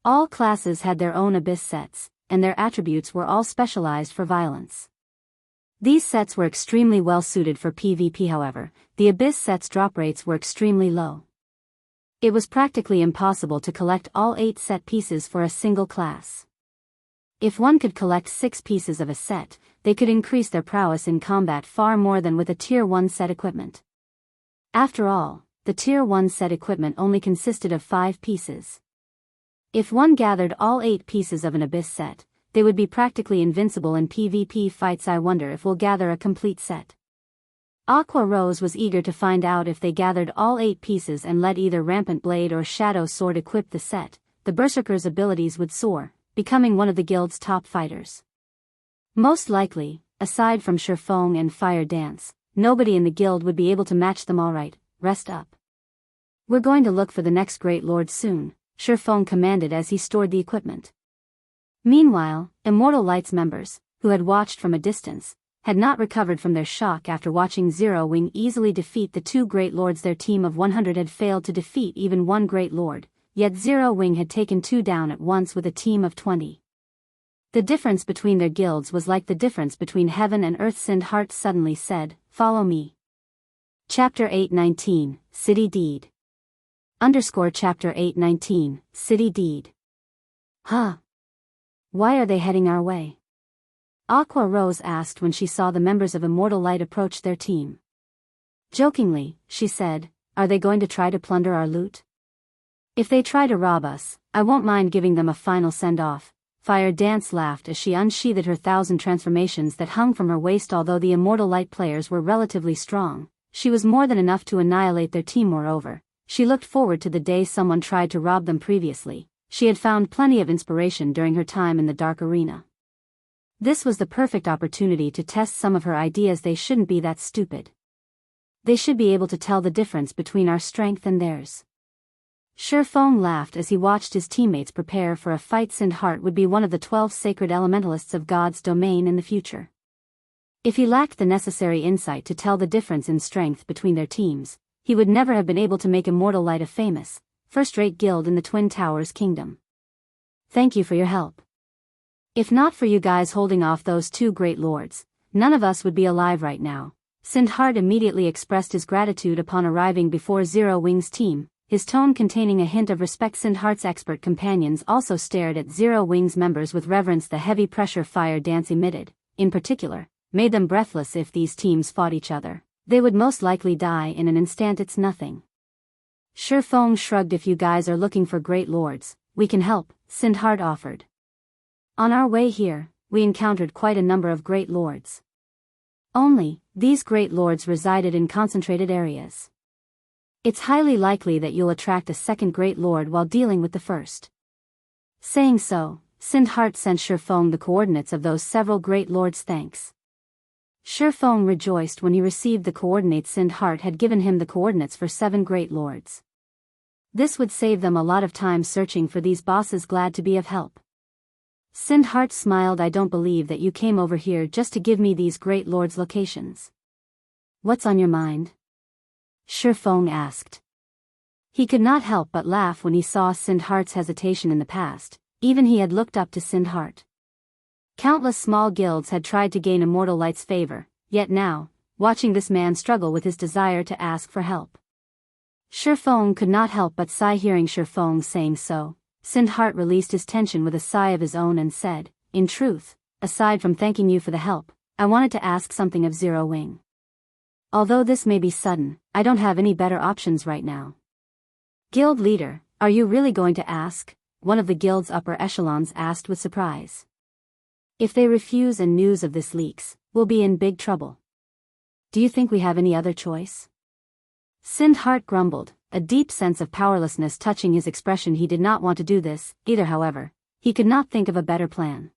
All classes had their own Abyss sets, and their attributes were all specialized for violence. These sets were extremely well suited for PvP. However, the Abyss set's drop rates were extremely low. It was practically impossible to collect all 8 set pieces for a single class. If one could collect 6 pieces of a set, they could increase their prowess in combat far more than with a Tier 1 set equipment. After all, the Tier 1 set equipment only consisted of 5 pieces. If one gathered all 8 pieces of an Abyss set, they would be practically invincible in PvP fights. I wonder if we'll gather a complete set. Aqua Rose was eager to find out if they gathered all 8 pieces and let either Rampant Blade or Shadow Sword equip the set, the Berserker's abilities would soar, becoming one of the guild's top fighters. Most likely, aside from Ye Feng and Fire Dance, nobody in the guild would be able to match them. Alright, rest up. We're going to look for the next great lord soon, Ye Feng commanded as he stored the equipment. Meanwhile, Immortal Light's members, who had watched from a distance, had not recovered from their shock after watching Zero Wing easily defeat the two Great Lords. Their team of 100 had failed to defeat even one Great Lord, yet Zero Wing had taken two down at once with a team of 20. The difference between their guilds was like the difference between heaven and earth. Sindheart suddenly said, "Follow me." Chapter 819, City Deed. Chapter 819, City Deed. Huh? Why are they heading our way? Aqua Rose asked when she saw the members of Immortal Light approach their team. Jokingly, she said, "Are they going to try to plunder our loot? If they try to rob us, I won't mind giving them a final send-off." Fire Dance laughed as she unsheathed her 1,000 transformations that hung from her waist. Although the Immortal Light players were relatively strong, she was more than enough to annihilate their team. Moreover, she looked forward to the day someone tried to rob them. Previously, she had found plenty of inspiration during her time in the Dark Arena. This was the perfect opportunity to test some of her ideas. They shouldn't be that stupid. They should be able to tell the difference between our strength and theirs. Ye Feng laughed as he watched his teammates prepare for a fight. Sindheart would be one of the 12 sacred elementalists of God's domain in the future. If he lacked the necessary insight to tell the difference in strength between their teams, he would never have been able to make Immortal Light a famous, first-rate guild in the Twin Towers Kingdom. Thank you for your help. If not for you guys holding off those two Great Lords, none of us would be alive right now. Sindheart immediately expressed his gratitude upon arriving before Zero Wing's team, his tone containing a hint of respect. Sindheart's expert companions also stared at Zero Wing's members with reverence. The heavy pressure Fire Dance emitted, in particular, made them breathless. If these teams fought each other, they would most likely die in an instant. It's nothing. Ye Feng shrugged. If you guys are looking for Great Lords, we can help, Sindheart offered. On our way here, we encountered quite a number of Great Lords. Only, these Great Lords resided in concentrated areas. It's highly likely that you'll attract a second Great Lord while dealing with the first. Saying so, Sindheart sent Ye Feng the coordinates of those several Great Lords. Thanks. Ye Feng rejoiced when he received the coordinates. Sindheart had given him the coordinates for 7 Great Lords. This would save them a lot of time searching for these bosses. Glad to be of help. Sindheart smiled. I don't believe that you came over here just to give me these Great Lords' locations. What's on your mind? Ye Feng asked. He could not help but laugh when he saw Sindheart's hesitation in the past. Even he had looked up to Sindheart. Countless small guilds had tried to gain Immortal Light's favor, yet now, watching this man struggle with his desire to ask for help, Ye Feng could not help but sigh. Hearing Ye Feng saying so, Sindheart released his tension with a sigh of his own and said, "In truth, aside from thanking you for the help, I wanted to ask something of Zero Wing. Although this may be sudden, I don't have any better options right now." "Guild leader, are you really going to ask?" one of the guild's upper echelons asked with surprise. "If they refuse and news of this leaks, we'll be in big trouble. Do you think we have any other choice?" Sindheart grumbled, a deep sense of powerlessness touching his expression. He did not want to do this, either. However, he could not think of a better plan.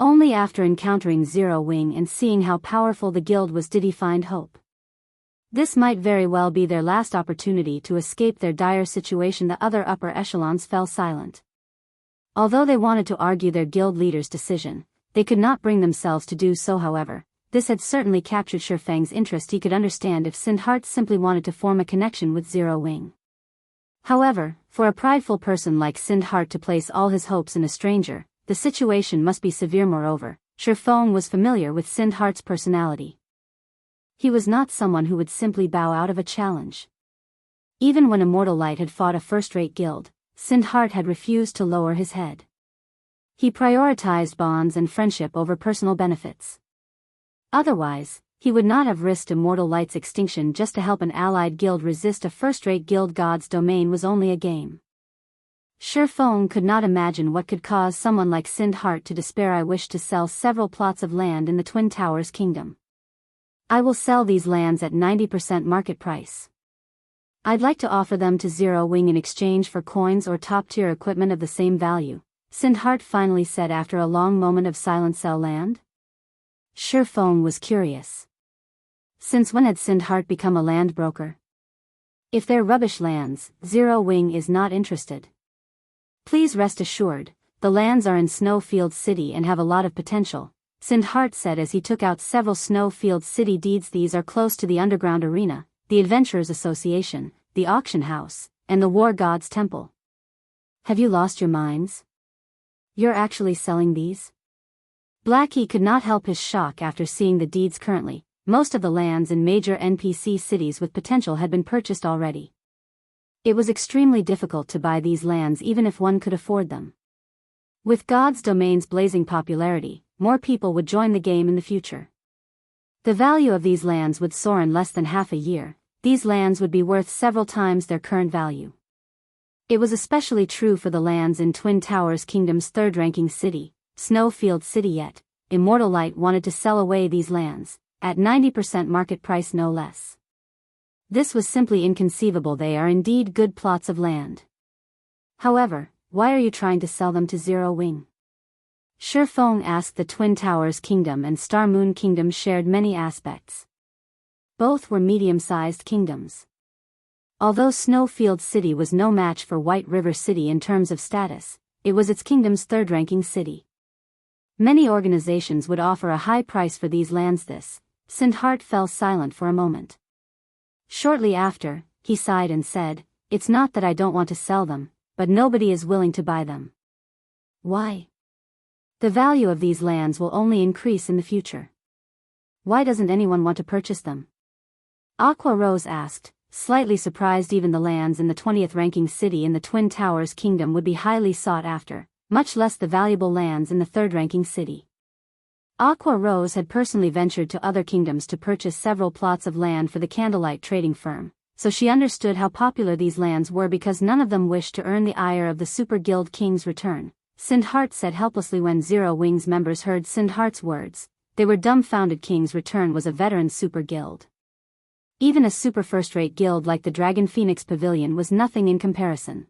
Only after encountering Zero Wing and seeing how powerful the guild was did he find hope. This might very well be their last opportunity to escape their dire situation. The other upper echelons fell silent. Although they wanted to argue their guild leader's decision, they could not bring themselves to do so. However, this had certainly captured Ye Feng's interest. He could understand if Sindheart simply wanted to form a connection with Zero Wing. However, for a prideful person like Sindheart to place all his hopes in a stranger, the situation must be severe. Moreover, Ye Feng was familiar with Sindheart's personality. He was not someone who would simply bow out of a challenge. Even when Immortal Light had fought a first-rate guild, Sindheart had refused to lower his head. He prioritized bonds and friendship over personal benefits. Otherwise, he would not have risked Immortal Light's extinction just to help an allied guild resist a first-rate guild. God's domain was only a game. Ye Feng could not imagine what could cause someone like Sindheart to despair. "I wish to sell several plots of land in the Twin Towers Kingdom. I will sell these lands at 90% market price. I'd like to offer them to Zero Wing in exchange for coins or top-tier equipment of the same value," Sindheart finally said after a long moment of silence. "Sell land?" Ye Feng was curious. Since when had Sindheart become a land broker? If they're rubbish lands, Zero Wing is not interested. Please rest assured, the lands are in Snowfield City and have a lot of potential, Sindhart said as he took out several Snowfield City deeds. These are close to the Underground Arena, the Adventurers Association, the Auction House, and the War God's Temple. Have you lost your minds? You're actually selling these? Blackie could not help his shock after seeing the deeds. Currently, most of the lands in major NPC cities with potential had been purchased already. It was extremely difficult to buy these lands even if one could afford them. With God's Domain's blazing popularity, more people would join the game in the future. The value of these lands would soar in less than half a year. These lands would be worth several times their current value. It was especially true for the lands in Twin Towers Kingdom's third-ranking city, Snowfield City. Yet, Immortal Light wanted to sell away these lands, at 90% market price no less. This was simply inconceivable. They are indeed good plots of land. However, why are you trying to sell them to Zero Wing? Ye Feng asked. The Twin Towers Kingdom and Star Moon Kingdom shared many aspects. Both were medium-sized kingdoms. Although Snowfield City was no match for White River City in terms of status, it was its kingdom's third-ranking city. Many organizations would offer a high price for these lands. Sindhart fell silent for a moment. Shortly after, he sighed and said, "It's not that I don't want to sell them, but nobody is willing to buy them." Why? The value of these lands will only increase in the future. Why doesn't anyone want to purchase them? Aqua Rose asked, slightly surprised. Even the lands in the 20th ranking city in the Twin Towers Kingdom would be highly sought after, much less the valuable lands in the third ranking city. Aqua Rose had personally ventured to other kingdoms to purchase several plots of land for the Candlelight trading firm, so she understood how popular these lands were because none of them wished to earn the ire of the Super Guild King's return. Sindhart said helplessly. When Zero Wing's members heard Sindhart's words, they were dumbfounded. King's Return was a veteran super guild. Even a super first-rate guild like the Dragon Phoenix Pavilion was nothing in comparison.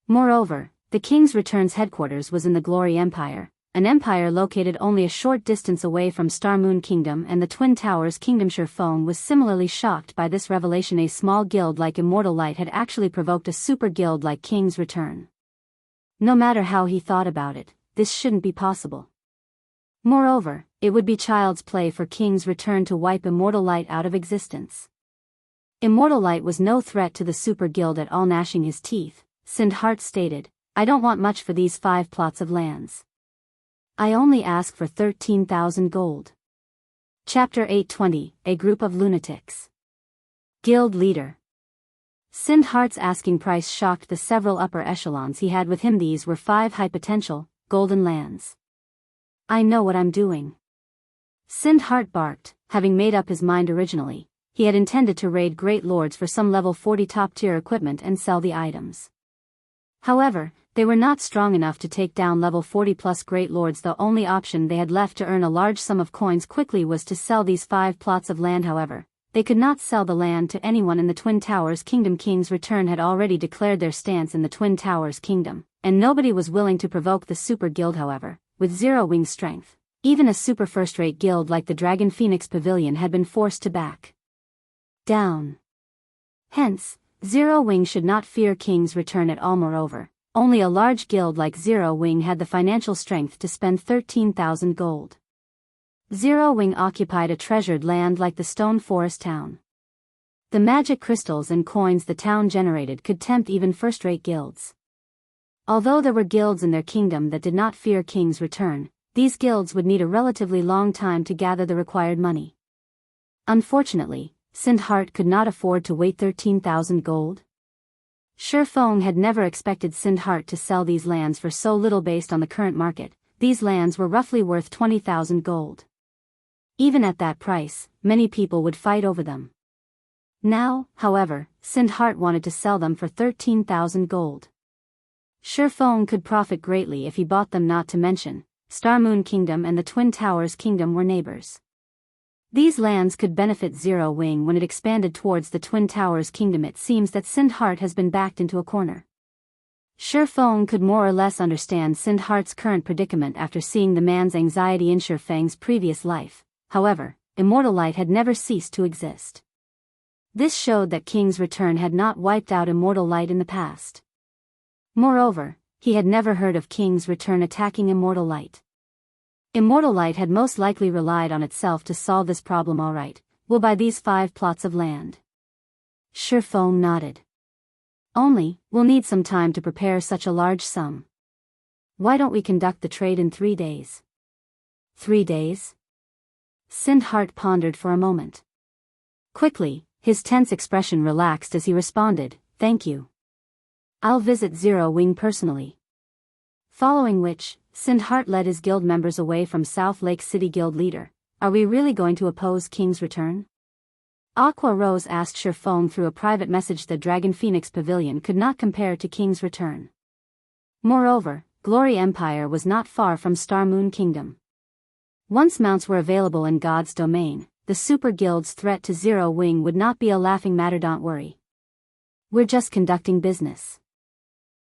Moreover, the King's Return's headquarters was in the Glory Empire, an empire located only a short distance away from Star Moon Kingdom and the Twin Towers Kingdom. Ye Feng was similarly shocked by this revelation. A small guild like Immortal Light had actually provoked a super guild like King's Return. No matter how he thought about it, this shouldn't be possible. Moreover, it would be child's play for King's Return to wipe Immortal Light out of existence. Immortal Light was no threat to the Super Guild at all. Gnashing his teeth, Sindhart stated, "I don't want much for these 5 plots of lands. I only ask for 13,000 gold. Chapter 820, A Group of Lunatics. Guild Leader. Sindhart's asking price shocked the several upper echelons he had with him. These were 5 high-potential, golden lands. I know what I'm doing. Sindhart barked. Having made up his mind originally, he had intended to raid Great Lords for some level 40 top-tier equipment and sell the items. However, they were not strong enough to take down level 40-plus Great Lords. The only option they had left to earn a large sum of coins quickly was to sell these 5 plots of land. However, they could not sell the land to anyone in the Twin Towers Kingdom. King's Return had already declared their stance in the Twin Towers Kingdom, and nobody was willing to provoke the Super Guild. However, with Zero Wing's strength, even a super first-rate guild like the Dragon Phoenix Pavilion had been forced to back down. Hence, Zero Wing should not fear King's Return at all. Moreover, only a large guild like Zero Wing had the financial strength to spend 13,000 gold. Zero Wing occupied a treasured land like the Stone Forest town. The magic crystals and coins the town generated could tempt even first-rate guilds. Although there were guilds in their kingdom that did not fear King's Return, these guilds would need a relatively long time to gather the required money. Unfortunately, Sindhart could not afford to wait 13,000 gold. Ye Feng had never expected Sindhart to sell these lands for so little. Based on the current market, these lands were roughly worth 20,000 gold. Even at that price, many people would fight over them. Now, however, Sindhart wanted to sell them for 13,000 gold. Ye Feng could profit greatly if he bought them. Not to mention, Star Moon Kingdom and the Twin Towers Kingdom were neighbors. These lands could benefit Zero Wing when it expanded towards the Twin Towers Kingdom. It seems that Sindhart has been backed into a corner. Ye Feng could more or less understand Sindhart's current predicament after seeing the man's anxiety in Ye Feng's previous life. However, Immortal Light had never ceased to exist. This showed that King's Return had not wiped out Immortal Light in the past. Moreover, he had never heard of King's Return attacking Immortal Light. Immortal Light had most likely relied on itself to solve this problem. Alright, we'll buy these 5 plots of land. Ye Feng nodded. Only, we'll need some time to prepare such a large sum. Why don't we conduct the trade in 3 days? 3 days? Sindhart pondered for a moment. Quickly, his tense expression relaxed as he responded, "Thank you. I'll visit Zero Wing personally." Following which, Sindhart led his guild members away from South Lake City guild leader. "Are we really going to oppose King's Return?" Aqua Rose asked Ye Feng through a private message. The Dragon Phoenix Pavilion could not compare to King's Return. Moreover, Glory Empire was not far from Star Moon Kingdom. Once mounts were available in God's domain, the Super Guild's threat to Zero Wing would not be a laughing matter. Don't worry. We're just conducting business.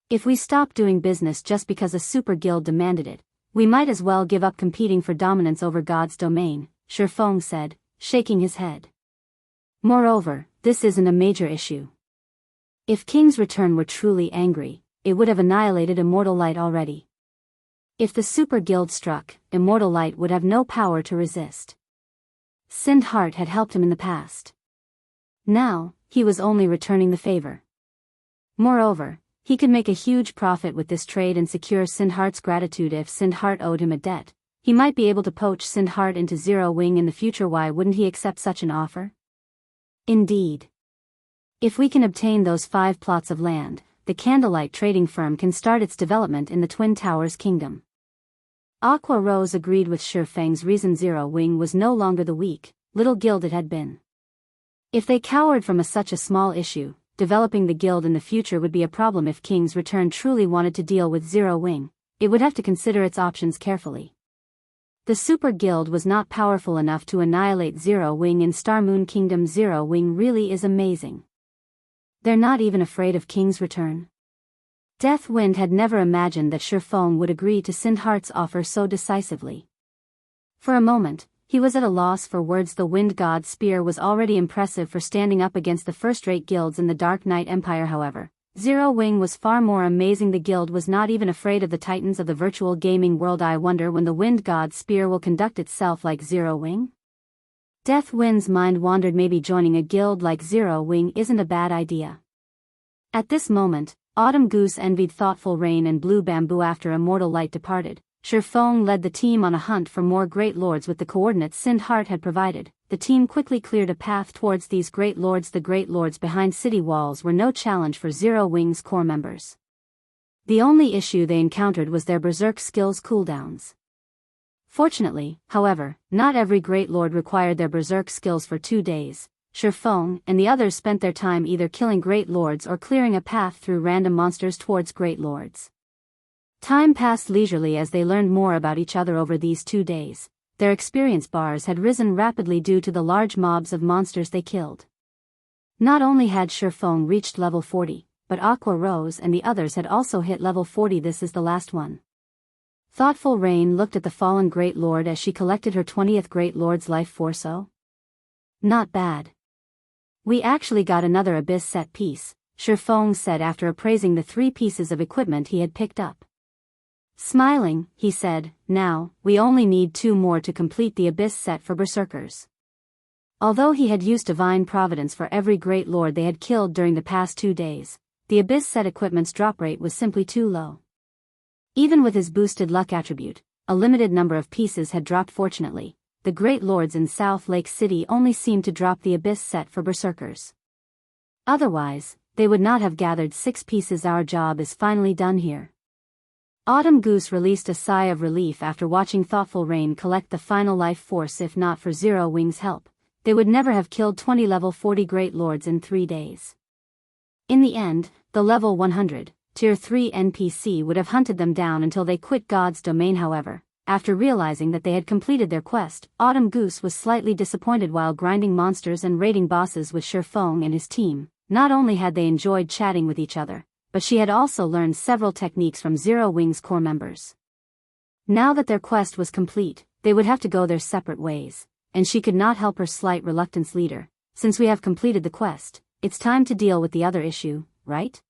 If we stop doing business just because a Super Guild demanded it, we might as well give up competing for dominance over God's domain, Ye Feng said, shaking his head. Moreover, this isn't a major issue. If King's Return were truly angry, it would have annihilated Immortal Light already. If the Super Guild struck, Immortal Light would have no power to resist. Sindhart had helped him in the past. Now, he was only returning the favor. Moreover, he could make a huge profit with this trade and secure Sindhart's gratitude. If Sindhart owed him a debt, he might be able to poach Sindhart into Zero Wing in the future. Why wouldn't he accept such an offer? Indeed. If we can obtain those 5 plots of land, the Candlelight trading firm can start its development in the Twin Towers Kingdom. Aqua Rose agreed with Ye Feng's reason. Zero Wing was no longer the weak, little guild it had been. If they cowered from such a small issue, developing the guild in the future would be a problem. If King's Return truly wanted to deal with Zero Wing, it would have to consider its options carefully. The Super Guild was not powerful enough to annihilate Zero Wing in Star Moon Kingdom. Zero Wing really is amazing. They're not even afraid of King's Return. Deathwind had never imagined that Ye Feng would agree to Sindhart's offer so decisively. For a moment, he was at a loss for words. The Wind God's spear was already impressive for standing up against the first-rate guilds in the Dark Knight Empire. However, Zero Wing was far more amazing. The guild was not even afraid of the titans of the virtual gaming world. I wonder when the Wind God's spear will conduct itself like Zero Wing? Deathwind's mind wandered. Maybe joining a guild like Zero Wing isn't a bad idea. At this moment, Autumn Goose envied Thoughtful Rain and Blue Bamboo. After Immortal Light departed, Ye Feng led the team on a hunt for more Great Lords. With the coordinates Sindhart had provided, the team quickly cleared a path towards these Great Lords. The Great Lords behind city walls were no challenge for Zero Wing's core members. The only issue they encountered was their berserk skills cooldowns. Fortunately, however, not every Great Lord required their berserk skills for 2 days. Ye Feng and the others spent their time either killing Great Lords or clearing a path through random monsters towards Great Lords. Time passed leisurely as they learned more about each other over these 2 days. Their experience bars had risen rapidly due to the large mobs of monsters they killed. Not only had Ye Feng reached level 40, but Aqua Rose and the others had also hit level 40. This is the last one. Thoughtful Rain looked at the fallen Great Lord as she collected her 20th Great Lord's life force. Oh, not bad. We actually got another Abyss set piece, Ye Feng said after appraising the 3 pieces of equipment he had picked up. Smiling, he said, "Now, we only need 2 more to complete the Abyss set for Berserkers." Although he had used Divine Providence for every Great Lord they had killed during the past 2 days, the Abyss set equipment's drop rate was simply too low. Even with his boosted luck attribute, a limited number of pieces had dropped. Fortunately, the Great Lords in South Lake City only seemed to drop the Abyss set for Berserkers. Otherwise, they would not have gathered 6 pieces. Our job is finally done here. Autumn Goose released a sigh of relief after watching Thoughtful Rain collect the final life force. If not for Zero Wing's help, they would never have killed 20 level 40 Great Lords in 3 days. In the end, the level 100, Tier 3 NPC would have hunted them down until they quit God's domain. However, after realizing that they had completed their quest, Autumn Goose was slightly disappointed. While grinding monsters and raiding bosses with Ye Feng and his team, not only had they enjoyed chatting with each other, but she had also learned several techniques from Zero Wing's core members. Now that their quest was complete, they would have to go their separate ways, and she could not help her slight reluctance. "Leader, since we have completed the quest, it's time to deal with the other issue, right?"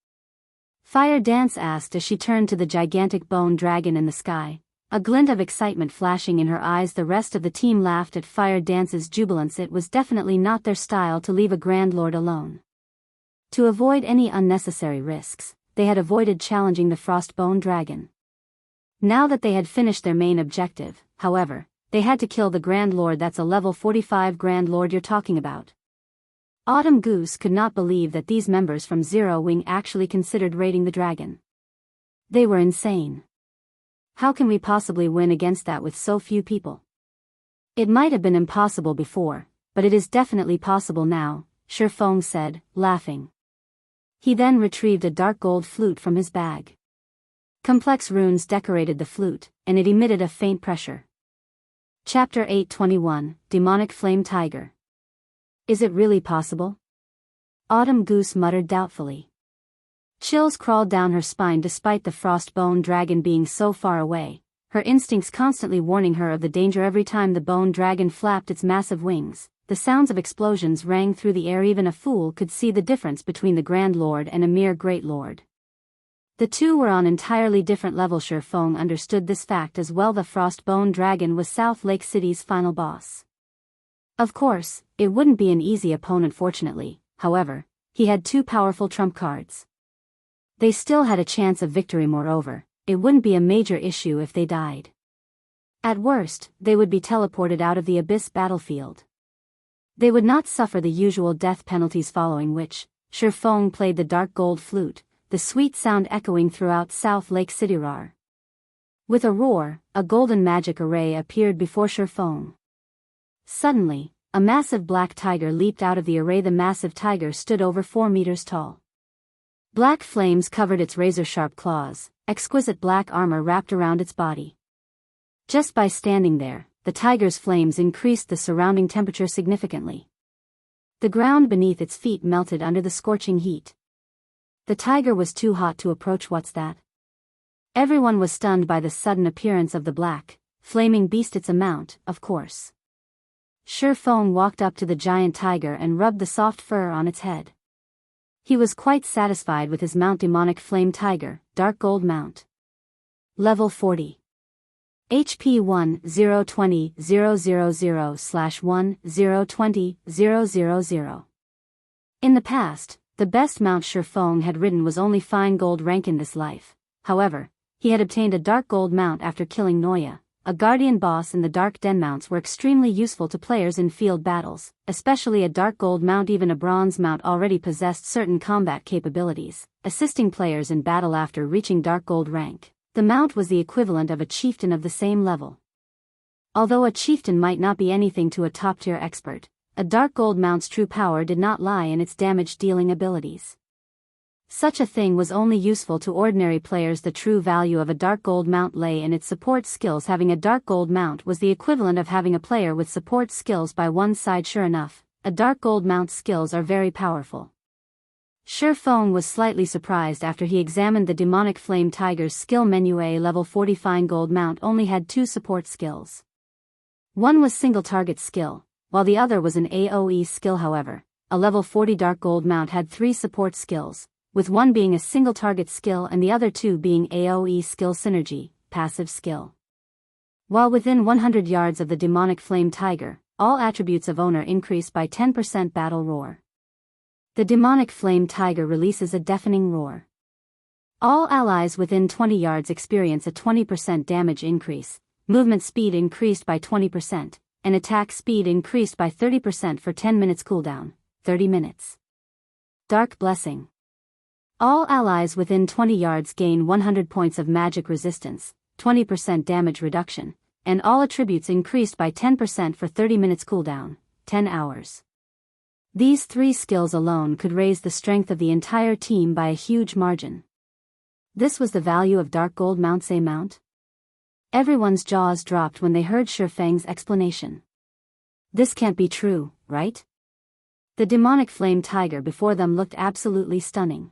Fire Dance asked as she turned to the gigantic bone dragon in the sky, a glint of excitement flashing in her eyes. The rest of the team laughed at Fire Dance's jubilance. It was definitely not their style to leave a Grand Lord alone. To avoid any unnecessary risks, they had avoided challenging the Frostbone Dragon. Now that they had finished their main objective, however, they had to kill the Grand Lord. That's a level 45 Grand Lord you're talking about. Autumn Goose could not believe that these members from Zero Wing actually considered raiding the dragon. They were insane. How can we possibly win against that with so few people? It might have been impossible before, but it is definitely possible now, Ye Feng said, laughing. He then retrieved a dark gold flute from his bag. Complex runes decorated the flute, and it emitted a faint pressure. Chapter 821, Demonic Flame Tiger. Is it really possible? Autumn Goose muttered doubtfully. Chills crawled down her spine despite the Frostbone Dragon being so far away, her instincts constantly warning her of the danger. Every time the bone dragon flapped its massive wings, the sounds of explosions rang through the air. Even a fool could see the difference between the Grand Lord and a mere Great Lord. The two were on entirely different levels. Ye Feng understood this fact as well. The Frostbone Dragon was South Lake City's final boss. Of course, it wouldn't be an easy opponent. Fortunately, however, he had two powerful trump cards. They still had a chance of victory. Moreover, it wouldn't be a major issue if they died. At worst, they would be teleported out of the Abyss battlefield. They would not suffer the usual death penalties. Following which, Ye Feng played the dark gold flute, the sweet sound echoing throughout South Lake City. Roar. With a roar, a golden magic array appeared before Ye Feng. Suddenly, a massive black tiger leaped out of the array. The massive tiger stood over 4 meters tall. Black flames covered its razor-sharp claws, exquisite black armor wrapped around its body. Just by standing there, the tiger's flames increased the surrounding temperature significantly. The ground beneath its feet melted under the scorching heat. The tiger was too hot to approach. What's that? Everyone was stunned by the sudden appearance of the black, flaming beast. Its amount, of course. Ye Feng walked up to the giant tiger and rubbed the soft fur on its head. He was quite satisfied with his mount. Demonic Flame Tiger, Dark Gold Mount. Level 40. HP 1-020-000/1-020-000. In the past, the best mount Ye Feng had ridden was only fine gold rank in this life. However, he had obtained a dark gold mount after killing Noya, a guardian boss in the Dark Den. Mounts were extremely useful to players in field battles, especially a dark gold mount. Even a bronze mount already possessed certain combat capabilities, assisting players in battle. After reaching dark gold rank, the mount was the equivalent of a chieftain of the same level. Although a chieftain might not be anything to a top-tier expert, a dark gold mount's true power did not lie in its damage-dealing abilities. Such a thing was only useful to ordinary players. The true value of a dark gold mount lay in its support skills. Having a dark gold mount was the equivalent of having a player with support skills by one's side. Sure enough, a dark gold mount's skills are very powerful. Ye Feng was slightly surprised after he examined the Demonic Flame Tiger's skill menu. A level 40 fine gold mount only had 2 support skills. One was single target skill, while the other was an AoE skill. However, a level 40 dark gold mount had 3 support skills, with one being a single target skill and the other 2 being AoE skill synergy, passive skill. While within 100 yards of the Demonic Flame Tiger, all attributes of owner increase by 10%. Battle Roar. The Demonic Flame Tiger releases a deafening roar. All allies within 20 yards experience a 20% damage increase, movement speed increased by 20%, and attack speed increased by 30% for 10 minutes cooldown, 30 minutes. Dark Blessing. All allies within 20 yards gain 100 points of magic resistance, 20% damage reduction, and all attributes increased by 10% for 30 minutes cooldown, 10 hours. These 3 skills alone could raise the strength of the entire team by a huge margin. This was the value of Dark Gold Mount's a mount? Everyone's jaws dropped when they heard Ye Feng's explanation. This can't be true, right? The Demonic Flame Tiger before them looked absolutely stunning.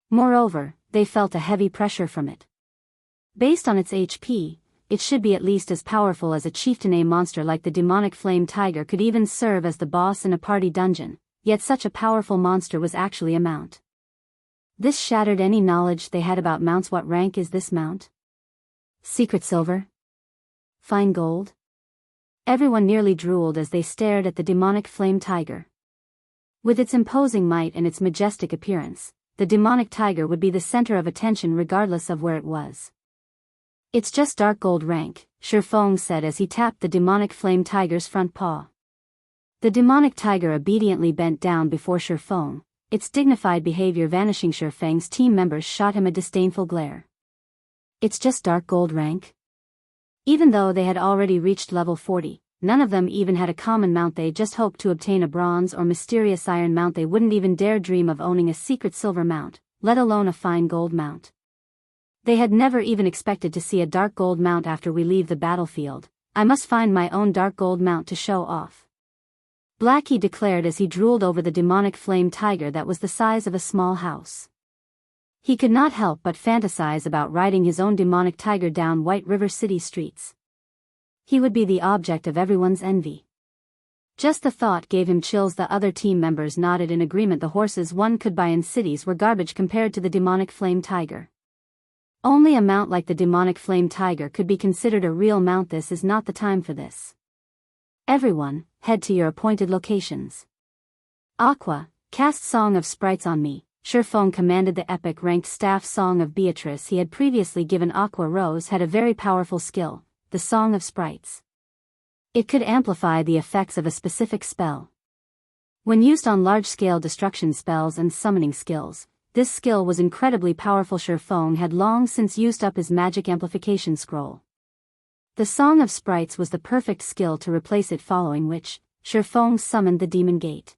Moreover, they felt a heavy pressure from it. Based on its HP, it should be at least as powerful as a chieftain. A monster like the Demonic Flame Tiger could even serve as the boss in a party dungeon, yet such a powerful monster was actually a mount. This shattered any knowledge they had about mounts. What rank is this mount? Secret silver? Fine gold? Everyone nearly drooled as they stared at the demonic flame tiger. With its imposing might and its majestic appearance, the demonic tiger would be the center of attention regardless of where it was. It's just dark gold rank, Ye Feng said as he tapped the demonic flame tiger's front paw. The demonic tiger obediently bent down before Ye Feng, its dignified behavior vanishing. Ye Feng's team members shot him a disdainful glare. It's just dark gold rank? Even though they had already reached level 40, none of them even had a common mount. They just hoped to obtain a bronze or mysterious iron mount. They wouldn't even dare dream of owning a secret silver mount, let alone a fine gold mount. They had never even expected to see a dark gold mount. After we leave the battlefield, I must find my own dark gold mount to show off. Blackie declared as he drooled over the demonic flame tiger that was the size of a small house. He could not help but fantasize about riding his own demonic tiger down White River City streets. He would be the object of everyone's envy. Just the thought gave him chills. The other team members nodded in agreement. The horses one could buy in cities were garbage compared to the demonic flame tiger. Only a mount like the demonic flame tiger could be considered a real mount. This is not the time for this. Everyone, head to your appointed locations. Aqua, cast Song of Sprites on me, Ye Feng commanded. The epic-ranked staff Song of Beatrice he had previously given Aqua Rose had a very powerful skill, the Song of Sprites. It could amplify the effects of a specific spell. When used on large-scale destruction spells and summoning skills, this skill was incredibly powerful. Ye Feng had long since used up his magic amplification scroll. The Song of Sprites was the perfect skill to replace it, following which, Ye Feng summoned the Demon Gate.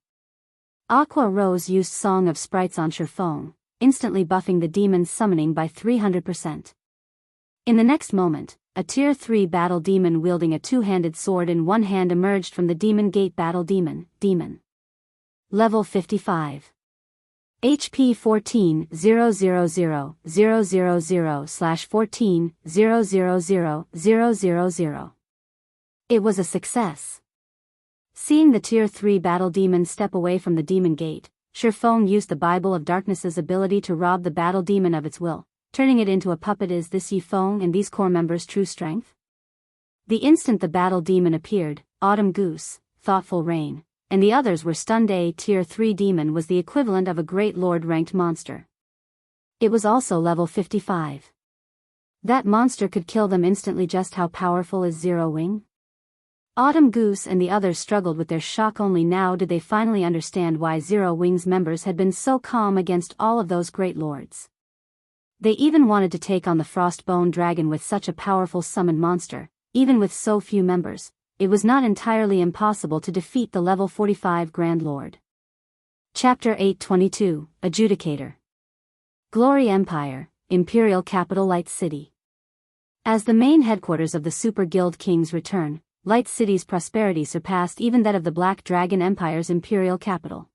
Aqua Rose used Song of Sprites on Ye Feng, instantly buffing the demon's summoning by 300%. In the next moment, a Tier 3 battle demon wielding a two-handed sword in one hand emerged from the Demon Gate. Battle demon. Level 55. HP 14,000/14,000,000. It was a success. Seeing the Tier 3 battle demon step away from the Demon Gate, Ye Feng used the Bible of Darkness's ability to rob the battle demon of its will, turning it into a puppet. Is this Ye Feng and these core members' true strength? The instant the battle demon appeared, Autumn Goose, Thoughtful Rain, and the others were stunned. A Tier 3 demon was the equivalent of a Great Lord-ranked monster. It was also level 55. That monster could kill them instantly. Just how powerful is Zero Wing? Autumn Goose and the others struggled with their shock. Only now did they finally understand why Zero Wing's members had been so calm against all of those great lords. They even wanted to take on the Frostbone Dragon with such a powerful summoned monster. Even with so few members, it was not entirely impossible to defeat the level 45 Grand Lord. Chapter 822, Adjudicator. Glory Empire, Imperial Capital Light City. As the main headquarters of the Super Guild Kings return, Light City's prosperity surpassed even that of the Black Dragon Empire's imperial capital.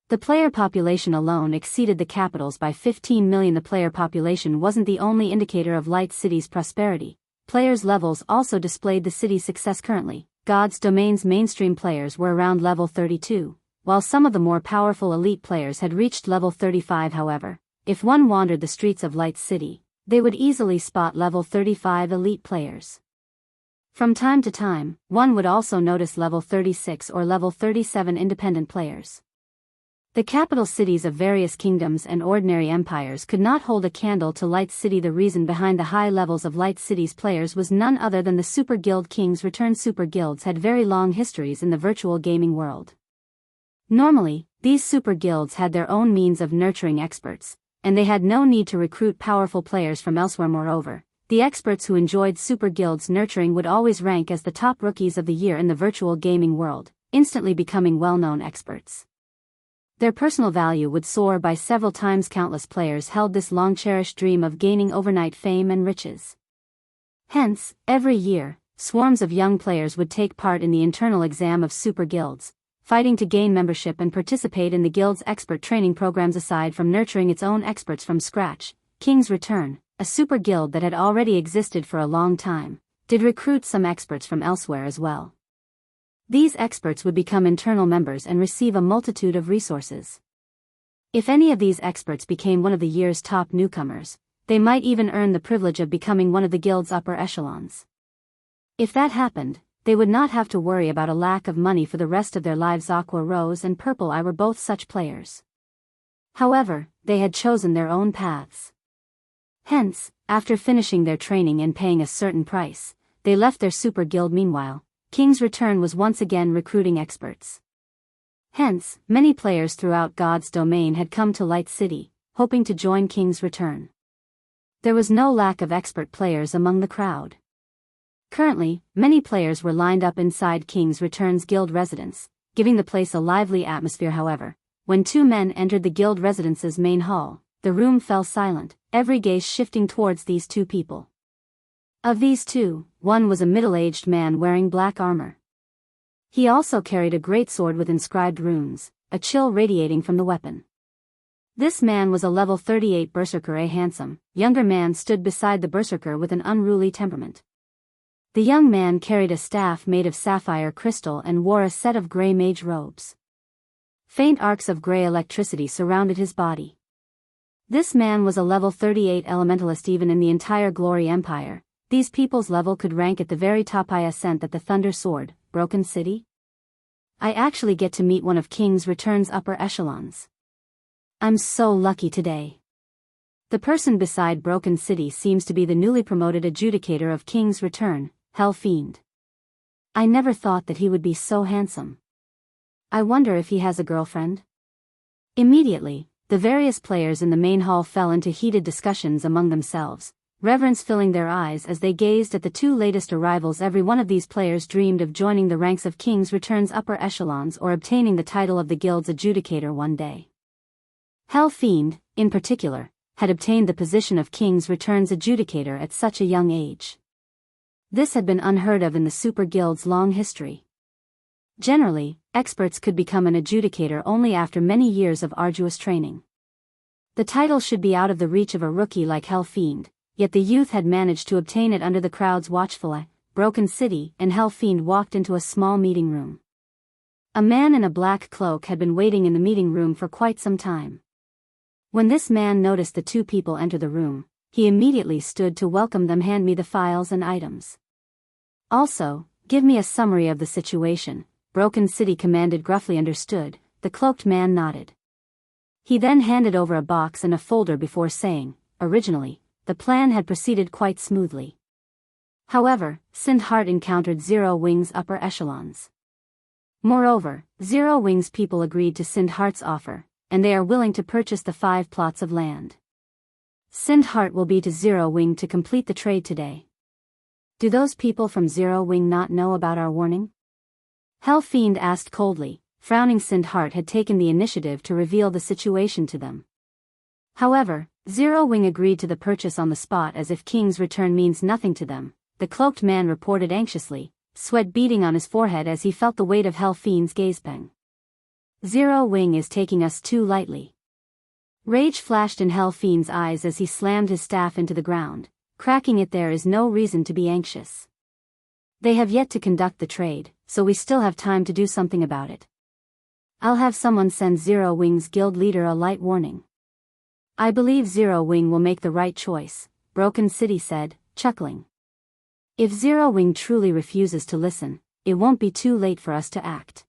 The player population alone exceeded the capital's by 15 million. The player population wasn't the only indicator of Light City's prosperity. Players' levels also displayed the city's success. Currently, God's Domain's mainstream players were around level 32, while some of the more powerful elite players had reached level 35. However, if one wandered the streets of Light City, they would easily spot level 35 elite players. From time to time, one would also notice level 36 or level 37 independent players. The capital cities of various kingdoms and ordinary empires could not hold a candle to Light City. The reason behind the high levels of Light City's players was none other than the Super Guild Kings' return. Super guilds had very long histories in the virtual gaming world. Normally, these super guilds had their own means of nurturing experts, and they had no need to recruit powerful players from elsewhere. Moreover, the experts who enjoyed super guilds' nurturing would always rank as the top rookies of the year in the virtual gaming world, instantly becoming well-known experts. Their personal value would soar by several times. Countless players held this long-cherished dream of gaining overnight fame and riches. Hence, every year, swarms of young players would take part in the internal exam of super guilds, fighting to gain membership and participate in the guild's expert training programs. Aside from nurturing its own experts from scratch, King's Return, a super guild that had already existed for a long time, did recruit some experts from elsewhere as well. These experts would become internal members and receive a multitude of resources. If any of these experts became one of the year's top newcomers, they might even earn the privilege of becoming one of the guild's upper echelons. If that happened, they would not have to worry about a lack of money for the rest of their lives. Aqua Rose and Purple Eye were both such players. However, they had chosen their own paths. Hence, after finishing their training and paying a certain price, they left their super guild. Meanwhile, King's Return was once again recruiting experts. Hence, many players throughout God's domain had come to Light City, hoping to join King's Return. There was no lack of expert players among the crowd. Currently, many players were lined up inside King's Return's guild residence, giving the place a lively atmosphere. However, when two men entered the guild residence's main hall, the room fell silent, every gaze shifting towards these two people. Of these two, one was a middle-aged man wearing black armor. He also carried a great sword with inscribed runes, a chill radiating from the weapon. This man was a level 38 berserker. A handsome, younger man stood beside the berserker with an unruly temperament. The young man carried a staff made of sapphire crystal and wore a set of gray mage robes. Faint arcs of gray electricity surrounded his body. This man was a level 38 elementalist. Even in the entire Glory Empire, these people's level could rank at the very top. I ascent at the Thunder Sword, Broken City? I actually get to meet one of King's Return's upper echelons. I'm so lucky today. The person beside Broken City seems to be the newly promoted Adjudicator of King's Return, Hell Fiend. I never thought that he would be so handsome. I wonder if he has a girlfriend? Immediately, the various players in the main hall fell into heated discussions among themselves, reverence filling their eyes as they gazed at the two latest arrivals. Every one of these players dreamed of joining the ranks of King's Return's upper echelons or obtaining the title of the guild's Adjudicator one day. Hell Fiend, in particular, had obtained the position of King's Return's Adjudicator at such a young age. This had been unheard of in the Super Guild's long history. Generally, experts could become an Adjudicator only after many years of arduous training. The title should be out of the reach of a rookie like Hell Fiend, yet the youth had managed to obtain it under the crowd's watchful eye. Broken City, and Hell Fiend walked into a small meeting room. A man in a black cloak had been waiting in the meeting room for quite some time. When this man noticed the two people enter the room, he immediately stood to welcome them. Hand me the files and items. Also, give me a summary of the situation, Broken City commanded gruffly. Understood, the cloaked man nodded. He then handed over a box and a folder before saying, originally, the plan had proceeded quite smoothly. However, Sindhart encountered Zero Wing's upper echelons. Moreover, Zero Wing's people agreed to Sindhart's offer, and they are willing to purchase the 5 plots of land. Sindhart will be to Zero Wing to complete the trade today. Do those people from Zero Wing not know about our warning? Hell Fiend asked coldly, frowning. Sindhart had taken the initiative to reveal the situation to them. However, Zero Wing agreed to the purchase on the spot as if King's Return means nothing to them, the cloaked man reported anxiously, sweat beading on his forehead as he felt the weight of Hell Fiend's gaze. Bang. Zero Wing is taking us too lightly. Rage flashed in Hell Fiend's eyes as he slammed his staff into the ground, cracking it. There is no reason to be anxious. They have yet to conduct the trade, so we still have time to do something about it. I'll have someone send Zero Wing's guild leader a light warning. I believe Zero Wing will make the right choice, Broken City said, chuckling. If Zero Wing truly refuses to listen, it won't be too late for us to act.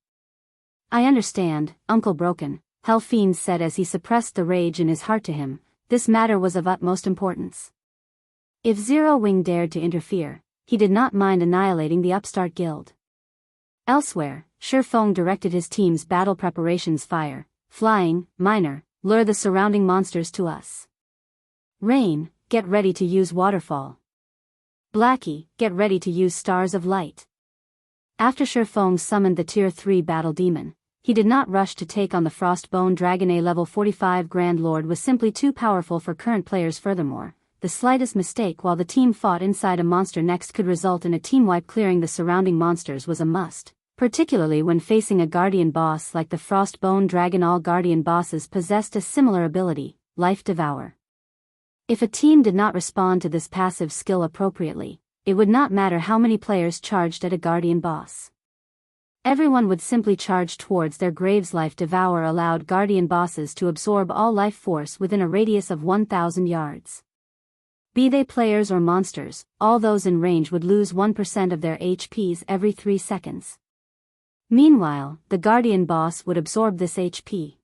I understand, Uncle Broken, Hell Fiend said as he suppressed the rage in his heart. To him, this matter was of utmost importance. If Zero Wing dared to interfere, he did not mind annihilating the upstart guild. Elsewhere, Ye Feng directed his team's battle preparations. Fire, Flying, Minor, lure the surrounding monsters to us. Rain, get ready to use Waterfall. Blackie, get ready to use Stars of Light. After Ye Feng summoned the Tier 3 Battle Demon, he did not rush to take on the Frostbone Dragon. A level 45 Grand Lord was simply too powerful for current players. Furthermore, the slightest mistake while the team fought inside a monster next could result in a team wipe. Clearing the surrounding monsters was a must, particularly when facing a guardian boss like the Frostbone Dragon. All guardian bosses possessed a similar ability, Life Devour. If a team did not respond to this passive skill appropriately, it would not matter how many players charged at a guardian boss. Everyone would simply charge towards their graves. Life Devour allowed guardian bosses to absorb all life force within a radius of 1,000 yards. Be they players or monsters, all those in range would lose 1% of their HPs every 3 seconds. Meanwhile, the guardian boss would absorb this HP.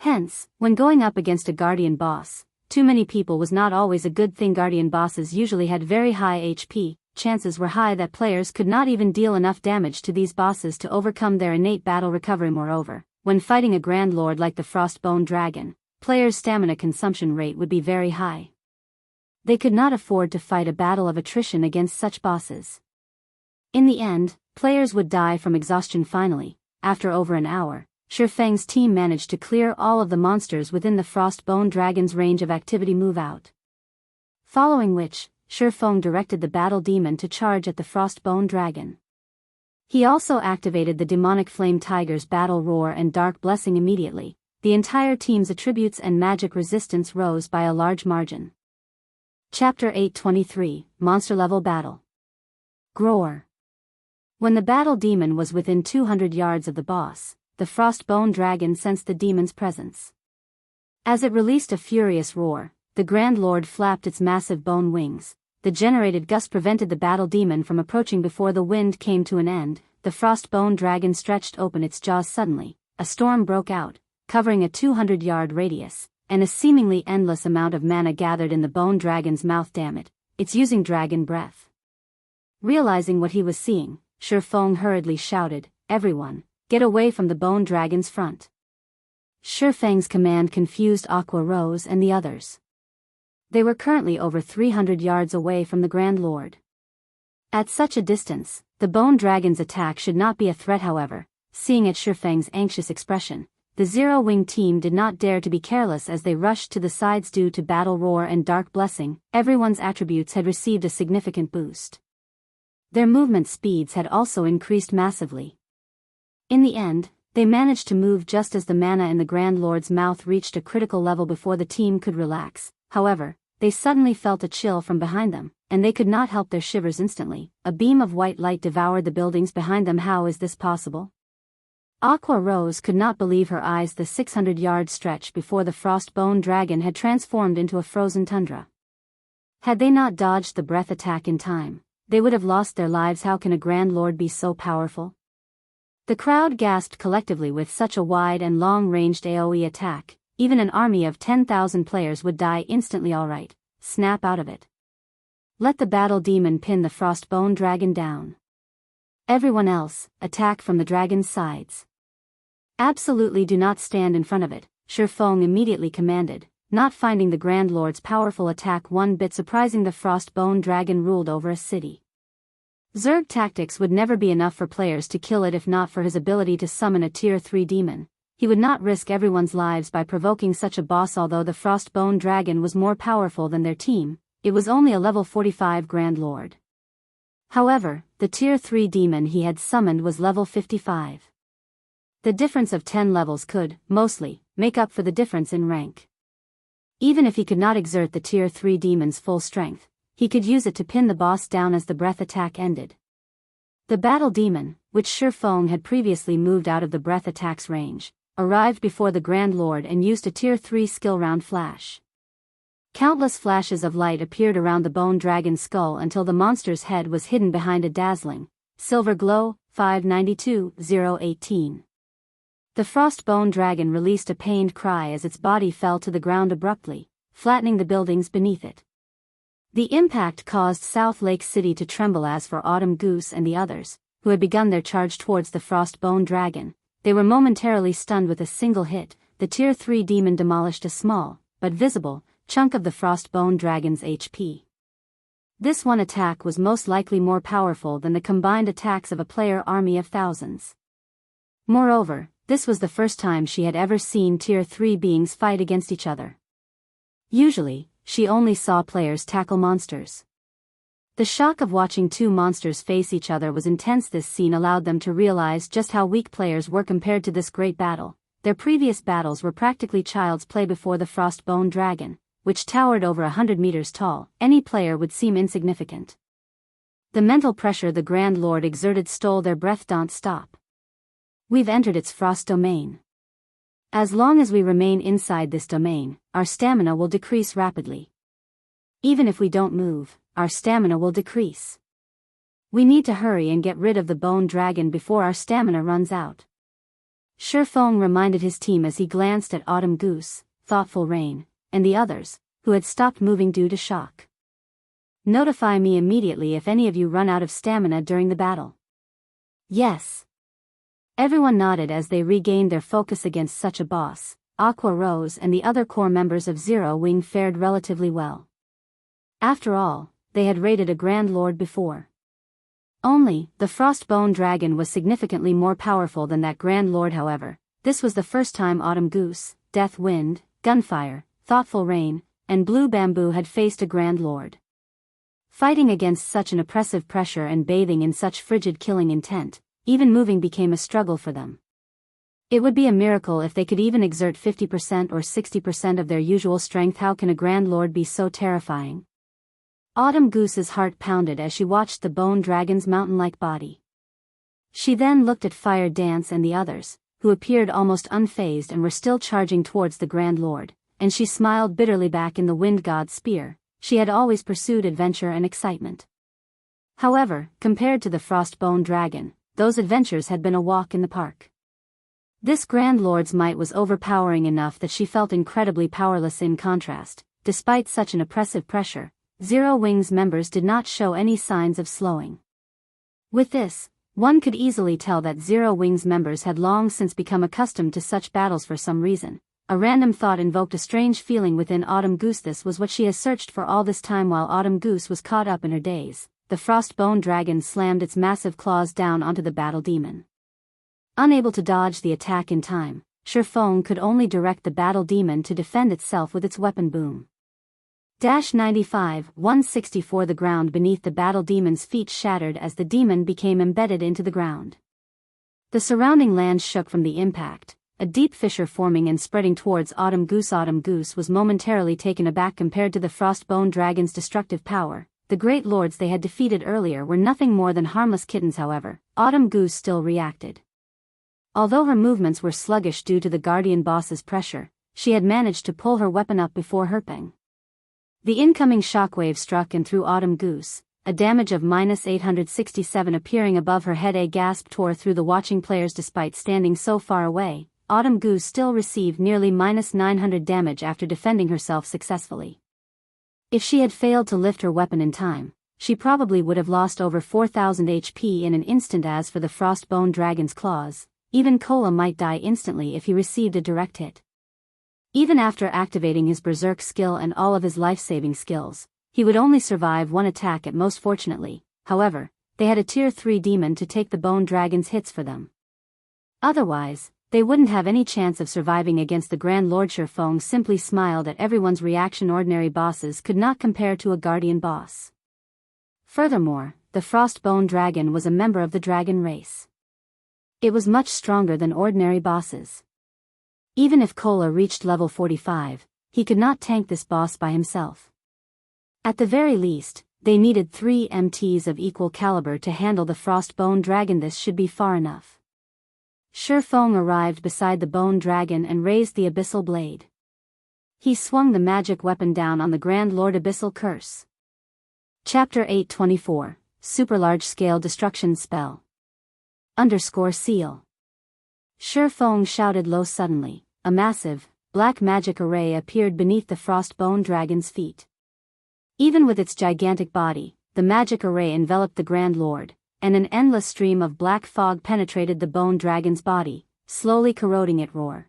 Hence, when going up against a guardian boss, too many people was not always a good thing. Guardian bosses usually had very high HP, chances were high that players could not even deal enough damage to these bosses to overcome their innate battle recovery. Moreover, when fighting a Grand Lord like the Frostbone Dragon, players' stamina consumption rate would be very high. They could not afford to fight a battle of attrition against such bosses. In the end, players would die from exhaustion. Finally, after over an hour, Ye Feng's team managed to clear all of the monsters within the Frostbone Dragon's range of activity. Move out. Following which, Ye Feng directed the battle demon to charge at the Frostbone Dragon. He also activated the demonic Flame Tiger's battle roar and dark blessing. Immediately, the entire team's attributes and magic resistance rose by a large margin. Chapter 823, Monster Level Battle. Groar. When the battle demon was within 200 yards of the boss, the Frostbone Dragon sensed the demon's presence. As it released a furious roar, the Grand Lord flapped its massive bone wings. The generated gust prevented the battle demon from approaching. Before the wind came to an end, the Frostbone Dragon stretched open its jaws. Suddenly, a storm broke out, covering a 200-yard radius, and a seemingly endless amount of mana gathered in the Bone Dragon's mouth. Damn it, it's using dragon breath. Realizing what he was seeing, Ye Feng hurriedly shouted, "Everyone, get away from the Bone Dragon's front." Ye Feng's command confused Aqua Rose and the others. They were currently over 300 yards away from the Grand Lord. At such a distance, the Bone Dragon's attack should not be a threat. However, seeing at Ye Feng's anxious expression, the Zero-Wing team did not dare to be careless as they rushed to the sides. Due to battle roar and dark blessing, everyone's attributes had received a significant boost. Their movement speeds had also increased massively. In the end, they managed to move just as the mana in the Grand Lord's mouth reached a critical level. Before the team could relax, however, they suddenly felt a chill from behind them, and they could not help their shivers. Instantly, a beam of white light devoured the buildings behind them. How is this possible? Aqua Rose could not believe her eyes. The 600-yard stretch before the Frostbone Dragon had transformed into a frozen tundra. Had they not dodged the breath attack in time, they would have lost their lives. How can a Grand Lord be so powerful? The crowd gasped collectively. With such a wide and long-ranged AoE attack, even an army of 10,000 players would die instantly. Alright, snap out of it. Let the battle demon pin the Frostbone Dragon down. Everyone else, attack from the dragon's sides. Absolutely do not stand in front of it, Ye Feng immediately commanded, not finding the Grand Lord's powerful attack one bit surprising. The Frostbone Dragon ruled over a city. Zerg tactics would never be enough for players to kill it. If not for his ability to summon a Tier 3 demon, he would not risk everyone's lives by provoking such a boss. Although the Frostbone Dragon was more powerful than their team, it was only a level 45 Grand Lord. However, the Tier 3 demon he had summoned was level 55. The difference of 10 levels could, mostly, make up for the difference in rank. Even if he could not exert the Tier 3 demon's full strength, he could use it to pin the boss down as the breath attack ended. The battle demon, which Ye Feng had previously moved out of the breath attack's range, arrived before the Grand Lord and used a Tier 3 skill round flash. Countless flashes of light appeared around the Bone Dragon's skull until the monster's head was hidden behind a dazzling silver glow. 592-018. The Frostbone Dragon released a pained cry as its body fell to the ground abruptly, flattening the buildings beneath it. The impact caused South Lake City to tremble. As for Autumn Goose and the others, who had begun their charge towards the Frostbone Dragon, they were momentarily stunned. With a single hit, the Tier 3 demon demolished a small, but visible, chunk of the Frostbone Dragon's HP. This one attack was most likely more powerful than the combined attacks of a player army of thousands. Moreover, this was the first time she had ever seen Tier 3 beings fight against each other. Usually, she only saw players tackle monsters. The shock of watching two monsters face each other was intense. This scene allowed them to realize just how weak players were compared to this great battle. Their previous battles were practically child's play before the Frostbone Dragon, which towered over 100 meters tall. Any player would seem insignificant. The mental pressure the Grand Lord exerted stole their breath. Don't stop. We've entered its frost domain. As long as we remain inside this domain, our stamina will decrease rapidly. Even if we don't move, our stamina will decrease. We need to hurry and get rid of the bone dragon before our stamina runs out. Ye Feng reminded his team as he glanced at Autumn Goose, Thoughtful Rain, and the others, who had stopped moving due to shock. Notify me immediately if any of you run out of stamina during the battle. Yes. Everyone nodded as they regained their focus against such a boss. Aqua Rose and the other core members of Zero Wing fared relatively well. After all, they had raided a Grand Lord before. Only, the Frostbone Dragon was significantly more powerful than that Grand Lord. However, this was the first time Autumn Goose, Death Wind, Gunfire, Thoughtful Rain, and Blue Bamboo had faced a Grand Lord. Fighting against such an oppressive pressure and bathing in such frigid killing intent, even moving became a struggle for them. It would be a miracle if they could even exert 50% or 60% of their usual strength. How can a Grand Lord be so terrifying? Autumn Goose's heart pounded as she watched the bone dragon's mountain-like body. She then looked at Fire Dance and the others, who appeared almost unfazed and were still charging towards the Grand Lord, and she smiled bitterly back. In the Wind God's spear, she had always pursued adventure and excitement. However, compared to the Frostbone Dragon, those adventures had been a walk in the park. This Grand Lord's might was overpowering enough that she felt incredibly powerless. In contrast, despite such an oppressive pressure, Zero Wing's members did not show any signs of slowing. With this, one could easily tell that Zero Wing's members had long since become accustomed to such battles. For some reason, a random thought invoked a strange feeling within Autumn Goose. This was what she has searched for all this time. While Autumn Goose was caught up in her daze, the Frostbone Dragon slammed its massive claws down onto the battle demon. Unable to dodge the attack in time, Ye Feng could only direct the battle demon to defend itself with its weapon boom. 95-164 The ground beneath the battle demon's feet shattered as the demon became embedded into the ground. The surrounding land shook from the impact, a deep fissure forming and spreading towards Autumn Goose. Autumn Goose was momentarily taken aback compared to the Frostbone Dragon's destructive power. The great lords they had defeated earlier were nothing more than harmless kittens. However, Autumn Goose still reacted. Although her movements were sluggish due to the Guardian boss's pressure, she had managed to pull her weapon up before hurping. The incoming shockwave struck and through Autumn Goose, a damage of -867 appearing above her head. A gasp tore through the watching players. Despite standing so far away, Autumn Goose still received nearly -900 damage after defending herself successfully. If she had failed to lift her weapon in time, she probably would have lost over 4,000 HP in an instant. As for the Frostbone Dragon's claws, even Kola might die instantly if he received a direct hit. Even after activating his Berserk skill and all of his life-saving skills, he would only survive one attack at most. Fortunately, however, they had a Tier 3 demon to take the Bone Dragon's hits for them. Otherwise, they wouldn't have any chance of surviving against the Grand Lord. Ye Feng simply smiled at everyone's reaction. Ordinary bosses could not compare to a Guardian boss. Furthermore, the Frostbone Dragon was a member of the dragon race. It was much stronger than ordinary bosses. Even if Kola reached level 45, he could not tank this boss by himself. At the very least, they needed 3 MTs of equal caliber to handle the Frostbone Dragon. This should be far enough. Ye Feng arrived beside the Bone Dragon and raised the Abyssal Blade. He swung the magic weapon down on the Grand Lord. Abyssal Curse. Chapter 824, Super Large-Scale Destruction Spell. _seal. Ye Feng shouted low. Suddenly, a massive, black magic array appeared beneath the Frostbone Dragon's feet. Even with its gigantic body, the magic array enveloped the Grand Lord, and an endless stream of black fog penetrated the Bone Dragon's body, slowly corroding it. Roar.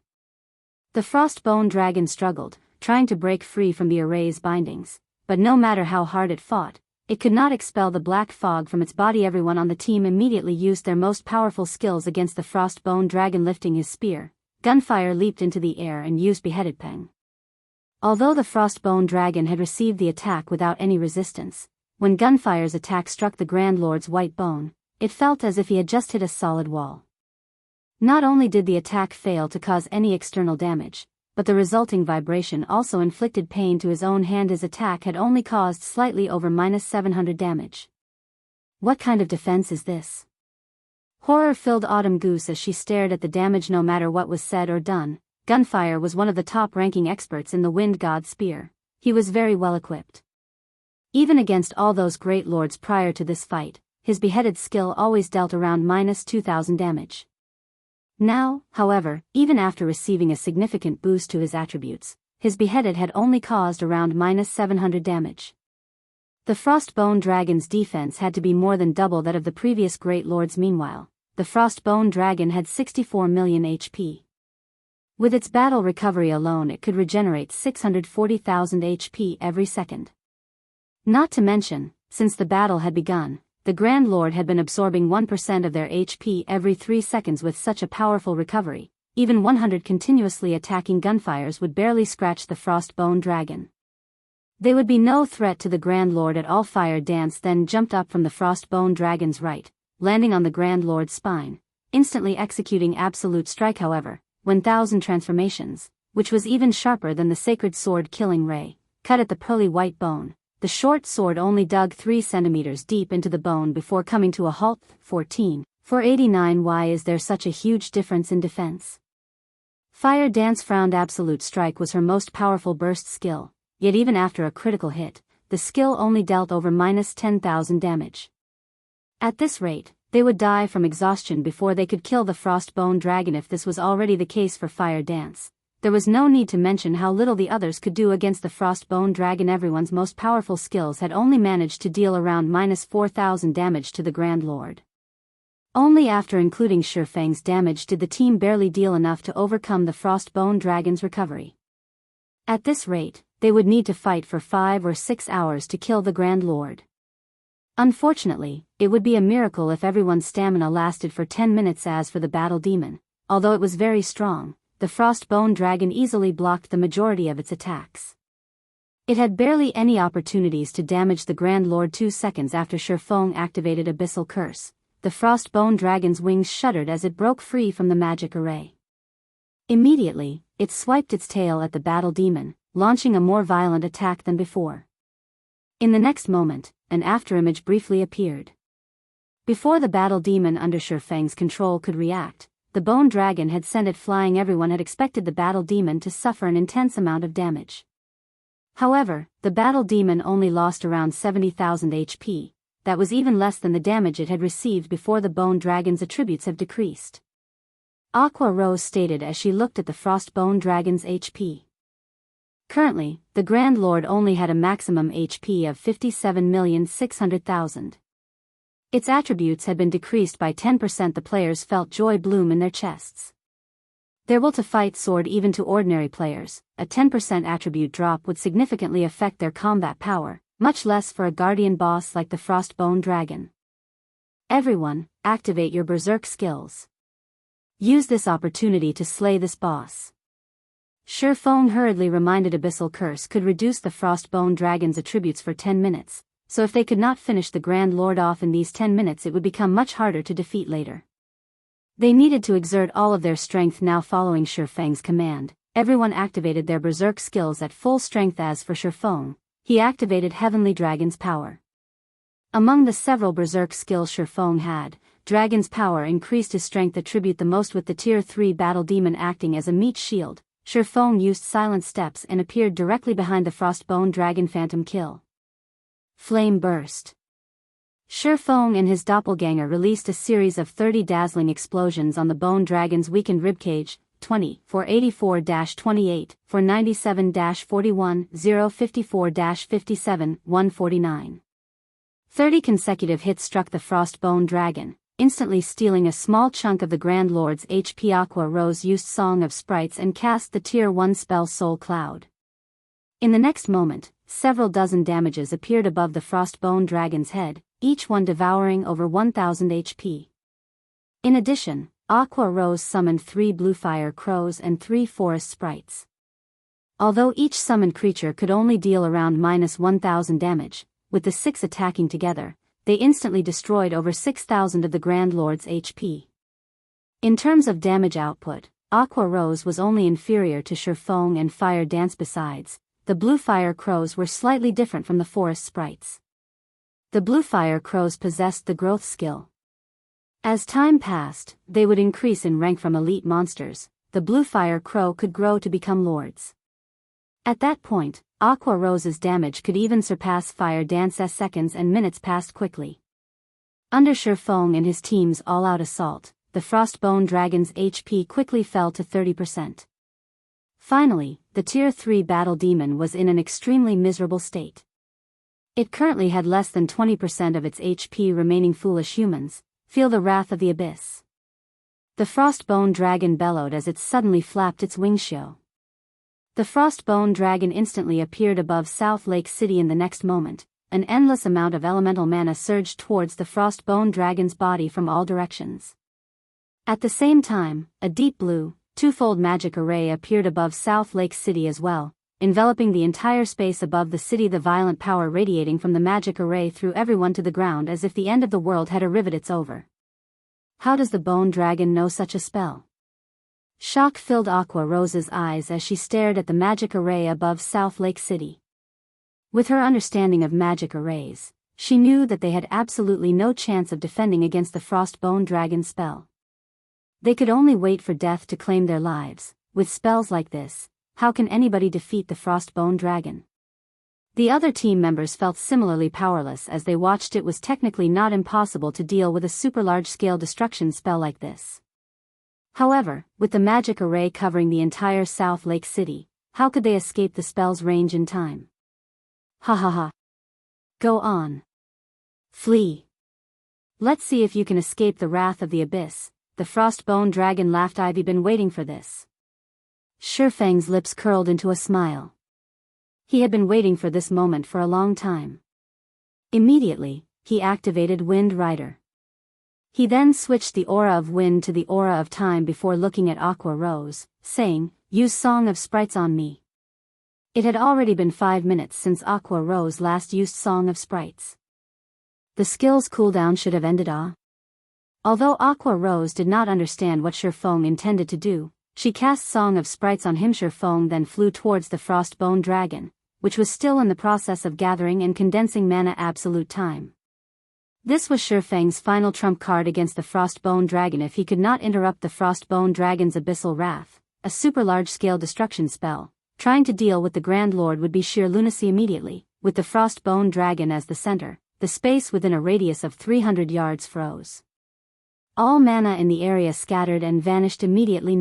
The Frostbone Dragon struggled, trying to break free from the array's bindings, but no matter how hard it fought, it could not expel the black fog from its body. Everyone on the team immediately used their most powerful skills against the Frostbone Dragon. Lifting his spear, Gunfire leaped into the air and used Beheaded Peng. Although the Frostbone Dragon had received the attack without any resistance, when Gunfire's attack struck the Grand Lord's white bone, it felt as if he had just hit a solid wall. Not only did the attack fail to cause any external damage, but the resulting vibration also inflicted pain to his own hand. His attack had only caused slightly over -700 damage. What kind of defense is this? Horror filled Autumn Goose as she stared at the damage. No matter what was said or done, Gunfire was one of the top-ranking experts in the Wind God's Spear. He was very well equipped. Even against all those great lords prior to this fight, his beheaded skill always dealt around -2,000 damage. Now, however, even after receiving a significant boost to his attributes, his beheaded had only caused around -700 damage. The Frostbone Dragon's defense had to be more than double that of the previous Great Lords. Meanwhile, the Frostbone Dragon had 64 million HP. With its battle recovery alone, it could regenerate 640,000 HP every second. Not to mention, since the battle had begun, the Grand Lord had been absorbing 1% of their HP every 3 seconds. With such a powerful recovery, even 100 continuously attacking gunfires would barely scratch the Frostbone Dragon. They would be no threat to the Grand Lord at all. Fire Dance then jumped up from the Frostbone Dragon's right, landing on the Grand Lord's spine, instantly executing Absolute Strike. However, 1,000 transformations, which was even sharper than the Sacred Sword Killing Ray, cut at the pearly white bone. The short sword only dug 3 centimeters deep into the bone before coming to a halt. 14,489. Why is there such a huge difference in defense? Fire Dance frowned. Absolute Strike was her most powerful burst skill, yet even after a critical hit, the skill only dealt over -10,000 damage. At this rate, they would die from exhaustion before they could kill the Frostbone Dragon. If this was already the case for Fire Dance, there was no need to mention how little the others could do against the Frostbone Dragon. Everyone's most powerful skills had only managed to deal around -4,000 damage to the Grand Lord. Only after including Shifeng's damage did the team barely deal enough to overcome the Frostbone Dragon's recovery. At this rate, they would need to fight for 5 or 6 hours to kill the Grand Lord. Unfortunately, it would be a miracle if everyone's stamina lasted for 10 minutes. As for the Battle Demon, although it was very strong, the Frostbone Dragon easily blocked the majority of its attacks. It had barely any opportunities to damage the Grand Lord. 2 seconds after Ye Feng activated Abyssal Curse, the Frostbone Dragon's wings shuddered as it broke free from the magic array. Immediately, it swiped its tail at the Battle Demon, launching a more violent attack than before. In the next moment, an afterimage briefly appeared. Before the Battle Demon under Ye Feng's control could react, the Bone Dragon had sent it flying. Everyone had expected the Battle Demon to suffer an intense amount of damage. However, the Battle Demon only lost around 70,000 HP, that was even less than the damage it had received before. The Bone Dragon's attributes have decreased. Aqua Rose stated as she looked at the Frostbone Dragon's HP. Currently, the Grand Lord only had a maximum HP of 57,600,000. Its attributes had been decreased by 10%. The players felt joy bloom in their chests. Their will to fight soared. Even to ordinary players, a 10% attribute drop would significantly affect their combat power, much less for a guardian boss like the Frostbone Dragon. Everyone, activate your berserk skills. Use this opportunity to slay this boss. Ye Feng hurriedly reminded Abyssal Curse could reduce the Frostbone Dragon's attributes for 10 minutes, so if they could not finish the Grand Lord off in these 10 minutes, it would become much harder to defeat later. They needed to exert all of their strength now. Following Ye Feng's command, everyone activated their berserk skills at full strength. As for Ye Feng, he activated Heavenly Dragon's Power. Among the several berserk skills Ye Feng had, Dragon's Power increased his strength attribute the most. With the Tier 3 Battle Demon acting as a meat shield, Ye Feng used Silent Steps and appeared directly behind the Frostbone Dragon. Phantom Kill. Flame Burst. Ye Feng and his doppelganger released a series of 30 dazzling explosions on the Bone Dragon's weakened ribcage. 20,484-28, 497-41, 054-57, 149. 30 consecutive hits struck the Frostbone Dragon, instantly stealing a small chunk of the Grand Lord's HP. Aqua Rose used Song of Sprites and cast the Tier 1 spell Soul Cloud. In the next moment, several dozen damages appeared above the Frostbone Dragon's head, each one devouring over 1,000 HP. In addition, Aqua Rose summoned 3 blue fire crows and 3 forest sprites. Although each summoned creature could only deal around -1,000 damage, with the 6 attacking together, they instantly destroyed over 6,000 of the Grand Lord's HP. In terms of damage output, Aqua Rose was only inferior to Ye Feng and Fire Dance. Besides, the blue fire crows were slightly different from the forest sprites. The blue fire crows possessed the growth skill. As time passed, they would increase in rank from elite monsters. The Blue Fire Crow could grow to become lords. At that point, Aqua Rose's damage could even surpass Fire Dance's. Seconds and minutes passed quickly. Under Ye Feng and his team's all-out assault, the Frostbone Dragon's HP quickly fell to 30%. Finally, the Tier 3 Battle Demon was in an extremely miserable state. It currently had less than 20% of its HP remaining. Foolish humans, feel the wrath of the abyss. The Frostbone Dragon bellowed as it suddenly flapped its wings. The Frostbone Dragon instantly appeared above South Lake City. In the next moment, an endless amount of elemental mana surged towards the Frostbone Dragon's body from all directions. At the same time, a deep blue, twofold magic array appeared above South Lake City as well, enveloping the entire space above the city. The violent power radiating from the magic array threw everyone to the ground as if the end of the world had arrived. It's over. How does the Bone Dragon know such a spell? Shock filled Aqua Rose's eyes as she stared at the magic array above South Lake City. With her understanding of magic arrays, she knew that they had absolutely no chance of defending against the Frostbone Dragon spell. They could only wait for death to claim their lives. With spells like this, how can anybody defeat the Frostbone Dragon? The other team members felt similarly powerless as they watched. It was technically not impossible to deal with a super large-scale destruction spell like this. However, with the magic array covering the entire South Lake City, how could they escape the spell's range in time? Ha ha ha. Go on. Flee. Let's see if you can escape the wrath of the abyss. The Frostbone Dragon laughed. I've been waiting for this. Ye Feng's lips curled into a smile. He had been waiting for this moment for a long time. Immediately, he activated Wind Rider. He then switched the aura of wind to the aura of time before looking at Aqua Rose, saying, "Use Song of Sprites on me." It had already been 5 minutes since Aqua Rose last used Song of Sprites. The skill's cooldown should have ended. Although Aqua Rose did not understand what Ye Feng intended to do, she cast Song of Sprites on him. Ye Feng then flew towards the Frostbone Dragon, which was still in the process of gathering and condensing mana. Absolute time. This was Ye Feng's final trump card against the Frostbone Dragon. If he could not interrupt the Frostbone Dragon's abyssal wrath, a super large-scale destruction spell, trying to deal with the Grand Lord would be sheer lunacy. Immediately, with the Frostbone Dragon as the center, the space within a radius of 300 yards froze. All mana in the area scattered and vanished immediately.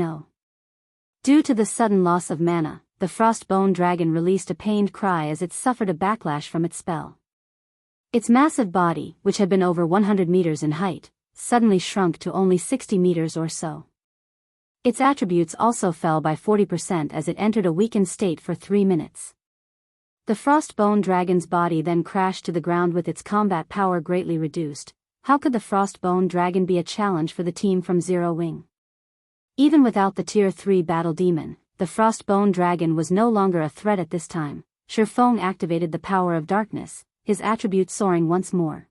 Due to the sudden loss of mana, the Frostbone Dragon released a pained cry as it suffered a backlash from its spell. Its massive body, which had been over 100 meters in height, suddenly shrunk to only 60 meters or so. Its attributes also fell by 40% as it entered a weakened state for 3 minutes. The Frostbone Dragon's body then crashed to the ground with its combat power greatly reduced. How could the Frostbone Dragon be a challenge for the team from Zero Wing? Even without the Tier 3 Battle Demon, the Frostbone Dragon was no longer a threat at this time. Ye Feng activated the power of darkness, his attributes soaring once more.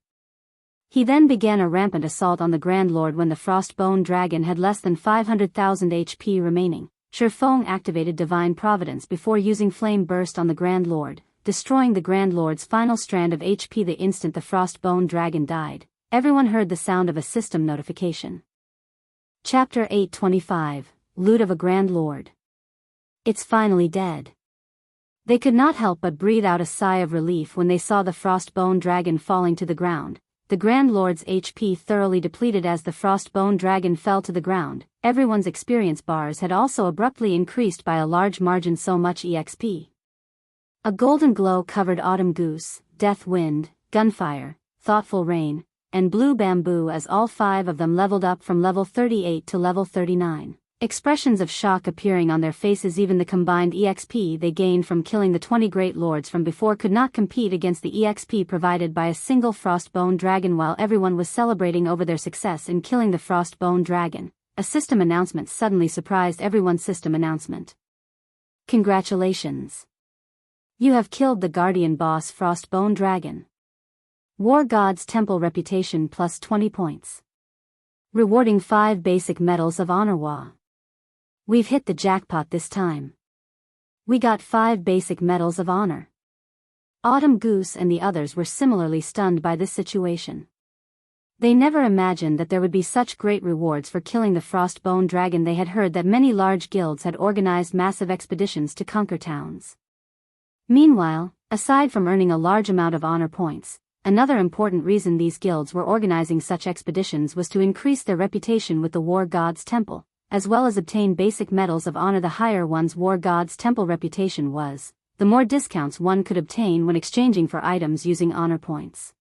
He then began a rampant assault on the Grand Lord. When the Frostbone Dragon had less than 500,000 HP remaining, Ye Feng activated Divine Providence before using Flame Burst on the Grand Lord, destroying the Grand Lord's final strand of HP. The instant the Frostbone Dragon died, everyone heard the sound of a system notification. Chapter 825, Loot of a Grand Lord. It's finally dead. They could not help but breathe out a sigh of relief when they saw the Frostbone Dragon falling to the ground. The Grand Lord's HP thoroughly depleted as the Frostbone Dragon fell to the ground. Everyone's experience bars had also abruptly increased by a large margin. So much EXP. A golden glow covered Autumn Goose, Death Wind, Gunfire, Thoughtful Rain, and Blue Bamboo as all 5 of them leveled up from level 38 to level 39. Expressions of shock appearing on their faces. Even the combined EXP they gained from killing the 20 Great Lords from before could not compete against the EXP provided by a single Frostbone Dragon. While everyone was celebrating over their success in killing the Frostbone Dragon, a system announcement suddenly surprised everyone. System announcement. Congratulations. You have killed the Guardian Boss Frostbone Dragon. War God's Temple reputation plus 20 points. Rewarding 5 basic medals of honor. Wow. We've hit the jackpot this time. We got 5 basic medals of honor. Autumn Goose and the others were similarly stunned by this situation. They never imagined that there would be such great rewards for killing the Frostbone Dragon. They had heard that many large guilds had organized massive expeditions to conquer towns. Meanwhile, aside from earning a large amount of honor points, another important reason these guilds were organizing such expeditions was to increase their reputation with the War God's Temple, as well as obtain basic medals of honor. The higher one's War God's Temple reputation was, the more discounts one could obtain when exchanging for items using honor points.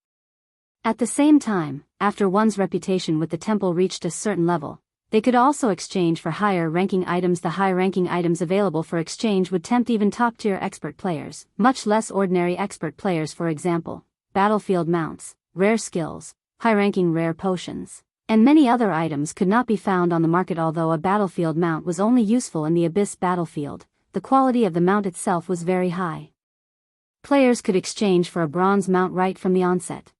At the same time, after one's reputation with the temple reached a certain level, they could also exchange for higher-ranking items. The high-ranking items available for exchange would tempt even top-tier expert players, much less ordinary expert players. For example, battlefield mounts, rare skills, high-ranking rare potions, and many other items could not be found on the market. Although a battlefield mount was only useful in the Abyss battlefield, the quality of the mount itself was very high. Players could exchange for a bronze mount right from the onset.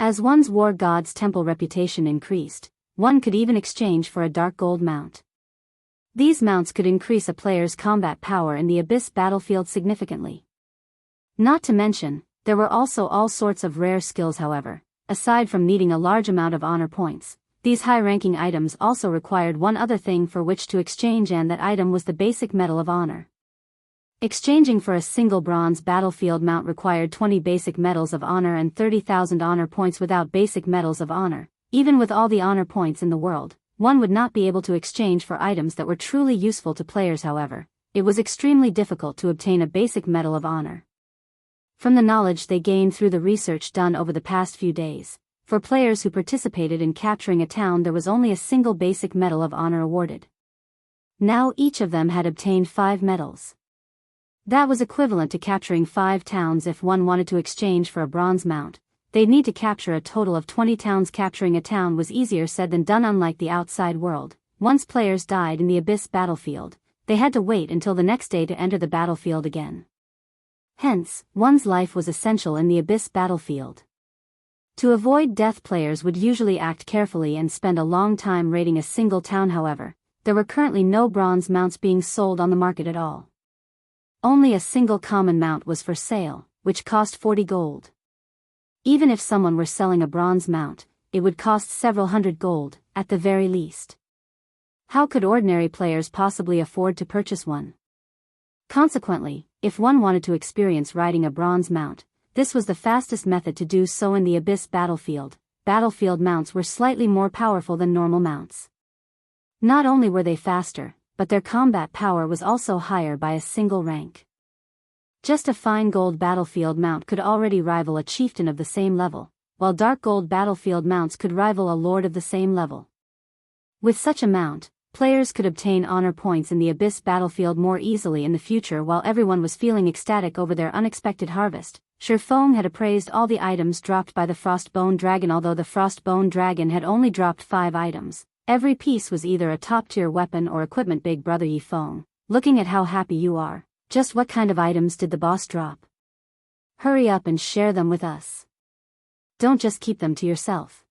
As one's War God's Temple reputation increased, one could even exchange for a dark gold mount. These mounts could increase a player's combat power in the Abyss battlefield significantly. Not to mention, there were also all sorts of rare skills. However, aside from needing a large amount of honor points, these high-ranking items also required one other thing for which to exchange, and that item was the basic medal of honor. Exchanging for a single bronze battlefield mount required 20 basic medals of honor and 30,000 honor points. Without basic medals of honor, even with all the honor points in the world, one would not be able to exchange for items that were truly useful to players. However, it was extremely difficult to obtain a basic medal of honor. From the knowledge they gained through the research done over the past few days, for players who participated in capturing a town there was only a single basic medal of honor awarded. Now each of them had obtained 5 medals. That was equivalent to capturing 5 towns. If one wanted to exchange for a bronze mount, they'd need to capture a total of 20 towns. Capturing a town was easier said than done. Unlike the outside world, once players died in the Abyss battlefield, they had to wait until the next day to enter the battlefield again. Hence, one's life was essential in the Abyss battlefield. To avoid death, players would usually act carefully and spend a long time raiding a single town. However, there were currently no bronze mounts being sold on the market at all. Only a single common mount was for sale, which cost 40 gold. Even if someone were selling a bronze mount, it would cost several hundred gold, at the very least. How could ordinary players possibly afford to purchase one? Consequently, if one wanted to experience riding a bronze mount, this was the fastest method to do so in the Abyss battlefield. Battlefield mounts were slightly more powerful than normal mounts. Not only were they faster, but their combat power was also higher by a single rank. Just a fine gold battlefield mount could already rival a chieftain of the same level, while dark gold battlefield mounts could rival a lord of the same level. With such a mount, players could obtain honor points in the Abyss battlefield more easily in the future. While everyone was feeling ecstatic over their unexpected harvest, Ye Feng had appraised all the items dropped by the Frostbone Dragon. Although the Frostbone Dragon had only dropped 5 items, every piece was either a top-tier weapon or equipment. Big brother Ye Feng, looking at how happy you are, just what kind of items did the boss drop? Hurry up and share them with us. Don't just keep them to yourself.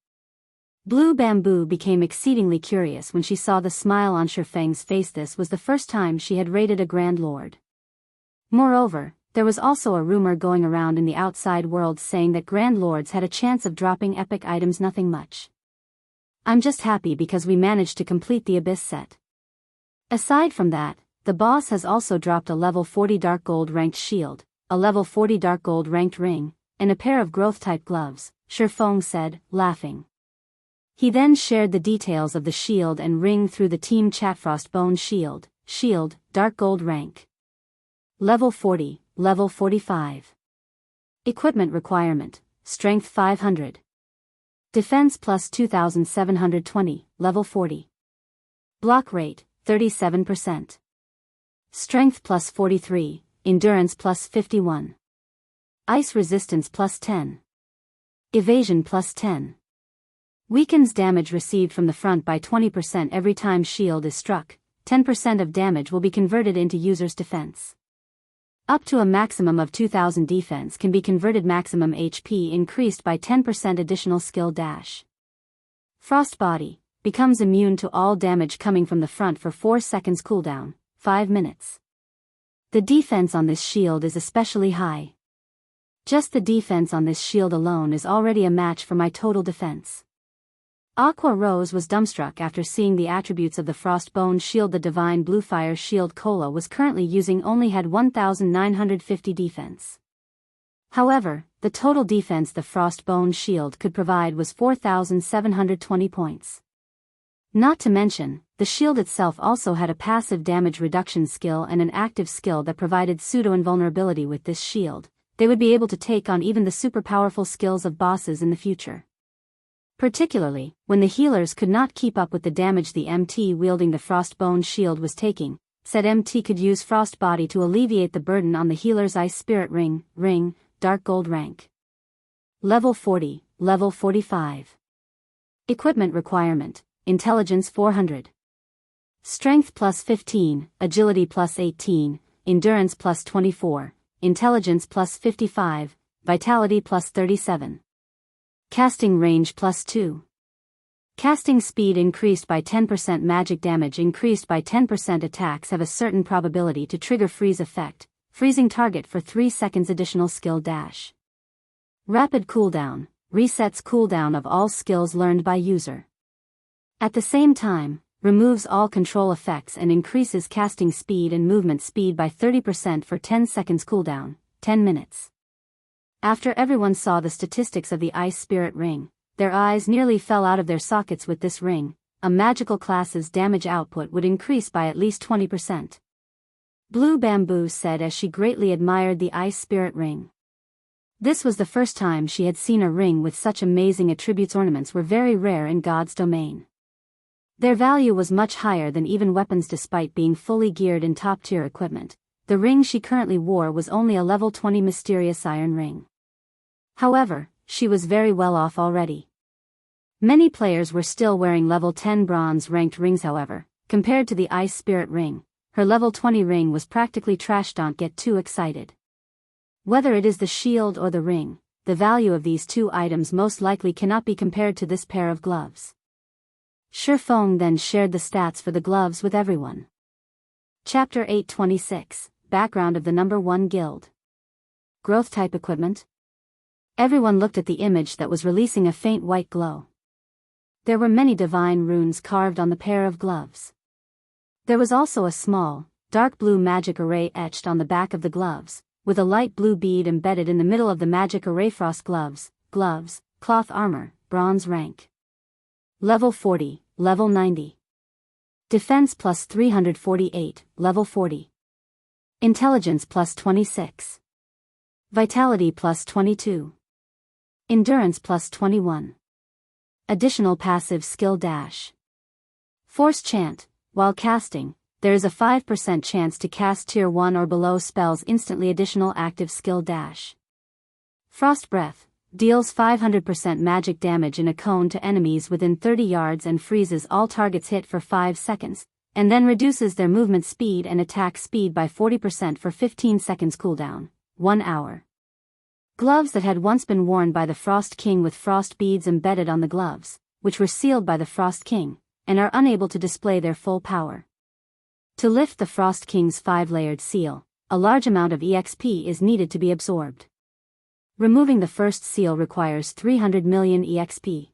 Blue Bamboo became exceedingly curious when she saw the smile on Ye Feng's face. This was the first time she had raided a Grand Lord. Moreover, there was also a rumor going around in the outside world saying that Grand Lords had a chance of dropping epic items. Nothing much. I'm just happy because we managed to complete the Abyss set. Aside from that, the boss has also dropped a level 40 dark gold ranked shield, a level 40 dark gold ranked ring, and a pair of growth-type gloves, Ye Feng said, laughing. He then shared the details of the shield and ring through the team chat. Frostbone shield, dark gold rank. Level 40, level 45. Equipment requirement, strength 500. Defense plus 2720, level 40. Block rate, 37%. Strength plus 43, endurance plus 51. Ice resistance plus 10. Evasion plus 10. Weakens damage received from the front by 20% every time shield is struck. 10% of damage will be converted into user's defense. Up to a maximum of 2000 defense can be converted. Maximum HP increased by 10%. Additional skill dash. Frost Body becomes immune to all damage coming from the front for 4 seconds. Cooldown, 5 minutes. The defense on this shield is especially high. Just the defense on this shield alone is already a match for my total defense. Aqua Rose was dumbstruck after seeing the attributes of the Frostbone shield. The Divine Blue Fire shield Cola was currently using only had 1950 defense. However, the total defense the Frostbone shield could provide was 4,720 points. Not to mention, the shield itself also had a passive damage reduction skill and an active skill that provided pseudo-invulnerability. With this shield, they would be able to take on even the super powerful skills of bosses in the future. Particularly, when the healers could not keep up with the damage the MT wielding the Frostbone shield was taking, said MT could use Frost Body to alleviate the burden on the healer's Ice Spirit Ring, Dark Gold rank. Level 40, Level 45. Equipment requirement, Intelligence 400. Strength plus 15, Agility plus 18, Endurance plus 24, Intelligence plus 55, Vitality plus 37. Casting range plus 2. Casting speed increased by 10%. Magic damage increased by 10%. Attacks have a certain probability to trigger freeze effect, freezing target for 3 seconds. Additional skill dash. Rapid cooldown, resets cooldown of all skills learned by user. At the same time, removes all control effects and increases casting speed and movement speed by 30% for 10 seconds. Cooldown, 10 minutes. After everyone saw the statistics of the Ice Spirit Ring, their eyes nearly fell out of their sockets. With this ring, a magical class's damage output would increase by at least 20%. Blue Bamboo said as she greatly admired the Ice Spirit Ring. This was the first time she had seen a ring with such amazing attributes. Ornaments were very rare in God's domain. Their value was much higher than even weapons. Despite being fully geared in top-tier equipment, the ring she currently wore was only a level 20 mysterious iron ring. However, she was very well off already. Many players were still wearing level 10 bronze ranked rings. However, compared to the Ice Spirit Ring, her level 20 ring was practically trash. Don't get too excited. Whether it is the shield or the ring, the value of these two items most likely cannot be compared to this pair of gloves. Ye Feng then shared the stats for the gloves with everyone. Chapter 826, Background of the Number 1 Guild. Growth type equipment. Everyone looked at the image that was releasing a faint white glow. There were many divine runes carved on the pair of gloves. There was also a small, dark blue magic array etched on the back of the gloves, with a light blue bead embedded in the middle of the magic array. Frost gloves, cloth armor, bronze rank. Level 40, Level 90. Defense plus 348, Level 40. Intelligence plus 26. Vitality plus 22. Endurance plus 21. Additional passive skill dash. Force chant. While casting, there is a 5% chance to cast tier 1 or below spells instantly. Additional active skill dash. Frost breath. Deals 500% magic damage in a cone to enemies within 30 yards and freezes all targets hit for 5 seconds, and then reduces their movement speed and attack speed by 40% for 15 seconds. Cooldown, 1 hour. Gloves that had once been worn by the Frost King with frost beads embedded on the gloves, which were sealed by the Frost King, and are unable to display their full power. To lift the Frost King's 5-layered seal, a large amount of EXP is needed to be absorbed. Removing the first seal requires 300 million EXP.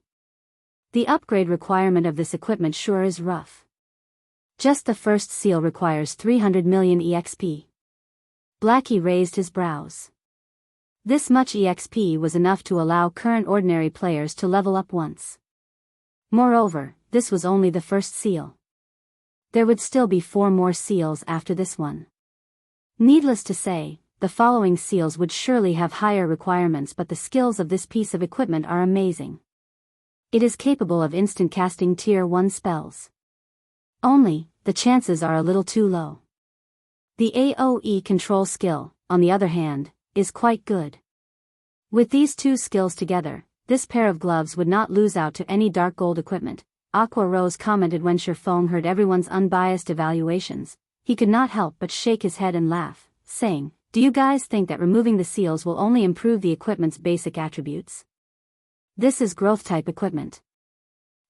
The upgrade requirement of this equipment sure is rough. Just the first seal requires 300 million EXP. Blackie raised his brows. This much EXP was enough to allow current ordinary players to level up once. Moreover, this was only the first seal. There would still be 4 more seals after this one. Needless to say, the following seals would surely have higher requirements, but the skills of this piece of equipment are amazing. It is capable of instant casting tier 1 spells. Only, the chances are a little too low. The AoE control skill, on the other hand, is quite good. With these two skills together, this pair of gloves would not lose out to any dark gold equipment, Aqua Rose commented when Ye Feng heard everyone's unbiased evaluations. He could not help but shake his head and laugh, saying, "Do you guys think that removing the seals will only improve the equipment's basic attributes? This is growth type equipment.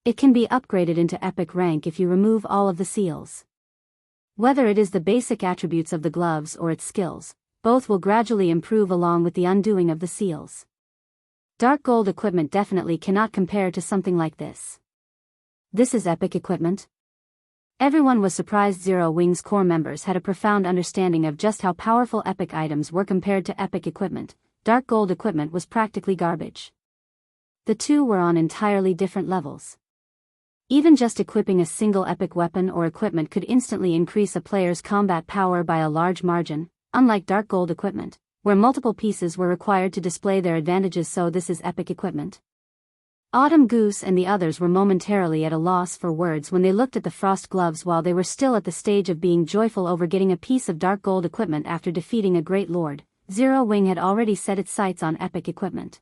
It can be upgraded into epic rank if you remove all of the seals. Whether it is the basic attributes of the gloves or its skills, both will gradually improve along with the undoing of the seals. Dark gold equipment definitely cannot compare to something like this. This is epic equipment? Everyone was surprised. Zero Wing's core members had a profound understanding of just how powerful epic items were compared to epic equipment. Dark gold equipment was practically garbage. The two were on entirely different levels. Even just equipping a single epic weapon or equipment could instantly increase a player's combat power by a large margin, unlike dark gold equipment, where multiple pieces were required to display their advantages. So this is epic equipment? Autumn Goose and the others were momentarily at a loss for words when they looked at the frost gloves while they were still at the stage of being joyful over getting a piece of dark gold equipment after defeating a great lord. Zero Wing had already set its sights on epic equipment.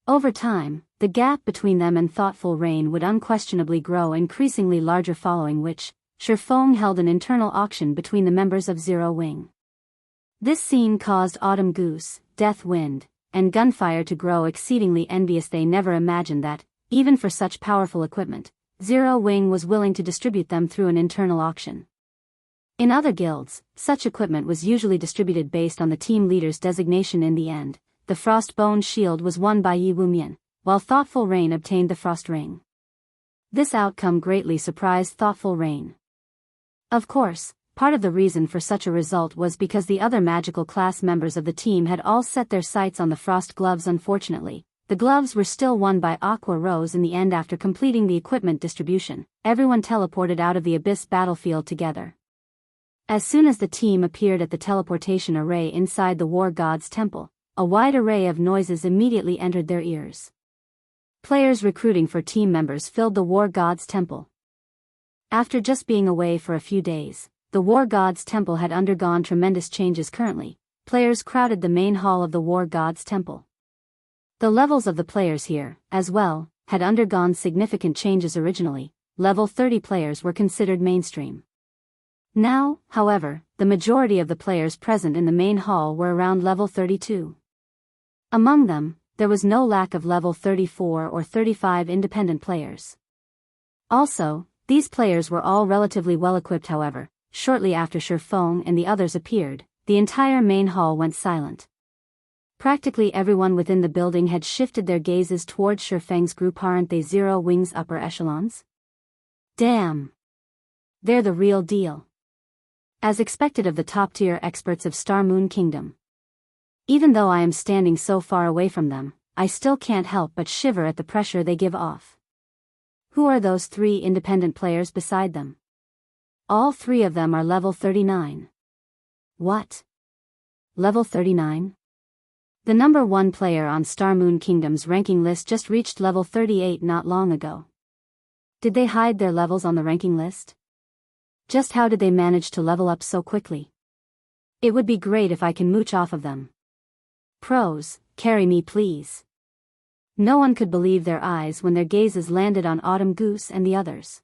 Over time, the gap between them and Thoughtful Rain would unquestionably grow increasingly larger, following which, Ye Feng held an internal auction between the members of Zero Wing. This scene caused Autumn Goose, Death Wind, and Gunfire to grow exceedingly envious. They never imagined that, even for such powerful equipment, Zero Wing was willing to distribute them through an internal auction. In other guilds, such equipment was usually distributed based on the team leader's designation. In the end, the Frostbone Shield was won by Yi Wumian, while Thoughtful Rain obtained the Frost Ring. This outcome greatly surprised Thoughtful Rain. Of course, part of the reason for such a result was because the other magical class members of the team had all set their sights on the frost gloves. Unfortunately, the gloves were still won by Aqua Rose. In the end, after completing the equipment distribution, everyone teleported out of the Abyss battlefield together. As soon as the team appeared at the teleportation array inside the War God's temple, a wide array of noises immediately entered their ears. Players recruiting for team members filled the War God's temple. After just being away for a few days, the War God's temple had undergone tremendous changes. Currently, players crowded the main hall of the War God's temple. The levels of the players here, as well, had undergone significant changes. Originally, level 30 players were considered mainstream. Now, however, the majority of the players present in the main hall were around level 32. Among them, there was no lack of level 34 or 35 independent players. Also, these players were all relatively well equipped. However, shortly after Ye Feng and the others appeared, the entire main hall went silent. Practically everyone within the building had shifted their gazes towards Ye Feng's group. Aren't they Zero Wing's upper echelons? Damn! They're the real deal. As expected of the top-tier experts of Star Moon Kingdom. Even though I am standing so far away from them, I still can't help but shiver at the pressure they give off. Who are those three independent players beside them? All three of them are level 39. What? Level 39? The number 1 player on Star Moon Kingdom's ranking list just reached level 38 not long ago. Did they hide their levels on the ranking list? Just how did they manage to level up so quickly? It would be great if I can mooch off of them. Pros, carry me please. No one could believe their eyes when their gazes landed on Autumn Goose and the others.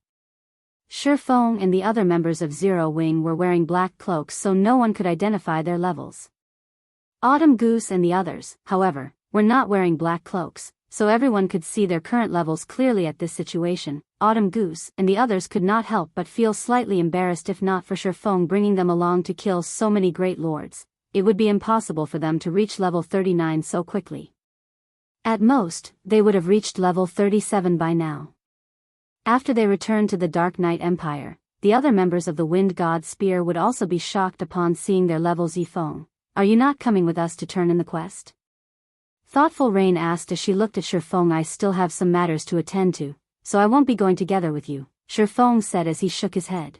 Ye Feng and the other members of Zero Wing were wearing black cloaks, so no one could identify their levels. Autumn Goose and the others, however, were not wearing black cloaks, so everyone could see their current levels clearly. At this situation, Autumn Goose and the others could not help but feel slightly embarrassed. If not for Ye Feng bringing them along to kill so many great lords, it would be impossible for them to reach level 39 so quickly. At most, they would have reached level 37 by now. After they returned to the Dark Knight Empire, the other members of the Wind God's Spear would also be shocked upon seeing their levels. Ye Feng, are you not coming with us to turn in the quest? Thoughtful Rain asked as she looked at Ye Feng. I still have some matters to attend to, so I won't be going together with you, Ye Feng said as he shook his head.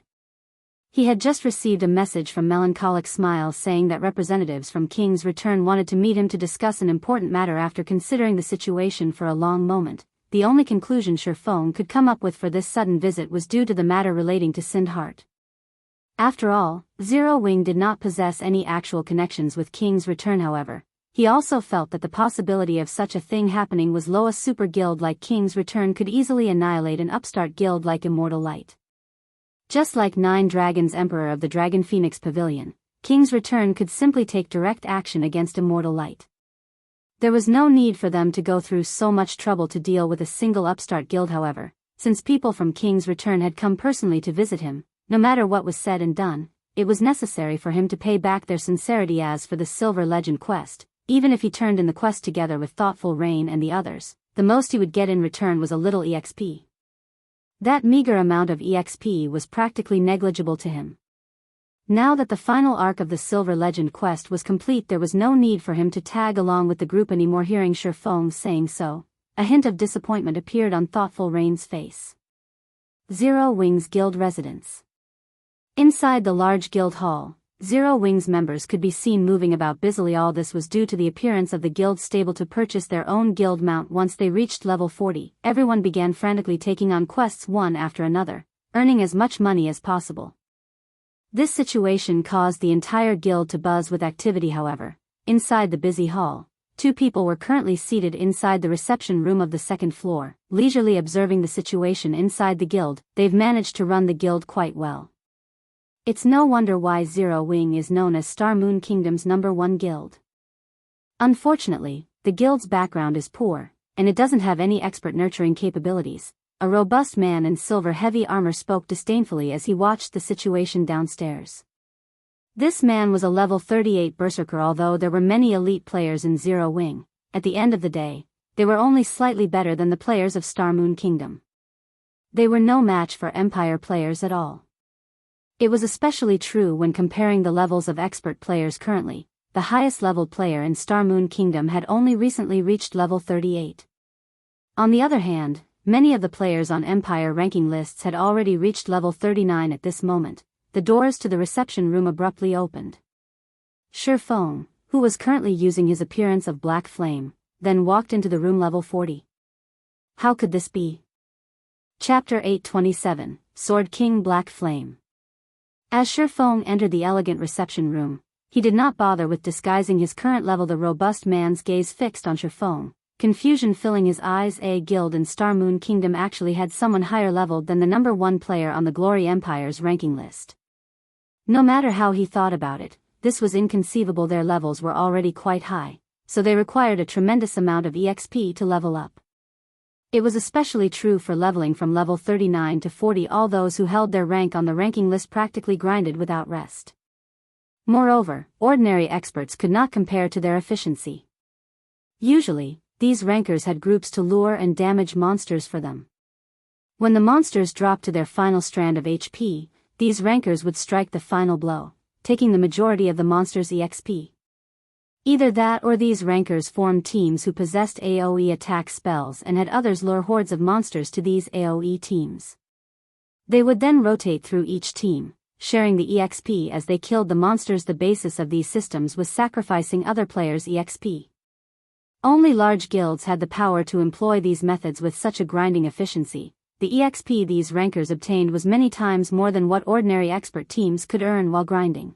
He had just received a message from Melancholic Smile saying that representatives from King's Return wanted to meet him to discuss an important matter. After considering the situation for a long moment, the only conclusion Ye Feng could come up with for this sudden visit was due to the matter relating to Sindheart. After all, Zero Wing did not possess any actual connections with King's Return. However, he also felt that the possibility of such a thing happening was low. A super guild like King's Return could easily annihilate an upstart guild like Immortal Light. Just like Nine Dragons Emperor of the Dragon Phoenix Pavilion, King's Return could simply take direct action against Immortal Light. There was no need for them to go through so much trouble to deal with a single upstart guild. However, since people from King's Return had come personally to visit him, no matter what was said and done, it was necessary for him to pay back their sincerity. As for the Silver Legend quest, even if he turned in the quest together with Thoughtful Rain and the others, the most he would get in return was a little EXP. That meager amount of EXP was practically negligible to him. Now that the final arc of the Silver Legend quest was complete, there was no need for him to tag along with the group anymore. Hearing Ye Feng saying so, a hint of disappointment appeared on thoughtful Rain's face. Zero Wings Guild residence. Inside the large guild hall, Zero Wings members could be seen moving about busily. All this was due to the appearance of the guild stable to purchase their own guild mount. Once they reached level 40, everyone began frantically taking on quests one after another, earning as much money as possible. This situation caused the entire guild to buzz with activity. However, inside the busy hall, two people were currently seated inside the reception room of the second floor, leisurely observing the situation inside the guild. They've managed to run the guild quite well. It's no wonder why Zero Wing is known as Star Moon Kingdom's #1 guild. Unfortunately, the guild's background is poor, and it doesn't have any expert nurturing capabilities. A robust man in silver-heavy armor spoke disdainfully as he watched the situation downstairs. This man was a level 38 berserker. Although there were many elite players in Zero Wing, at the end of the day, they were only slightly better than the players of Star Moon Kingdom. They were no match for Empire players at all. It was especially true when comparing the levels of expert players currently. The highest leveled player in Star Moon Kingdom had only recently reached level 38. On the other hand, many of the players on Empire ranking lists had already reached level 39 at this moment. The doors to the reception room abruptly opened. Ye Feng, who was currently using his appearance of black flame, then walked into the room. Level 40. How could this be? Chapter 827, Sword King Black Flame. As Ye Feng entered the elegant reception room, he did not bother with disguising his current level. The robust man's gaze fixed on Ye Feng, confusion filling his eyes. A guild in Star Moon Kingdom actually had someone higher leveled than the #1 player on the Glory Empire's ranking list. No matter how he thought about it, this was inconceivable. Their levels were already quite high, so they required a tremendous amount of EXP to level up. It was especially true for leveling from level 39 to 40. All those who held their rank on the ranking list practically grinded without rest. Moreover, ordinary experts could not compare to their efficiency. Usually, these rankers had groups to lure and damage monsters for them. When the monsters dropped to their final strand of HP, these rankers would strike the final blow, taking the majority of the monster's EXP. Either that or these rankers formed teams who possessed AoE attack spells and had others lure hordes of monsters to these AoE teams. They would then rotate through each team, sharing the EXP as they killed the monsters. The basis of these systems was sacrificing other players' EXP. Only large guilds had the power to employ these methods with such a grinding efficiency. The EXP these rankers obtained was many times more than what ordinary expert teams could earn while grinding.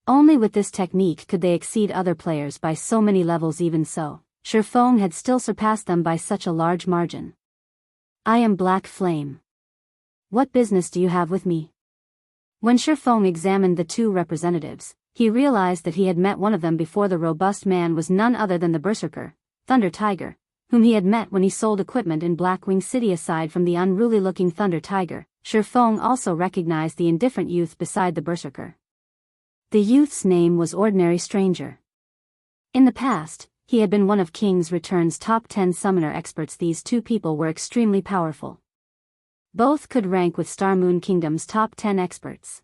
Only with this technique could they exceed other players by so many levels. Even so, Ye Feng had still surpassed them by such a large margin. I am Black Flame. What business do you have with me? When Ye Feng examined the two representatives, he realized that he had met one of them before. The robust man was none other than the berserker, Thunder Tiger, whom he had met when he sold equipment in Blackwing City. Aside from the unruly-looking Thunder Tiger, Ye Feng also recognized the indifferent youth beside the berserker. The youth's name was Ordinary Stranger. In the past, he had been one of King's Return's top 10 summoner experts. These two people were extremely powerful. Both could rank with Star Moon Kingdom's top 10 experts.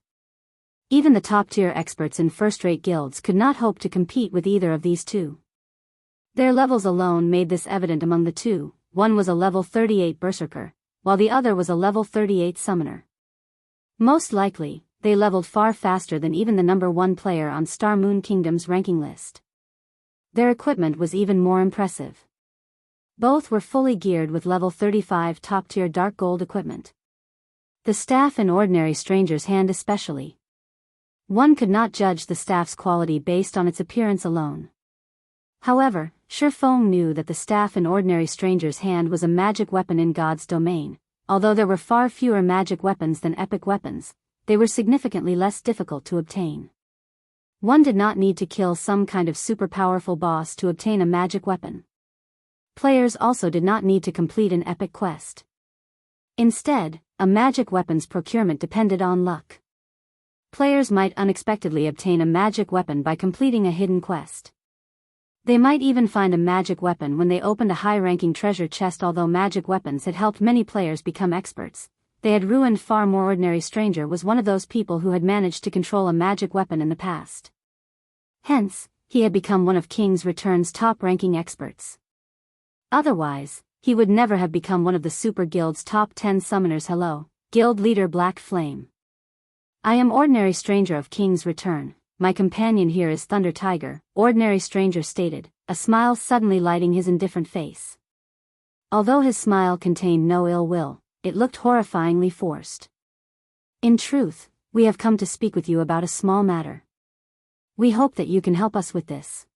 Even the top-tier experts in first-rate guilds could not hope to compete with either of these two. Their levels alone made this evident among the two. One was a level 38 berserker, while the other was a level 38 summoner. Most likely, they leveled far faster than even the #1 player on Star Moon Kingdom's ranking list. Their equipment was even more impressive. Both were fully geared with level 35 top-tier dark gold equipment. The staff in Ordinary Stranger's hand especially. One could not judge the staff's quality based on its appearance alone. However, Ye Feng knew that the staff in Ordinary Stranger's hand was a magic weapon in God's domain. Although there were far fewer magic weapons than epic weapons, they were significantly less difficult to obtain. One did not need to kill some kind of super powerful boss to obtain a magic weapon. Players also did not need to complete an epic quest. Instead, a magic weapon's procurement depended on luck. Players might unexpectedly obtain a magic weapon by completing a hidden quest. They might even find a magic weapon when they opened a high-ranking treasure chest. Although magic weapons had helped many players become experts, they had ruined far more. Ordinary Stranger was one of those people who had managed to control a magic weapon in the past. Hence, he had become one of King's Return's top-ranking experts. Otherwise, he would never have become one of the Super Guild's top 10 summoners. Hello, Guild Leader Black Flame. I am Ordinary Stranger of King's Return. My companion here is Thunder Tiger, Ordinary Stranger stated, a smile suddenly lighting his indifferent face. Although his smile contained no ill will, it looked horrifyingly forced. In truth, we have come to speak with you about a small matter. We hope that you can help us with this.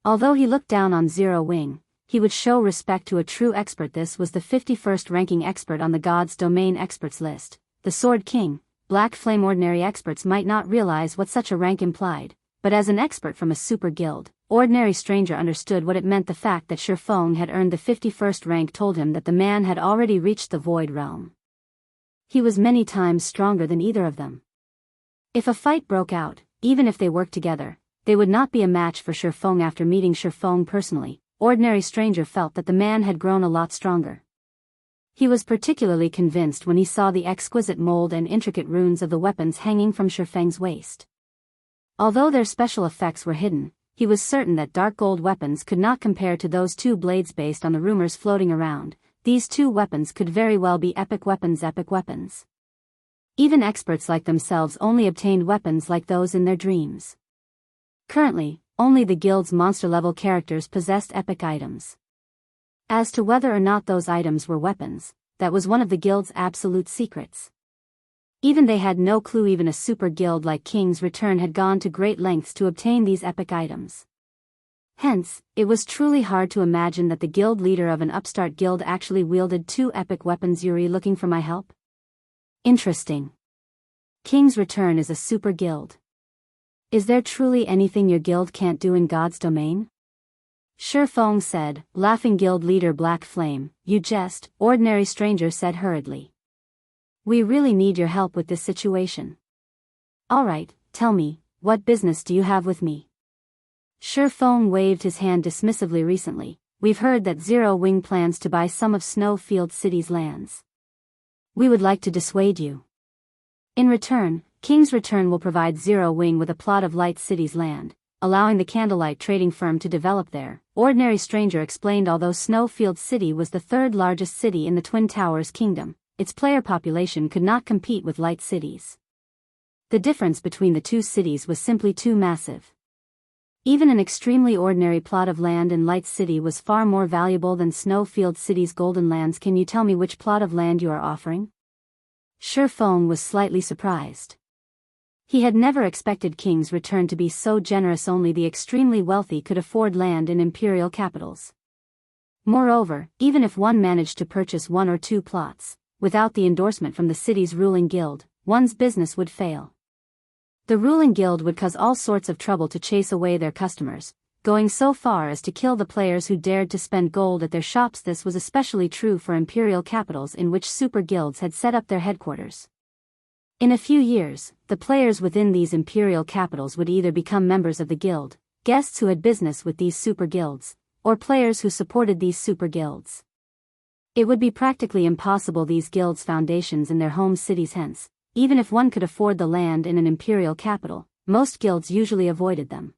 Although he looked down on Zero Wing, he would show respect to a true expert. This was the 51st ranking expert on the God's Domain experts list, the Sword King. Black Flame. Ordinary experts might not realize what such a rank implied, but as an expert from a super guild, Ordinary Stranger understood what it meant. The fact that Ye Feng had earned the 51st rank told him that the man had already reached the Void Realm. He was many times stronger than either of them. If a fight broke out, even if they worked together, they would not be a match for Ye Feng. After meeting Ye Feng personally, Ordinary Stranger felt that the man had grown a lot stronger. He was particularly convinced when he saw the exquisite mold and intricate runes of the weapons hanging from Ye Feng's waist. Although their special effects were hidden, he was certain that dark gold weapons could not compare to those two blades. Based on the rumors floating around, these two weapons could very well be epic weapons. Epic weapons. Even experts like themselves only obtained weapons like those in their dreams. Currently, only the guild's monster-level characters possessed epic items. As to whether or not those items were weapons, that was one of the guild's absolute secrets. Even they had no clue. Even a super guild like King's Return had gone to great lengths to obtain these epic items. Hence, it was truly hard to imagine that the guild leader of an upstart guild actually wielded two epic weapons. Yuri looking for my help? Interesting. King's Return is a super guild. Is there truly anything your guild can't do in God's domain? Ye Feng said, laughing. Guild leader Black Flame, you jest, Ordinary Stranger said hurriedly. We really need your help with this situation. Alright, tell me, what business do you have with me? Ye Feng waved his hand dismissively. Recently, we've heard that Zero Wing plans to buy some of Snowfield City's lands. We would like to dissuade you. In return, King's Return will provide Zero Wing with a plot of Light City's land, allowing the Candlelight trading firm to develop there, Ordinary Stranger explained. Although Snowfield City was the third largest city in the Twin Towers Kingdom, its player population could not compete with Light Cities. The difference between the two cities was simply too massive. Even an extremely ordinary plot of land in Light City was far more valuable than Snowfield City's golden lands. Can you tell me which plot of land you are offering? Ye Feng was slightly surprised. He had never expected King's Return to be so generous. Only the extremely wealthy could afford land in imperial capitals. Moreover, even if one managed to purchase one or two plots, without the endorsement from the city's ruling guild, one's business would fail. The ruling guild would cause all sorts of trouble to chase away their customers, going so far as to kill the players who dared to spend gold at their shops. This was especially true for imperial capitals in which super guilds had set up their headquarters. In a few years, the players within these imperial capitals would either become members of the guild, guests who had business with these super guilds, or players who supported these super guilds. It would be practically impossible these guilds' foundations in their home cities. Hence, even if one could afford the land in an imperial capital, most guilds usually avoided them.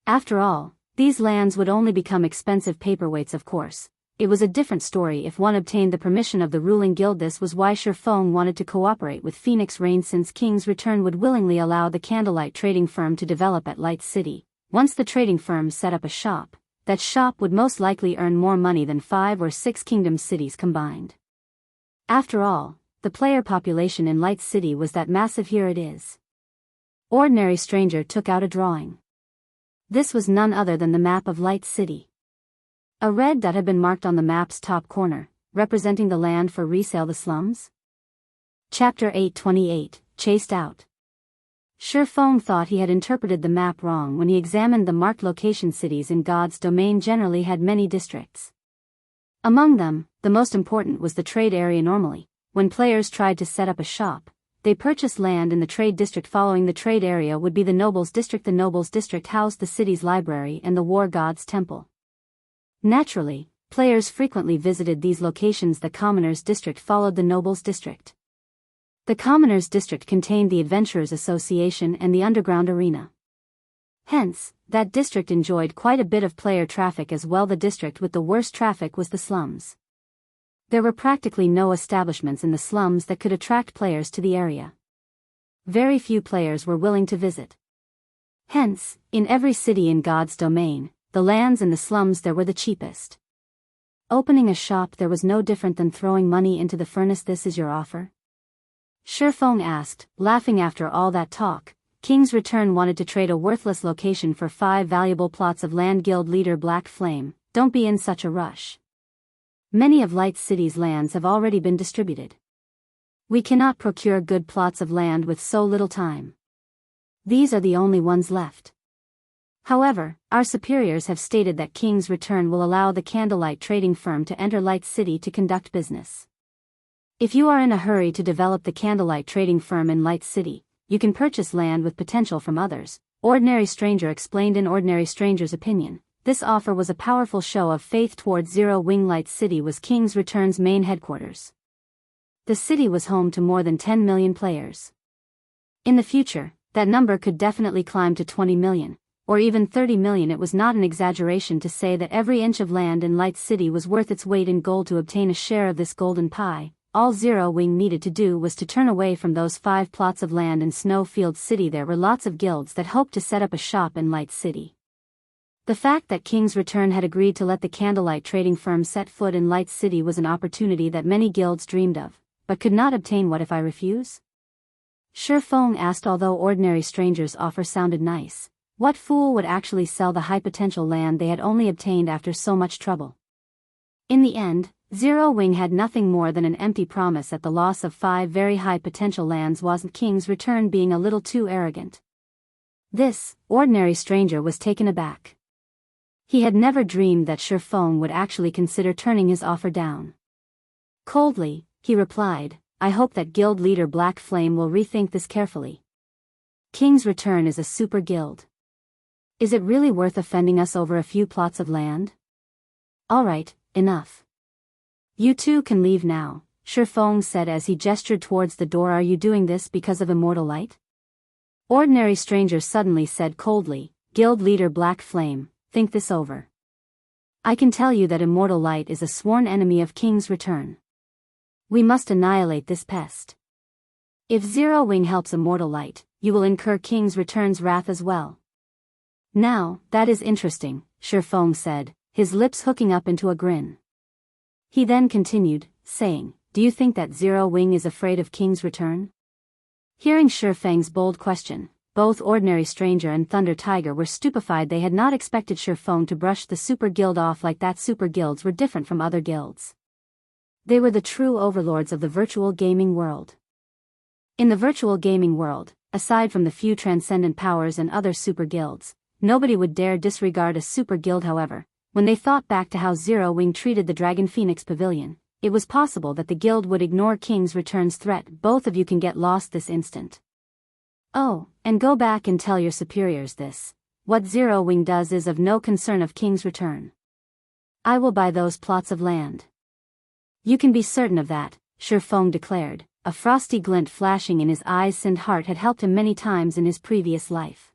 After all, these lands would only become expensive paperweights. Of course, it was a different story if one obtained the permission of the ruling guild. This was why Ye Feng wanted to cooperate with Phoenix Rain, since King's Return would willingly allow the Candlelight trading firm to develop at Light City. Once the trading firm set up a shop, that shop would most likely earn more money than 5 or 6 kingdom cities combined. After all, the player population in Light City was that massive. Here it is. Ordinary Stranger took out a drawing. This was none other than the map of Light City. A red dot had been marked on the map's top corner, representing the land for resale. The slums? Chapter 828, Chased Out. Ye Feng thought he had interpreted the map wrong when he examined the marked location. Cities in God's domain generally had many districts. Among them, the most important was the trade area. Normally, when players tried to set up a shop, they purchased land in the trade district. Following the trade area would be the nobles district. The nobles district housed the city's library and the war god's temple. Naturally, players frequently visited these locations. The commoners district followed the nobles district. The commoners district contained the Adventurers Association and the underground arena. Hence, that district enjoyed quite a bit of player traffic as well. The district with the worst traffic was the slums. There were practically no establishments in the slums that could attract players to the area. Very few players were willing to visit. Hence, in every city in God's domain, the lands in the slums there were the cheapest. Opening a shop there was no different than throwing money into the furnace. This is your offer? Shi Feng asked, laughing. After all that talk, King's Return wanted to trade a worthless location for 5 valuable plots of land. Guild leader Black Flame, don't be in such a rush. Many of Light City's lands have already been distributed. We cannot procure good plots of land with so little time. These are the only ones left. However, our superiors have stated that King's Return will allow the Candlelight trading firm to enter Light City to conduct business. If you are in a hurry to develop the Candlelight trading firm in Light City, you can purchase land with potential from others, Ordinary Stranger explained. In Ordinary Stranger's opinion, this offer was a powerful show of faith towards Zero Wing. Light City was King's Return's main headquarters. The city was home to more than 10 million players. In the future, that number could definitely climb to 20 million, or even 30 million. It was not an exaggeration to say that every inch of land in Light City was worth its weight in gold. To obtain a share of this golden pie, all Zero Wing needed to do was to turn away from those 5 plots of land in Snowfield City. There were lots of guilds that hoped to set up a shop in Light City. The fact that King's Return had agreed to let the Candlelight trading firm set foot in Light City was an opportunity that many guilds dreamed of, but could not obtain. What if I refuse? Shi Feng asked. Although Ordinary Stranger's offer sounded nice, what fool would actually sell the high-potential land they had only obtained after so much trouble? In the end, Zero Wing had nothing more than an empty promise at the loss of 5 very high-potential lands. Wasn't King's Return being a little too arrogant? This, Ordinary Stranger was taken aback. He had never dreamed that Shi Feng would actually consider turning his offer down. Coldly, he replied, I hope that guild leader Black Flame will rethink this carefully. King's Return is a super guild. Is it really worth offending us over a few plots of land? Alright, enough. You two can leave now, Shi Feng said as he gestured towards the door. Are you doing this because of Immortal Light? Ordinary Stranger suddenly said coldly, Guild leader Black Flame, think this over. I can tell you that Immortal Light is a sworn enemy of King's Return. We must annihilate this pest. If Zero Wing helps Immortal Light, you will incur King's Return's wrath as well. Now, that is interesting, Shi Feng said, his lips hooking up into a grin. He then continued, saying, do you think that Zero Wing is afraid of King's Return? Hearing Shi Feng's bold question, both Ordinary Stranger and Thunder Tiger were stupefied. They had not expected Shi Feng to brush the super guild off like that. Super guilds were different from other guilds. They were the true overlords of the virtual gaming world. In the virtual gaming world, aside from the few transcendent powers and other super guilds, nobody would dare disregard a super guild. However, when they thought back to how Zero Wing treated the Dragon Phoenix Pavilion, it was possible that the guild would ignore King's Return's threat. Both of you can get lost this instant. Oh, and go back and tell your superiors this. What Zero Wing does is of no concern of King's Return. I will buy those plots of land. You can be certain of that, Shi Feng declared, a frosty glint flashing in his eyes. Sindheart had helped him many times in his previous life.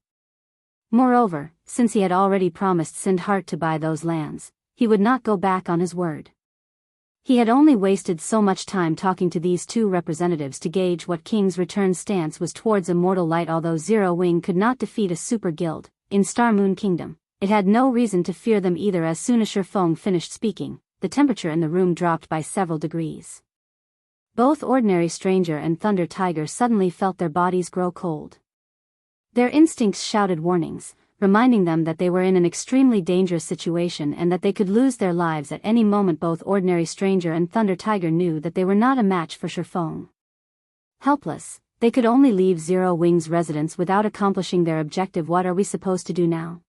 Moreover, since he had already promised Sindheart to buy those lands, he would not go back on his word. He had only wasted so much time talking to these two representatives to gauge what King's Return's stance was towards Immortal Light. Although Zero Wing could not defeat a super guild in Star Moon Kingdom, it had no reason to fear them either. As soon as Shi Feng finished speaking, the temperature in the room dropped by several degrees. Both Ordinary Stranger and Thunder Tiger suddenly felt their bodies grow cold. Their instincts shouted warnings, reminding them that they were in an extremely dangerous situation and that they could lose their lives at any moment. Both Ordinary Stranger and Thunder Tiger knew that they were not a match for Shi Feng. Helpless, they could only leave Zero Wing's residence without accomplishing their objective. What are we supposed to do now?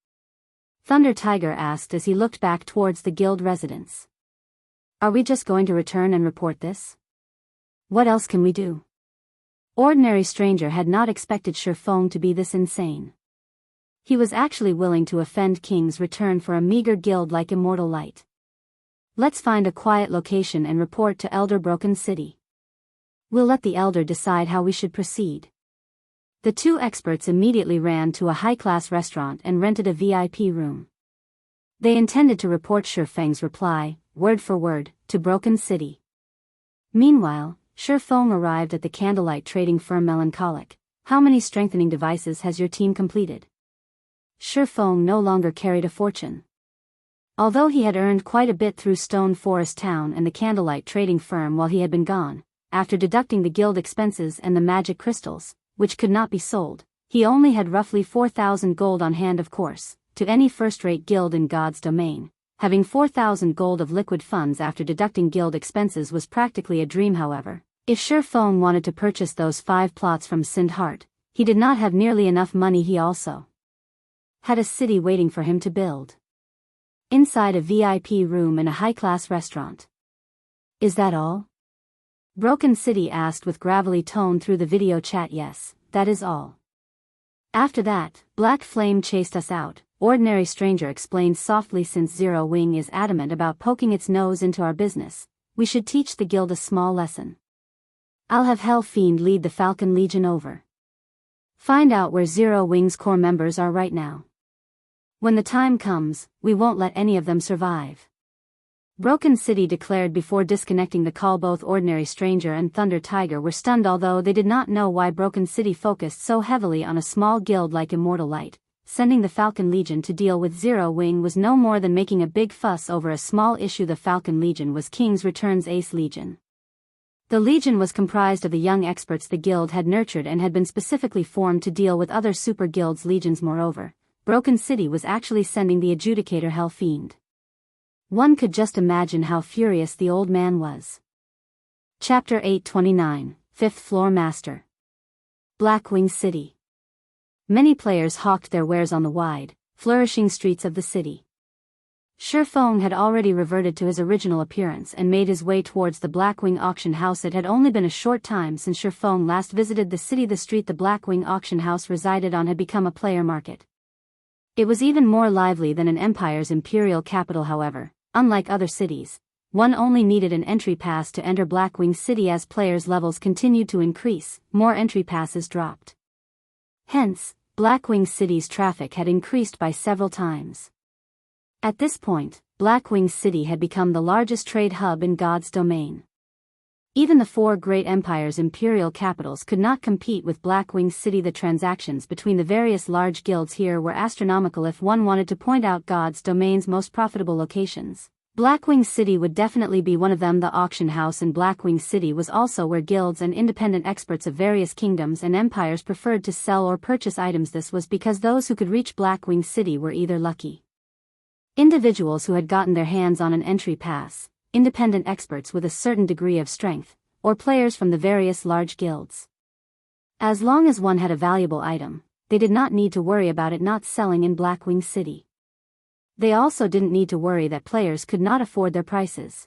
Thunder Tiger asked as he looked back towards the guild residence. Are we just going to return and report this? What else can we do? Ordinary Stranger had not expected Shi Feng to be this insane. He was actually willing to offend King's return for a meager guild like Immortal Light. Let's find a quiet location and report to Elder Broken City. We'll let the Elder decide how we should proceed. The two experts immediately ran to a high-class restaurant and rented a VIP room. They intended to report Shi Feng's reply, word for word, to Broken City. Meanwhile, Shi Feng arrived at the candlelight trading firm Melancholic. How many strengthening devices has your team completed? Shi Feng no longer carried a fortune. Although he had earned quite a bit through Stone Forest Town and the candlelight trading firm while he had been gone, after deducting the guild expenses and the magic crystals, which could not be sold, he only had roughly 4,000 gold on hand. Of course, to any first-rate guild in God's domain, having 4,000 gold of liquid funds after deducting guild expenses was practically a dream. However, if Shi Feng wanted to purchase those 5 plots from Sindhart, he did not have nearly enough money. He also had a city waiting for him to build. Inside a VIP room in a high-class restaurant. Is that all? Broken City asked with gravelly tone through the video chat. Yes, that is all. After that, Black Flame chased us out, Ordinary Stranger explained softly. Since Zero Wing is adamant about poking its nose into our business, we should teach the guild a small lesson. I'll have Hell Fiend lead the Falcon Legion over. Find out where Zero Wing's core members are right now. When the time comes, we won't let any of them survive. Broken City declared before disconnecting the call. Both Ordinary Stranger and Thunder Tiger were stunned, although they did not know why Broken City focused so heavily on a small guild like Immortal Light. Sending the Falcon Legion to deal with Zero Wing was no more than making a big fuss over a small issue. The Falcon Legion was King's Return's Ace Legion. The Legion was comprised of the young experts the guild had nurtured and had been specifically formed to deal with other super guilds' legions. Moreover, Broken City was actually sending the Adjudicator Hell Fiend. One could just imagine how furious the old man was. Chapter 829, 5th Floor Master. Blackwing City. Many players hawked their wares on the wide, flourishing streets of the city. Shi Feng had already reverted to his original appearance and made his way towards the Blackwing auction house. It had only been a short time since Shi Feng last visited the city. The street the Blackwing auction house resided on had become a player market. It was even more lively than an empire's imperial capital. However, unlike other cities, one only needed an entry pass to enter Blackwing City. As players' levels continued to increase, more entry passes dropped. Hence, Blackwing City's traffic had increased by several times. At this point, Blackwing City had become the largest trade hub in God's domain. Even the 4 great empires' imperial capitals could not compete with Blackwing City. The transactions between the various large guilds here were astronomical. If one wanted to point out God's domain's most profitable locations, Blackwing City would definitely be one of them. The auction house in Blackwing City was also where guilds and independent experts of various kingdoms and empires preferred to sell or purchase items. This was because those who could reach Blackwing City were either lucky individuals who had gotten their hands on an entry pass, independent experts with a certain degree of strength, or players from the various large guilds. As long as one had a valuable item, they did not need to worry about it not selling in Blackwing City. They also didn't need to worry that players could not afford their prices.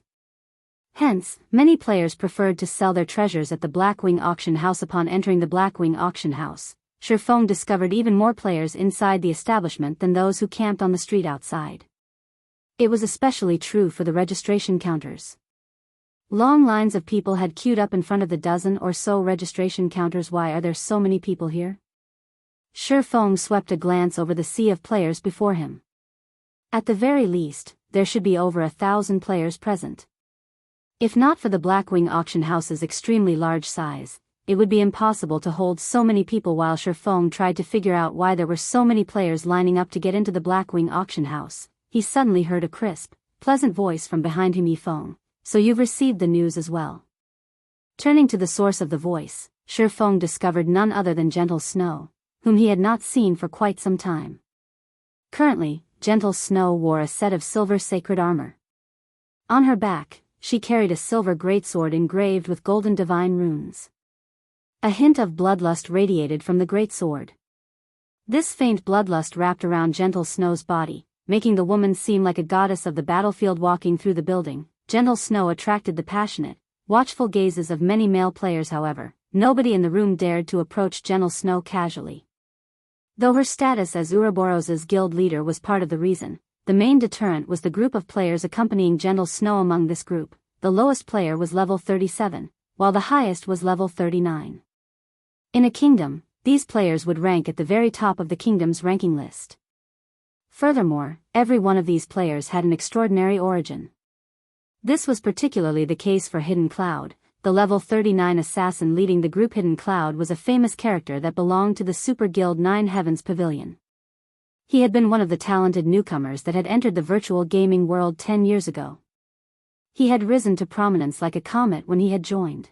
Hence, many players preferred to sell their treasures at the Blackwing auction house. Upon entering the Blackwing auction house, Shi Feng discovered even more players inside the establishment than those who camped on the street outside. It was especially true for the registration counters. Long lines of people had queued up in front of the dozen or so registration counters. Why are there so many people here? Shi Feng swept a glance over the sea of players before him. At the very least, there should be over 1,000 players present. If not for the Blackwing auction house's extremely large size, it would be impossible to hold so many people. While Shi Feng tried to figure out why there were so many players lining up to get into the Blackwing auction house, he suddenly heard a crisp, pleasant voice from behind him. Ye Feng, so you've received the news as well. Turning to the source of the voice, Shi Feng discovered none other than Gentle Snow, whom he had not seen for quite some time. Currently, Gentle Snow wore a set of silver sacred armor. On her back, she carried a silver greatsword engraved with golden divine runes. A hint of bloodlust radiated from the greatsword. This faint bloodlust wrapped around Gentle Snow's body, making the woman seem like a goddess of the battlefield. Walking through the building, Gentle Snow attracted the passionate, watchful gazes of many male players. However, nobody in the room dared to approach Gentle Snow casually. Though her status as Ouroboros's guild leader was part of the reason, the main deterrent was the group of players accompanying Gentle Snow. Among this group, the lowest player was level 37, while the highest was level 39. In a kingdom, these players would rank at the very top of the kingdom's ranking list. Furthermore, every one of these players had an extraordinary origin. This was particularly the case for Hidden Cloud. The level 39 assassin leading the group. Hidden Cloud was a famous character that belonged to the Super Guild 9 Heavens Pavilion. He had been one of the talented newcomers that had entered the virtual gaming world 10 years ago. He had risen to prominence like a comet when he had joined.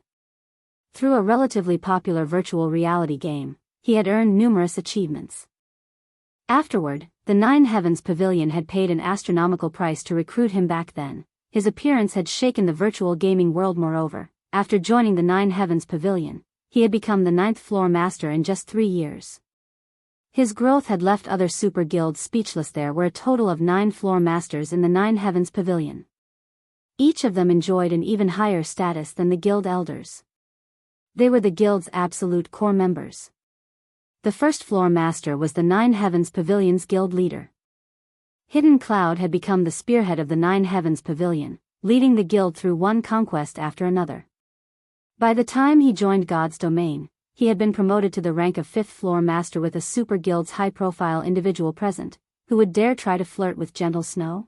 Through a relatively popular virtual reality game, he had earned numerous achievements. Afterward, the 9 Heavens Pavilion had paid an astronomical price to recruit him. Back then, his appearance had shaken the virtual gaming world. Moreover, after joining the 9 Heavens Pavilion, he had become the 9th floor master in just 3 years. His growth had left other super guilds speechless. There were a total of 9 floor masters in the 9 Heavens Pavilion. Each of them enjoyed an even higher status than the guild elders. They were the guild's absolute core members. The first floor master was the 9 Heavens Pavilion's guild leader. Hidden Cloud had become the spearhead of the 9 Heavens Pavilion, leading the guild through one conquest after another. By the time he joined God's domain, he had been promoted to the rank of 5th floor master with a super guild's high-profile individual present, who would dare try to flirt with Gentle Snow?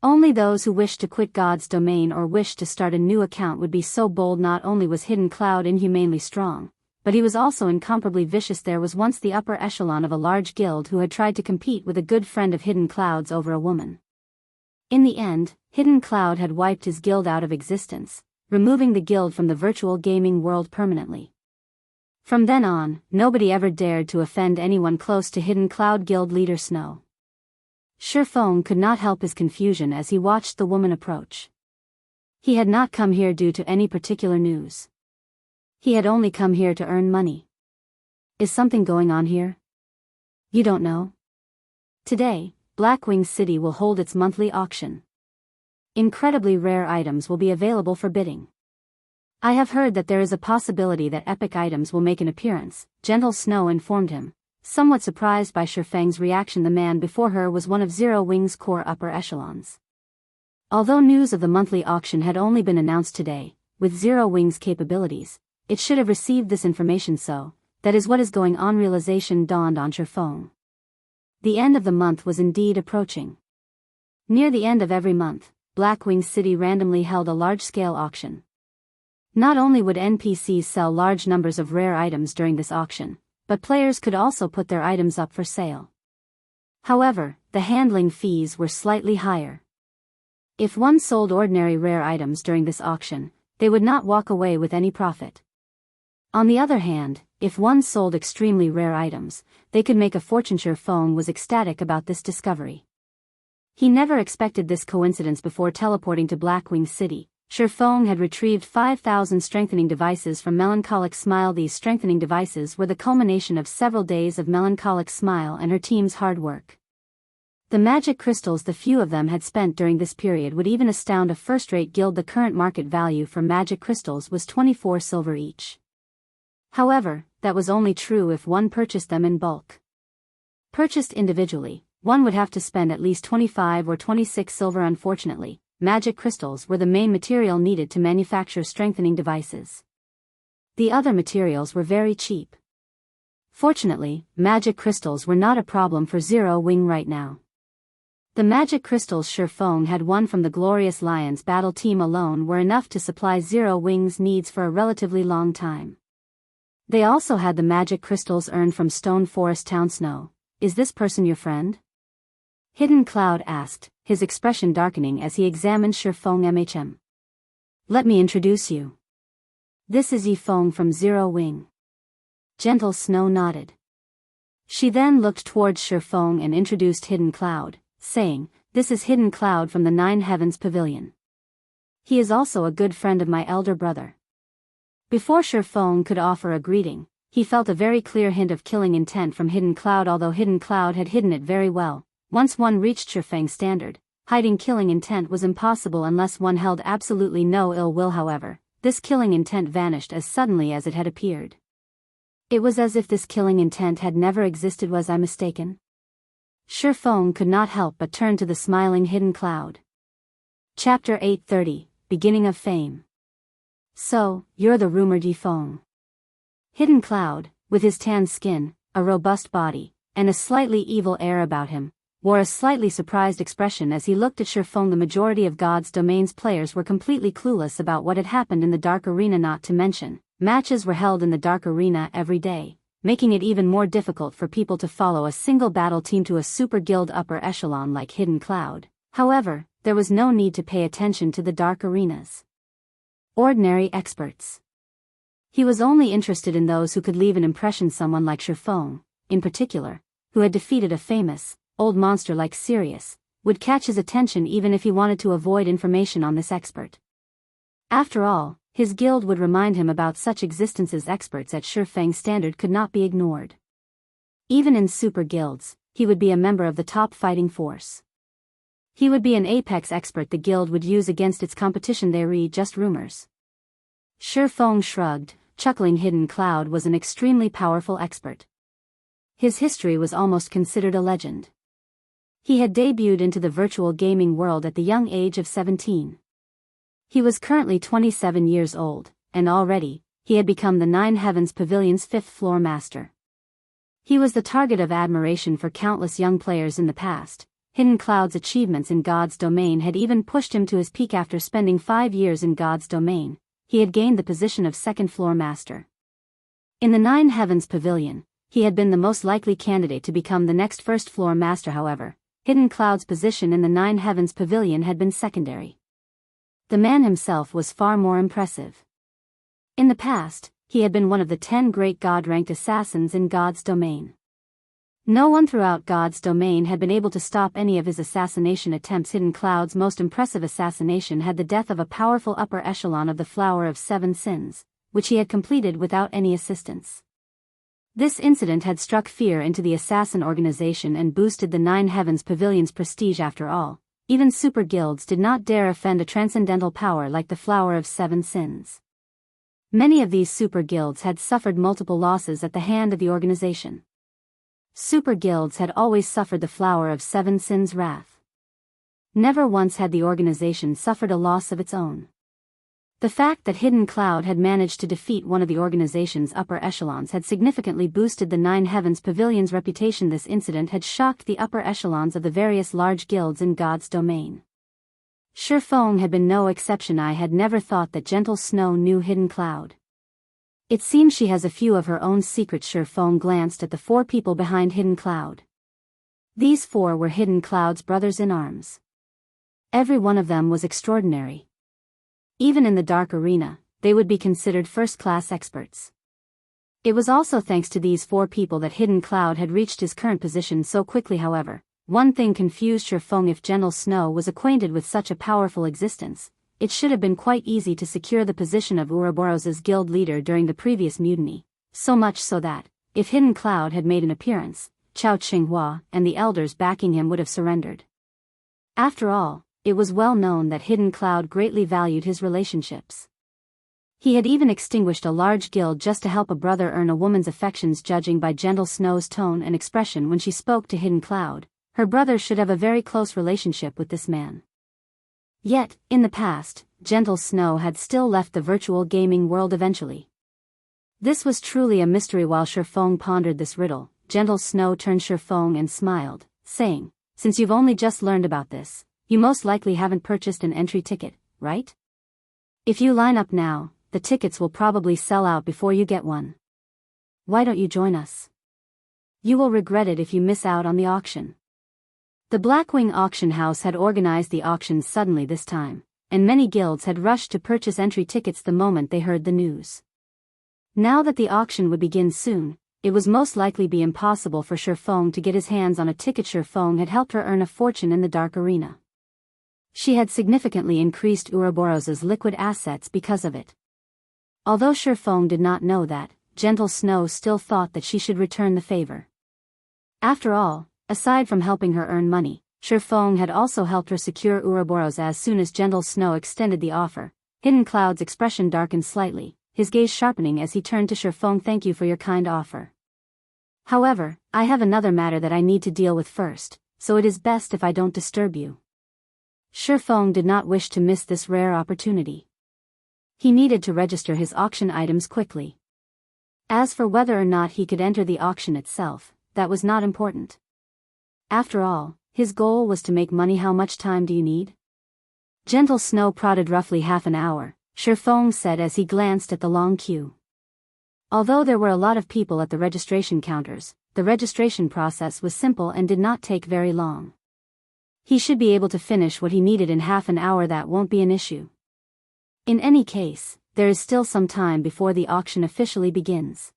Only those who wished to quit God's domain or wished to start a new account would be so bold. Not only was Hidden Cloud inhumanely strong, but he was also incomparably vicious. There was once the upper echelon of a large guild who had tried to compete with a good friend of Hidden Cloud's over a woman. In the end, Hidden Cloud had wiped his guild out of existence, removing the guild from the virtual gaming world permanently. From then on, nobody ever dared to offend anyone close to Hidden Cloud guild leader Snow. Ye Feng could not help his confusion as he watched the woman approach. He had not come here due to any particular news. He had only come here to earn money. Is something going on here? You don't know? Today, Blackwing City will hold its monthly auction. Incredibly rare items will be available for bidding. I have heard that there is a possibility that epic items will make an appearance, Gentle Snow informed him, somewhat surprised by Ye Feng's reaction. The man before her was one of Zero Wing's core upper echelons. Although news of the monthly auction had only been announced today, with Zero Wing's capabilities, it should have received this information. So, that is what is going on. Realization dawned on Ye Feng. The end of the month was indeed approaching. Near the end of every month, Blackwing City randomly held a large-scale auction. Not only would NPCs sell large numbers of rare items during this auction, but players could also put their items up for sale. However, the handling fees were slightly higher. If one sold ordinary rare items during this auction, they would not walk away with any profit. On the other hand, if one sold extremely rare items, they could make a fortune. Ye Feng was ecstatic about this discovery. He never expected this coincidence. Before teleporting to Blackwing City, Ye Feng had retrieved 5,000 strengthening devices from Melancholic Smile. These strengthening devices were the culmination of several days of Melancholic Smile and her team's hard work. The magic crystals the few of them had spent during this period would even astound a first-rate guild. The current market value for magic crystals was 24 silver each. However, that was only true if one purchased them in bulk. Purchased individually, one would have to spend at least 25 or 26 silver. Unfortunately, magic crystals were the main material needed to manufacture strengthening devices. The other materials were very cheap. Fortunately, magic crystals were not a problem for Zero Wing right now. The magic crystals Ye Feng had won from the Glorious Lions battle team alone were enough to supply Zero Wing's needs for a relatively long time. They also had the magic crystals earned from Stone Forest Town. Snow, is this person your friend? Hidden Cloud asked, his expression darkening as he examined Ye Feng. Let me introduce you. This is Ye Feng from Zero Wing. Gentle Snow nodded. She then looked towards Ye Feng and introduced Hidden Cloud, saying, this is Hidden Cloud from the 9 Heavens Pavilion. He is also a good friend of my elder brother. Before Ye Feng could offer a greeting, he felt a very clear hint of killing intent from Hidden Cloud. Although Hidden Cloud had hidden it very well, once one reached Ye Feng's standard, hiding killing intent was impossible unless one held absolutely no ill will. However, this killing intent vanished as suddenly as it had appeared. It was as if this killing intent had never existed. Was I mistaken? Shi Feng could not help but turn to the smiling hidden cloud. Chapter 830, Beginning of Fame. So, you're the rumored Ye Feng. Hidden Cloud, with his tan skin, a robust body, and a slightly evil air about him, wore a slightly surprised expression as he looked at Shi Feng. The majority of God's Domain's players were completely clueless about what had happened in the Dark Arena, not to mention, matches were held in the Dark Arena every day, making it even more difficult for people to follow a single battle team to a super guild upper echelon like Hidden Cloud. However, there was no need to pay attention to the Dark Arena's ordinary experts. He was only interested in those who could leave an impression. Someone like Shi Feng, in particular, who had defeated a famous, old monster like Sirius, would catch his attention even if he wanted to avoid information on this expert. After all, his guild would remind him about such existences. Experts at Shi Feng's standard could not be ignored. Even in super guilds, he would be a member of the top fighting force. He would be an apex expert the guild would use against its competition. They read just rumors. Shi Feng shrugged, chuckling. Hidden Cloud was an extremely powerful expert. His history was almost considered a legend. He had debuted into the virtual gaming world at the young age of 17. He was currently 27 years old, and already, he had become the Nine Heavens Pavilion's 5th floor master. He was the target of admiration for countless young players in the past. Hidden Cloud's achievements in God's Domain had even pushed him to his peak. After spending 5 years in God's Domain, he had gained the position of 2nd floor master. In the Nine Heavens Pavilion, he had been the most likely candidate to become the next 1st floor master. However, Hidden Cloud's position in the Nine Heavens Pavilion had been secondary. The man himself was far more impressive. In the past, he had been one of the 10 great God-ranked assassins in God's Domain. No one throughout God's Domain had been able to stop any of his assassination attempts. Hidden Cloud's most impressive assassination had the death of a powerful upper echelon of the Flower of Seven Sins, which he had completed without any assistance. This incident had struck fear into the assassin organization and boosted the Nine Heavens Pavilion's prestige. After all, even super guilds did not dare offend a transcendental power like the Flower of Seven Sins. Many of these super guilds had suffered multiple losses at the hand of the organization. Super guilds had always suffered the Flower of Seven Sins' wrath. Never once had the organization suffered a loss of its own. The fact that Hidden Cloud had managed to defeat one of the organization's upper echelons had significantly boosted the Nine Heavens Pavilion's reputation. This incident had shocked the upper echelons of the various large guilds in God's Domain. Shi Feng had been no exception. I had never thought that Gentle Snow knew Hidden Cloud. It seems she has a few of her own secrets. Shi Feng glanced at the 4 people behind Hidden Cloud. These 4 were Hidden Cloud's brothers in arms. Every one of them was extraordinary. Even in the Dark Arena, they would be considered first-class experts. It was also thanks to these 4 people that Hidden Cloud had reached his current position so quickly. However, one thing confused Shi Feng. If Gentle Snow was acquainted with such a powerful existence, it should have been quite easy to secure the position of Ouroboros's guild leader during the previous mutiny, so much so that, if Hidden Cloud had made an appearance, Chao Qinghua and the elders backing him would have surrendered. After all, it was well known that Hidden Cloud greatly valued his relationships. He had even extinguished a large guild just to help a brother earn a woman's affections. Judging by Gentle Snow's tone and expression when she spoke to Hidden Cloud, her brother should have a very close relationship with this man. Yet, in the past, Gentle Snow had still left the virtual gaming world eventually. This was truly a mystery. While Shi Feng pondered this riddle, Gentle Snow turned Shi Feng and smiled, saying, "Since you've only just learned about this, you most likely haven't purchased an entry ticket, right? If you line up now, the tickets will probably sell out before you get one. Why don't you join us? You will regret it if you miss out on the auction." The Blackwing auction house had organized the auctions suddenly this time, and many guilds had rushed to purchase entry tickets the moment they heard the news. Now that the auction would begin soon, it was most likely be impossible for Shi Feng to get his hands on a ticket. Shi Feng had helped her earn a fortune in the Dark Arena. She had significantly increased Ouroboros's liquid assets because of it. Although Shi Feng did not know that, Gentle Snow still thought that she should return the favor. After all, aside from helping her earn money, Shi Feng had also helped her secure Ouroboros. As soon as Gentle Snow extended the offer, Hidden Cloud's expression darkened slightly, his gaze sharpening as he turned to Ye Feng. "Thank you for your kind offer. However, I have another matter that I need to deal with first, so it is best if I don't disturb you." Ye Feng did not wish to miss this rare opportunity. He needed to register his auction items quickly. As for whether or not he could enter the auction itself, that was not important. After all, his goal was to make money. "How much time do you need?" Gentle Snow prodded. "Roughly half an hour," Ye Feng said as he glanced at the long queue. Although there were a lot of people at the registration counters, the registration process was simple and did not take very long. He should be able to finish what he needed in half an hour. That won't be an issue. In any case, there is still some time before the auction officially begins.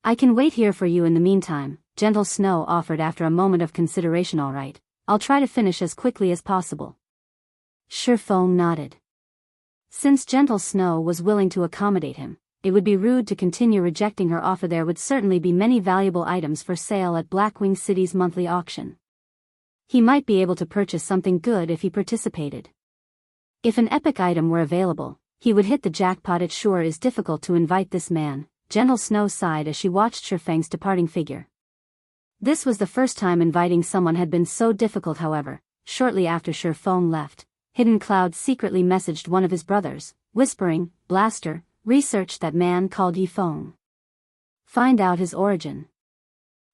"I can wait here for you in the meantime," Gentle Snow offered after a moment of consideration. "All right, I'll try to finish as quickly as possible." Ye Feng nodded. Since Gentle Snow was willing to accommodate him, it would be rude to continue rejecting her offer. There would certainly be many valuable items for sale at Blackwing City's monthly auction. He might be able to purchase something good if he participated. If an epic item were available, he would hit the jackpot. "It sure is difficult to invite this man," Gentle Snow sighed as she watched Ye Feng's departing figure. This was the first time inviting someone had been so difficult. However, shortly after Ye Feng left, Hidden Cloud secretly messaged one of his brothers, whispering, "Blaster, research that man called Ye Feng. Find out his origin.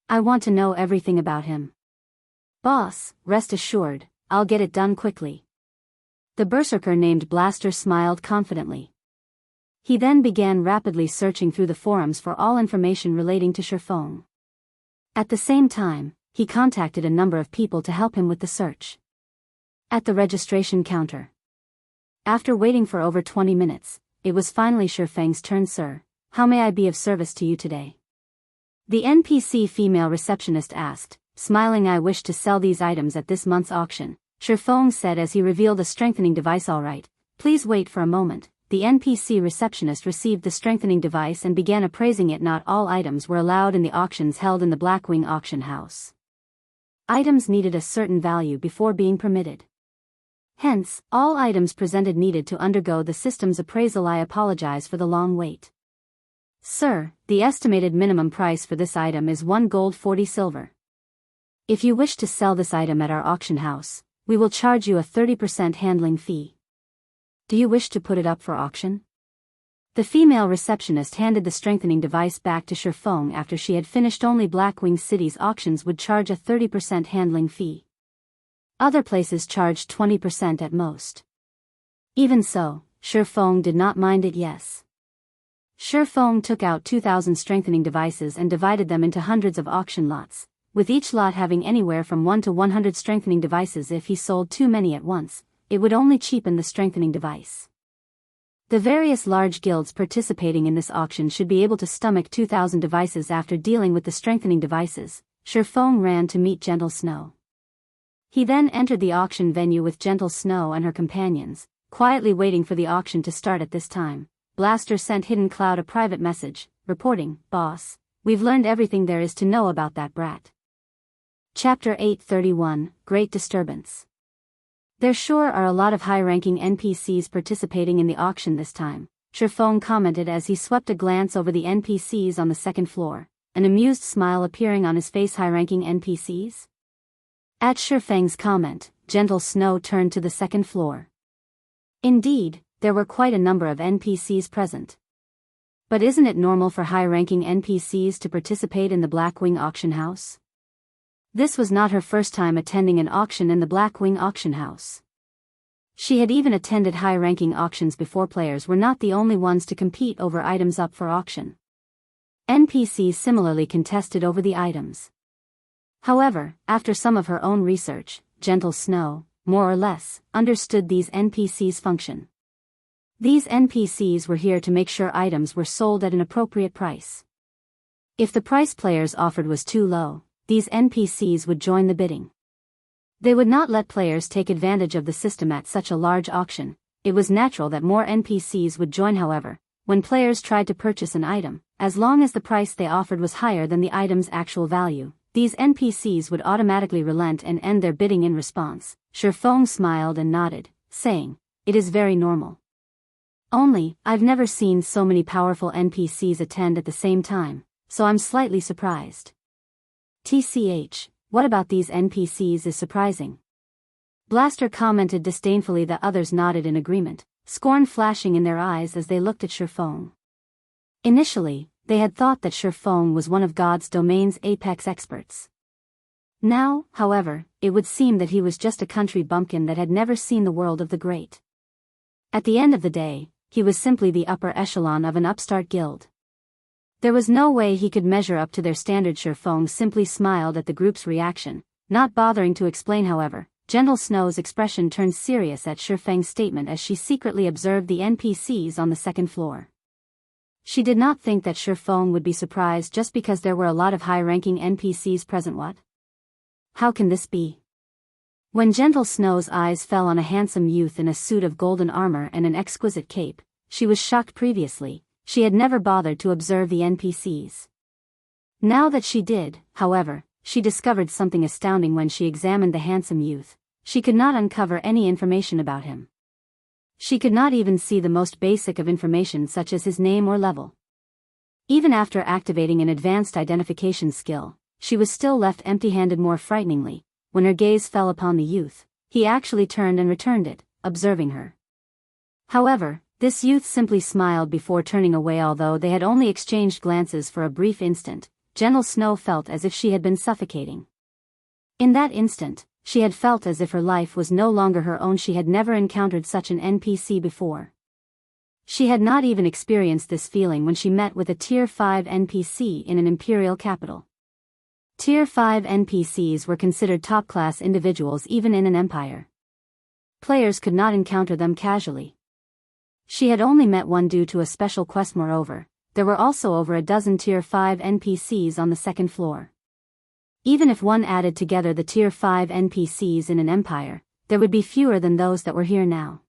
I want to know everything about him." "Boss, rest assured, I'll get it done quickly." The berserker named Blaster smiled confidently. He then began rapidly searching through the forums for all information relating to Ye Feng. At the same time, he contacted a number of people to help him with the search. At the registration counter. After waiting for over 20 minutes, it was finally Ye Feng's turn. "Sir, how may I be of service to you today?" The NPC female receptionist asked, smiling. "I wish to sell these items at this month's auction," Ye Feng said as he revealed the strengthening device. "All right, please wait for a moment." The NPC receptionist received the strengthening device and began appraising it. Not all items were allowed in the auctions held in the Blackwing auction house. Items needed a certain value before being permitted. Hence, all items presented needed to undergo the system's appraisal. "I apologize for the long wait. Sir, the estimated minimum price for this item is 1 gold 40 silver. If you wish to sell this item at our auction house, we will charge you a 30% handling fee. Do you wish to put it up for auction?" The female receptionist handed the strengthening device back to Ye Feng after she had finished. Only Blackwing City's auctions would charge a 30% handling fee. Other places charged 20% at most. Even so, Ye Feng did not mind it. Yes. Ye Feng took out 2,000 strengthening devices and divided them into hundreds of auction lots, with each lot having anywhere from 1 to 100 strengthening devices. If he sold too many at once, it would only cheapen the strengthening device. The various large guilds participating in this auction should be able to stomach 2,000 devices. After dealing with the strengthening devices, Ye Feng ran to meet Gentle Snow. He then entered the auction venue with Gentle Snow and her companions, quietly waiting for the auction to start. At this time, Blaster sent Hidden Cloud a private message, reporting, "Boss, we've learned everything there is to know about that brat." Chapter 831, Great Disturbance. There sure are a lot of high-ranking NPCs participating in the auction this time, Ye Feng commented as he swept a glance over the NPCs on the second floor, an amused smile appearing on his face. "High-ranking NPCs?" At Ye Feng's comment, Gentle Snow turned to the second floor. Indeed, there were quite a number of NPCs present. But isn't it normal for high-ranking NPCs to participate in the Blackwing auction house? This was not her first time attending an auction in the Blackwing auction house. She had even attended high-ranking auctions before. Players were not the only ones to compete over items up for auction. NPCs similarly contested over the items. However, after some of her own research, Gentle Snow, more or less, understood these NPCs' function. These NPCs were here to make sure items were sold at an appropriate price. If the price players offered was too low, these NPCs would join the bidding. They would not let players take advantage of the system at such a large auction. It was natural that more NPCs would join. However, when players tried to purchase an item, as long as the price they offered was higher than the item's actual value, these NPCs would automatically relent and end their bidding. In response, Ye Feng smiled and nodded, saying, "It is very normal. Only, I've never seen so many powerful NPCs attend at the same time, so I'm slightly surprised. TCH, what about these NPCs is surprising? Blaster commented disdainfully. The others nodded in agreement, scorn flashing in their eyes as they looked at Ye Feng. Initially, they had thought that Ye Feng was one of God's domain's apex experts. Now, however, it would seem that he was just a country bumpkin that had never seen the world of the great. At the end of the day, he was simply the upper echelon of an upstart guild. There was no way he could measure up to their standards. Ye Feng simply smiled at the group's reaction, not bothering to explain. However, Gentle Snow's expression turned serious at Ye Feng's statement as she secretly observed the NPCs on the second floor. She did not think that Ye Feng would be surprised just because there were a lot of high-ranking NPCs present. What? How can this be? When Gentle Snow's eyes fell on a handsome youth in a suit of golden armor and an exquisite cape, she was shocked. Previously, she had never bothered to observe the NPCs. Now that she did, however, she discovered something astounding when she examined the handsome youth. She could not uncover any information about him. She could not even see the most basic of information such as his name or level. Even after activating an advanced identification skill, she was still left empty-handed. More frighteningly, when her gaze fell upon the youth, he actually turned and returned it, observing her. However, this youth simply smiled before turning away. Although they had only exchanged glances for a brief instant, Gentle Snow felt as if she had been suffocating. In that instant, she had felt as if her life was no longer her own. She had never encountered such an NPC before. She had not even experienced this feeling when she met with a Tier 5 NPC in an imperial capital. Tier 5 NPCs were considered top-class individuals even in an empire. Players could not encounter them casually. She had only met one due to a special quest. Moreover, there were also over a dozen Tier 5 NPCs on the second floor. Even if one added together the Tier 5 NPCs in an empire, there would be fewer than those that were here now.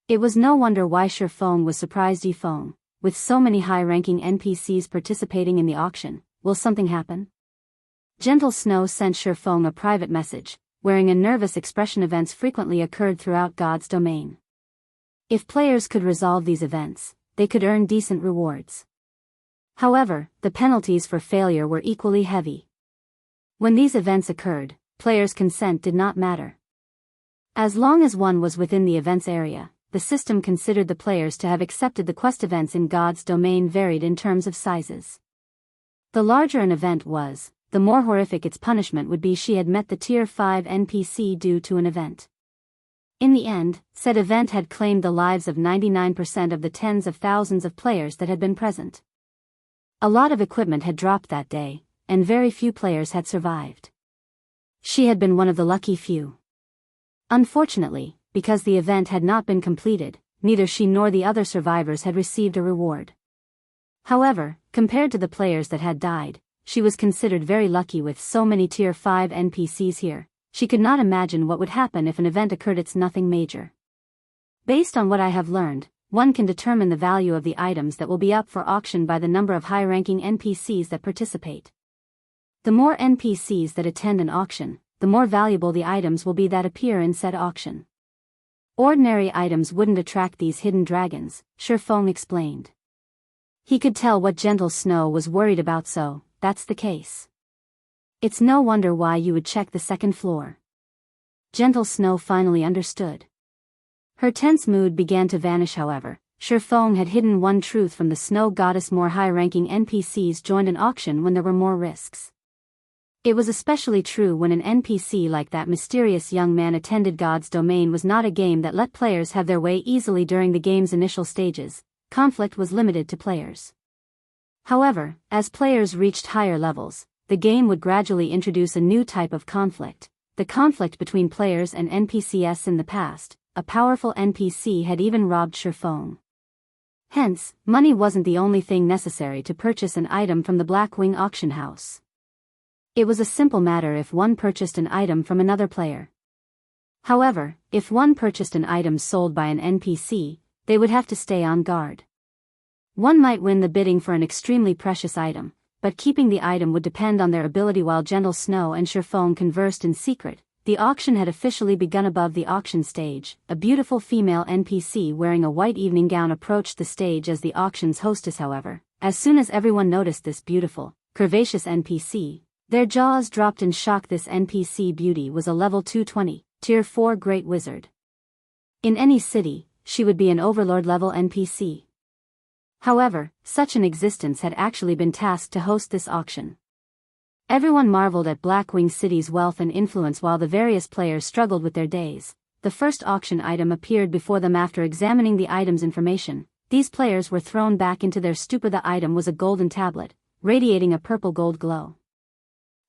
It was no wonder why Ye Feng was surprised. Ye Feng, with so many high-ranking NPCs participating in the auction, will something happen? Gentle Snow sent Ye Feng a private message, wearing a nervous expression. Events frequently occurred throughout God's domain. If players could resolve these events, they could earn decent rewards. However, the penalties for failure were equally heavy. When these events occurred, players' consent did not matter. As long as one was within the event's area, the system considered the players to have accepted the quest. Events in God's domain varied in terms of sizes. The larger an event was, the more horrific its punishment would be. She had met the Tier 5 NPC due to an event. In the end, said event had claimed the lives of 99% of the tens of thousands of players that had been present. A lot of equipment had dropped that day, and very few players had survived. She had been one of the lucky few. Unfortunately, because the event had not been completed, neither she nor the other survivors had received a reward. However, compared to the players that had died, she was considered very lucky. With so many Tier 5 NPCs here, she could not imagine what would happen if an event occurred. It's nothing major. Based on what I have learned, one can determine the value of the items that will be up for auction by the number of high-ranking NPCs that participate. The more NPCs that attend an auction, the more valuable the items will be that appear in said auction. Ordinary items wouldn't attract these hidden dragons, Ye Feng explained. He could tell what Gentle Snow was worried about. So, that's the case. It's no wonder why you would check the second floor. Gentle Snow finally understood. Her tense mood began to vanish. However, Ye Feng had hidden one truth from the snow goddess: more high-ranking NPCs joined an auction when there were more risks. It was especially true when an NPC like that mysterious young man attended. God's domain was not a game that let players have their way easily. During the game's initial stages, conflict was limited to players. However, as players reached higher levels, the game would gradually introduce a new type of conflict, the conflict between players and NPCs. In the past, a powerful NPC had even robbed Ye Feng. Hence, money wasn't the only thing necessary to purchase an item from the Blackwing auction house. It was a simple matter if one purchased an item from another player. However, if one purchased an item sold by an NPC, they would have to stay on guard. One might win the bidding for an extremely precious item, but keeping the item would depend on their ability. While Gentle Snow and Ye Feng conversed in secret, the auction had officially begun. Above the auction stage, a beautiful female NPC wearing a white evening gown approached the stage as the auction's hostess. However, as soon as everyone noticed this beautiful, curvaceous NPC, their jaws dropped in shock. This NPC beauty was a level 220, tier 4 great wizard. In any city, she would be an overlord level NPC. However, such an existence had actually been tasked to host this auction. Everyone marveled at Blackwing City's wealth and influence while the various players struggled with their days. The first auction item appeared before them. After examining the item's information, these players were thrown back into their stupor. The item was a golden tablet, radiating a purple gold glow.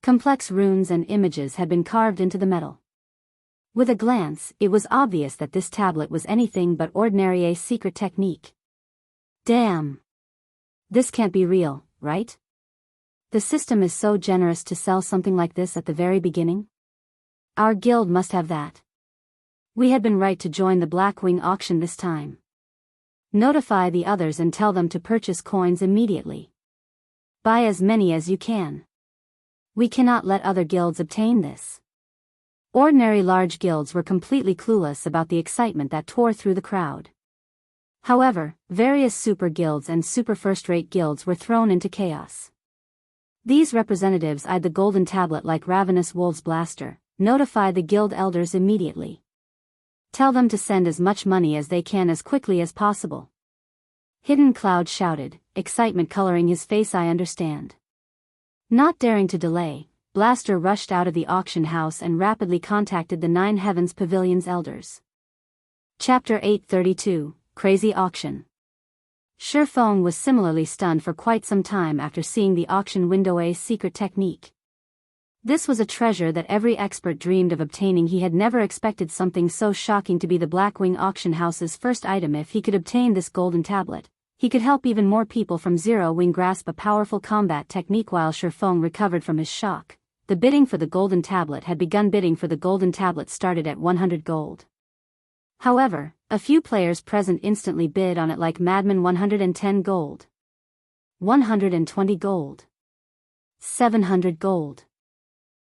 Complex runes and images had been carved into the metal. With a glance, it was obvious that this tablet was anything but ordinary. A secret technique. Damn! This can't be real, right? The system is so generous to sell something like this at the very beginning. Our guild must have that. We had been right to join the Blackwing auction this time. Notify the others and tell them to purchase coins immediately. Buy as many as you can. We cannot let other guilds obtain this. Ordinary large guilds were completely clueless about the excitement that tore through the crowd. However, various super guilds and super first-rate guilds were thrown into chaos. These representatives eyed the golden tablet like ravenous wolves. Blaster, notify the guild elders immediately. Tell them to send as much money as they can as quickly as possible. Hidden Cloud shouted, excitement coloring his face. I understand. Not daring to delay, Blaster rushed out of the auction house and rapidly contacted the Nine Heavens Pavilion's elders. Chapter 832, Crazy Auction. Ye Feng was similarly stunned for quite some time after seeing the auction window. A secret technique. This was a treasure that every expert dreamed of obtaining. He had never expected something so shocking to be the Blackwing auction house's first item. If he could obtain this golden tablet, he could help even more people from Zero Wing grasp a powerful combat technique. While Ye Feng recovered from his shock, the bidding for the golden tablet had begun. Bidding for the golden tablet started at 100 gold. However, a few players present instantly bid on it like madmen. 110 gold. 120 gold. 700 gold.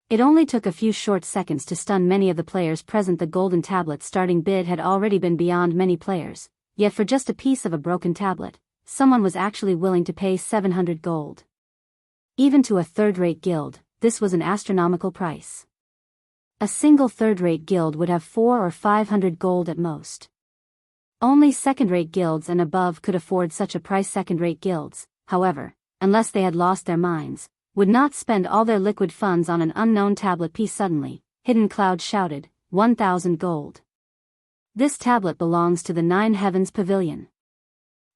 It only took a few short seconds to stun many of the players present. The golden tablet's starting bid had already been beyond many players, yet for just a piece of a broken tablet, someone was actually willing to pay 700 gold. Even to a third-rate guild, this was an astronomical price. A single third-rate guild would have 400 or 500 gold at most. Only second-rate guilds and above could afford such a price. Second-rate guilds, however, unless they had lost their minds, would not spend all their liquid funds on an unknown tablet piece. Suddenly, Hidden Cloud shouted, 1,000 gold. This tablet belongs to the Nine Heavens Pavilion.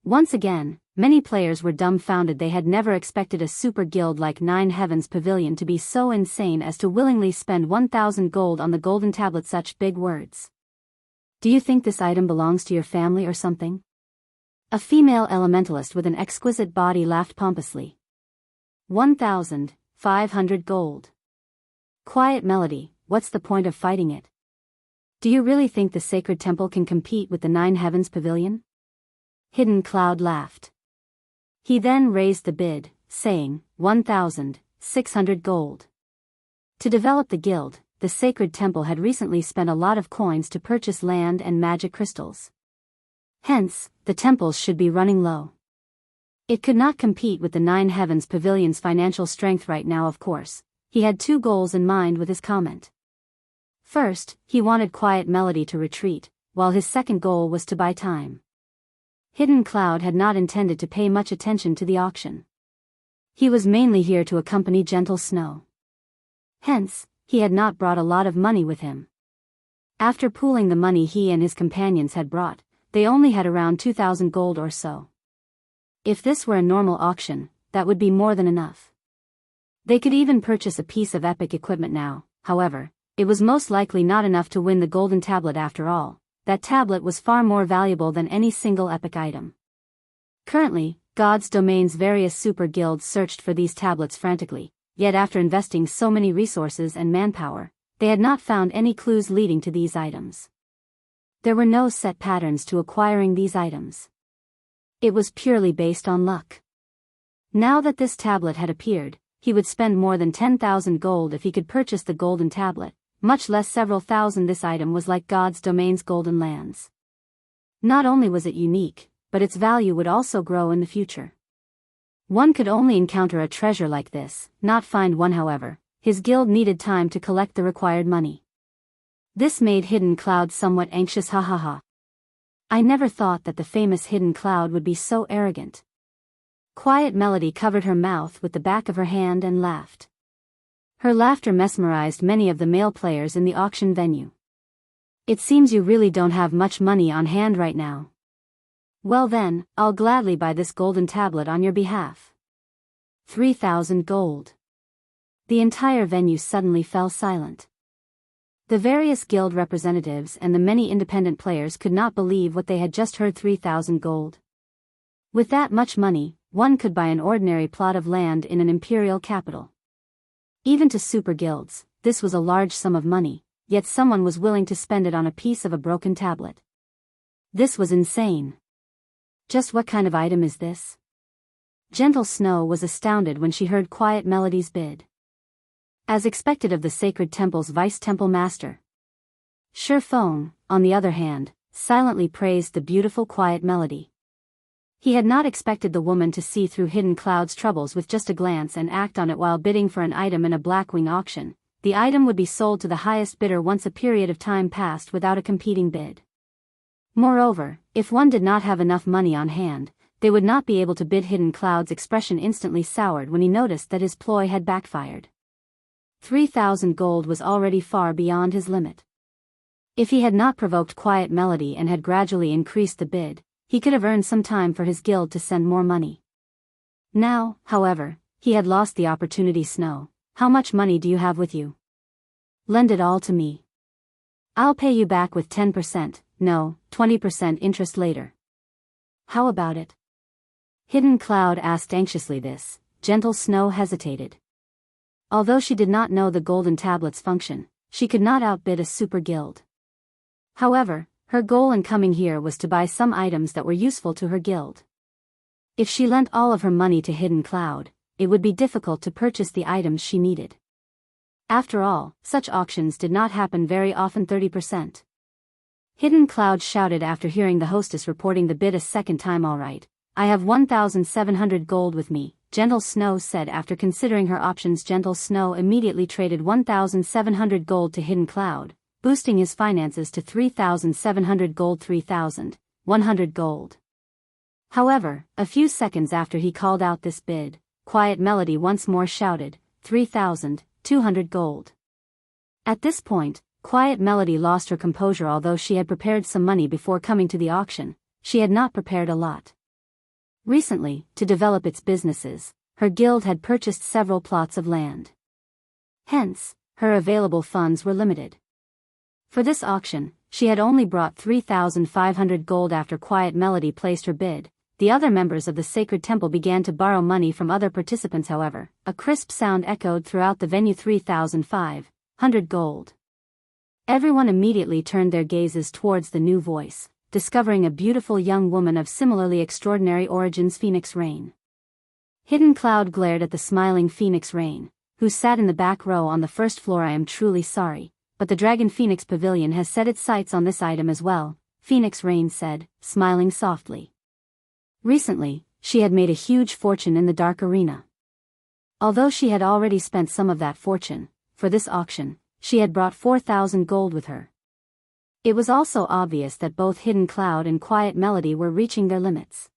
Once again, many players were dumbfounded. They had never expected a super guild like Nine Heavens Pavilion to be so insane as to willingly spend 1,000 gold on the golden tablet. Such big words. Do you think this item belongs to your family or something? A female elementalist with an exquisite body laughed pompously. 1,500 gold. Quiet Melody, what's the point of fighting it? Do you really think the Sacred Temple can compete with the Nine Heavens Pavilion? Hidden Cloud laughed. He then raised the bid, saying, 1,600 gold. To develop the guild, the Sacred Temple had recently spent a lot of coins to purchase land and magic crystals. Hence, the temples should be running low. It could not compete with the Nine Heavens Pavilion's financial strength right now. Of course, he had two goals in mind with his comment. First, he wanted Quiet Melody to retreat, while his second goal was to buy time. Hidden Cloud had not intended to pay much attention to the auction. He was mainly here to accompany Gentle Snow. Hence, he had not brought a lot of money with him. After pooling the money he and his companions had brought, they only had around 2,000 gold or so. If this were a normal auction, that would be more than enough. They could even purchase a piece of epic equipment now. However, it was most likely not enough to win the golden tablet. After all, that tablet was far more valuable than any single epic item. Currently, God's Domain's various super guilds searched for these tablets frantically, yet after investing so many resources and manpower, they had not found any clues leading to these items. There were no set patterns to acquiring these items. It was purely based on luck. Now that this tablet had appeared, he would spend more than 10,000 gold if he could purchase the golden tablet, much less several thousand. This item was like God's domain's golden lands. Not only was it unique, but its value would also grow in the future. One could only encounter a treasure like this, not find one. However, his guild needed time to collect the required money. This made Hidden Cloud somewhat anxious. Ha ha ha. I never thought that the famous Hidden Cloud would be so arrogant. Quiet Melody covered her mouth with the back of her hand and laughed. Her laughter mesmerized many of the male players in the auction venue. It seems you really don't have much money on hand right now. Well then, I'll gladly buy this golden tablet on your behalf. 3,000 gold. The entire venue suddenly fell silent. The various guild representatives and the many independent players could not believe what they had just heard. 3,000 gold. With that much money, one could buy an ordinary plot of land in an imperial capital. Even to super guilds, this was a large sum of money, yet someone was willing to spend it on a piece of a broken tablet. This was insane. Just what kind of item is this? Gentle Snow was astounded when she heard Quiet Melody's bid. As expected of the Sacred Temple's Vice-Temple Master. Ye Feng, on the other hand, silently praised the beautiful Quiet Melody. He had not expected the woman to see through Hidden Cloud's troubles with just a glance and act on it while bidding for an item in a Blackwing auction. The item would be sold to the highest bidder once a period of time passed without a competing bid. Moreover, if one did not have enough money on hand, they would not be able to bid. Hidden Cloud's expression instantly soured when he noticed that his ploy had backfired. 3,000 gold was already far beyond his limit. If he had not provoked Quiet Melody and had gradually increased the bid, he could have earned some time for his guild to send more money. Now, however, he had lost the opportunity. Snow, how much money do you have with you? Lend it all to me. I'll pay you back with 10%, no, 20% interest later. How about it? Hidden Cloud asked anxiously. This, Gentle Snow hesitated. Although she did not know the golden tablet's function, she could not outbid a super guild. However, her goal in coming here was to buy some items that were useful to her guild. If she lent all of her money to Hidden Cloud, it would be difficult to purchase the items she needed. After all, such auctions did not happen very often. 30%. Hidden Cloud shouted after hearing the hostess reporting the bid a second time. All right, I have 1,700 gold with me, Gentle Snow said after considering her options. Gentle Snow immediately traded 1,700 gold to Hidden Cloud, boosting his finances to 3,700 gold. 3,100 gold. However, a few seconds after he called out this bid, Quiet Melody once more shouted, 3,200 gold. At this point, Quiet Melody lost her composure. Although she had prepared some money before coming to the auction, she had not prepared a lot. Recently, to develop its businesses, her guild had purchased several plots of land. Hence, her available funds were limited. For this auction, she had only brought 3,500 gold. After Quiet Melody placed her bid, the other members of the Sacred Temple began to borrow money from other participants. However, a crisp sound echoed throughout the venue. 3,500 gold. Everyone immediately turned their gazes towards the new voice, discovering a beautiful young woman of similarly extraordinary origins. Phoenix Rain. Hidden Cloud glared at the smiling Phoenix Rain, who sat in the back row on the first floor. I am truly sorry, but the Dragon Phoenix Pavilion has set its sights on this item as well, Phoenix Rain said, smiling softly. Recently, she had made a huge fortune in the Dark Arena. Although she had already spent some of that fortune, for this auction, she had brought 4,000 gold with her. It was also obvious that both Hidden Cloud and Quiet Melody were reaching their limits.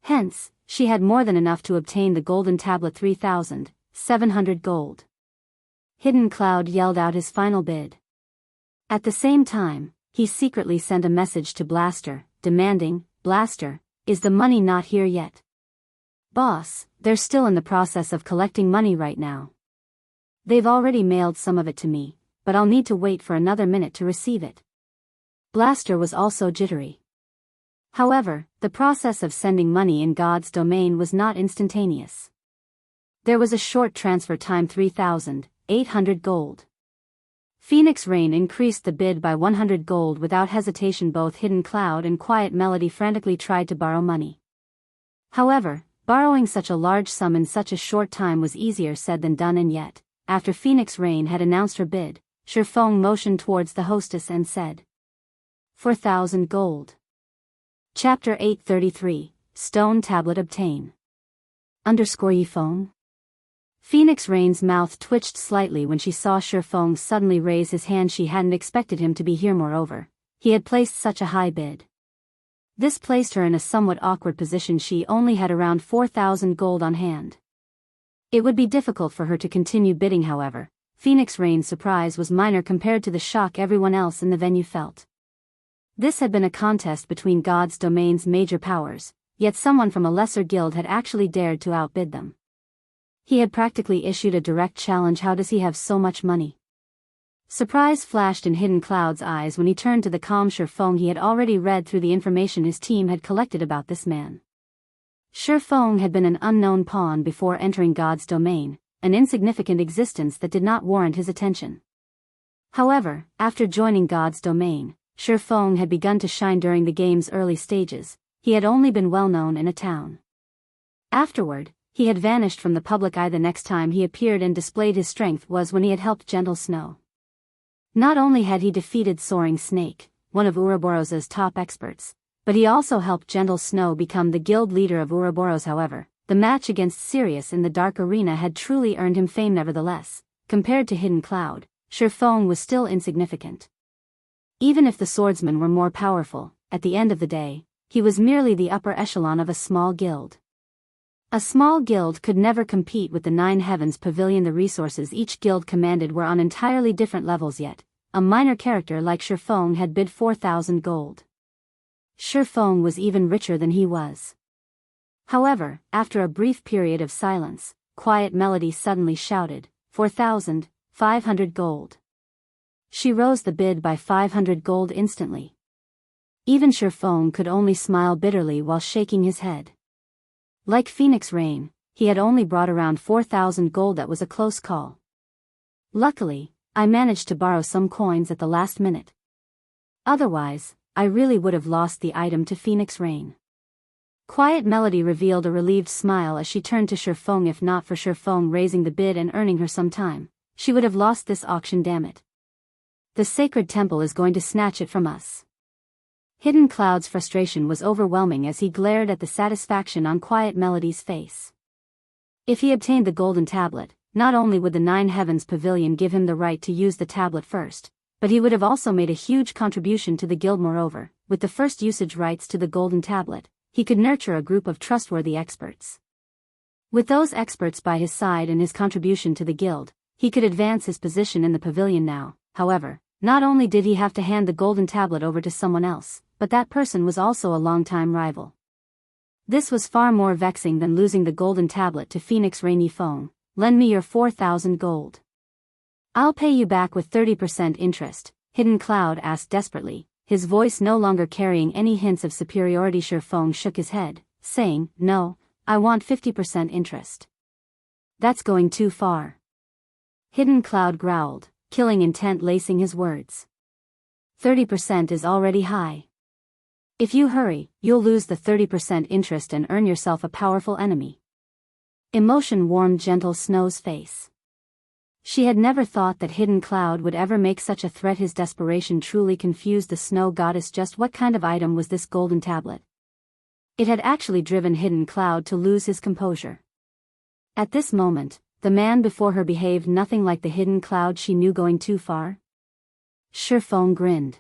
Hence, she had more than enough to obtain the golden tablet. 3,700 gold. Hidden Cloud yelled out his final bid. At the same time, he secretly sent a message to Blaster, demanding, Blaster, is the money not here yet? Boss, they're still in the process of collecting money right now. They've already mailed some of it to me, but I'll need to wait for another minute to receive it. Blaster was also jittery. However, the process of sending money in God's domain was not instantaneous. There was a short transfer time. 3,800 gold. Phoenix Rain increased the bid by 100 gold without hesitation. Both Hidden Cloud and Quiet Melody frantically tried to borrow money. However, borrowing such a large sum in such a short time was easier said than done, and yet, after Phoenix Rain had announced her bid, Ye Feng motioned towards the hostess and said, 4,000 gold. Chapter 833, Stone Tablet Obtain. Ye Feng? Phoenix Rain's mouth twitched slightly when she saw Ye Feng suddenly raise his hand. She hadn't expected him to be here. Moreover, he had placed such a high bid. This placed her in a somewhat awkward position. She only had around 4,000 gold on hand. It would be difficult for her to continue bidding. However, Phoenix Rain's surprise was minor compared to the shock everyone else in the venue felt. This had been a contest between God's domain's major powers, yet someone from a lesser guild had actually dared to outbid them. He had practically issued a direct challenge. How does he have so much money? Surprise flashed in Hidden Cloud's eyes when he turned to the calm Ye Feng. He had already read through the information his team had collected about this man. Ye Feng had been an unknown pawn before entering God's domain, an insignificant existence that did not warrant his attention. However, after joining God's domain, Ye Feng had begun to shine. During the game's early stages, he had only been well known in a town. Afterward, he had vanished from the public eye. The next time he appeared and displayed his strength was when he had helped Gentle Snow. Not only had he defeated Soaring Snake, one of Ouroboros's top experts, but he also helped Gentle Snow become the guild leader of Ouroboros. However, the match against Sirius in the Dark Arena had truly earned him fame. Nevertheless, compared to Hidden Cloud, Ye Feng was still insignificant. Even if the swordsmen were more powerful, at the end of the day, he was merely the upper echelon of a small guild. A small guild could never compete with the Nine Heavens Pavilion. The resources each guild commanded were on entirely different levels, yet a minor character like Ye Feng had bid 4,000 gold. Ye Feng was even richer than he was. However, after a brief period of silence, Quiet Melody suddenly shouted, 4,500 gold. She rose the bid by 500 gold instantly. Even Ye Feng could only smile bitterly while shaking his head. Like Phoenix Rain, he had only brought around 4,000 gold. That was a close call. Luckily, I managed to borrow some coins at the last minute. Otherwise, I really would have lost the item to Phoenix Rain. Quiet Melody revealed a relieved smile as she turned to Ye Feng. If not for Ye Feng raising the bid and earning her some time, she would have lost this auction. Damn it. The sacred temple is going to snatch it from us. Hidden Cloud's frustration was overwhelming as he glared at the satisfaction on Quiet Melody's face. If he obtained the golden tablet, not only would the Nine Heavens Pavilion give him the right to use the tablet first, but he would have also made a huge contribution to the guild. Moreover, with the first usage rights to the golden tablet, he could nurture a group of trustworthy experts. With those experts by his side and his contribution to the guild, he could advance his position in the pavilion now. However, not only did he have to hand the golden tablet over to someone else, but that person was also a longtime rival. This was far more vexing than losing the golden tablet to Phoenix Rain. Ye Feng, lend me your 4,000 gold. I'll pay you back with 30% interest, Hidden Cloud asked desperately, his voice no longer carrying any hints of superiority. Ye Feng shook his head, saying, No, I want 50% interest. That's going too far. Hidden Cloud growled, killing intent lacing his words. 30% is already high. If you hurry, you'll lose the 30% interest and earn yourself a powerful enemy. Emotion warmed Gentle Snow's face. She had never thought that Hidden Cloud would ever make such a threat. His desperation truly confused the Snow Goddess. Just what kind of item was this golden tablet? It had actually driven Hidden Cloud to lose his composure. At this moment, the man before her behaved nothing like the Hidden Cloud she knew. Going too far? Ye Feng grinned.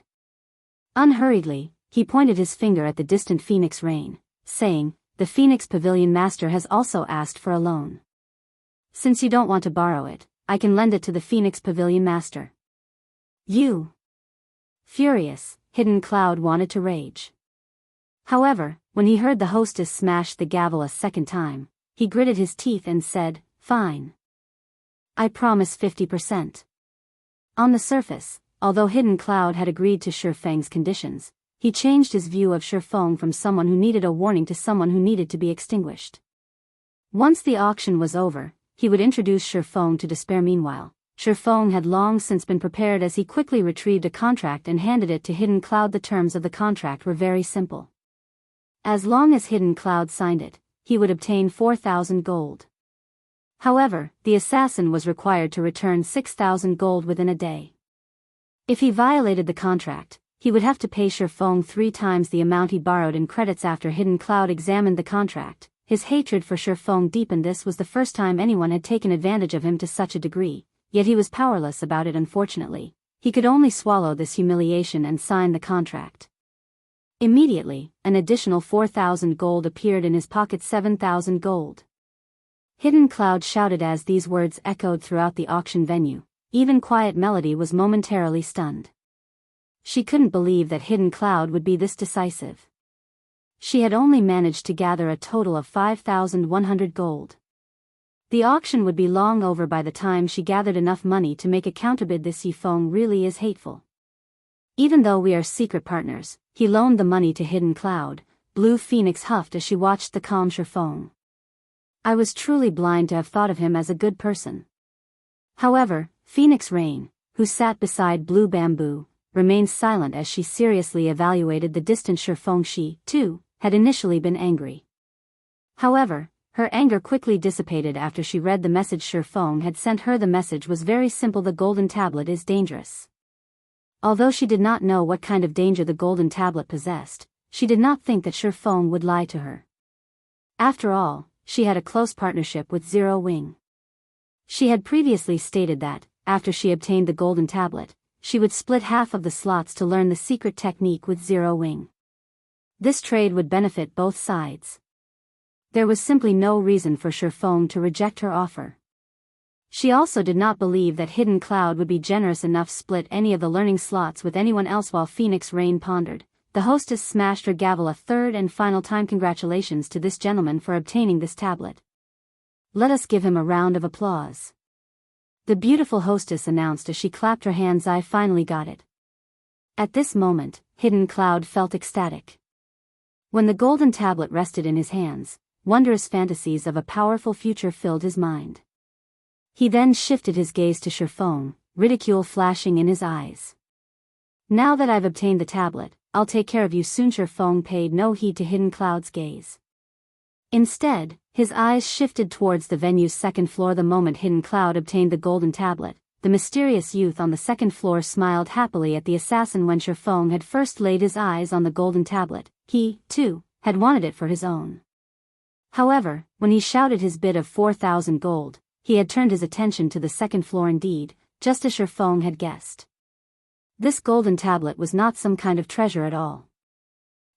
Unhurriedly, he pointed his finger at the distant Phoenix Rain, saying, The Phoenix Pavilion Master has also asked for a loan. Since you don't want to borrow it, I can lend it to the Phoenix Pavilion Master. You! Furious, Hidden Cloud wanted to rage. However, when he heard the hostess smash the gavel a second time, he gritted his teeth and said, Fine. I promise 50%. On the surface, although Hidden Cloud had agreed to Ye Feng's conditions, he changed his view of Ye Feng from someone who needed a warning to someone who needed to be extinguished. Once the auction was over, he would introduce Ye Feng to despair. Meanwhile, Ye Feng had long since been prepared as he quickly retrieved a contract and handed it to Hidden Cloud. The terms of the contract were very simple. As long as Hidden Cloud signed it, he would obtain 4,000 gold. However, the assassin was required to return 6,000 gold within a day. If he violated the contract, he would have to pay Ye Feng 3 times the amount he borrowed in credits. After Hidden Cloud examined the contract, his hatred for Ye Feng deepened. This was the first time anyone had taken advantage of him to such a degree, yet he was powerless about it. Unfortunately, he could only swallow this humiliation and sign the contract. Immediately, an additional 4,000 gold appeared in his pocket. 7,000 gold. Hidden Cloud shouted as these words echoed throughout the auction venue. Even Quiet Melody was momentarily stunned. She couldn't believe that Hidden Cloud would be this decisive. She had only managed to gather a total of 5,100 gold. The auction would be long over by the time she gathered enough money to make a counterbid. This Ye Feng really is hateful. Even though we are secret partners, he loaned the money to Hidden Cloud. Blue Phoenix huffed as she watched the calm Ye Feng. I was truly blind to have thought of him as a good person. However, Phoenix Rain, who sat beside Blue Bamboo, remained silent as she seriously evaluated the distant Ye Feng. She, too, had initially been angry. However, her anger quickly dissipated after she read the message Ye Feng had sent her. The message was very simple: the golden tablet is dangerous. Although she did not know what kind of danger the golden tablet possessed, she did not think that Ye Feng would lie to her. After all, she had a close partnership with Zero Wing. She had previously stated that, after she obtained the golden tablet, she would split half of the slots to learn the secret technique with Zero Wing. This trade would benefit both sides. There was simply no reason for Ye Feng to reject her offer. She also did not believe that Hidden Cloud would be generous enough to split any of the learning slots with anyone else. While Phoenix Rain pondered, the hostess smashed her gavel a third and final time. Congratulations to this gentleman for obtaining this tablet. Let us give him a round of applause. The beautiful hostess announced as she clapped her hands. I finally got it. At this moment, Hidden Cloud felt ecstatic. When the golden tablet rested in his hands, wondrous fantasies of a powerful future filled his mind. He then shifted his gaze to Ye Feng, ridicule flashing in his eyes. Now that I've obtained the tablet, I'll take care of you soon. Ye Feng paid no heed to Hidden Cloud's gaze. Instead, his eyes shifted towards the venue's second floor. The moment Hidden Cloud obtained the golden tablet, the mysterious youth on the second floor smiled happily at the assassin. When Ye Feng had first laid his eyes on the golden tablet, he, too, had wanted it for his own. However, when he shouted his bid of 4,000 gold, he had turned his attention to the second floor. Indeed, just as Ye Feng had guessed. This golden tablet was not some kind of treasure at all.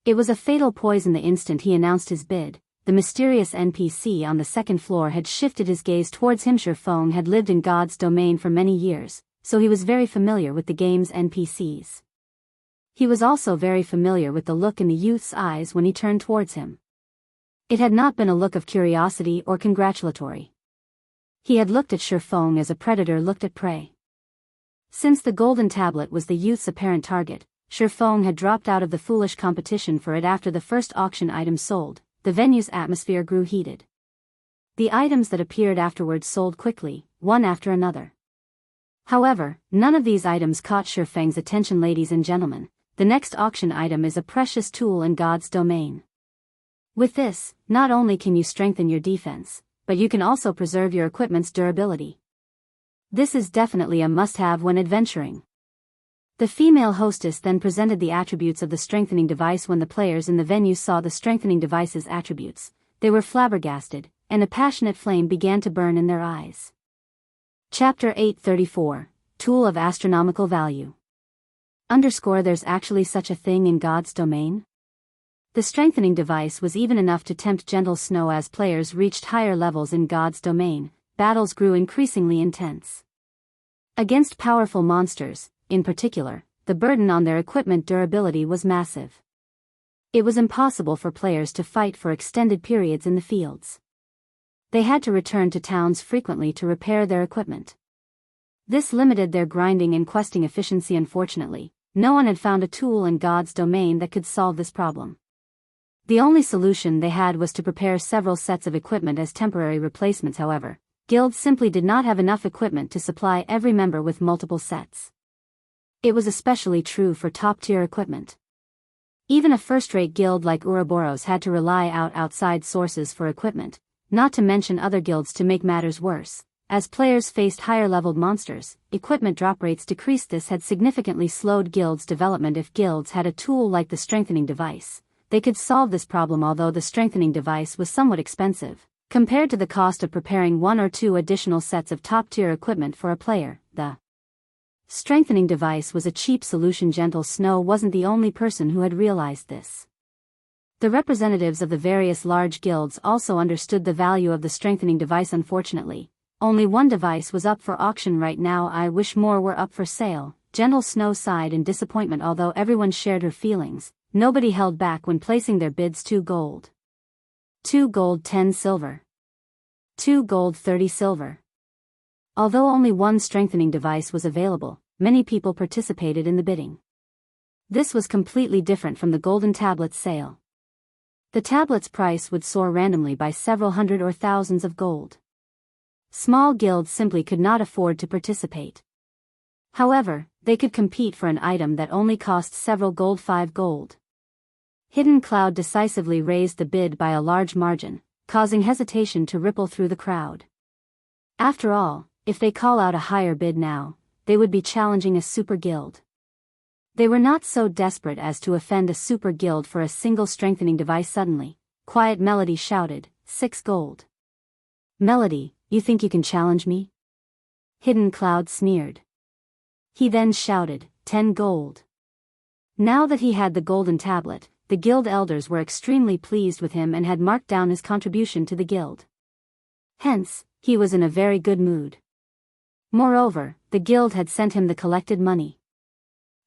It was a fatal poison. The instant he announced his bid, the mysterious NPC on the second floor had shifted his gaze towards him. Ye Feng had lived in God's domain for many years, so he was very familiar with the game's NPCs. He was also very familiar with the look in the youth's eyes when he turned towards him. It had not been a look of curiosity or congratulatory. He had looked at Ye Feng as a predator looked at prey. Since the golden tablet was the youth's apparent target, Ye Feng had dropped out of the foolish competition for it. After the first auction item sold, the venue's atmosphere grew heated. The items that appeared afterwards sold quickly, one after another. However, none of these items caught Ye Feng's attention. Ladies and gentlemen, the next auction item is a precious tool in God's domain. With this, not only can you strengthen your defense, but you can also preserve your equipment's durability. This is definitely a must-have when adventuring. The female hostess then presented the attributes of the strengthening device. When the players in the venue saw the strengthening device's attributes, they were flabbergasted, and a passionate flame began to burn in their eyes. Chapter 834, Tool of Astronomical Value. There's actually such a thing in God's domain? The strengthening device was even enough to tempt gentle snow. As players reached higher levels in God's domain, battles grew increasingly intense. Against powerful monsters, in particular, the burden on their equipment durability was massive. It was impossible for players to fight for extended periods in the fields. They had to return to towns frequently to repair their equipment. This limited their grinding and questing efficiency. Unfortunately, no one had found a tool in God's domain that could solve this problem. The only solution they had was to prepare several sets of equipment as temporary replacements. However, guilds simply did not have enough equipment to supply every member with multiple sets. It was especially true for top-tier equipment. Even a first-rate guild like Ouroboros had to rely outside sources for equipment, not to mention other guilds. To make matters worse, As players faced higher-leveled monsters, equipment drop rates decreased. This had significantly slowed guilds' development. If guilds had a tool like the strengthening device, they could solve this problem. Although the strengthening device was somewhat expensive, compared to the cost of preparing 1 or 2 additional sets of top-tier equipment for a player, the strengthening device was a cheap solution. Gentle Snow wasn't the only person who had realized this. The representatives of the various large guilds also understood the value of the strengthening device. Unfortunately, only one device was up for auction right now. I wish more were up for sale. Gentle Snow sighed in disappointment. Although everyone shared her feelings, nobody held back when placing their bids. 2 gold. 2 gold 10 silver. 2 gold 30 silver. Although only one strengthening device was available, many people participated in the bidding. This was completely different from the golden tablet sale. The tablet's price would soar randomly by several hundred or thousands of gold. Small guilds simply could not afford to participate. However, they could compete for an item that only cost several gold. 5 gold. Hidden Cloud decisively raised the bid by a large margin, causing hesitation to ripple through the crowd. After all, if they call out a higher bid now, they would be challenging a super guild. They were not so desperate as to offend a super guild for a single strengthening device. Suddenly, Quiet Melody shouted, 6 gold. Melody, you think you can challenge me? Hidden Cloud sneered. He then shouted, 10 gold. Now that he had the golden tablet, the guild elders were extremely pleased with him and had marked down his contribution to the guild. Hence, he was in a very good mood. Moreover, the guild had sent him the collected money.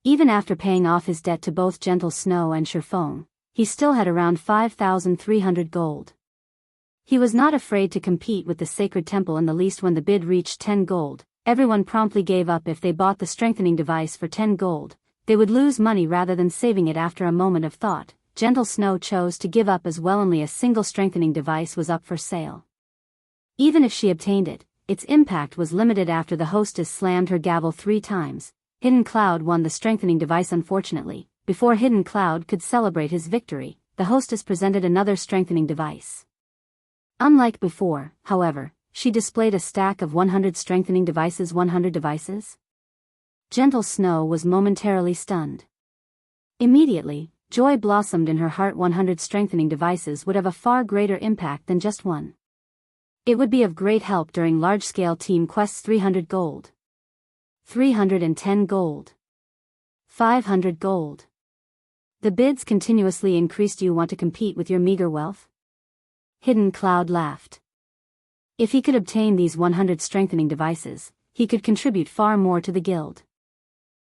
Even after paying off his debt to both Gentle Snow and Ye Feng, he still had around 5,300 gold. He was not afraid to compete with the sacred temple in the least. When the bid reached 10 gold, everyone promptly gave up. If they bought the strengthening device for 10 gold, they would lose money rather than saving it. After a moment of thought, Gentle Snow chose to give up as well. Only a single strengthening device was up for sale. Even if she obtained it, its impact was limited. After the hostess slammed her gavel 3 times, Hidden Cloud won the strengthening device. Unfortunately, before Hidden Cloud could celebrate his victory, the hostess presented another strengthening device. Unlike before, however, she displayed a stack of 100 strengthening devices. 100 devices? Gentle Snow was momentarily stunned. Immediately, joy blossomed in her heart. 100 strengthening devices would have a far greater impact than just one. It would be of great help during large-scale team quests. 300 gold. 310 gold. 500 gold. The bids continuously increased. Do you want to compete with your meager wealth? Hidden Cloud laughed. If he could obtain these 100 strengthening devices, he could contribute far more to the guild.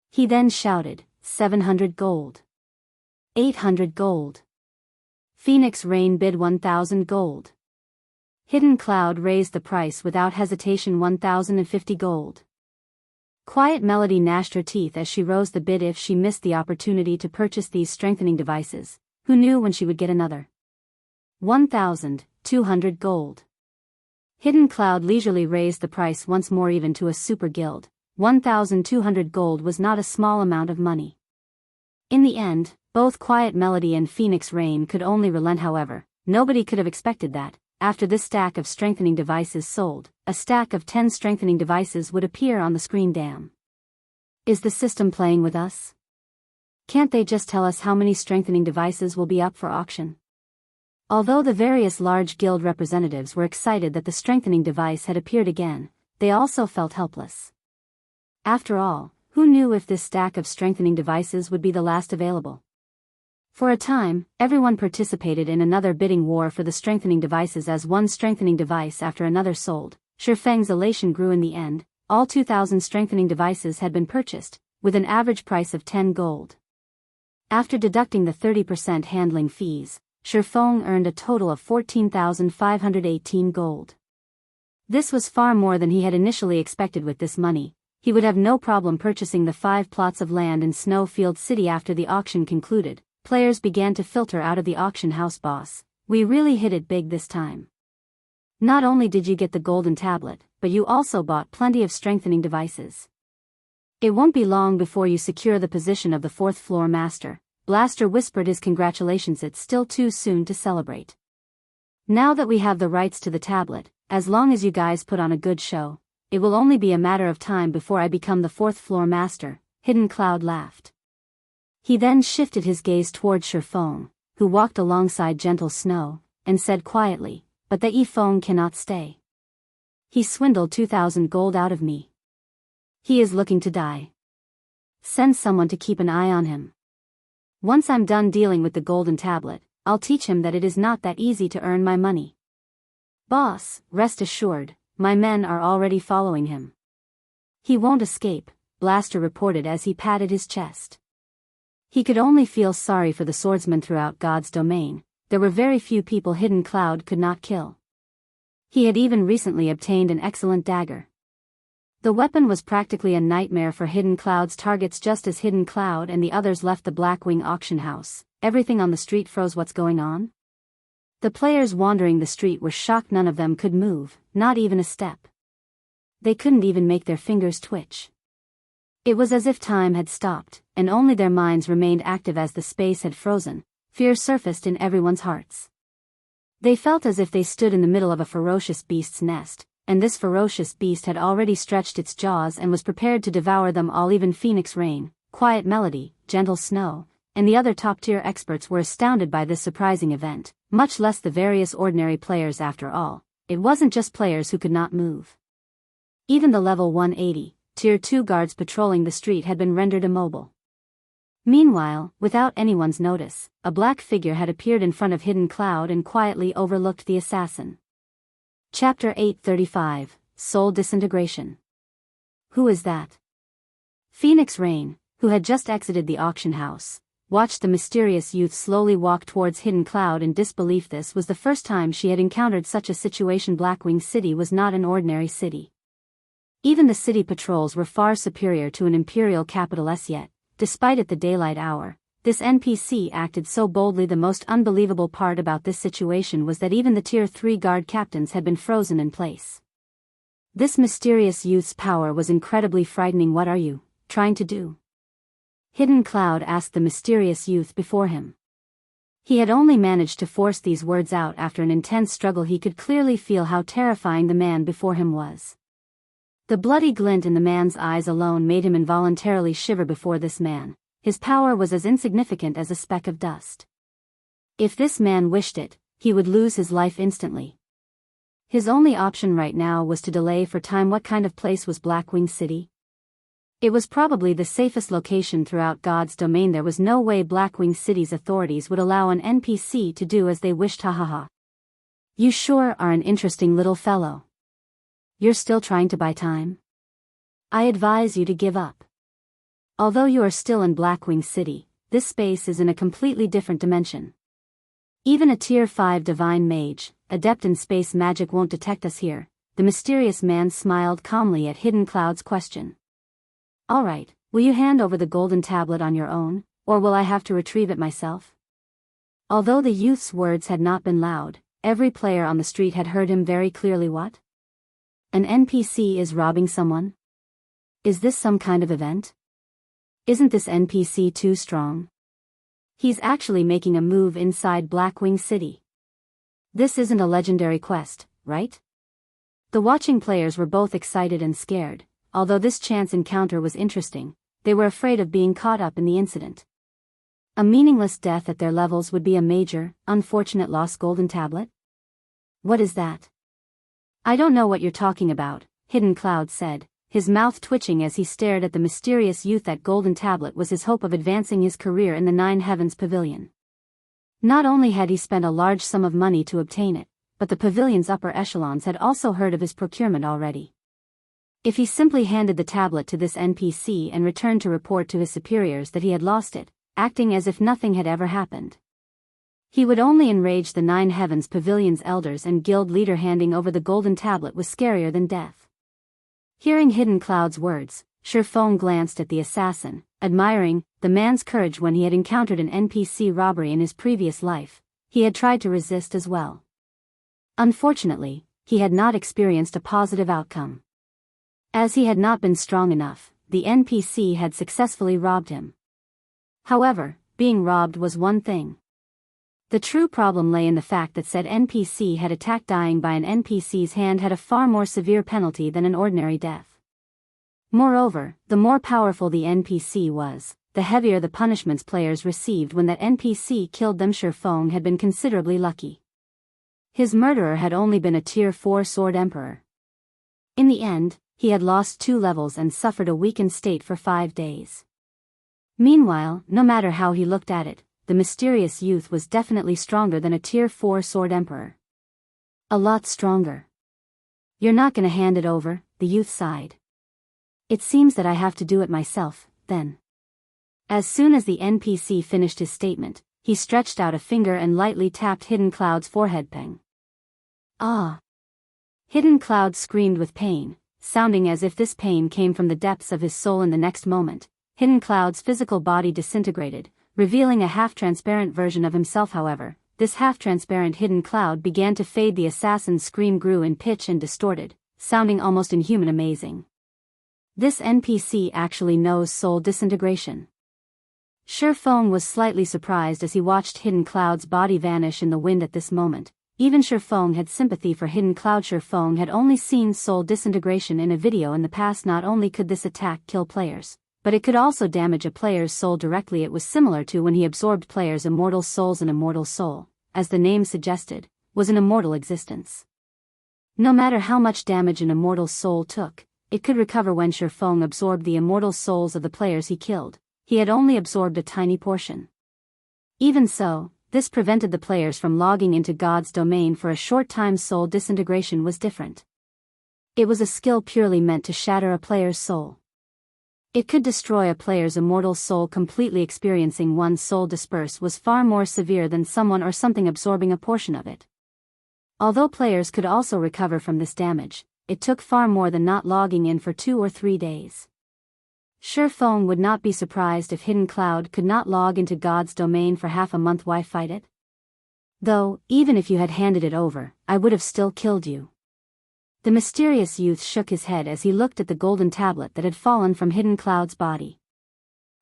He then shouted, 700 gold. 800 gold. Phoenix Rain bid 1,000 gold. Hidden Cloud raised the price without hesitation. 1,050 gold. Quiet Melody gnashed her teeth as she rose the bid. If she missed the opportunity to purchase these strengthening devices, who knew when she would get another? 1,200 gold. Hidden Cloud leisurely raised the price once more. Even to a super guild, 1,200 gold was not a small amount of money. In the end, both Quiet Melody and Phoenix Rain could only relent. However, nobody could have expected that, after this stack of strengthening devices sold, a stack of 10 strengthening devices would appear on the screen. Damn. Is the system playing with us? Can't they just tell us how many strengthening devices will be up for auction? Although the various large guild representatives were excited that the strengthening device had appeared again, they also felt helpless. After all, who knew if this stack of strengthening devices would be the last available? For a time, everyone participated in another bidding war for the strengthening devices. As one strengthening device after another sold, Ye Feng's elation grew. In the end, all 2,000 strengthening devices had been purchased, with an average price of 10 gold. After deducting the 30% handling fees, Ye Feng earned a total of 14,518 gold. This was far more than he had initially expected. With this money, he would have no problem purchasing the 5 plots of land in Snowfield City. After the auction concluded, players began to filter out of the auction house. Boss, we really hit it big this time. Not only did you get the golden tablet, but you also bought plenty of strengthening devices. It won't be long before you secure the position of the 4th floor master. Blaster whispered his congratulations. It's still too soon to celebrate. Now that we have the rights to the tablet, as long as you guys put on a good show, it will only be a matter of time before I become the fourth floor master, Hidden Cloud laughed. He then shifted his gaze toward Ye Feng, who walked alongside Gentle Snow, and said quietly, but that Ye Feng cannot stay. He swindled 2,000 gold out of me. He is looking to die. Send someone to keep an eye on him. Once I'm done dealing with the golden tablet, I'll teach him that it is not that easy to earn my money. Boss, rest assured, my men are already following him. He won't escape, Blaster reported as he patted his chest. He could only feel sorry for the swordsmen throughout God's domain. There were very few people Hidden Cloud could not kill. He had even recently obtained an excellent dagger. The weapon was practically a nightmare for Hidden Cloud's targets. Just as Hidden Cloud and the others left the Blackwing auction house, everything on the street froze. What's going on? The players wandering the street were shocked. None of them could move, not even a step. They couldn't even make their fingers twitch. It was as if time had stopped, and only their minds remained active. As the space had frozen, fear surfaced in everyone's hearts. They felt as if they stood in the middle of a ferocious beast's nest, and this ferocious beast had already stretched its jaws and was prepared to devour them all. Even Phoenix Rain, Quiet Melody, Gentle Snow, and the other top-tier experts were astounded by this surprising event, much less the various ordinary players. After all, it wasn't just players who could not move. Even the level 180, Tier 2 guards patrolling the street had been rendered immobile. Meanwhile, without anyone's notice, a black figure had appeared in front of Hidden Cloud and quietly overlooked the assassin. Chapter 835, Soul Disintegration. Who is that? Phoenix Rain, who had just exited the auction house, watched the mysterious youth slowly walk towards Hidden Cloud in disbelief. This was the first time she had encountered such a situation. Blackwing City was not an ordinary city. Even the city patrols were far superior to an imperial capital. Yet, despite the daylight hour, this NPC acted so boldly. The most unbelievable part about this situation was that even the Tier 3 guard captains had been frozen in place. This mysterious youth's power was incredibly frightening. What are you trying to do? Hidden Cloud asked the mysterious youth before him. He had only managed to force these words out after an intense struggle. He could clearly feel how terrifying the man before him was. The bloody glint in the man's eyes alone made him involuntarily shiver before this man. His power was as insignificant as a speck of dust. If this man wished it, he would lose his life instantly. His only option right now was to delay for time. What kind of place was Blackwing City? It was probably the safest location throughout God's domain. There was no way Blackwing City's authorities would allow an NPC to do as they wished. Hahaha. You sure are an interesting little fellow. You're still trying to buy time? I advise you to give up. Although you are still in Blackwing City, this space is in a completely different dimension. Even a Tier 5 divine mage, adept in space magic, won't detect us here. The mysterious man smiled calmly at Hidden Cloud's question. Alright, will you hand over the golden tablet on your own, or will I have to retrieve it myself? Although the youth's words had not been loud, every player on the street had heard him very clearly. What? An NPC is robbing someone? Is this some kind of event? Isn't this NPC too strong? He's actually making a move inside Blackwing City. This isn't a legendary quest, right? The watching players were both excited and scared. Although this chance encounter was interesting, they were afraid of being caught up in the incident. A meaningless death at their levels would be a major, unfortunate loss. Golden tablet? What is that? I don't know what you're talking about, Hidden Cloud said, his mouth twitching as he stared at the mysterious youth. That golden tablet was his hope of advancing his career in the Nine Heavens Pavilion. Not only had he spent a large sum of money to obtain it, but the pavilion's upper echelons had also heard of his procurement already. If he simply handed the tablet to this NPC and returned to report to his superiors that he had lost it, acting as if nothing had ever happened, he would only enrage the Nine Heavens Pavilion's elders and guild leader. Handing over the golden tablet was scarier than death. Hearing Hidden Cloud's words, Ye Feng glanced at the assassin, admiring the man's courage. When he had encountered an NPC robbery in his previous life, he had tried to resist as well. Unfortunately, he had not experienced a positive outcome. As he had not been strong enough, the NPC had successfully robbed him. However, being robbed was one thing. The true problem lay in the fact that said NPC had attacked. Dying by an NPC's hand had a far more severe penalty than an ordinary death. Moreover, the more powerful the NPC was, the heavier the punishments players received when that NPC killed them. Ye Feng had been considerably lucky. His murderer had only been a Tier 4 Sword Emperor. In the end, he had lost 2 levels and suffered a weakened state for 5 days. Meanwhile, no matter how he looked at it, the mysterious youth was definitely stronger than a Tier 4 Sword Emperor. A lot stronger. "You're not gonna hand it over," the youth sighed. "It seems that I have to do it myself, then." As soon as the NPC finished his statement, he stretched out a finger and lightly tapped Hidden Cloud's forehead. Peng. Ah! Hidden Cloud screamed with pain, sounding as if this pain came from the depths of his soul. In the next moment, Hidden Cloud's physical body disintegrated, revealing a half-transparent version of himself. However, this half-transparent Hidden Cloud began to fade. The assassin's scream grew in pitch and distorted, sounding almost inhuman. Amazing. This NPC actually knows soul disintegration. Ye Feng was slightly surprised as he watched Hidden Cloud's body vanish in the wind at this moment. Even Ye Feng had sympathy for Hidden Cloud. Ye Feng had only seen soul disintegration in a video in the past. Not only could this attack kill players, but it could also damage a player's soul directly. It was similar to when he absorbed players' immortal souls. An immortal soul, as the name suggested, was an immortal existence. No matter how much damage an immortal soul took, it could recover. When Ye Feng absorbed the immortal souls of the players he killed, he had only absorbed a tiny portion. Even so, this prevented the players from logging into God's domain for a short time. Soul disintegration was different. It was a skill purely meant to shatter a player's soul. It could destroy a player's immortal soul completely. Experiencing one's soul disperse was far more severe than someone or something absorbing a portion of it. Although players could also recover from this damage, it took far more than not logging in for 2 or 3 days. Ye Feng would not be surprised if Hidden Cloud could not log into God's domain for half a month. Why fight it? Though, even if you had handed it over, I would have still killed you. The mysterious youth shook his head as he looked at the golden tablet that had fallen from Hidden Cloud's body.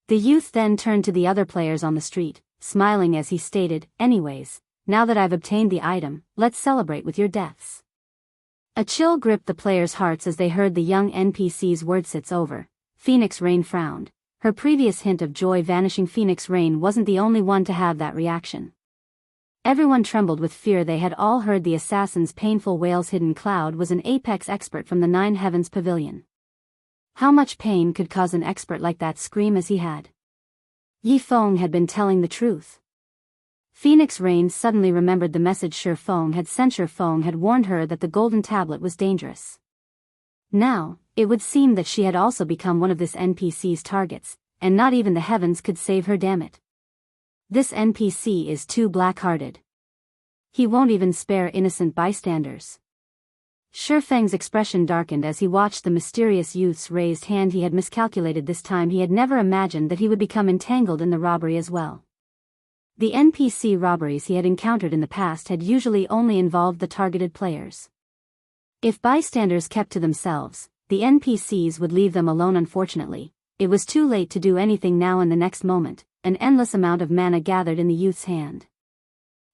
The youth then turned to the other players on the street, smiling as he stated, "Anyways, now that I've obtained the item, let's celebrate with your deaths." A chill gripped the players' hearts as they heard the young NPC's words. "It's over." Phoenix Rain frowned, her previous hint of joy vanishing. Phoenix Rain wasn't the only one to have that reaction. Everyone trembled with fear. They had all heard the assassin's painful wails. Hidden Cloud was an apex expert from the 9 Heavens Pavilion. How much pain could cause an expert like that scream as he had? Ye Feng had been telling the truth. Phoenix Rain suddenly remembered the message Ye Feng had sent. Ye Feng had warned her that the golden tablet was dangerous. Now, it would seem that she had also become one of this NPC's targets, and not even the heavens could save her. Damn it. This NPC is too black-hearted. He won't even spare innocent bystanders. Ye Feng's expression darkened as he watched the mysterious youth's raised hand. He had miscalculated this time. He had never imagined that he would become entangled in the robbery as well. The NPC robberies he had encountered in the past had usually only involved the targeted players. If bystanders kept to themselves, the NPCs would leave them alone. Unfortunately, it was too late to do anything now. In the next moment, an endless amount of mana gathered in the youth's hand.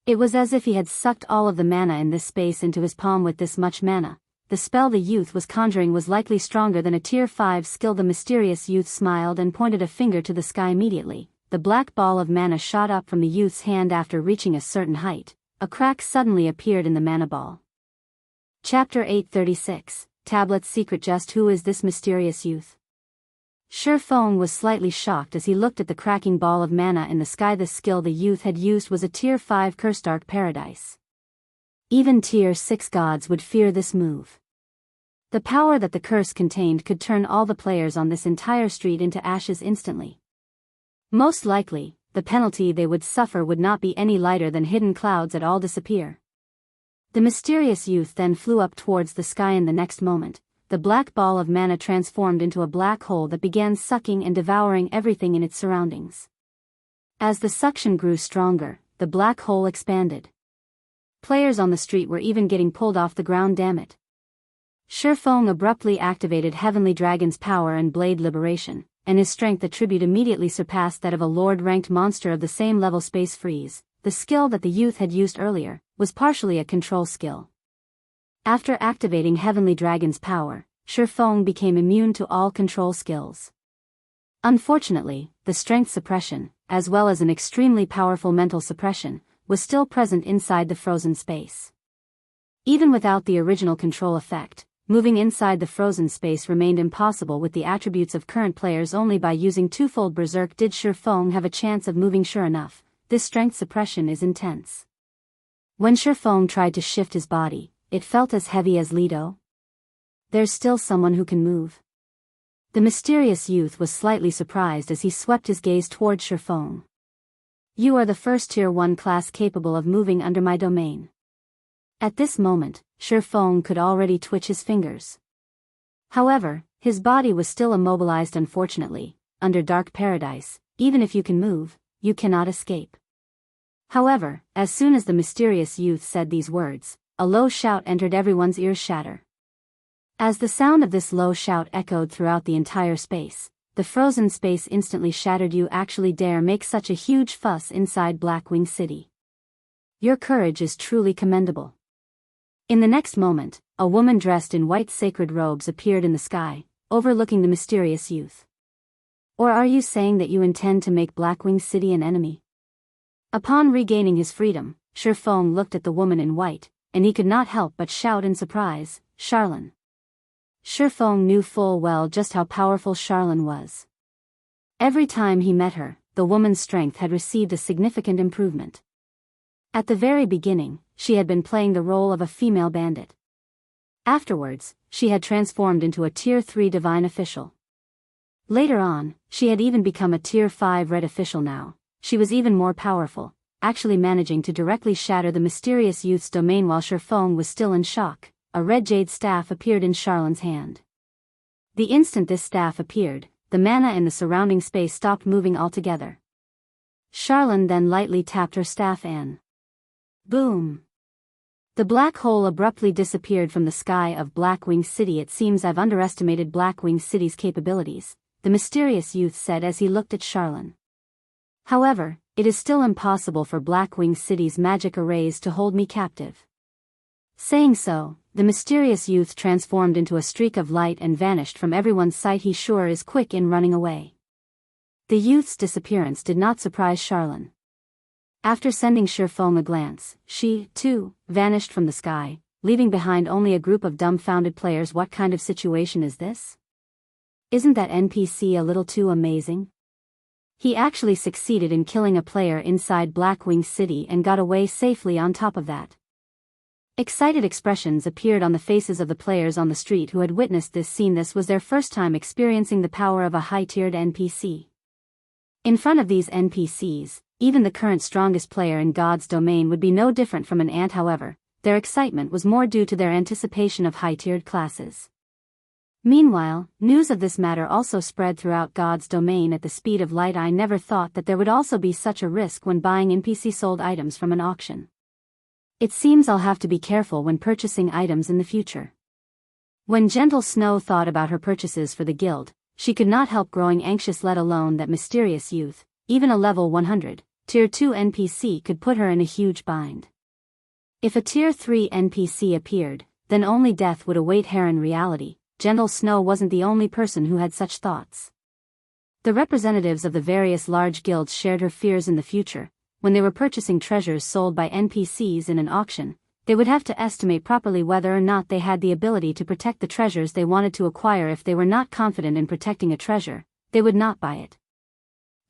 It was as if he had sucked all of the mana in this space into his palm. With this much mana, the spell the youth was conjuring was likely stronger than a Tier 5 skill. The mysterious youth smiled and pointed a finger to the sky. Immediately, the black ball of mana shot up from the youth's hand. After reaching a certain height, a crack suddenly appeared in the mana ball. Chapter 836, Tablet's Secret. Just who is this mysterious youth? Ye Feng was slightly shocked as he looked at the cracking ball of mana in the sky. The skill the youth had used was a Tier 5 Curse. Dark Paradise. Even Tier 6 gods would fear this move. The power that the curse contained could turn all the players on this entire street into ashes instantly. Most likely, the penalty they would suffer would not be any lighter than Hidden Clouds at all disappear. The mysterious youth then flew up towards the sky. In the next moment, the black ball of mana transformed into a black hole that began sucking and devouring everything in its surroundings. As the suction grew stronger, the black hole expanded. Players on the street were even getting pulled off the ground. Damn it. Ye Feng abruptly activated Heavenly Dragon's power and Blade Liberation, and his strength attribute immediately surpassed that of a Lord-ranked monster of the same level. Space freeze. the skill that the youth had used earlier, was partially a control skill. After activating Heavenly Dragon's power, Ye Feng became immune to all control skills. Unfortunately, the strength suppression, as well as an extremely powerful mental suppression, was still present inside the frozen space. Even without the original control effect, moving inside the frozen space remained impossible with the attributes of current players. Only by using twofold Berserk did Ye Feng have a chance of moving. Sure enough, this strength suppression is intense. When Ye Feng tried to shift his body, it felt as heavy as Lido. There's still someone who can move. The mysterious youth was slightly surprised as he swept his gaze towards Ye Feng. You are the first Tier 1 class capable of moving under my domain. At this moment, Ye Feng could already twitch his fingers. However, his body was still immobilized. Unfortunately, under Dark Paradise, even if you can move, you cannot escape. However, as soon as the mysterious youth said these words, a low shout entered everyone's ears. Shatter. As the sound of this low shout echoed throughout the entire space, the frozen space instantly shattered. You actually dare make such a huge fuss inside Blackwing City. Your courage is truly commendable. In the next moment, a woman dressed in white sacred robes appeared in the sky, overlooking the mysterious youth. Or are you saying that you intend to make Blackwing City an enemy? Upon regaining his freedom, Ye Feng looked at the woman in white, and he could not help but shout in surprise, Charlene. Ye Feng knew full well just how powerful Charlene was. Every time he met her, the woman's strength had received a significant improvement. At the very beginning, she had been playing the role of a female bandit. Afterwards, she had transformed into a Tier 3 divine official. Later on, she had even become a Tier 5 red official. Now, she was even more powerful, actually managing to directly shatter the mysterious youth's domain. While Ye Feng was still in shock, a red jade staff appeared in Charlene's hand. The instant this staff appeared, the mana in the surrounding space stopped moving altogether. Charlene then lightly tapped her staff and boom! The black hole abruptly disappeared from the sky of Blackwing City. It seems I've underestimated Blackwing City's capabilities, the mysterious youth said as he looked at Charlene. However, it is still impossible for Blackwing City's magic arrays to hold me captive. Saying so, the mysterious youth transformed into a streak of light and vanished from everyone's sight. He sure is quick in running away. The youth's disappearance did not surprise Charlene. After sending Ye Feng a glance, she, too, vanished from the sky, leaving behind only a group of dumbfounded players. What kind of situation is this? Isn't that NPC a little too amazing? He actually succeeded in killing a player inside Blackwing City and got away safely on top of that. Excited expressions appeared on the faces of the players on the street who had witnessed this scene. This was their first time experiencing the power of a high-tiered NPC. In front of these NPCs, even the current strongest player in God's domain would be no different from an ant. However, their excitement was more due to their anticipation of high-tiered classes. Meanwhile, news of this matter also spread throughout God's domain at the speed of light. I never thought that there would also be such a risk when buying NPC-sold items from an auction. It seems I'll have to be careful when purchasing items in the future. When Gentle Snow thought about her purchases for the guild, she could not help growing anxious, let alone that mysterious youth. Even a level 100, Tier 2 NPC could put her in a huge bind. If a Tier 3 NPC appeared, then only death would await her. In reality, Gentle Snow wasn't the only person who had such thoughts. The representatives of the various large guilds shared her fears. In the future, when they were purchasing treasures sold by NPCs in an auction, they would have to estimate properly whether or not they had the ability to protect the treasures they wanted to acquire. If they were not confident in protecting a treasure, they would not buy it.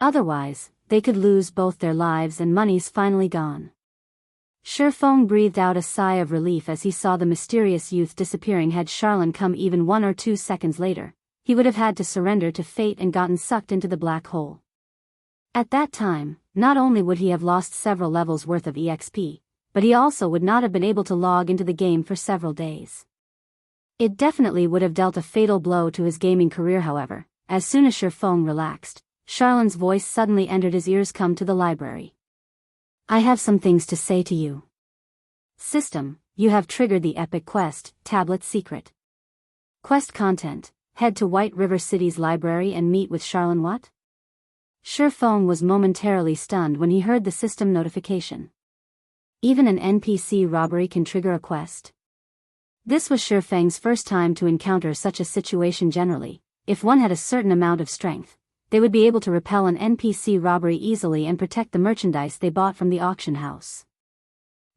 Otherwise, they could lose both their lives and monies. Finally gone. Ye Feng breathed out a sigh of relief as he saw the mysterious youth disappearing. Had Charlene come even 1 or 2 seconds later, he would have had to surrender to fate and gotten sucked into the black hole. At that time, not only would he have lost several levels worth of EXP, but he also would not have been able to log into the game for several days. It definitely would have dealt a fatal blow to his gaming career. However, as soon as Ye Feng relaxed, Charlene's voice suddenly entered his ears. Come to the library. I have some things to say to you. System, you have triggered the epic quest, Tablet Secret. Quest content, head to White River City's library and meet with Charlene. What? Ye Feng was momentarily stunned when he heard the system notification. Even an NPC robbery can trigger a quest? This was Ye Feng's first time to encounter such a situation generally. If one had a certain amount of strength, they would be able to repel an NPC robbery easily and protect the merchandise they bought from the auction house.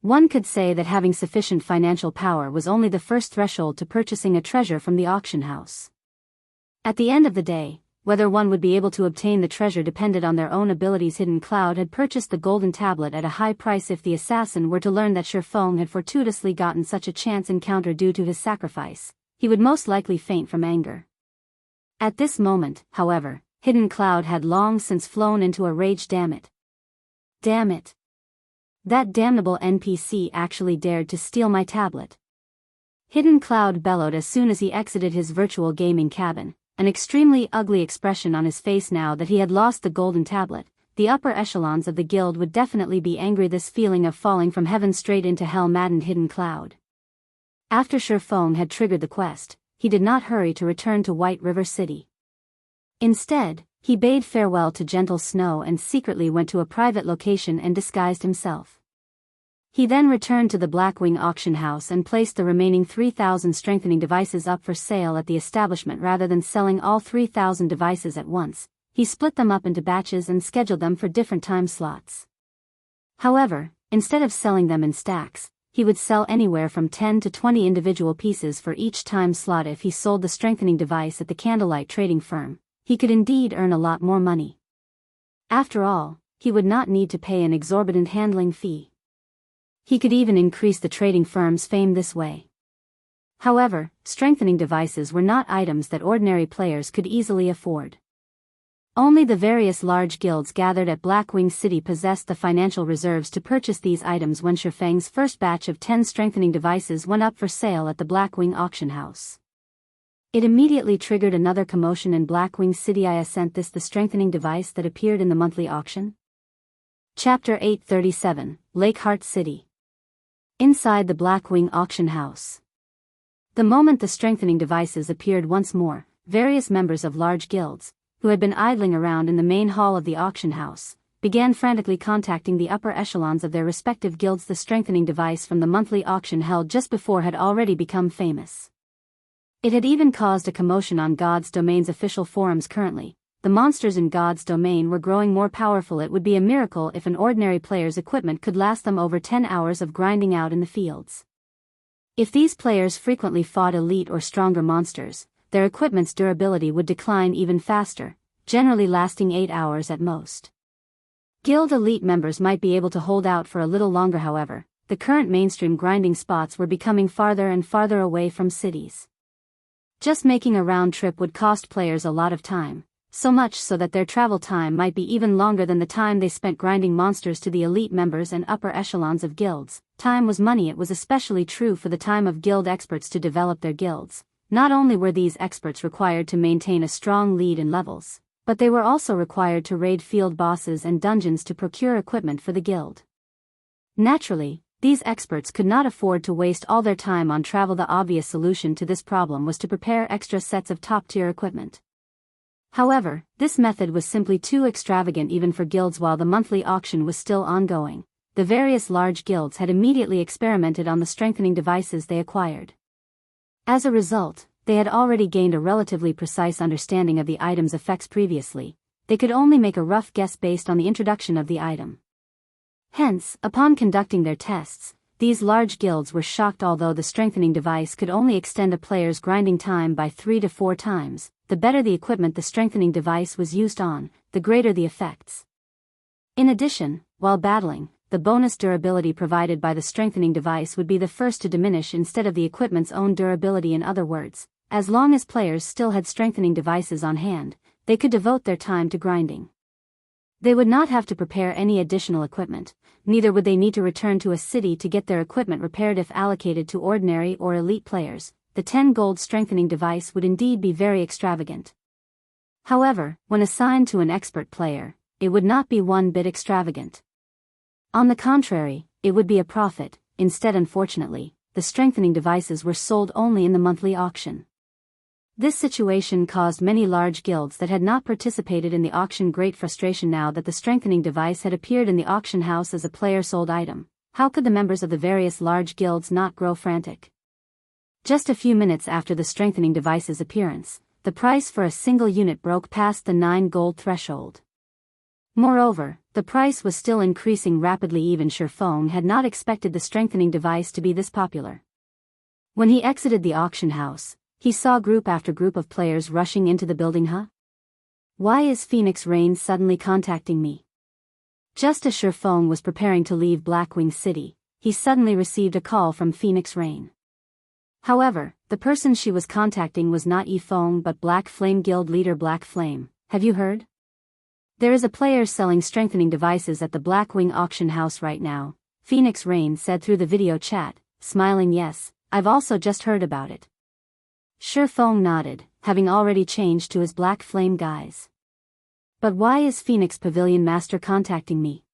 One could say that having sufficient financial power was only the first threshold to purchasing a treasure from the auction house. At the end of the day, whether one would be able to obtain the treasure depended on their own abilities. Hidden Cloud had purchased the golden tablet at a high price. If the assassin were to learn that Ye Feng had fortuitously gotten such a chance encounter due to his sacrifice, he would most likely faint from anger. At this moment, however, Hidden Cloud had long since flown into a rage. Damn it. Damn it. That damnable NPC actually dared to steal my tablet. Hidden Cloud bellowed as soon as he exited his virtual gaming cabin, an extremely ugly expression on his face. Now that he had lost the golden tablet, the upper echelons of the guild would definitely be angry. This feeling of falling from heaven straight into hell maddened Hidden Cloud. After Ye Feng had triggered the quest, he did not hurry to return to White River City. Instead, he bade farewell to gentle snow and secretly went to a private location and disguised himself. He then returned to the Blackwing auction house and placed the remaining 3,000 strengthening devices up for sale at the establishment. Rather than selling all 3,000 devices at once, he split them up into batches and scheduled them for different time slots. However, instead of selling them in stacks, he would sell anywhere from 10 to 20 individual pieces for each time slot. If he sold the strengthening device at the Candlelight trading firm, he could indeed earn a lot more money. After all, he would not need to pay an exorbitant handling fee. He could even increase the trading firm's fame this way. However, strengthening devices were not items that ordinary players could easily afford. Only the various large guilds gathered at Blackwing City possessed the financial reserves to purchase these items. When Ye Feng's first batch of 10 strengthening devices went up for sale at the Blackwing auction house, it immediately triggered another commotion in Blackwing City. Isn't this the strengthening device that appeared in the monthly auction? Chapter 837, Lakeheart City. Inside the Blackwing auction house. The moment the strengthening devices appeared once more, various members of large guilds, who had been idling around in the main hall of the auction house, began frantically contacting the upper echelons of their respective guilds. The strengthening device from the monthly auction held just before had already become famous. It had even caused a commotion on God's Domain's official forums. Currently, the monsters in God's Domain were growing more powerful. It would be a miracle if an ordinary player's equipment could last them over 10 hours of grinding out in the fields. If these players frequently fought elite or stronger monsters, their equipment's durability would decline even faster, generally lasting 8 hours at most. Guild elite members might be able to hold out for a little longer. However, the current mainstream grinding spots were becoming farther and farther away from cities. Just making a round trip would cost players a lot of time, so much so that their travel time might be even longer than the time they spent grinding monsters. To the elite members and upper echelons of guilds, time was money. It was especially true for the time of guild experts to develop their guilds. Not only were these experts required to maintain a strong lead in levels, but they were also required to raid field bosses and dungeons to procure equipment for the guild. Naturally, these experts could not afford to waste all their time on travel. The obvious solution to this problem was to prepare extra sets of top-tier equipment. However, this method was simply too extravagant even for guilds. While the monthly auction was still ongoing, the various large guilds had immediately experimented on the strengthening devices they acquired. As a result, they had already gained a relatively precise understanding of the item's effects. Previously, they could only make a rough guess based on the introduction of the item. Hence, upon conducting their tests, these large guilds were shocked. Although the strengthening device could only extend a player's grinding time by 3 to 4 times, the better the equipment the strengthening device was used on, the greater the effects. In addition, while battling, the bonus durability provided by the strengthening device would be the first to diminish instead of the equipment's own durability. In other words, as long as players still had strengthening devices on hand, they could devote their time to grinding. They would not have to prepare any additional equipment, neither would they need to return to a city to get their equipment repaired. If allocated to ordinary or elite players, the 10 gold strengthening device would indeed be very extravagant. However, when assigned to an expert player, it would not be one bit extravagant. On the contrary, it would be a profit. Instead, unfortunately, the strengthening devices were sold only in the monthly auction. This situation caused many large guilds that had not participated in the auction great frustration now that the strengthening device had appeared in the auction house as a player-sold item. How could the members of the various large guilds not grow frantic? Just a few minutes after the strengthening device's appearance, the price for a single unit broke past the 9 gold threshold. Moreover, the price was still increasing rapidly. Even Ye Feng had not expected the strengthening device to be this popular. When he exited the auction house, he saw group after group of players rushing into the building. Why is Phoenix Rain suddenly contacting me? Just as Ye Feng was preparing to leave Blackwing City, he suddenly received a call from Phoenix Rain. However, the person she was contacting was not Ye Feng but Black Flame Guild leader Black Flame. Have you heard? There is a player selling strengthening devices at the Blackwing auction house right now, Phoenix Rain said through the video chat, smiling. Yes, I've also just heard about it. Ye Feng nodded, having already changed to his Black Flame guise. But why is Phoenix Pavilion Master contacting me?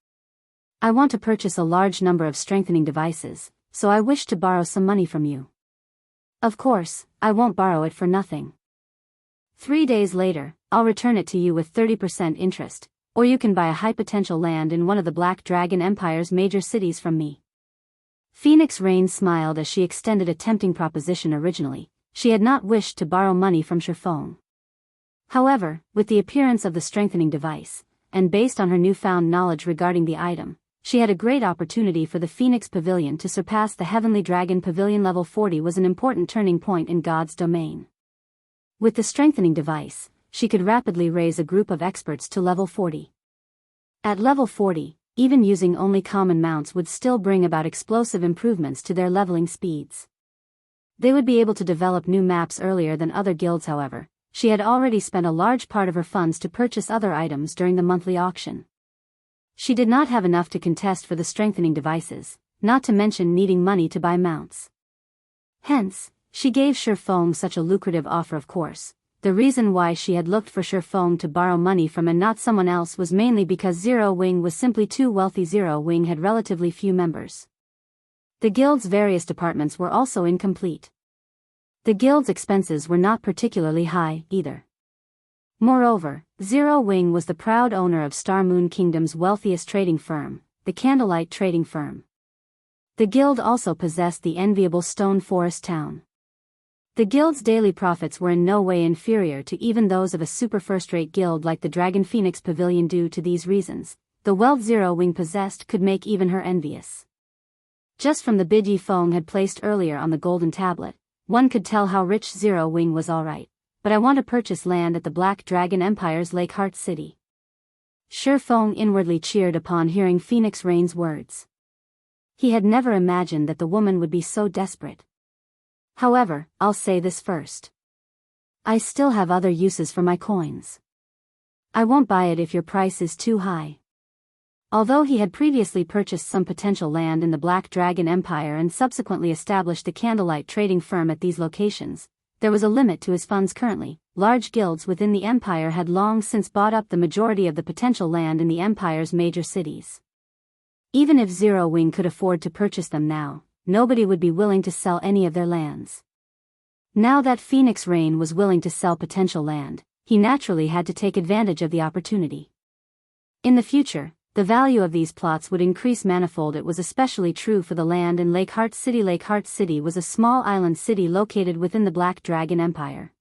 I want to purchase a large number of strengthening devices, so I wish to borrow some money from you. Of course, I won't borrow it for nothing. 3 days later, I'll return it to you with 30% interest, or you can buy a high-potential land in one of the Black Dragon Empire's major cities from me. Phoenix Rain smiled as she extended a tempting proposition. Originally, she had not wished to borrow money from Ye Feng. However, with the appearance of the strengthening device, and based on her newfound knowledge regarding the item, she had a great opportunity for the Phoenix Pavilion to surpass the Heavenly Dragon Pavilion. Level 40 was an important turning point in God's domain. With the strengthening device, she could rapidly raise a group of experts to level 40. At level 40, even using only common mounts would still bring about explosive improvements to their leveling speeds. They would be able to develop new maps earlier than other guilds. However, she had already spent a large part of her funds to purchase other items during the monthly auction. She did not have enough to contest for the strengthening devices, not to mention needing money to buy mounts. Hence, she gave Ye Feng such a lucrative offer. Of course, the reason why she had looked for Ye Feng to borrow money from and not someone else was mainly because Zero Wing was simply too wealthy. Zero Wing had relatively few members. The guild's various departments were also incomplete. The guild's expenses were not particularly high, either. Moreover, Zero Wing was the proud owner of Star Moon Kingdom's wealthiest trading firm, the Candlelight Trading Firm. The guild also possessed the enviable Stone Forest Town. The guild's daily profits were in no way inferior to even those of a super first-rate guild like the Dragon Phoenix Pavilion. Due to these reasons, the wealth Zero Wing possessed could make even her envious. Just from the bid Ye Feng had placed earlier on the golden tablet, one could tell how rich Zero Wing was. Alright, but I want to purchase land at the Black Dragon Empire's Lakeheart City. Ye Feng inwardly cheered upon hearing Phoenix Rain's words. He had never imagined that the woman would be so desperate. However, I'll say this first. I still have other uses for my coins. I won't buy it if your price is too high. Although he had previously purchased some potential land in the Black Dragon Empire and subsequently established the Candlelight Trading Firm at these locations, there was a limit to his funds currently. Large guilds within the empire had long since bought up the majority of the potential land in the empire's major cities. Even if Zero Wing could afford to purchase them now, nobody would be willing to sell any of their lands. Now that Phoenix Rain was willing to sell potential land, he naturally had to take advantage of the opportunity. In the future, the value of these plots would increase manifold. It was especially true for the land in Lakeheart City. Lakeheart City was a small island city located within the Black Dragon Empire.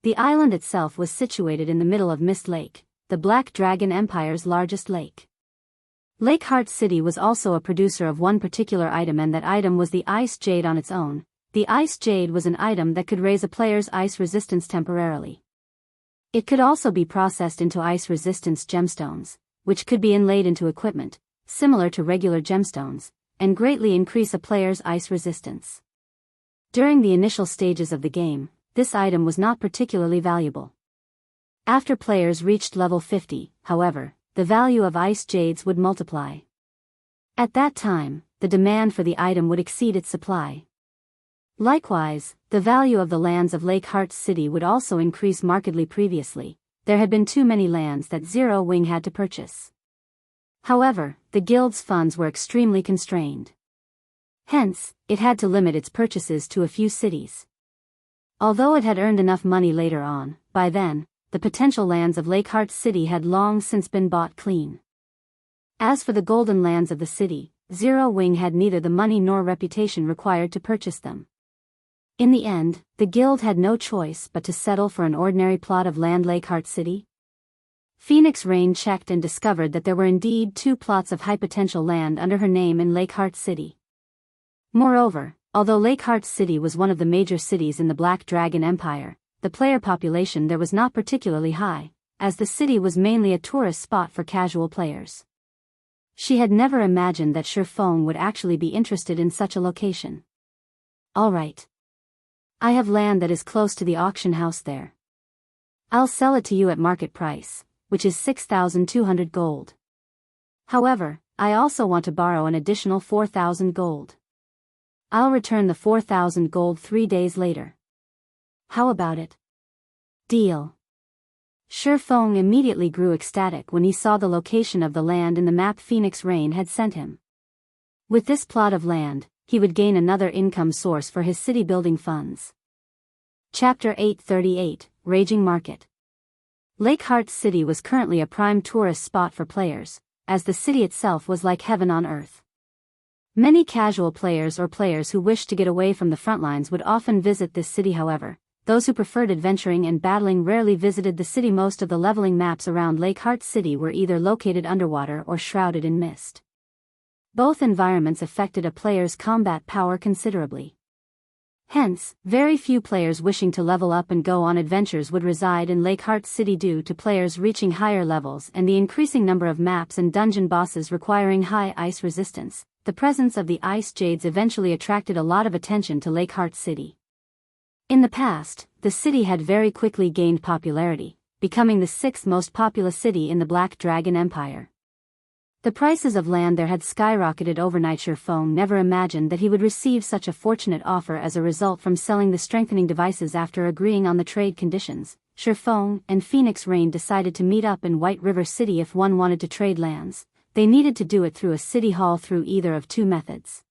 The island itself was situated in the middle of Mist Lake, the Black Dragon Empire's largest lake. Lakeheart City was also a producer of one particular item, and that item was the Ice Jade on its own. The Ice Jade was an item that could raise a player's ice resistance temporarily. It could also be processed into ice resistance gemstones, which could be inlaid into equipment, similar to regular gemstones, and greatly increase a player's ice resistance. During the initial stages of the game, this item was not particularly valuable. After players reached level 50, however, the value of ice jades would multiply. At that time, the demand for the item would exceed its supply. Likewise, the value of the lands of Lakeheart City would also increase markedly. Previously, there had been too many lands that Zero Wing had to purchase. However, the guild's funds were extremely constrained. Hence, it had to limit its purchases to a few cities. Although it had earned enough money later on, by then, the potential lands of Lakeheart City had long since been bought clean. As for the golden lands of the city, Zero Wing had neither the money nor reputation required to purchase them. In the end, the guild had no choice but to settle for an ordinary plot of land Lakeheart City. Phoenix Rain checked and discovered that there were indeed 2 plots of high potential land under her name in Lakeheart City. Moreover, although Lakeheart City was one of the major cities in the Black Dragon Empire, the player population there was not particularly high, as the city was mainly a tourist spot for casual players. She had never imagined that Ye Feng would actually be interested in such a location. All right. I have land that is close to the auction house there. I'll sell it to you at market price, which is 6,200 gold. However, I also want to borrow an additional 4,000 gold. I'll return the 4,000 gold 3 days later. How about it? Deal. Ye Feng immediately grew ecstatic when he saw the location of the land in the map Phoenix Rain had sent him. With this plot of land, he would gain another income source for his city-building funds. Chapter 838, Raging Market. Lakeheart City was currently a prime tourist spot for players, as the city itself was like heaven on earth. Many casual players or players who wished to get away from the front lines would often visit this city. However, those who preferred adventuring and battling rarely visited the city. Most of the leveling maps around Lakeheart City were either located underwater or shrouded in mist. Both environments affected a player's combat power considerably. Hence, very few players wishing to level up and go on adventures would reside in Lakeheart City due to players reaching higher levels and the increasing number of maps and dungeon bosses requiring high ice resistance. The presence of the ice jades eventually attracted a lot of attention to Lakeheart City. In the past, the city had very quickly gained popularity, becoming the 6th most populous city in the Black Dragon Empire. The prices of land there had skyrocketed overnight. Ye Feng never imagined that he would receive such a fortunate offer as a result from selling the strengthening devices. After agreeing on the trade conditions, Ye Feng and Phoenix Rain decided to meet up in White River City. If one wanted to trade lands, they needed to do it through a city hall through either of 2 methods.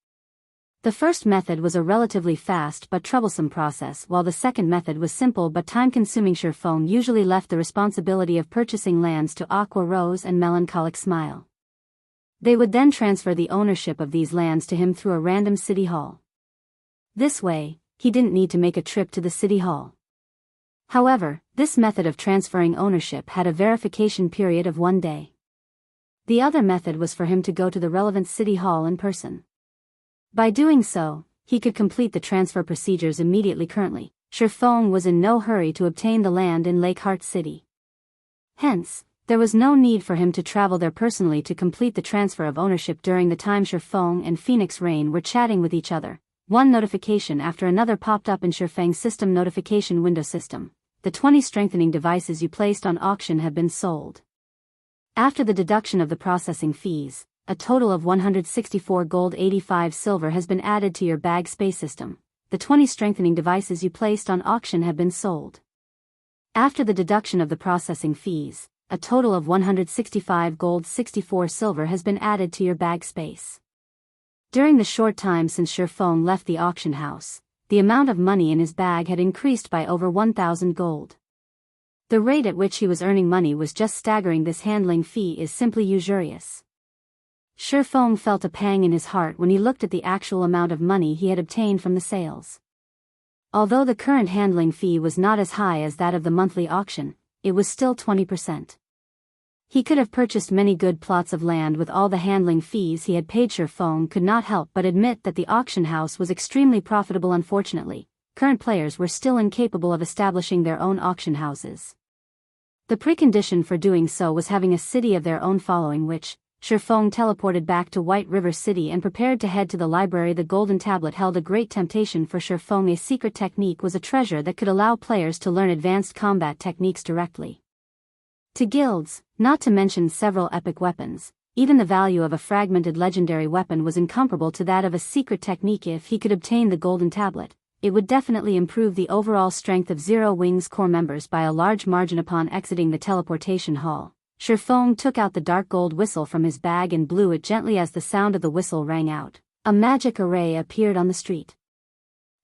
The first method was a relatively fast but troublesome process, while the second method was simple but time-consuming. Ye Feng usually left the responsibility of purchasing lands to Aqua Rose and Melancholic Smile. They would then transfer the ownership of these lands to him through a random city hall. This way, he didn't need to make a trip to the city hall. However, this method of transferring ownership had a verification period of 1 day. The other method was for him to go to the relevant city hall in person. By doing so, he could complete the transfer procedures immediately. Currently, Ye Feng was in no hurry to obtain the land in Lakeheart City. Hence, there was no need for him to travel there personally to complete the transfer of ownership. During the time Ye Feng and Phoenix Rain were chatting with each other, one notification after another popped up in Ye Feng's system notification window system. The 20 strengthening devices you placed on auction have been sold. After the deduction of the processing fees, a total of 164 gold 85 silver has been added to your bag space system. The 20 strengthening devices you placed on auction have been sold. After the deduction of the processing fees, a total of 165 gold 64 silver has been added to your bag space. During the short time since Ye Feng left the auction house, the amount of money in his bag had increased by over 1,000 gold. The rate at which he was earning money was just staggering. This handling fee is simply usurious. Ye Feng felt a pang in his heart when he looked at the actual amount of money he had obtained from the sales. Although the current handling fee was not as high as that of the monthly auction, it was still 20%. He could have purchased many good plots of land with all the handling fees he had paid. Ye Feng could not help but admit that the auction house was extremely profitable. Unfortunately, current players were still incapable of establishing their own auction houses. The precondition for doing so was having a city of their own, following which, Ye Feng teleported back to White River City and prepared to head to the library. The golden tablet held a great temptation for Ye Feng. A secret technique was a treasure that could allow players to learn advanced combat techniques directly. To guilds, not to mention several epic weapons, even the value of a fragmented legendary weapon was incomparable to that of a secret technique. If he could obtain the golden tablet, it would definitely improve the overall strength of Zero Wing's core members by a large margin. Upon exiting the teleportation hall, Ye Feng took out the dark gold whistle from his bag and blew it gently. As the sound of the whistle rang out, a magic array appeared on the street.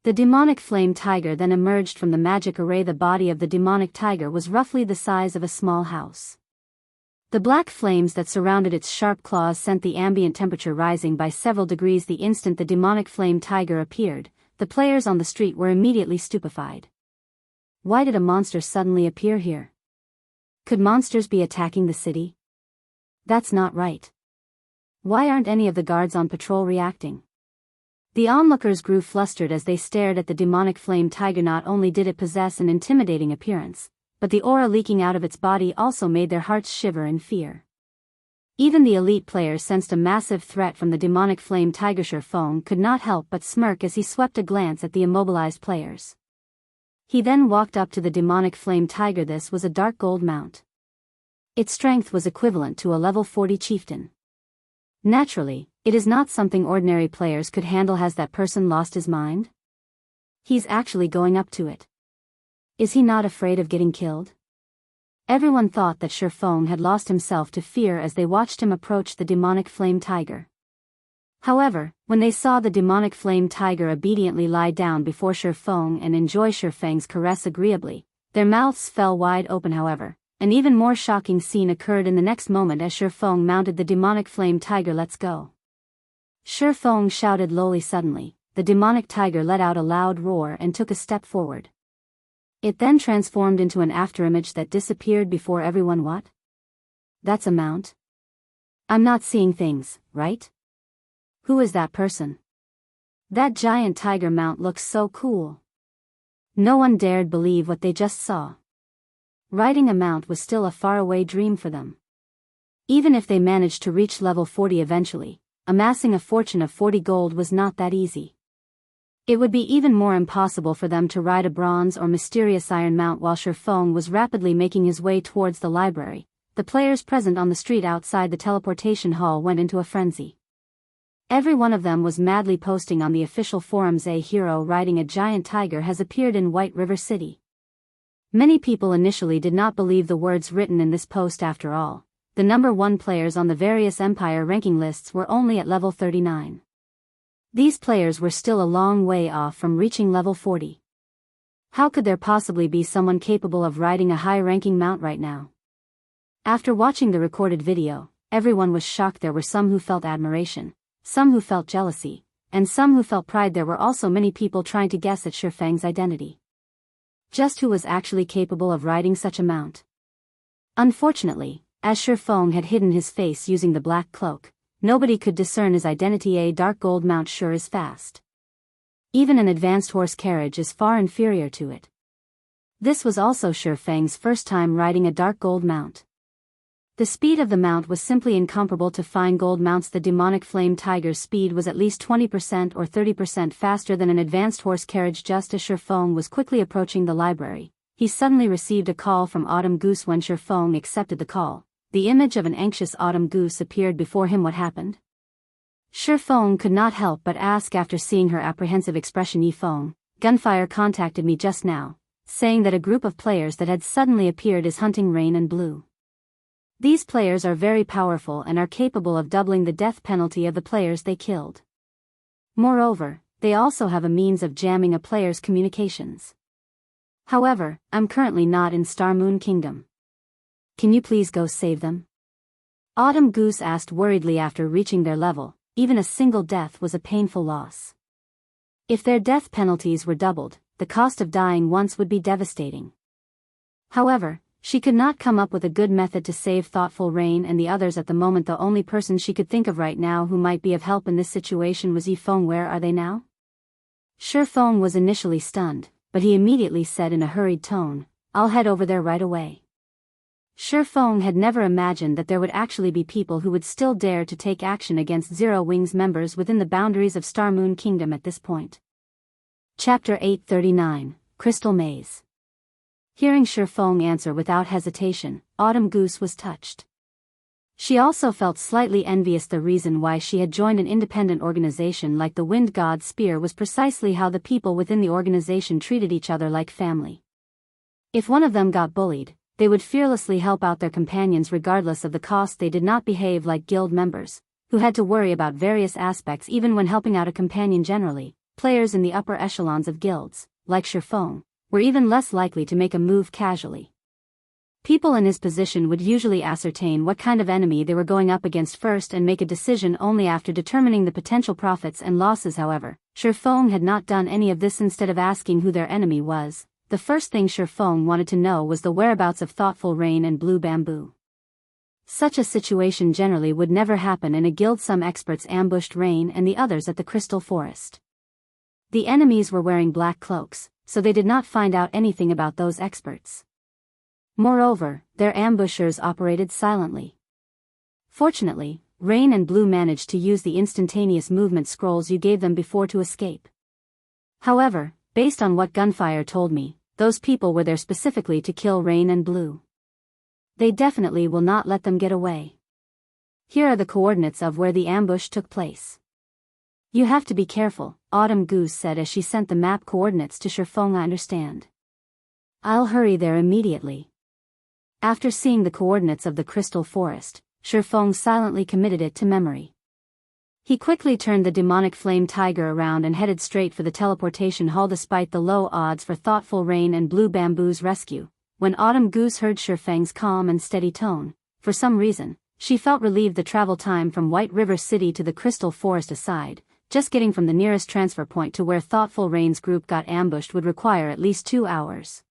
The demonic flame tiger then emerged from the magic array. The body of the demonic tiger was roughly the size of a small house. The black flames that surrounded its sharp claws sent the ambient temperature rising by several degrees the instant the demonic flame tiger appeared. The players on the street were immediately stupefied. Why did a monster suddenly appear here? Could monsters be attacking the city? That's not right. Why aren't any of the guards on patrol reacting? The onlookers grew flustered as they stared at the demonic flame tiger. Not only did it possess an intimidating appearance, but the aura leaking out of its body also made their hearts shiver in fear. Even the elite players sensed a massive threat from the demonic flame tiger. Ye Feng could not help but smirk as he swept a glance at the immobilized players. He then walked up to the demonic flame tiger. This was a dark gold mount. Its strength was equivalent to a level 40 chieftain. Naturally, it is not something ordinary players could handle. Has that person lost his mind? He's actually going up to it. Is he not afraid of getting killed? Everyone thought that Ye Feng had lost himself to fear as they watched him approach the demonic flame tiger. However, when they saw the demonic flame tiger obediently lie down before Ye Feng and enjoy Ye Feng's caress agreeably, their mouths fell wide open. However, an even more shocking scene occurred in the next moment as Ye Feng mounted the demonic flame tiger. Let's go. Ye Feng shouted lowly. Suddenly, the demonic tiger let out a loud roar and took a step forward. It then transformed into an afterimage that disappeared before everyone. What? That's a mount? I'm not seeing things, right? Who is that person? That giant tiger mount looks so cool. No one dared believe what they just saw. Riding a mount was still a faraway dream for them. Even if they managed to reach level 40 eventually, amassing a fortune of 40 gold was not that easy. It would be even more impossible for them to ride a bronze or mysterious iron mount. While Ye Feng was rapidly making his way towards the library, the players present on the street outside the teleportation hall went into a frenzy. Every one of them was madly posting on the official forums, "A hero riding a giant tiger has appeared in White River City." Many people initially did not believe the words written in this post. After all, the number 1 players on the various empire ranking lists were only at level 39. These players were still a long way off from reaching level 40. How could there possibly be someone capable of riding a high-ranking mount right now? After watching the recorded video, everyone was shocked. There were some who felt admiration, some who felt jealousy, and some who felt pride. There were also many people trying to guess at Ye Feng's identity. Just who was actually capable of riding such a mount? Unfortunately, as Ye Feng had hidden his face using the black cloak, nobody could discern his identity. A dark gold mount sure is fast. Even an advanced horse carriage is far inferior to it. This was also Ye Feng's first time riding a dark gold mount. The speed of the mount was simply incomparable to fine gold mounts. The demonic flame tiger's speed was at least 20% or 30% faster than an advanced horse carriage. Just as Ye Feng was quickly approaching the library, he suddenly received a call from Autumn Goose. When Ye Feng accepted the call, the image of an anxious Autumn Goose appeared before him. What happened? Ye Feng could not help but ask after seeing her apprehensive expression. "Ye Feng, Gunfire contacted me just now, saying that a group of players that had suddenly appeared is hunting Rain and Blue. These players are very powerful and are capable of doubling the death penalty of the players they killed. Moreover, they also have a means of jamming a player's communications. However, I'm currently not in Star Moon Kingdom. Can you please go save them?" Autumn Goose asked worriedly. After reaching their level, even a single death was a painful loss. If their death penalties were doubled, the cost of dying once would be devastating. However, she could not come up with a good method to save thoughtful Rain and the others at the moment. The only person she could think of right now who might be of help in this situation was Ye Feng. Where are they now? Ye Feng was initially stunned, but he immediately said in a hurried tone, "I'll head over there right away." Ye Feng had never imagined that there would actually be people who would still dare to take action against Zero Wings members within the boundaries of Star Moon Kingdom at this point. Chapter 839, Crystal Maze. Hearing Ye Feng answer without hesitation, Autumn Goose was touched. She also felt slightly envious. The reason why she had joined an independent organization like the Wind God's Spear was precisely how the people within the organization treated each other like family. If one of them got bullied, they would fearlessly help out their companions regardless of the cost. They did not behave like guild members, who had to worry about various aspects even when helping out a companion. Generally, players in the upper echelons of guilds, like Ye Feng, were even less likely to make a move casually. People in his position would usually ascertain what kind of enemy they were going up against first and make a decision only after determining the potential profits and losses. However, Ye Feng had not done any of this. Instead of asking who their enemy was, the first thing Ye Feng wanted to know was the whereabouts of Thoughtful Rain and Blue Bamboo. Such a situation generally would never happen in a guild. Some experts ambushed Rain and the others at the Crystal Forest. The enemies were wearing black cloaks, so they did not find out anything about those experts. Moreover, their ambushers operated silently. Fortunately, Rain and Blue managed to use the instantaneous movement scrolls you gave them before to escape. However, based on what Gunfire told me, those people were there specifically to kill Rain and Blue. They definitely will not let them get away. Here are the coordinates of where the ambush took place. You have to be careful, Autumn Goose said as she sent the map coordinates to Ye Feng. I understand. I'll hurry there immediately. After seeing the coordinates of the Crystal Forest, Ye Feng silently committed it to memory. He quickly turned the demonic flame tiger around and headed straight for the teleportation hall. Despite the low odds for Thoughtful Rain and Blue Bamboo's rescue, when Autumn Goose heard Ye Feng's calm and steady tone, for some reason, she felt relieved. The travel time from White River City to the Crystal Forest aside, just getting from the nearest transfer point to where Thoughtful Rain's group got ambushed would require at least 2 hours.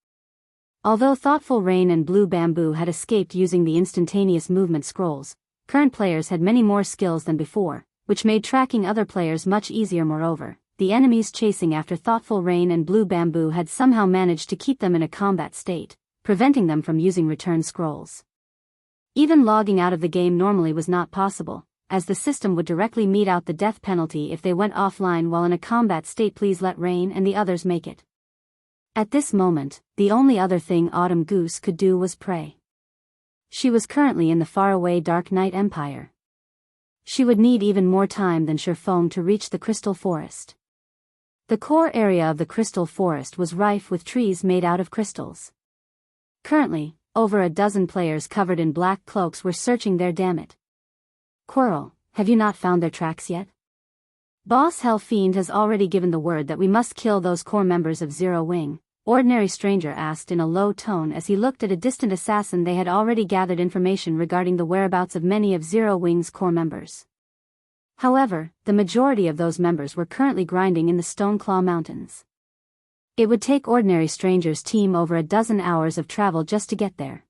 Although Thoughtful Rain and Blue Bamboo had escaped using the instantaneous movement scrolls, current players had many more skills than before, which made tracking other players much easier. Moreover, the enemies chasing after Thoughtful Rain and Blue Bamboo had somehow managed to keep them in a combat state, preventing them from using return scrolls. Even logging out of the game normally was not possible, as the system would directly mete out the death penalty if they went offline while in a combat state. Please let Rain and the others make it. At this moment, the only other thing Autumn Goose could do was pray. She was currently in the faraway Dark Knight Empire. She would need even more time than Ye Feng to reach the Crystal Forest. The core area of the Crystal Forest was rife with trees made out of crystals. Currently, over a dozen players covered in black cloaks were searching there. Damn it. Quirrell, have you not found their tracks yet? Boss Hellfiend has already given the word that we must kill those core members of Zero Wing, Ordinary Stranger asked in a low tone as he looked at a distant assassin. They had already gathered information regarding the whereabouts of many of Zero Wing's core members. However, the majority of those members were currently grinding in the Stoneclaw Mountains. It would take Ordinary Stranger's team over a dozen hours of travel just to get there.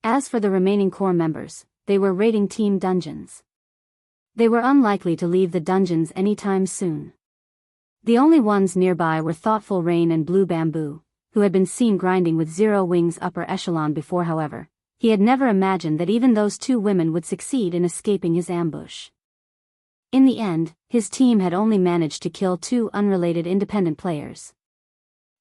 As for the remaining core members, they were raiding team dungeons. They were unlikely to leave the dungeons anytime soon. The only ones nearby were Thoughtful Rain and Blue Bamboo, who had been seen grinding with Zero Wing's upper echelon before. However, he had never imagined that even those two women would succeed in escaping his ambush. In the end, his team had only managed to kill 2 unrelated independent players.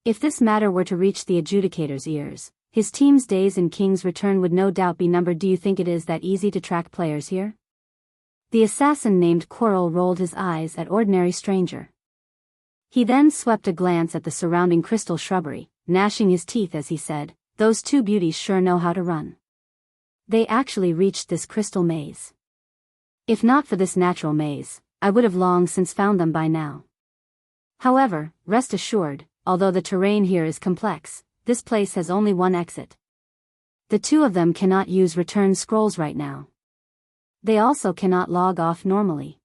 If this matter were to reach the Adjudicator's ears, his team's days in King's Return would no doubt be numbered. Do you think it is that easy to track players here? The assassin named Quirrell rolled his eyes at Ordinary Stranger. He then swept a glance at the surrounding crystal shrubbery, gnashing his teeth as he said, "Those 2 beauties sure know how to run. They actually reached this crystal maze. If not for this natural maze, I would have long since found them by now. However, rest assured, although the terrain here is complex, this place has only one exit. The 2 of them cannot use return scrolls right now. They also cannot log off normally.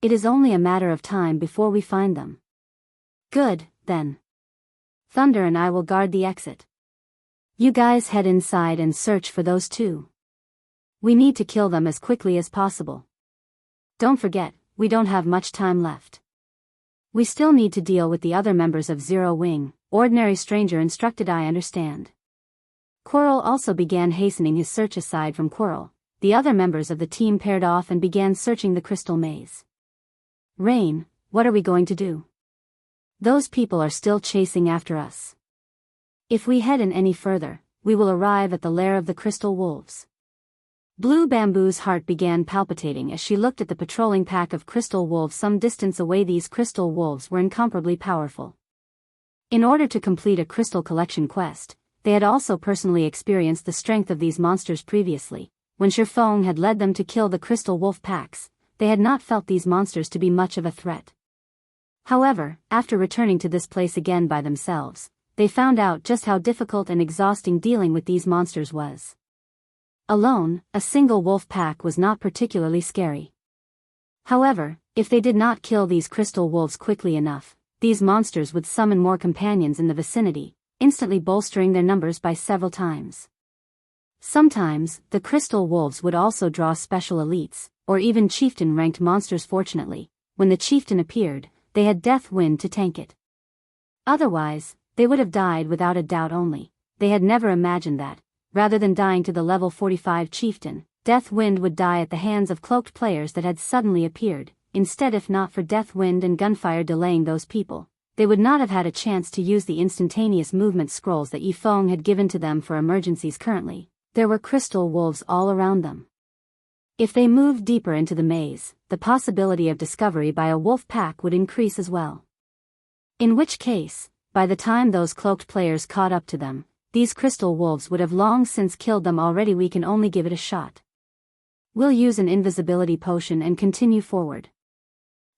It is only a matter of time before we find them." "Good, then. Thunder and I will guard the exit. You guys head inside and search for those 2. We need to kill them as quickly as possible. Don't forget, we don't have much time left. We still need to deal with the other members of Zero Wing," Ordinary Stranger instructed. "I understand." Quirrell also began hastening his search. Aside from Quirrell, the other members of the team paired off and began searching the crystal maze. "Rain, what are we going to do? Those people are still chasing after us. If we head in any further, we will arrive at the lair of the crystal wolves." Blue Bamboo's heart began palpitating as she looked at the patrolling pack of crystal wolves some distance away. These crystal wolves were incomparably powerful. In order to complete a crystal collection quest, they had also personally experienced the strength of these monsters previously. When Ye Feng had led them to kill the crystal wolf packs, they had not felt these monsters to be much of a threat. However, after returning to this place again by themselves, they found out just how difficult and exhausting dealing with these monsters was. Alone, a single wolf pack was not particularly scary. However, if they did not kill these crystal wolves quickly enough, these monsters would summon more companions in the vicinity, instantly bolstering their numbers by several times. Sometimes, the crystal wolves would also draw special elites, or even chieftain-ranked monsters. Fortunately, when the chieftain appeared, they had Death Wind to tank it. Otherwise, they would have died without a doubt. Only they had never imagined that, rather than dying to the level 45 chieftain, Death Wind would die at the hands of cloaked players that had suddenly appeared. Instead, if not for Death Wind and gunfire delaying those people, they would not have had a chance to use the instantaneous movement scrolls that Ye Feng had given to them for emergencies. Currently, there were crystal wolves all around them. If they moved deeper into the maze, the possibility of discovery by a wolf pack would increase as well. In which case, by the time those cloaked players caught up to them, these crystal wolves would have long since killed them already. We can only give it a shot. We'll use an invisibility potion and continue forward.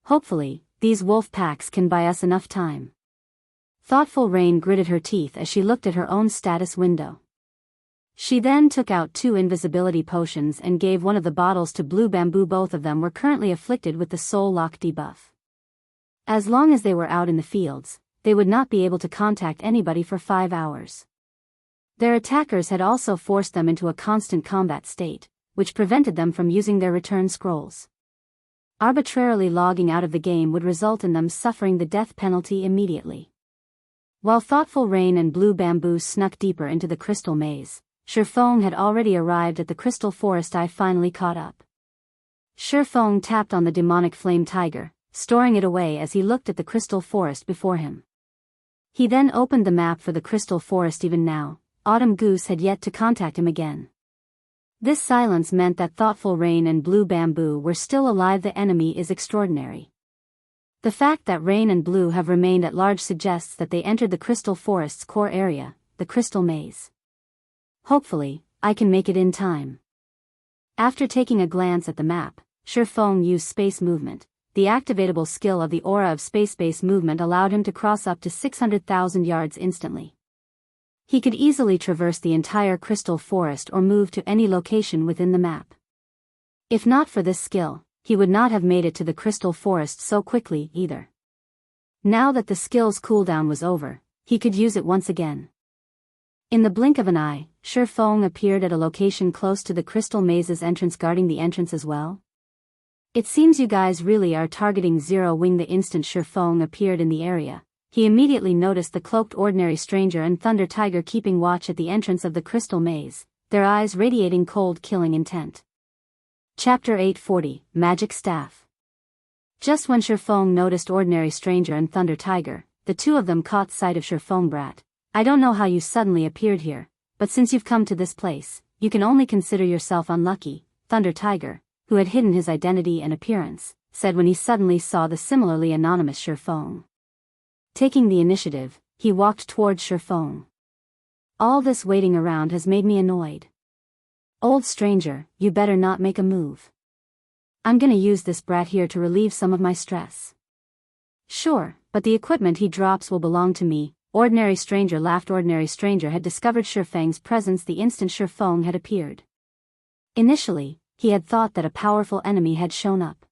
Hopefully, these wolf packs can buy us enough time. Thoughtful Rain gritted her teeth as she looked at her own status window. She then took out 2 invisibility potions and gave one of the bottles to Blue Bamboo. Both of them were currently afflicted with the Soul Lock debuff. As long as they were out in the fields, they would not be able to contact anybody for 5 hours. Their attackers had also forced them into a constant combat state, which prevented them from using their return scrolls. Arbitrarily logging out of the game would result in them suffering the death penalty immediately. While Thoughtful Rain and Blue Bamboo snuck deeper into the crystal maze, Ye Feng had already arrived at the crystal forest. I finally caught up. Ye Feng tapped on the demonic flame tiger, storing it away as he looked at the crystal forest before him. He then opened the map for the crystal forest. Even now, Autumn Goose had yet to contact him again. This silence meant that Thoughtful Rain and Blue Bamboo were still alive. The enemy is extraordinary. The fact that Rain and Blue have remained at large suggests that they entered the crystal forest's core area, the crystal maze. Hopefully, I can make it in time. After taking a glance at the map, Ye Feng used space movement. The activatable skill of the aura of space-based movement allowed him to cross up to 600,000 yards instantly. He could easily traverse the entire crystal forest or move to any location within the map. If not for this skill, he would not have made it to the crystal forest so quickly either. Now that the skill's cooldown was over, he could use it once again. In the blink of an eye, Ye Feng appeared at a location close to the crystal maze's entrance, guarding the entrance as well. It seems you guys really are targeting Zero Wing. The instant Ye Feng appeared in the area, he immediately noticed the cloaked Ordinary Stranger and Thunder Tiger keeping watch at the entrance of the crystal maze, their eyes radiating cold, killing intent. Chapter 840, Magic Staff. Just when Ye Feng noticed Ordinary Stranger and Thunder Tiger, the two of them caught sight of Ye Feng. Brat, I don't know how you suddenly appeared here, but since you've come to this place, you can only consider yourself unlucky, Thunder Tiger, who had hidden his identity and appearance, said when he suddenly saw the similarly anonymous Ye Feng. Taking the initiative, he walked towards Ye Feng. All this waiting around has made me annoyed. Old stranger, you better not make a move. I'm gonna use this brat here to relieve some of my stress. Sure, but the equipment he drops will belong to me, Ordinary Stranger laughed. Ordinary Stranger had discovered Ye Feng's presence the instant Ye Feng had appeared. Initially, he had thought that a powerful enemy had shown up.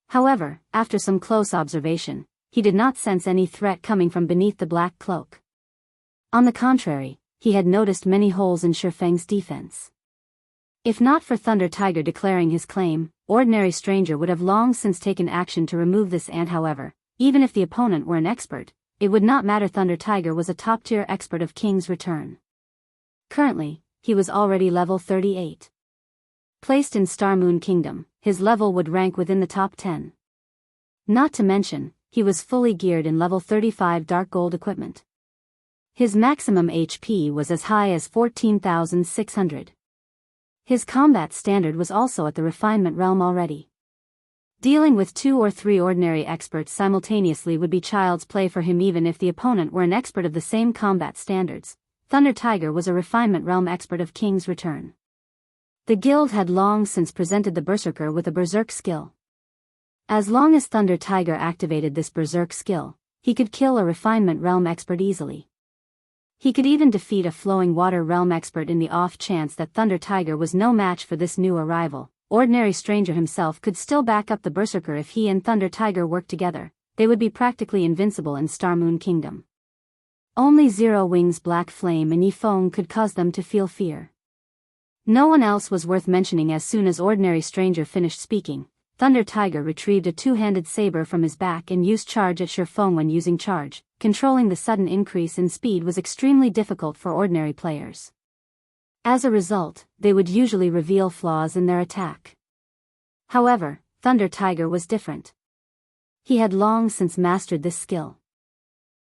However, after some close observation, he did not sense any threat coming from beneath the black cloak. On the contrary, he had noticed many holes in Ye Feng's defense. If not for Thunder Tiger declaring his claim, Ordinary Stranger would have long since taken action to remove this ant. However, even if the opponent were an expert, it would not matter. Thunder Tiger was a top-tier expert of King's Return. Currently, he was already level 38. Placed in Star Moon Kingdom, his level would rank within the top 10. Not to mention, he was fully geared in level 35 Dark Gold equipment. His maximum HP was as high as 14,600. His combat standard was also at the refinement realm already. Dealing with 2 or 3 ordinary experts simultaneously would be child's play for him. Even if the opponent were an expert of the same combat standards, Thunder Tiger was a refinement realm expert of King's Return. The guild had long since presented the Berserker with a Berserk skill. As long as Thunder Tiger activated this berserk skill, he could kill a Refinement Realm expert easily. He could even defeat a Flowing Water Realm expert in the off chance that Thunder Tiger was no match for this new arrival. Ordinary Stranger himself could still back up the Berserker if he and Thunder Tiger worked together. They would be practically invincible in Star Moon Kingdom. Only Zero Wing's Black Flame and Ye Feng could cause them to feel fear. No one else was worth mentioning. As soon as Ordinary Stranger finished speaking, Thunder Tiger retrieved a two-handed saber from his back and used charge at Ye Feng. When using charge, controlling the sudden increase in speed was extremely difficult for ordinary players. As a result, they would usually reveal flaws in their attack. However, Thunder Tiger was different. He had long since mastered this skill.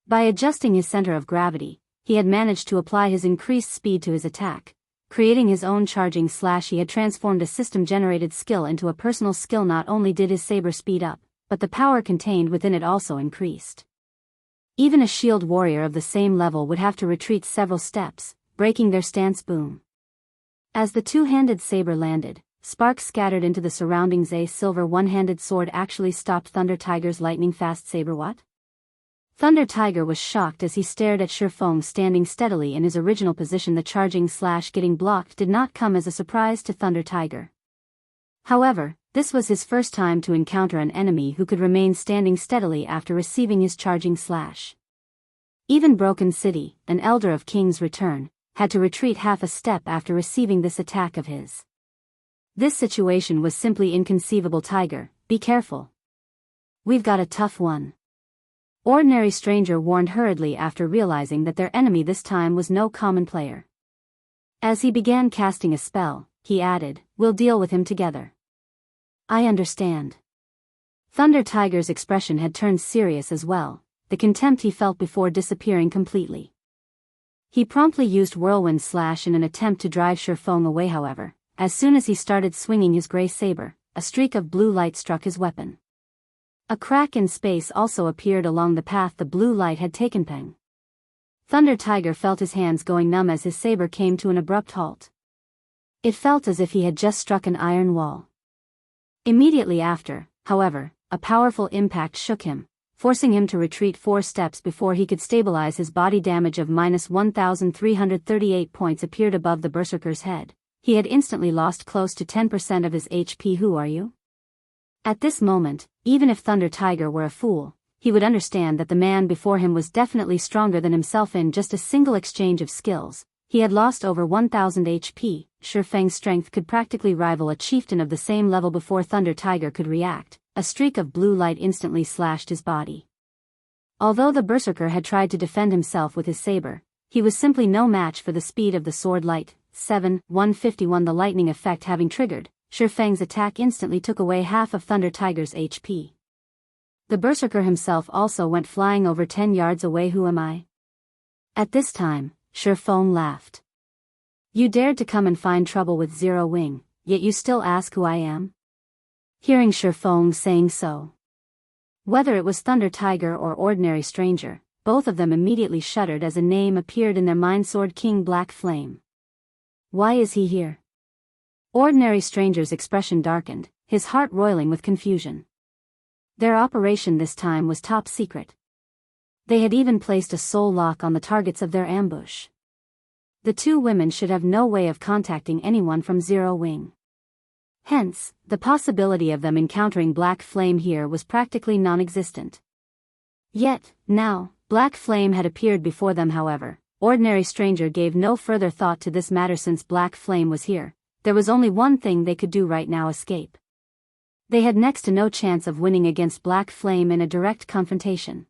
By adjusting his center of gravity, he had managed to apply his increased speed to his attack. Creating his own charging slash, he had transformed a system-generated skill into a personal skill. Not only did his saber speed up, but the power contained within it also increased. Even a shield warrior of the same level would have to retreat several steps, breaking their stance. Boom. As the two-handed saber landed, sparks scattered into the surroundings. A silver one-handed sword actually stopped Thunder Tiger's lightning-fast saber. What? Thunder Tiger was shocked as he stared at Ye Feng standing steadily in his original position. The charging slash getting blocked did not come as a surprise to Thunder Tiger. However, this was his first time to encounter an enemy who could remain standing steadily after receiving his charging slash. Even Broken City, an Elder of King's Return, had to retreat half a step after receiving this attack of his. This situation was simply inconceivable. Tiger, be careful. We've got a tough one. Ordinary Stranger warned hurriedly after realizing that their enemy this time was no common player. As he began casting a spell, he added, "We'll deal with him together." I understand. Thunder Tiger's expression had turned serious as well, the contempt he felt before disappearing completely. He promptly used Whirlwind Slash in an attempt to drive Ye Feng away. However, as soon as he started swinging his gray saber, a streak of blue light struck his weapon. A crack in space also appeared along the path the blue light had taken. Peng. Thunder Tiger felt his hands going numb as his saber came to an abrupt halt. It felt as if he had just struck an iron wall. Immediately after, however, a powerful impact shook him, forcing him to retreat 4 steps before he could stabilize. His body damage of -1,338 points appeared above the Berserker's head. He had instantly lost close to 10% of his HP. Who are you? At this moment, even if Thunder Tiger were a fool, he would understand that the man before him was definitely stronger than himself. In just a single exchange of skills, he had lost over 1,000 HP. Ye Feng's strength could practically rival a chieftain of the same level. Before Thunder Tiger could react, a streak of blue light instantly slashed his body. Although the Berserker had tried to defend himself with his saber, he was simply no match for the speed of the sword. Light 7,151. The lightning effect having triggered, Ye Feng's attack instantly took away half of Thunder Tiger's HP. The Berserker himself also went flying over 10 yards away. Who am I? At this time, Ye Feng laughed. You dared to come and find trouble with Zero Wing, yet you still ask who I am? Hearing Ye Feng saying so, whether it was Thunder Tiger or Ordinary Stranger, both of them immediately shuddered as a name appeared in their mind: Sword King Black Flame. Why is he here? Ordinary Stranger's expression darkened, his heart roiling with confusion. Their operation this time was top secret. They had even placed a soul lock on the targets of their ambush. The two women should have no way of contacting anyone from Zero Wing. Hence, the possibility of them encountering Black Flame here was practically non-existent. Yet, now, Black Flame had appeared before them. However, Ordinary Stranger gave no further thought to this matter. Since Black Flame was here, there was only one thing they could do right now: escape. They had next to no chance of winning against Black Flame in a direct confrontation.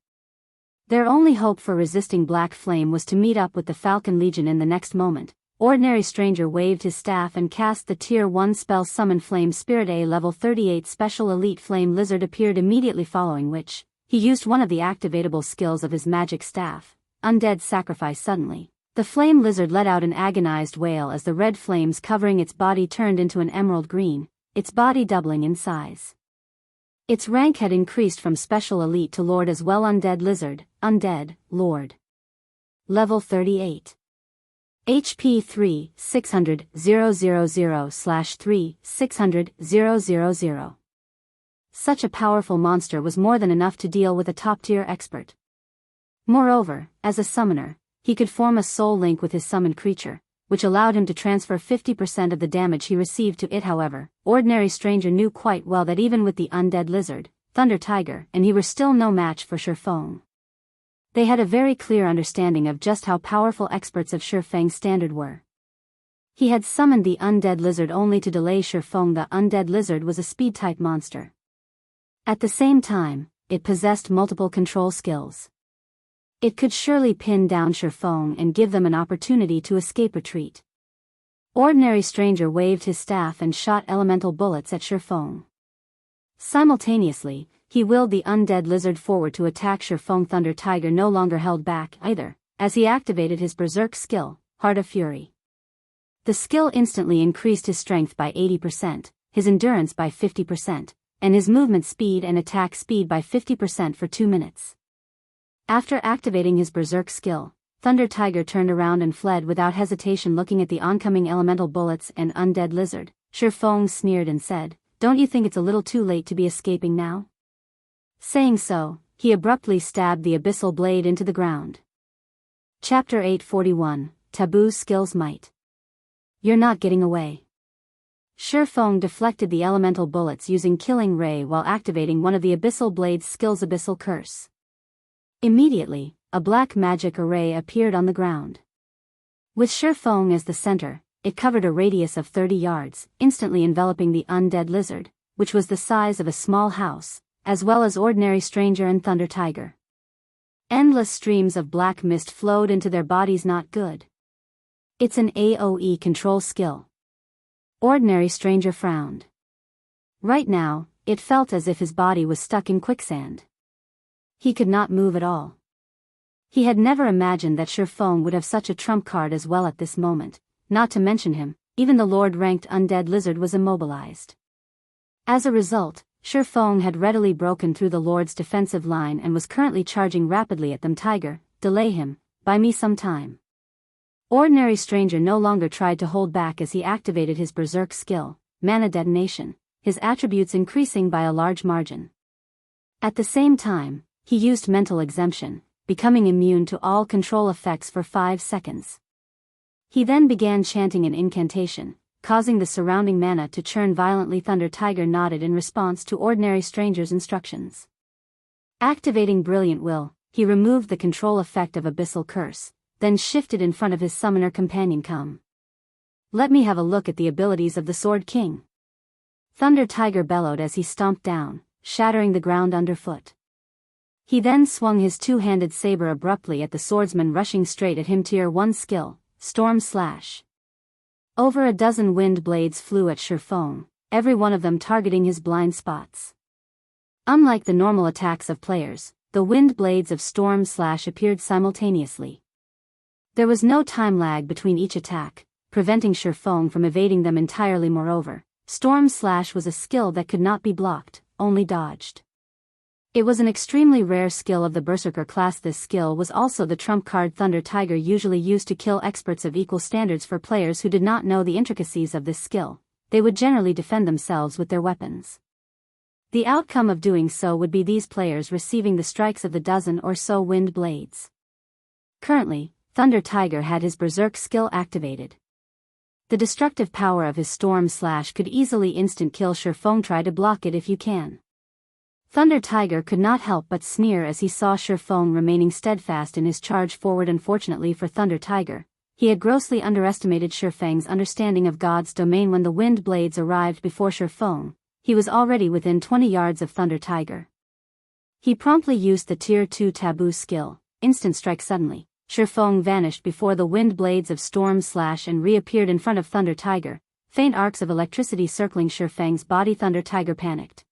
Their only hope for resisting Black Flame was to meet up with the Falcon Legion. In the next moment, Ordinary Stranger waved his staff and cast the Tier 1 spell Summon Flame Spirit. A level 38 special elite flame lizard appeared immediately following which, he used one of the activatable skills of his magic staff, Undead Sacrifice. Suddenly, the flame lizard let out an agonized wail as the red flames covering its body turned into an emerald green, its body doubling in size. Its rank had increased from Special Elite to Lord as well. Undead Lizard, Undead, Lord. Level 38. HP 3, 600, 000/3, 600, 000. such a powerful monster was more than enough to deal with a top-tier expert. Moreover, as a summoner, he could form a soul link with his summoned creature, which allowed him to transfer 50% of the damage he received to it. However, Ordinary Stranger knew quite well that even with the undead lizard, Thunder Tiger, and he were still no match for Ye Feng. They had a very clear understanding of just how powerful experts of Ye Feng's standard were. He had summoned the undead lizard only to delay Ye Feng. The undead lizard was a speed-type monster. At the same time, it possessed multiple control skills. It could surely pin down Ye Feng and give them an opportunity to escape retreat. Ordinary Stranger waved his staff and shot elemental bullets at Ye Feng. Simultaneously, he willed the undead lizard forward to attack Ye Feng. Thunder Tiger no longer held back either, as he activated his berserk skill, Heart of Fury. The skill instantly increased his strength by 80%, his endurance by 50%, and his movement speed and attack speed by 50% for 2 minutes. After activating his berserk skill, Thunder Tiger turned around and fled without hesitation. Looking at the oncoming elemental bullets and undead lizard, Ye Feng sneered and said, "Don't you think it's a little too late to be escaping now?" Saying so, he abruptly stabbed the abyssal blade into the ground. Chapter 841, Taboo Skills Might. You're not getting away. Ye Feng deflected the elemental bullets using Killing Ray while activating one of the abyssal blade's skills, Abyssal Curse. Immediately, a black magic array appeared on the ground. With Ye Feng as the center, it covered a radius of 30 yards, instantly enveloping the undead lizard, which was the size of a small house, as well as Ordinary Stranger and Thunder Tiger. Endless streams of black mist flowed into their bodies. Not good. It's an AoE control skill. Ordinary Stranger frowned. Right now, it felt as if his body was stuck in quicksand. He could not move at all. He had never imagined that Ye Feng would have such a trump card as well at this moment, not to mention him, even the Lord-ranked undead lizard was immobilized. As a result, Ye Feng had readily broken through the Lord's defensive line and was currently charging rapidly at them. Tiger, delay him, buy me some time. Ordinary Stranger no longer tried to hold back as he activated his berserk skill, Mana Detonation, his attributes increasing by a large margin. At the same time, he used Mental Exemption, becoming immune to all control effects for 5 seconds. He then began chanting an incantation, causing the surrounding mana to churn violently. Thunder Tiger nodded in response to Ordinary Stranger's instructions. Activating Brilliant Will, he removed the control effect of Abyssal Curse, then shifted in front of his summoner companion. Come. Let me have a look at the abilities of the Sword King. Thunder Tiger bellowed as he stomped down, shattering the ground underfoot. He then swung his two-handed saber abruptly at the swordsman rushing straight at him. Tier 1 skill, Storm Slash. Over a dozen wind blades flew at Ye Feng, every one of them targeting his blind spots. Unlike the normal attacks of players, the wind blades of Storm Slash appeared simultaneously. There was no time lag between each attack, preventing Ye Feng from evading them entirely. Moreover, Storm Slash was a skill that could not be blocked, only dodged. It was an extremely rare skill of the Berserker class. This skill was also the trump card Thunder Tiger usually used to kill experts of equal standards. For players who did not know the intricacies of this skill, they would generally defend themselves with their weapons. The outcome of doing so would be these players receiving the strikes of the dozen or so wind blades. Currently, Thunder Tiger had his Berserk skill activated. The destructive power of his Storm Slash could easily instant kill Ye Feng. Try to block it if you can. Thunder Tiger could not help but sneer as he saw Ye Feng remaining steadfast in his charge forward. Unfortunately for Thunder Tiger, he had grossly underestimated Ye Feng's understanding of God's domain. When the wind blades arrived before Ye Feng, he was already within 20 yards of Thunder Tiger. He promptly used the Tier 2 Taboo skill, Instant Strike. Suddenly, Ye Feng vanished before the wind blades of Storm Slash and reappeared in front of Thunder Tiger, faint arcs of electricity circling Ye Feng's body. Thunder Tiger panicked.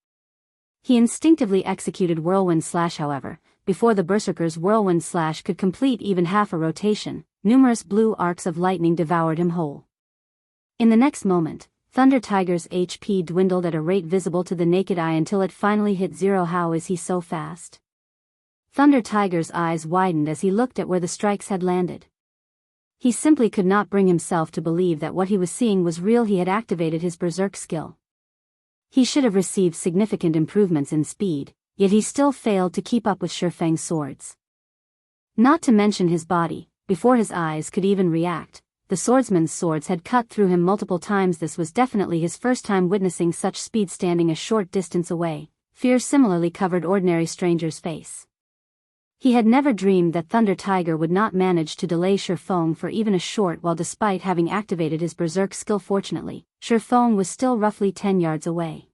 He instinctively executed Whirlwind Slash. However, before the Berserker's Whirlwind Slash could complete even half a rotation, numerous blue arcs of lightning devoured him whole. In the next moment, Thunder Tiger's HP dwindled at a rate visible to the naked eye until it finally hit 0. How is he so fast? Thunder Tiger's eyes widened as he looked at where the strikes had landed. He simply could not bring himself to believe that what he was seeing was real. He had activated his Berserk skill. He should have received significant improvements in speed, yet he still failed to keep up with Ye Feng's swords. Not to mention his body, before his eyes could even react, the swordsman's swords had cut through him multiple times. This was definitely his first time witnessing such speed. Standing a short distance away, fear similarly covered Ordinary Stranger's face. He had never dreamed that Thunder Tiger would not manage to delay Ye Feng for even a short while. Despite having activated his berserk skill, fortunately, Ye Feng was still roughly 10 yards away.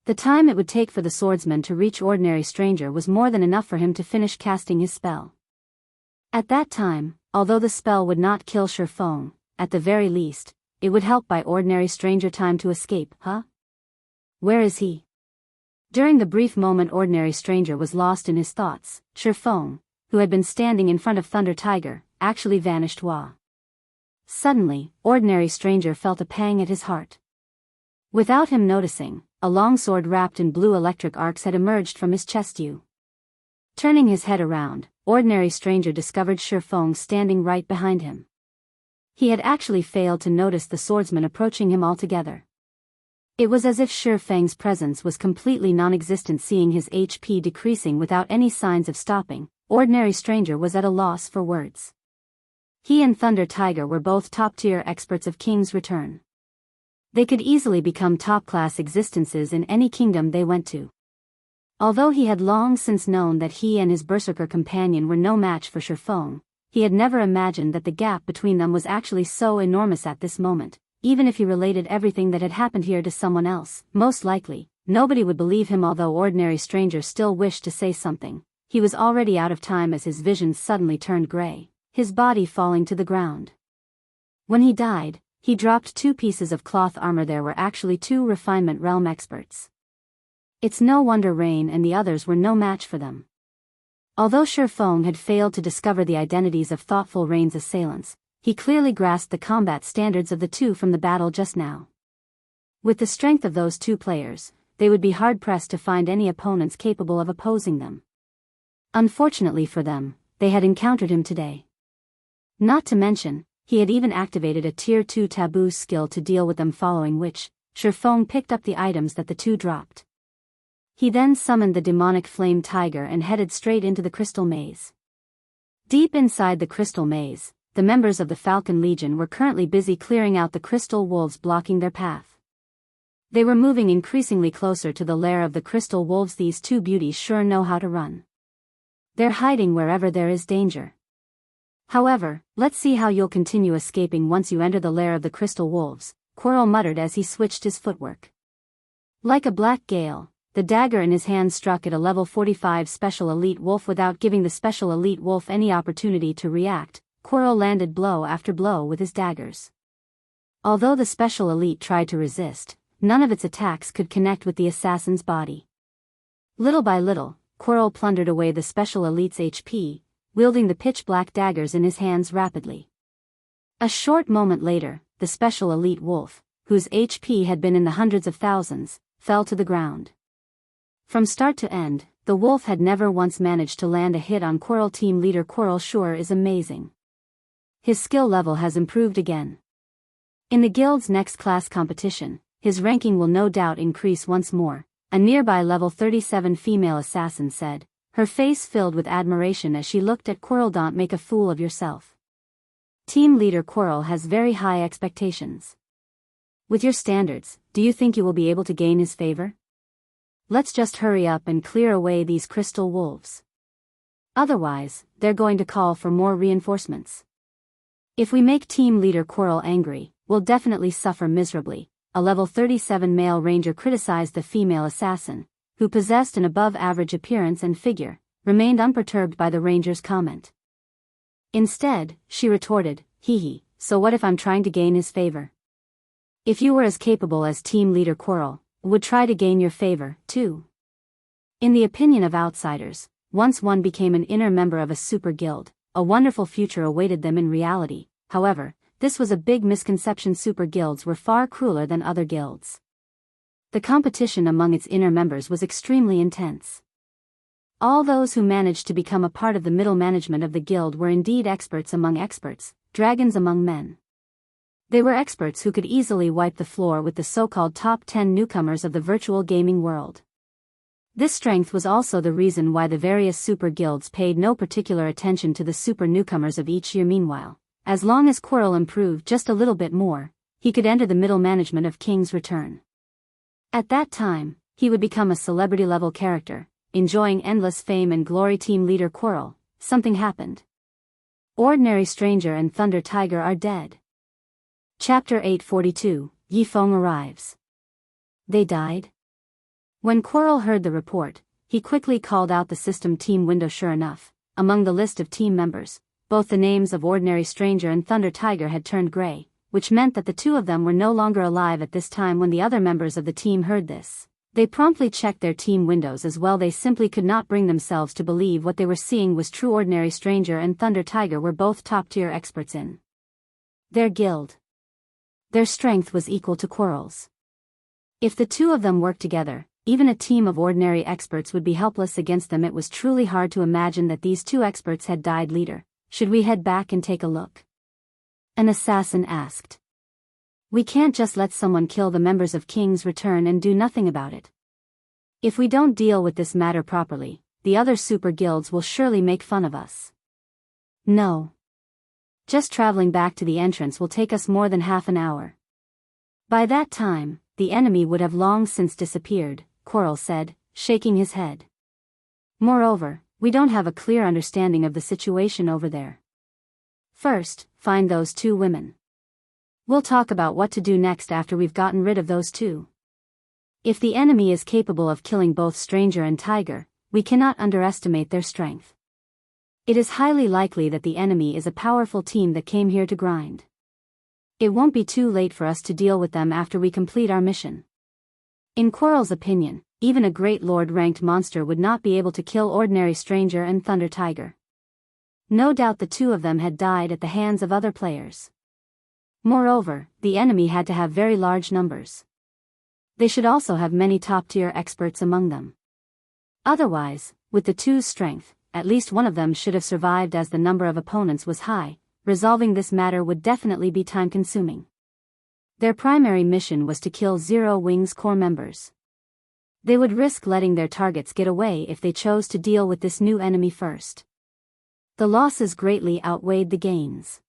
The time it would take for the swordsman to reach Ordinary Stranger was more than enough for him to finish casting his spell. At that time, although the spell would not kill Ye Feng, at the very least, it would help buy Ordinary Stranger time to escape. Where is he? During the brief moment Ordinary Stranger was lost in his thoughts, Ye Feng, who had been standing in front of Thunder Tiger, actually vanished. Suddenly, Ordinary Stranger felt a pang at his heart. Without him noticing, a long sword wrapped in blue electric arcs had emerged from his chest. Turning his head around, Ordinary Stranger discovered Ye Feng standing right behind him. He had actually failed to notice the swordsman approaching him altogether. It was as if Ye Feng's presence was completely non-existent. Seeing his HP decreasing without any signs of stopping, Ordinary Stranger was at a loss for words. He and Thunder Tiger were both top-tier experts of King's Return. They could easily become top-class existences in any kingdom they went to. Although he had long since known that he and his berserker companion were no match for Ye Feng, he had never imagined that the gap between them was actually so enormous at this moment. Even if he related everything that had happened here to someone else, most likely, nobody would believe him. Although Ordinary Stranger still wished to say something, he was already out of time as his vision suddenly turned gray, his body falling to the ground. When he died, he dropped 2 pieces of cloth armor. There were actually 2 refinement realm experts. It's no wonder Rain and the others were no match for them. Although Ye Feng had failed to discover the identities of thoughtful Rain's assailants, he clearly grasped the combat standards of the 2 from the battle just now. With the strength of those 2 players, they would be hard-pressed to find any opponents capable of opposing them. Unfortunately for them, they had encountered him today. Not to mention, he had even activated a Tier 2 Taboo skill to deal with them, following which, Ye Feng picked up the items that the 2 dropped. He then summoned the demonic flame tiger and headed straight into the crystal maze. Deep inside the crystal maze, the members of the Falcon Legion were currently busy clearing out the crystal wolves blocking their path. They were moving increasingly closer to the lair of the crystal wolves. These 2 beauties sure know how to run. They're hiding wherever there is danger. However, let's see how you'll continue escaping once you enter the lair of the crystal wolves, Quirrell muttered as he switched his footwork. Like a black gale, the dagger in his hand struck at a level 45 Special Elite Wolf. Without giving the Special Elite Wolf any opportunity to react, Quirrell landed blow after blow with his daggers. Although the Special Elite tried to resist, none of its attacks could connect with the assassin's body. Little by little, Quirrell plundered away the Special Elite's HP, wielding the pitch-black daggers in his hands rapidly. A short moment later, the Special Elite Wolf, whose HP had been in the hundreds of thousands, fell to the ground. From start to end, the wolf had never once managed to land a hit on Quirrell. Team leader Quirrell sure is amazing. His skill level has improved again. In the guild's next class competition, his ranking will no doubt increase once more, a nearby level 37 female assassin said, her face filled with admiration as she looked at Quirrell. Don't make a fool of yourself. Team leader Quirrell has very high expectations. With your standards, do you think you will be able to gain his favor? Let's just hurry up and clear away these crystal wolves. Otherwise, they're going to call for more reinforcements. If we make team leader Quirrell angry, we'll definitely suffer miserably, a level 37 male ranger criticized. The female assassin, who possessed an above-average appearance and figure, remained unperturbed by the ranger's comment. Instead, she retorted, hee, so what if I'm trying to gain his favor? If you were as capable as team leader Quirrell, would try to gain your favor, too. In the opinion of outsiders, once one became an inner member of a super guild, a wonderful future awaited them. In reality, however, this was a big misconception. Super guilds were far crueler than other guilds. The competition among its inner members was extremely intense. All those who managed to become a part of the middle management of the guild were indeed experts among experts, dragons among men. They were experts who could easily wipe the floor with the so-called top 10 newcomers of the virtual gaming world. This strength was also the reason why the various super guilds paid no particular attention to the super newcomers of each year. Meanwhile, as long as Quirrell improved just a little bit more, he could enter the middle management of King's Return. At that time, he would become a celebrity-level character, enjoying endless fame and glory. Team leader Quirrell, something happened. Ordinary Stranger and Thunder Tiger are dead. Chapter 842, Ye Feng arrives. They died? When Quirrell heard the report, he quickly called out the system team window. Sure enough, among the list of team members, both the names of Ordinary Stranger and Thunder Tiger had turned gray, which meant that the two of them were no longer alive at this time. When the other members of the team heard this, they promptly checked their team windows as well. They simply could not bring themselves to believe what they were seeing was true. Ordinary Stranger and Thunder Tiger were both top-tier experts in their guild. Their strength was equal to Quirrell's. If the two of them worked together, even a team of ordinary experts would be helpless against them. It was truly hard to imagine that these two experts had died. Leader, should we head back and take a look? An assassin asked. We can't just let someone kill the members of King's Return and do nothing about it. If we don't deal with this matter properly, the other super guilds will surely make fun of us. No. Just traveling back to the entrance will take us more than half an hour. By that time, the enemy would have long since disappeared, Quirrell said, shaking his head. Moreover, we don't have a clear understanding of the situation over there. First, find those two women. We'll talk about what to do next after we've gotten rid of those two. If the enemy is capable of killing both Stranger and Tiger, we cannot underestimate their strength. It is highly likely that the enemy is a powerful team that came here to grind. It won't be too late for us to deal with them after we complete our mission. In Quirrell's opinion, even a great lord-ranked monster would not be able to kill Ordinary Stranger and Thunder Tiger. No doubt the two of them had died at the hands of other players. Moreover, the enemy had to have very large numbers. They should also have many top-tier experts among them. Otherwise, with the two's strength, at least one of them should have survived as the number of opponents was high. Resolving this matter would definitely be time-consuming. Their primary mission was to kill Zero Wing's core members. They would risk letting their targets get away if they chose to deal with this new enemy first. The losses greatly outweighed the gains.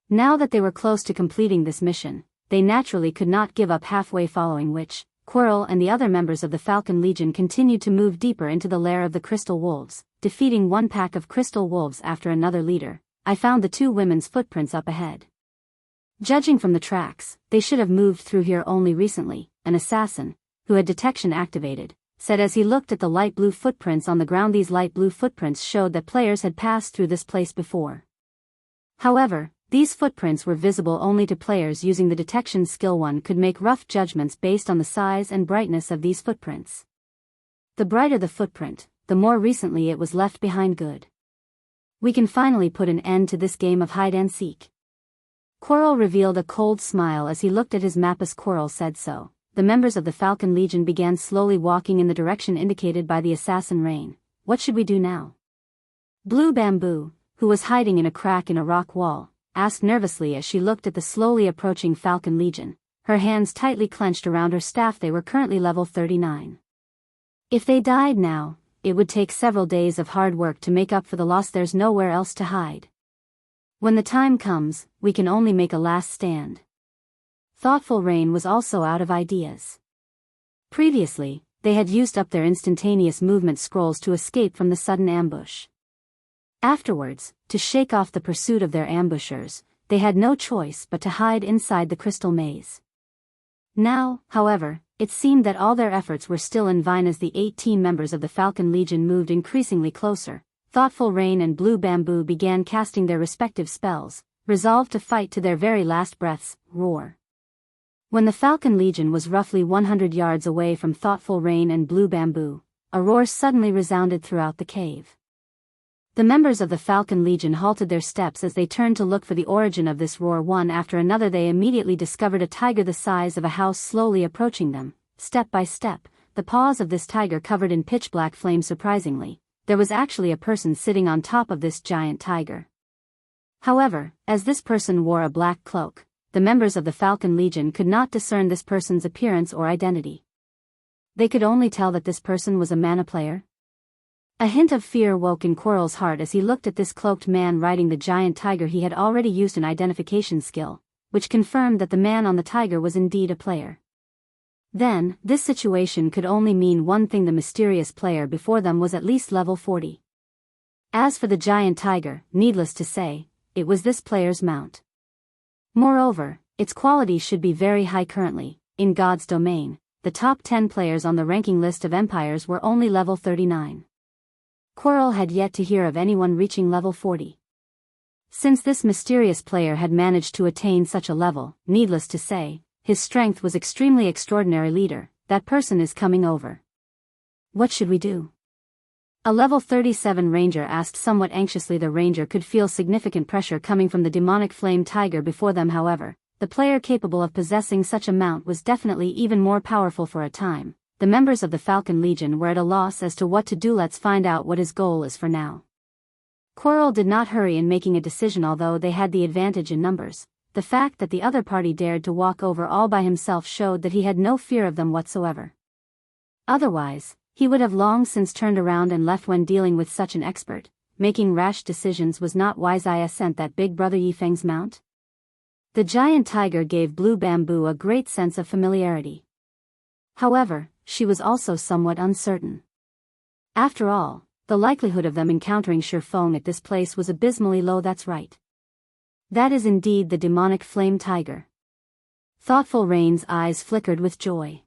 Now that they were close to completing this mission, they naturally could not give up halfway, following which, Quirrell and the other members of the Falcon Legion continued to move deeper into the lair of the Crystal Wolves, defeating one pack of Crystal Wolves after another. Leader, I found the two women's footprints up ahead. Judging from the tracks, they should have moved through here only recently, an assassin, who had detection activated, said as he looked at the light blue footprints on the ground. These light blue footprints showed that players had passed through this place before. However, these footprints were visible only to players using the detection skill. One could make rough judgments based on the size and brightness of these footprints. The brighter the footprint, the more recently it was left behind. Good. We can finally put an end to this game of hide-and-seek. Quirrell revealed a cold smile as he looked at his map. As Quirrell said so, the members of the Falcon Legion began slowly walking in the direction indicated by the assassin Rain. What should we do now? Blue Bamboo, who was hiding in a crack in a rock wall, asked nervously as she looked at the slowly approaching Falcon Legion, her hands tightly clenched around her staff. They were currently level 39. If they died now, it would take several days of hard work to make up for the loss. There's nowhere else to hide. When the time comes, we can only make a last stand. Thoughtful Rain was also out of ideas. Previously, they had used up their instantaneous movement scrolls to escape from the sudden ambush. Afterwards, to shake off the pursuit of their ambushers, they had no choice but to hide inside the crystal maze. Now, however, it seemed that all their efforts were still in vain. As the 18 members of the Falcon Legion moved increasingly closer, Thoughtful Rain and Blue Bamboo began casting their respective spells, resolved to fight to their very last breaths. Roar. When the Falcon Legion was roughly 100 yards away from Thoughtful Rain and Blue Bamboo, a roar suddenly resounded throughout the cave. The members of the Falcon Legion halted their steps as they turned to look for the origin of this roar. One after another they immediately discovered a tiger the size of a house slowly approaching them, step by step, the paws of this tiger covered in pitch-black flame. Surprisingly, there was actually a person sitting on top of this giant tiger. However, as this person wore a black cloak, the members of the Falcon Legion could not discern this person's appearance or identity. They could only tell that this person was a mana player. A hint of fear woke in Quirrell's heart as he looked at this cloaked man riding the giant tiger. He had already used an identification skill, which confirmed that the man on the tiger was indeed a player. Then, this situation could only mean one thing: the mysterious player before them was at least level 40. As for the giant tiger, needless to say, it was this player's mount. Moreover, its quality should be very high. Currently, in God's domain, the top 10 players on the ranking list of empires were only level 39. Quirrell had yet to hear of anyone reaching level 40. Since this mysterious player had managed to attain such a level, needless to say, his strength was extremely extraordinary. Leader, that person is coming over. What should we do? A level 37 ranger asked somewhat anxiously. The ranger could feel significant pressure coming from the demonic flame tiger before them. However, the player capable of possessing such a mount was definitely even more powerful. For a time, the members of the Falcon Legion were at a loss as to what to do. Let's find out what his goal is for now. Quirrell did not hurry in making a decision. Although they had the advantage in numbers, the fact that the other party dared to walk over all by himself showed that he had no fear of them whatsoever. Otherwise, he would have long since turned around and left. When dealing with such an expert, making rash decisions was not wise. I sent that big brother Ye Feng's mount. The giant tiger gave Blue Bamboo a great sense of familiarity. However, she was also somewhat uncertain. After all, the likelihood of them encountering Ye Feng at this place was abysmally low. That's right. That is indeed the demonic flame tiger. Thoughtful Rain's eyes flickered with joy.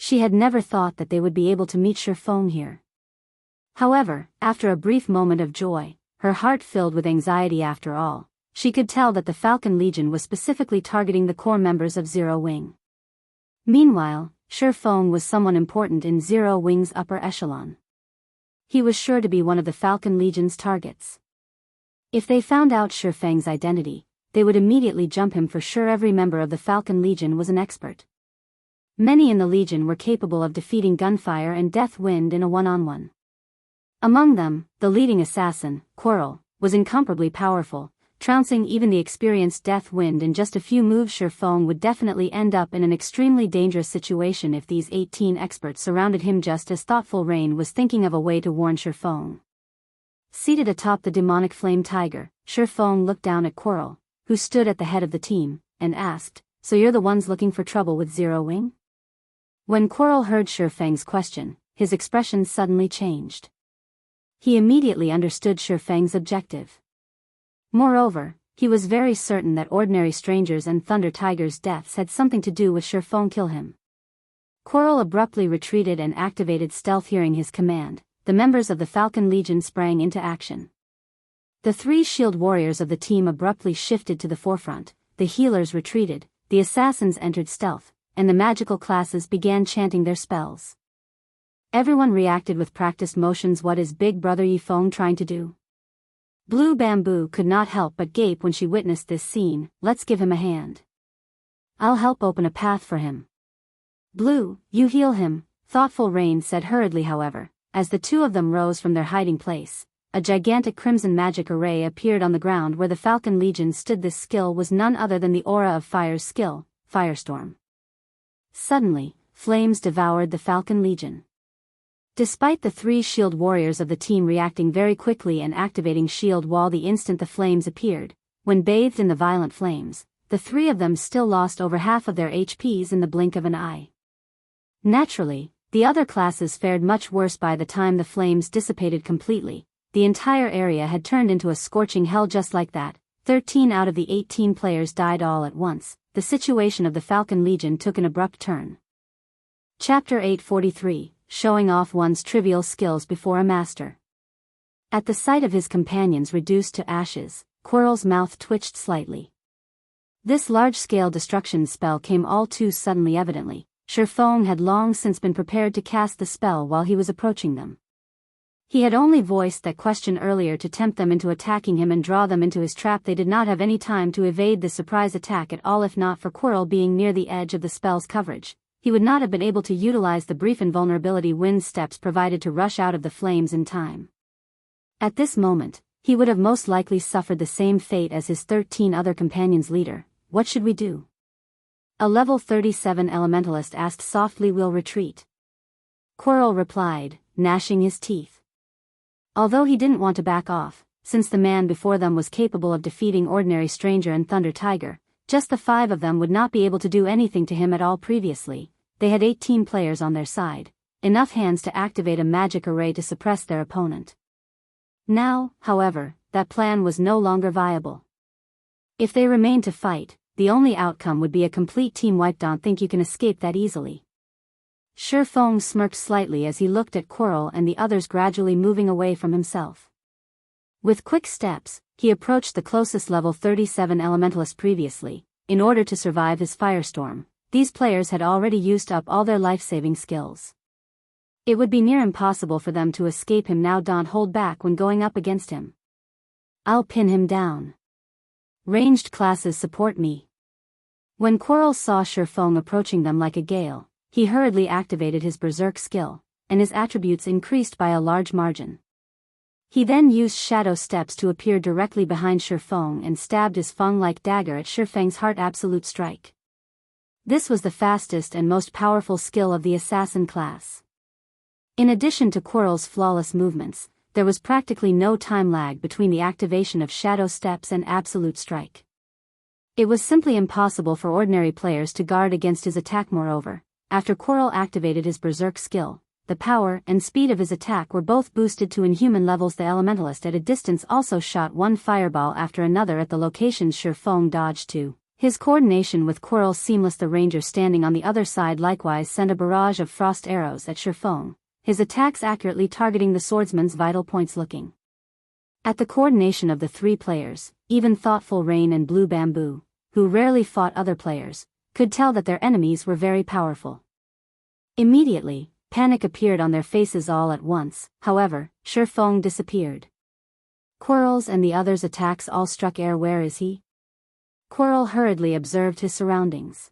She had never thought that they would be able to meet Ye Feng here. However, after a brief moment of joy, her heart filled with anxiety. After all, she could tell that the Falcon Legion was specifically targeting the core members of Zero Wing. Meanwhile, Ye Feng was someone important in Zero Wing's upper echelon. He was sure to be one of the Falcon Legion's targets. If they found out Ye Feng's identity, they would immediately jump him for sure. Every member of the Falcon Legion was an expert. Many in the Legion were capable of defeating Gunfire and Death Wind in a one-on-one. Among them, the leading assassin, Quirrell, was incomparably powerful, trouncing even the experienced Death Wind in just a few moves. Ye Feng would definitely end up in an extremely dangerous situation if these 18 experts surrounded him. Just as Thoughtful Rain was thinking of a way to warn Ye Feng. Seated atop the demonic flame tiger, Ye Feng looked down at Quirrell, who stood at the head of the team, and asked, "So you're the ones looking for trouble with Zero Wing?" When Quirrell heard Ye Feng's question, his expression suddenly changed. He immediately understood Ye Feng's objective. Moreover, he was very certain that ordinary strangers and Thunder Tiger's deaths had something to do with Ye Feng. Kill him. Quirrell abruptly retreated and activated stealth. Hearing his command, the members of the Falcon Legion sprang into action. The 3 shield warriors of the team abruptly shifted to the forefront, the healers retreated, the assassins entered stealth, and the magical classes began chanting their spells. Everyone reacted with practiced motions. What is Big Brother Ye Feng trying to do? Blue Bamboo could not help but gape when she witnessed this scene. Let's give him a hand. I'll help open a path for him. Blue, you heal him, Thoughtful Rain said hurriedly. However, as the two of them rose from their hiding place, a gigantic crimson magic array appeared on the ground where the Falcon Legion stood. This skill was none other than the Aura of Fire's skill, Firestorm. Suddenly, flames devoured the Falcon Legion. Despite the 3 shield warriors of the team reacting very quickly and activating shield wall the instant the flames appeared, when bathed in the violent flames, the 3 of them still lost over half of their HPs in the blink of an eye. Naturally, the other classes fared much worse. By the time the flames dissipated completely, the entire area had turned into a scorching hell. Just like that, 13 out of the 18 players died all at once. The situation of the Falcon Legion took an abrupt turn. Chapter 843, Showing Off One's Trivial Skills Before a Master. At the sight of his companions reduced to ashes, Quirrell's mouth twitched slightly. This large-scale destruction spell came all too suddenly. Evidently, Ye Feng had long since been prepared to cast the spell while he was approaching them. He had only voiced that question earlier to tempt them into attacking him and draw them into his trap. They did not have any time to evade the surprise attack at all. If not for Quirrell being near the edge of the spell's coverage, he would not have been able to utilize the brief invulnerability wind steps provided to rush out of the flames in time. At this moment, he would have most likely suffered the same fate as his 13 other companions. Leader, what should we do? A level 37 elementalist asked softly. We'll retreat. Quirrell replied, gnashing his teeth. Although he didn't want to back off, since the man before them was capable of defeating Ordinary Stranger and Thunder Tiger, just the 5 of them would not be able to do anything to him at all. Previously, they had 18 players on their side, enough hands to activate a magic array to suppress their opponent. Now, however, that plan was no longer viable. If they remained to fight, the only outcome would be a complete team wipe. Don't think you can escape that easily. Ye Feng smirked slightly as he looked at Quirrell and the others gradually moving away from himself. With quick steps, he approached the closest level 37 elementalist. Previously, in order to survive his firestorm, these players had already used up all their life-saving skills. It would be near impossible for them to escape him now. Don't hold back when going up against him. I'll pin him down. Ranged classes support me. When Quirrell saw Ye Feng approaching them like a gale, he hurriedly activated his berserk skill, and his attributes increased by a large margin. He then used shadow steps to appear directly behind Ye Feng and stabbed his Feng-like dagger at Ye Feng's heart. Absolute strike. This was the fastest and most powerful skill of the assassin class. In addition to Quirrell's flawless movements, there was practically no time lag between the activation of shadow steps and absolute strike. It was simply impossible for ordinary players to guard against his attack. Moreover, after Quirrell activated his berserk skill, the power and speed of his attack were both boosted to inhuman levels. The elementalist at a distance also shot one fireball after another at the locations Ye Feng dodged to. His coordination with Quirrell seamless. The ranger standing on the other side likewise sent a barrage of frost arrows at Ye Feng, his attacks accurately targeting the swordsman's vital points. Looking at the coordination of the 3 players, even thoughtful Rain and Blue Bamboo, who rarely fought other players, could tell that their enemies were very powerful. Immediately, panic appeared on their faces all at once. However, Ye Feng disappeared. Quirrell's and the others' attacks all struck air. Where is he? Quirrell hurriedly observed his surroundings.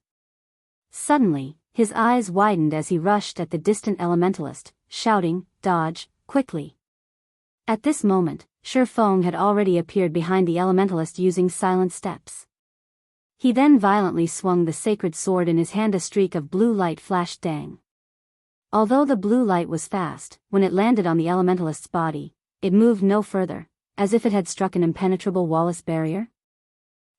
Suddenly, his eyes widened as he rushed at the distant elementalist, shouting, "Dodge, quickly!" At this moment, Ye Feng had already appeared behind the elementalist using silent steps. He then violently swung the sacred sword in his hand. A streak of blue light flashed. Dang! Although the blue light was fast, when it landed on the elementalist's body, it moved no further, as if it had struck an impenetrable wallless barrier.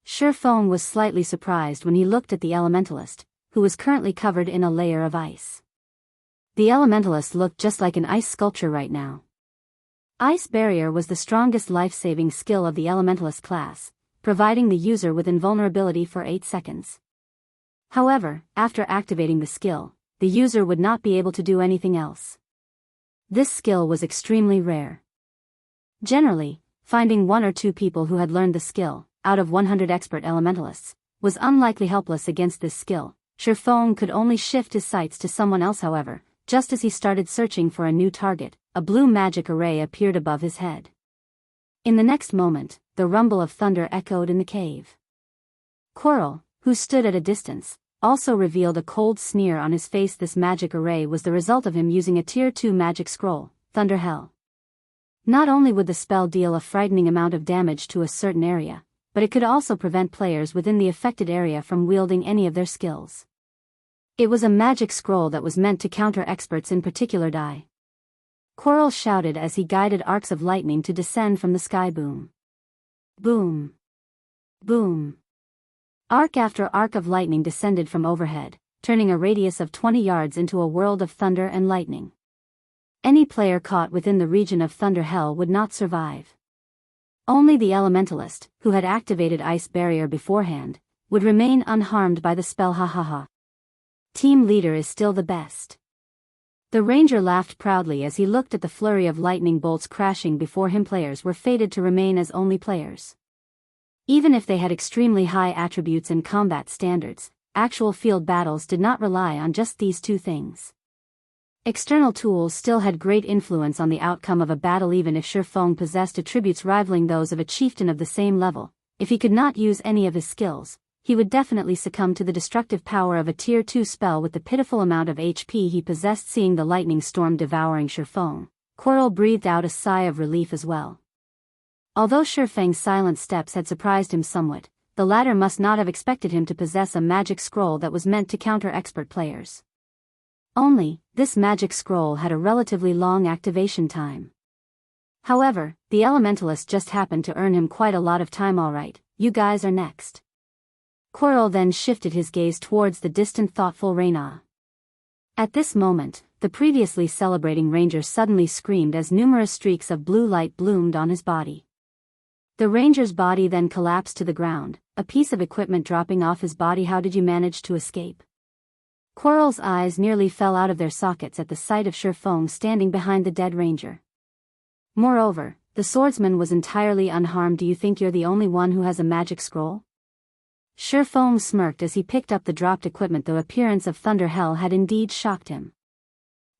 Ye Feng was slightly surprised when he looked at the elementalist, who was currently covered in a layer of ice. The elementalist looked just like an ice sculpture right now. Ice barrier was the strongest life-saving skill of the elementalist class, providing the user with invulnerability for 8 seconds. However, after activating the skill, the user would not be able to do anything else. This skill was extremely rare. Generally, finding 1 or 2 people who had learned the skill, out of 100 expert elementalists, was unlikely. Helpless against this skill, Ye Feng could only shift his sights to someone else. However, just as he started searching for a new target, a blue magic array appeared above his head. In the next moment, the rumble of thunder echoed in the cave. Quirrell, who stood at a distance, also revealed a cold sneer on his face. This magic array was the result of him using a Tier 2 magic scroll, Thunder Hell. Not only would the spell deal a frightening amount of damage to a certain area, but it could also prevent players within the affected area from wielding any of their skills. It was a magic scroll that was meant to counter experts in particular. Die! Quirrell shouted as he guided arcs of lightning to descend from the sky. Boom! Boom! Boom! Arc after arc of lightning descended from overhead, turning a radius of 20 yards into a world of thunder and lightning. Any player caught within the region of Thunder Hell would not survive. Only the elementalist, who had activated Ice Barrier beforehand, would remain unharmed by the spell. Ha ha ha. Team leader is still the best. The ranger laughed proudly as he looked at the flurry of lightning bolts crashing before him. Players were fated to remain as only players. Even if they had extremely high attributes and combat standards, actual field battles did not rely on just these 2 things. External tools still had great influence on the outcome of a battle. Even if Ye Feng possessed attributes rivaling those of a chieftain of the same level, if he could not use any of his skills, he would definitely succumb to the destructive power of a Tier 2 spell with the pitiful amount of HP he possessed. Seeing the lightning storm devouring Ye Feng, Quirrell breathed out a sigh of relief as well. Although Ye Feng's silent steps had surprised him somewhat, the latter must not have expected him to possess a magic scroll that was meant to counter expert players. Only, this magic scroll had a relatively long activation time. However, the elementalist just happened to earn him quite a lot of time. Alright, you guys are next. Quirrell then shifted his gaze towards the distant thoughtful Reyna. At this moment, the previously celebrating ranger suddenly screamed as numerous streaks of blue light bloomed on his body. The ranger's body then collapsed to the ground, a piece of equipment dropping off his body. How did you manage to escape? Quirrell's eyes nearly fell out of their sockets at the sight of Ye Feng standing behind the dead ranger. Moreover, the swordsman was entirely unharmed. Do you think you're the only one who has a magic scroll? Ye Feng smirked as he picked up the dropped equipment. The appearance of Thunder Hell had indeed shocked him.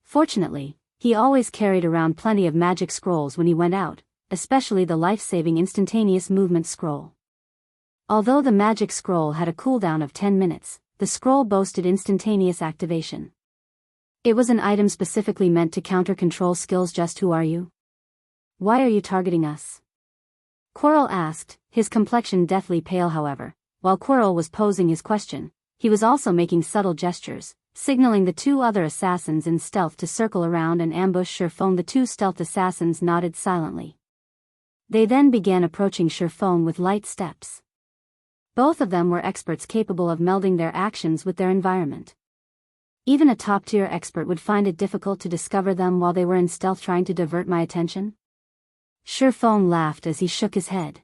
Fortunately, he always carried around plenty of magic scrolls when he went out, especially the life-saving instantaneous movement scroll. Although the magic scroll had a cooldown of 10 minutes, the scroll boasted instantaneous activation. It was an item specifically meant to counter control skills. Just who are you? Why are you targeting us? Quirrell asked, his complexion deathly pale. However, while Quirrell was posing his question, he was also making subtle gestures, signaling the two other assassins in stealth to circle around and ambush Ye Feng. The two stealth assassins nodded silently. They then began approaching Ye Feng with light steps. Both of them were experts capable of melding their actions with their environment. Even a top-tier expert would find it difficult to discover them while they were in stealth. Trying to divert my attention? Ye Feng laughed as he shook his head.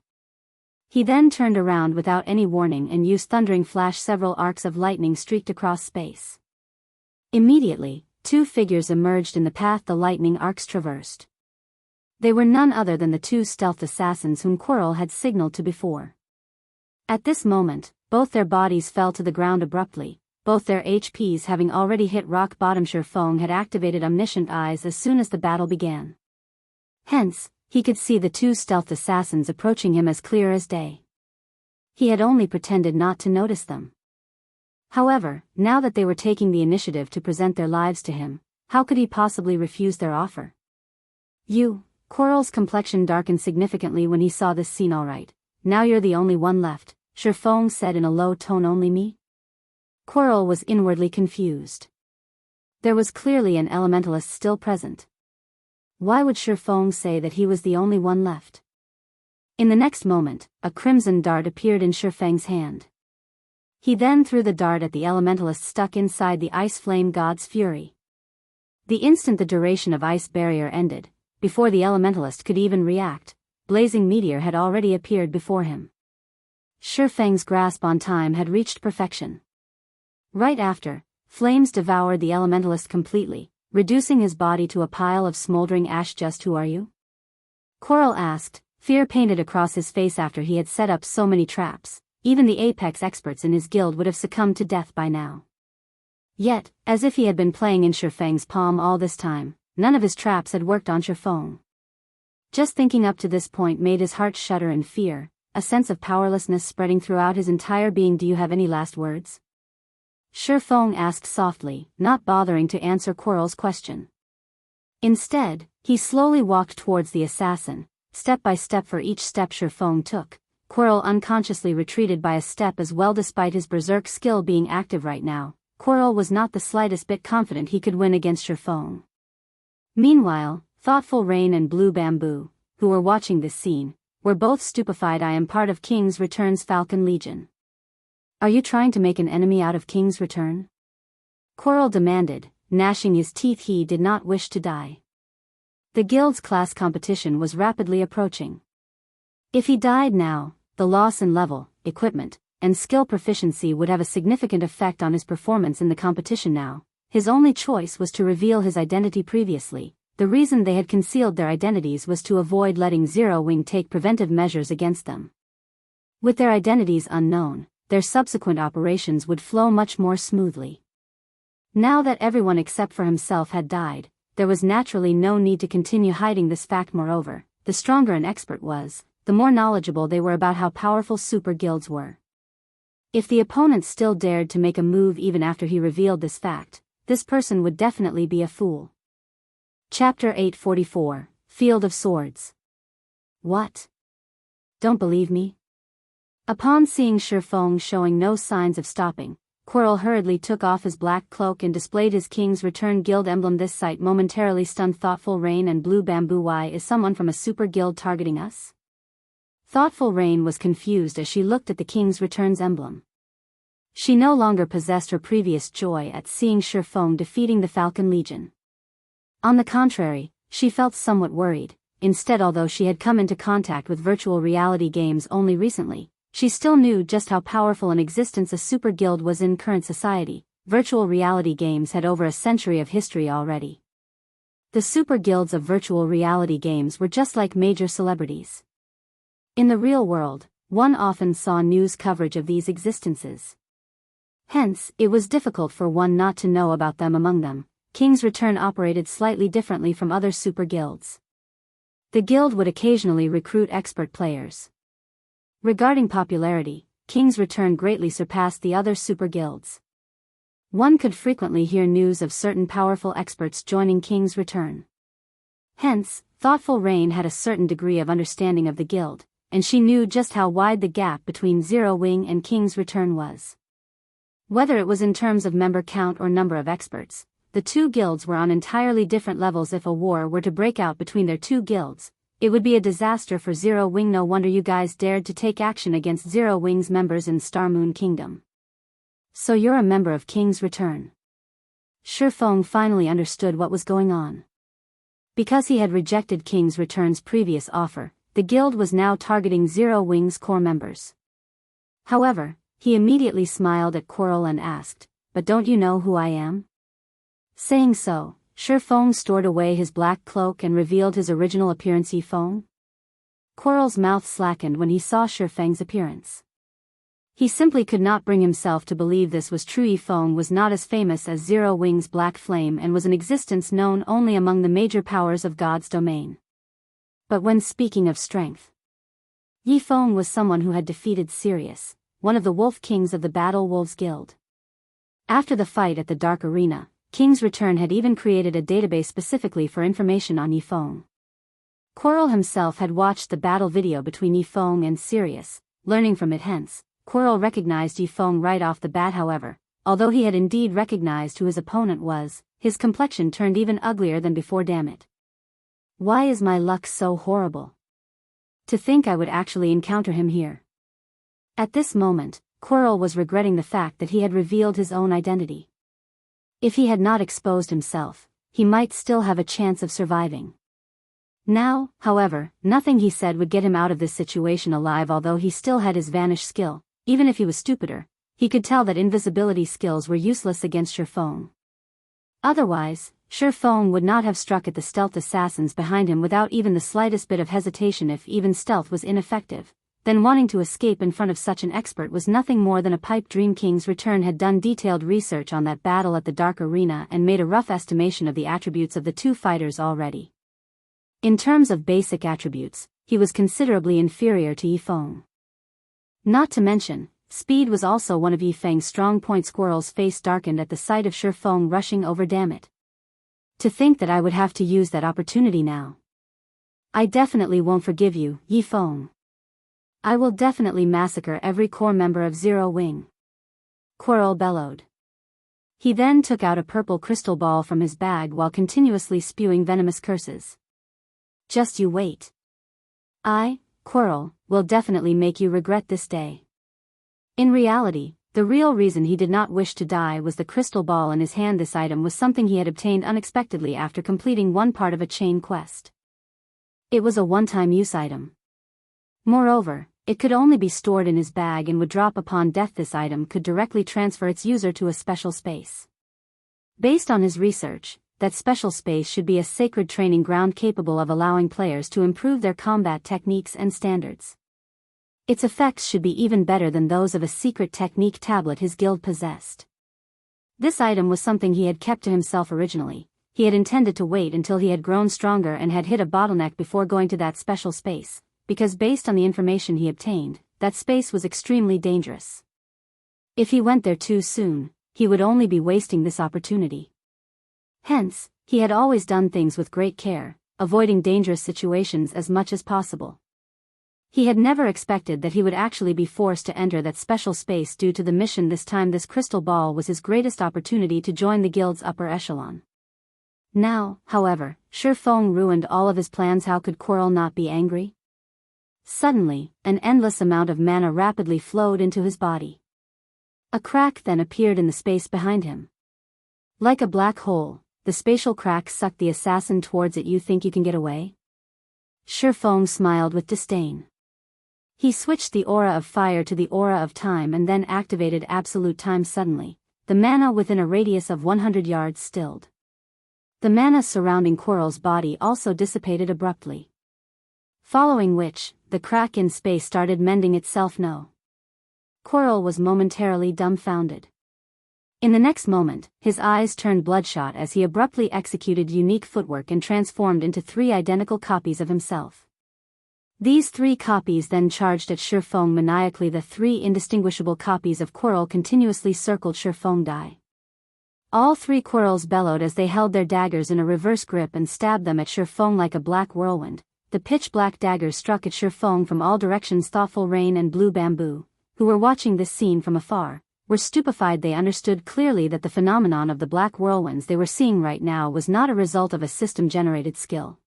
He then turned around without any warning and used Thundering Flash. Several arcs of lightning streaked across space. Immediately, two figures emerged in the path the lightning arcs traversed. They were none other than the two stealth assassins whom Quirrell had signaled to before. At this moment, both their bodies fell to the ground abruptly, both their HPs having already hit rock bottom. Ye Feng had activated Omniscient Eyes as soon as the battle began. Hence, he could see the two stealth assassins approaching him as clear as day. He had only pretended not to notice them. However, now that they were taking the initiative to present their lives to him, how could he possibly refuse their offer? Quirrell's complexion darkened significantly when he saw this scene. Alright, now you're the only one left, Ye Feng said in a low tone. Only me? Quirrell was inwardly confused. There was clearly an elementalist still present. Why would Ye Feng say that he was the only one left? In the next moment, a crimson dart appeared in Ye Feng's hand. He then threw the dart at the elementalist stuck inside the Ice Flame God's Fury. The instant the duration of Ice Barrier ended, before the elementalist could even react, Blazing Meteor had already appeared before him. Ye Feng's grasp on time had reached perfection. Right after, flames devoured the elementalist completely, reducing his body to a pile of smoldering ash. Just who are you? Quirrell asked, fear painted across his face. After he had set up so many traps, even the apex experts in his guild would have succumbed to death by now. Yet, as if he had been playing in Ye Feng's palm all this time, none of his traps had worked on Ye Feng. Just thinking up to this point made his heart shudder in fear, a sense of powerlessness spreading throughout his entire being. Do you have any last words? Ye Feng asked softly, not bothering to answer Quirrell's question. Instead, he slowly walked towards the assassin, step by step. For each step Ye Feng took, Quirrell unconsciously retreated by a step as well. Despite his berserk skill being active right now, Quirrell was not the slightest bit confident he could win against Ye Feng. Meanwhile, Thoughtful Rain and Blue Bamboo, who were watching this scene, were both stupefied. I am part of King's Return's Falcon Legion. Are you trying to make an enemy out of King's Return? Quirrell demanded, gnashing his teeth. He did not wish to die. The guild's class competition was rapidly approaching. If he died now, the loss in level, equipment, and skill proficiency would have a significant effect on his performance in the competition. Now, his only choice was to reveal his identity. Previously, the reason they had concealed their identities was to avoid letting Zero Wing take preventive measures against them. With their identities unknown, their subsequent operations would flow much more smoothly. Now that everyone except for himself had died, there was naturally no need to continue hiding this fact. Moreover, the stronger an expert was, the more knowledgeable they were about how powerful super guilds were. If the opponent still dared to make a move even after he revealed this fact, this person would definitely be a fool. Chapter 844, Field of Swords. What? Don't believe me? Upon seeing Shi Feng showing no signs of stopping, Quirrell hurriedly took off his black cloak and displayed his King's Return Guild emblem. This sight momentarily stunned Thoughtful Rain and Blue Bamboo. Why is someone from a super guild targeting us? Thoughtful Rain was confused as she looked at the King's Returns emblem. She no longer possessed her previous joy at seeing Shi Feng defeating the Falcon Legion. On the contrary, she felt somewhat worried. Instead, although she had come into contact with virtual reality games only recently, she still knew just how powerful an existence a super guild was in current society. Virtual reality games had over a century of history already. The super guilds of virtual reality games were just like major celebrities. In the real world, one often saw news coverage of these existences. Hence, it was difficult for one not to know about them. Among them, King's Return operated slightly differently from other super guilds. The guild would occasionally recruit expert players. Regarding popularity, King's Return greatly surpassed the other super guilds. One could frequently hear news of certain powerful experts joining King's Return. Hence, Thoughtful Rain had a certain degree of understanding of the guild, and she knew just how wide the gap between Zero Wing and King's Return was. Whether it was in terms of member count or number of experts, the two guilds were on entirely different levels. If a war were to break out between their two guilds, it would be a disaster for Zero Wing. No wonder you guys dared to take action against Zero Wing's members in Star Moon Kingdom. So you're a member of King's Return. Shi Feng finally understood what was going on. Because he had rejected King's Return's previous offer, the guild was now targeting Zero Wing's core members. However, he immediately smiled at Quirrell and asked, "But don't you know who I am?" Saying so, Shi Feng stored away his black cloak and revealed his original appearance. Ye Feng? Quirrell's mouth slackened when he saw Shi Feng's appearance. He simply could not bring himself to believe this was true. Ye Feng was not as famous as Zero Wing's Black Flame and was an existence known only among the major powers of God's domain. But when speaking of strength, Ye Feng was someone who had defeated Sirius, one of the Wolf Kings of the Battle Wolves Guild. After the fight at the Dark Arena, King's Return had even created a database specifically for information on Ye Feng. Quirrell himself had watched the battle video between Ye Feng and Sirius, learning from it. Hence, Quirrell recognized Ye Feng right off the bat. However, although he had indeed recognized who his opponent was, his complexion turned even uglier than before. Damn it. Why is my luck so horrible? To think I would actually encounter him here. At this moment, Quirrell was regretting the fact that he had revealed his own identity. If he had not exposed himself, he might still have a chance of surviving. Now, however, nothing he said would get him out of this situation alive. Although he still had his vanish skill, even if he was stupider, he could tell that invisibility skills were useless against Shi Feng. Otherwise, Shi Feng would not have struck at the stealth assassins behind him without even the slightest bit of hesitation. If even stealth was ineffective, then wanting to escape in front of such an expert was nothing more than a pipe dream. King's Return had done detailed research on that battle at the Dark Arena and made a rough estimation of the attributes of the two fighters already. In terms of basic attributes, he was considerably inferior to Ye Feng. Not to mention, speed was also one of Ye Feng's strong points. Quirrell's face darkened at the sight of Shi Feng rushing over. Damn it. To think that I would have to use that opportunity now. I definitely won't forgive you, Ye Feng. I will definitely massacre every core member of Zero Wing. Quirrell bellowed. He then took out a purple crystal ball from his bag while continuously spewing venomous curses. Just you wait. I, Quirrell, will definitely make you regret this day. In reality, the real reason he did not wish to die was the crystal ball in his hand. This item was something he had obtained unexpectedly after completing one part of a chain quest. It was a one-time use item. Moreover, it could only be stored in his bag and would drop upon death. This item could directly transfer its user to a special space. Based on his research, that special space should be a sacred training ground capable of allowing players to improve their combat techniques and standards. Its effects should be even better than those of a secret technique tablet his guild possessed. This item was something he had kept to himself originally. He had intended to wait until he had grown stronger and had hit a bottleneck before going to that special space, because based on the information he obtained, that space was extremely dangerous. If he went there too soon, he would only be wasting this opportunity. Hence, he had always done things with great care, avoiding dangerous situations as much as possible. He had never expected that he would actually be forced to enter that special space due to the mission. This time this crystal ball was his greatest opportunity to join the guild's upper echelon. Now, however, Ye Feng ruined all of his plans. How could Quirrell not be angry? Suddenly, an endless amount of mana rapidly flowed into his body. A crack then appeared in the space behind him. Like a black hole, the spatial crack sucked the assassin towards it. You think you can get away? Ye Feng smiled with disdain. He switched the aura of fire to the aura of time and then activated absolute time. Suddenly, the mana within a radius of 100 yards stilled. The mana surrounding Quirrell's body also dissipated abruptly. Following which, the crack in space started mending itself. No. Quirrell was momentarily dumbfounded. In the next moment, his eyes turned bloodshot as he abruptly executed unique footwork and transformed into 3 identical copies of himself. These 3 copies then charged at Ye Feng maniacally. The 3 indistinguishable copies of Quirrell continuously circled Ye Feng. All 3 Quirrells bellowed as they held their daggers in a reverse grip and stabbed them at Ye Feng like a black whirlwind. The pitch-black daggers struck at Ye Feng from all directions. Thoughtful Rain and Blue Bamboo, who were watching this scene from afar, were stupefied. They understood clearly that the phenomenon of the black whirlwinds they were seeing right now was not a result of a system-generated skill.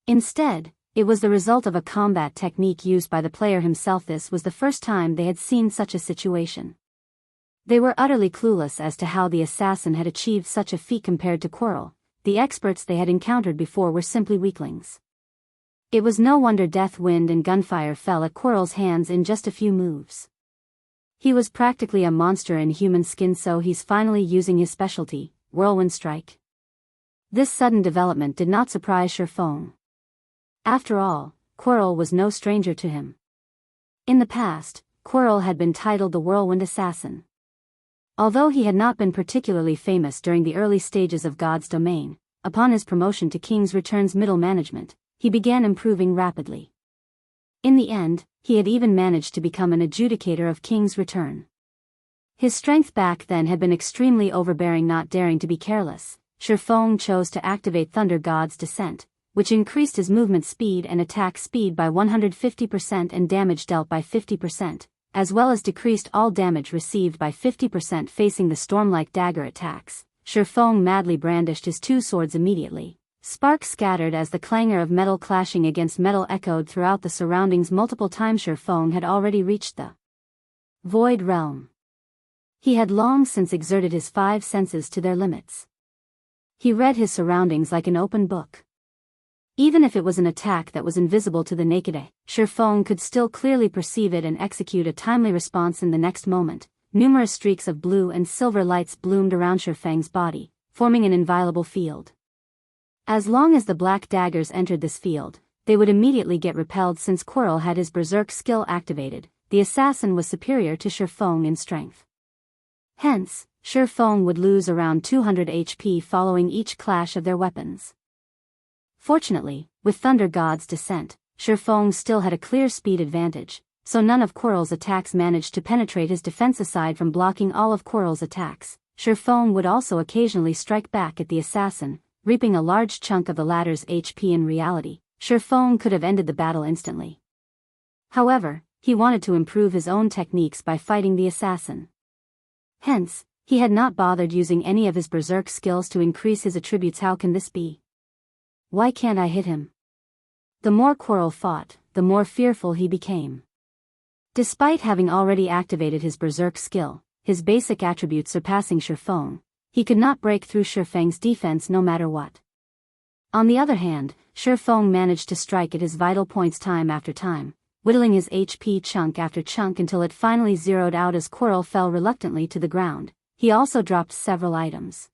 Instead, it was the result of a combat technique used by the player himself. This was the first time they had seen such a situation. They were utterly clueless as to how the assassin had achieved such a feat compared to Quirrell. The experts they had encountered before were simply weaklings. It was no wonder death, wind and gunfire fell at Quirrell's hands in just a few moves. He was practically a monster in human skin, so he's finally using his specialty, Whirlwind Strike. This sudden development did not surprise Ye Feng. After all, Quirrell was no stranger to him. In the past, Quirrell had been titled the Whirlwind Assassin. Although he had not been particularly famous during the early stages of God's domain, upon his promotion to King's Return's middle management, he began improving rapidly. In the end, he had even managed to become an adjudicator of King's Return. His strength back then had been extremely overbearing. Not daring to be careless, Ye Feng chose to activate Thunder God's Descent, which increased his movement speed and attack speed by 150% and damage dealt by 50%, as well as decreased all damage received by 50%. Facing the storm-like dagger attacks, Ye Feng madly brandished his 2 swords immediately. Sparks scattered as the clangor of metal clashing against metal echoed throughout the surroundings multiple times. Ye Feng had already reached the Void Realm. He had long since exerted his 5 senses to their limits. He read his surroundings like an open book. Even if it was an attack that was invisible to the naked eye, Ye Feng could still clearly perceive it and execute a timely response. In the next moment, numerous streaks of blue and silver lights bloomed around Ye Feng's body, forming an inviolable field. As long as the black daggers entered this field, they would immediately get repelled. Since Quirrell had his berserk skill activated, the assassin was superior to Ye Feng in strength. Hence, Ye Feng would lose around 200 HP following each clash of their weapons. Fortunately, with Thunder God's Descent, Ye Feng still had a clear speed advantage, so none of Quirrell's attacks managed to penetrate his defense. Aside from blocking all of Quirrell's attacks, Ye Feng would also occasionally strike back at the assassin, reaping a large chunk of the latter's HP. In reality, Ye Feng could have ended the battle instantly. However, he wanted to improve his own techniques by fighting the assassin. Hence, he had not bothered using any of his berserk skills to increase his attributes. How can this be? Why can't I hit him? The more Quirrell fought, the more fearful he became. Despite having already activated his berserk skill, his basic attributes surpassing Ye Feng, he could not break through Ye Feng's defense no matter what. On the other hand, Ye Feng managed to strike at his vital points time after time, whittling his HP chunk after chunk until it finally zeroed out as Quirrell fell reluctantly to the ground. He also dropped several items.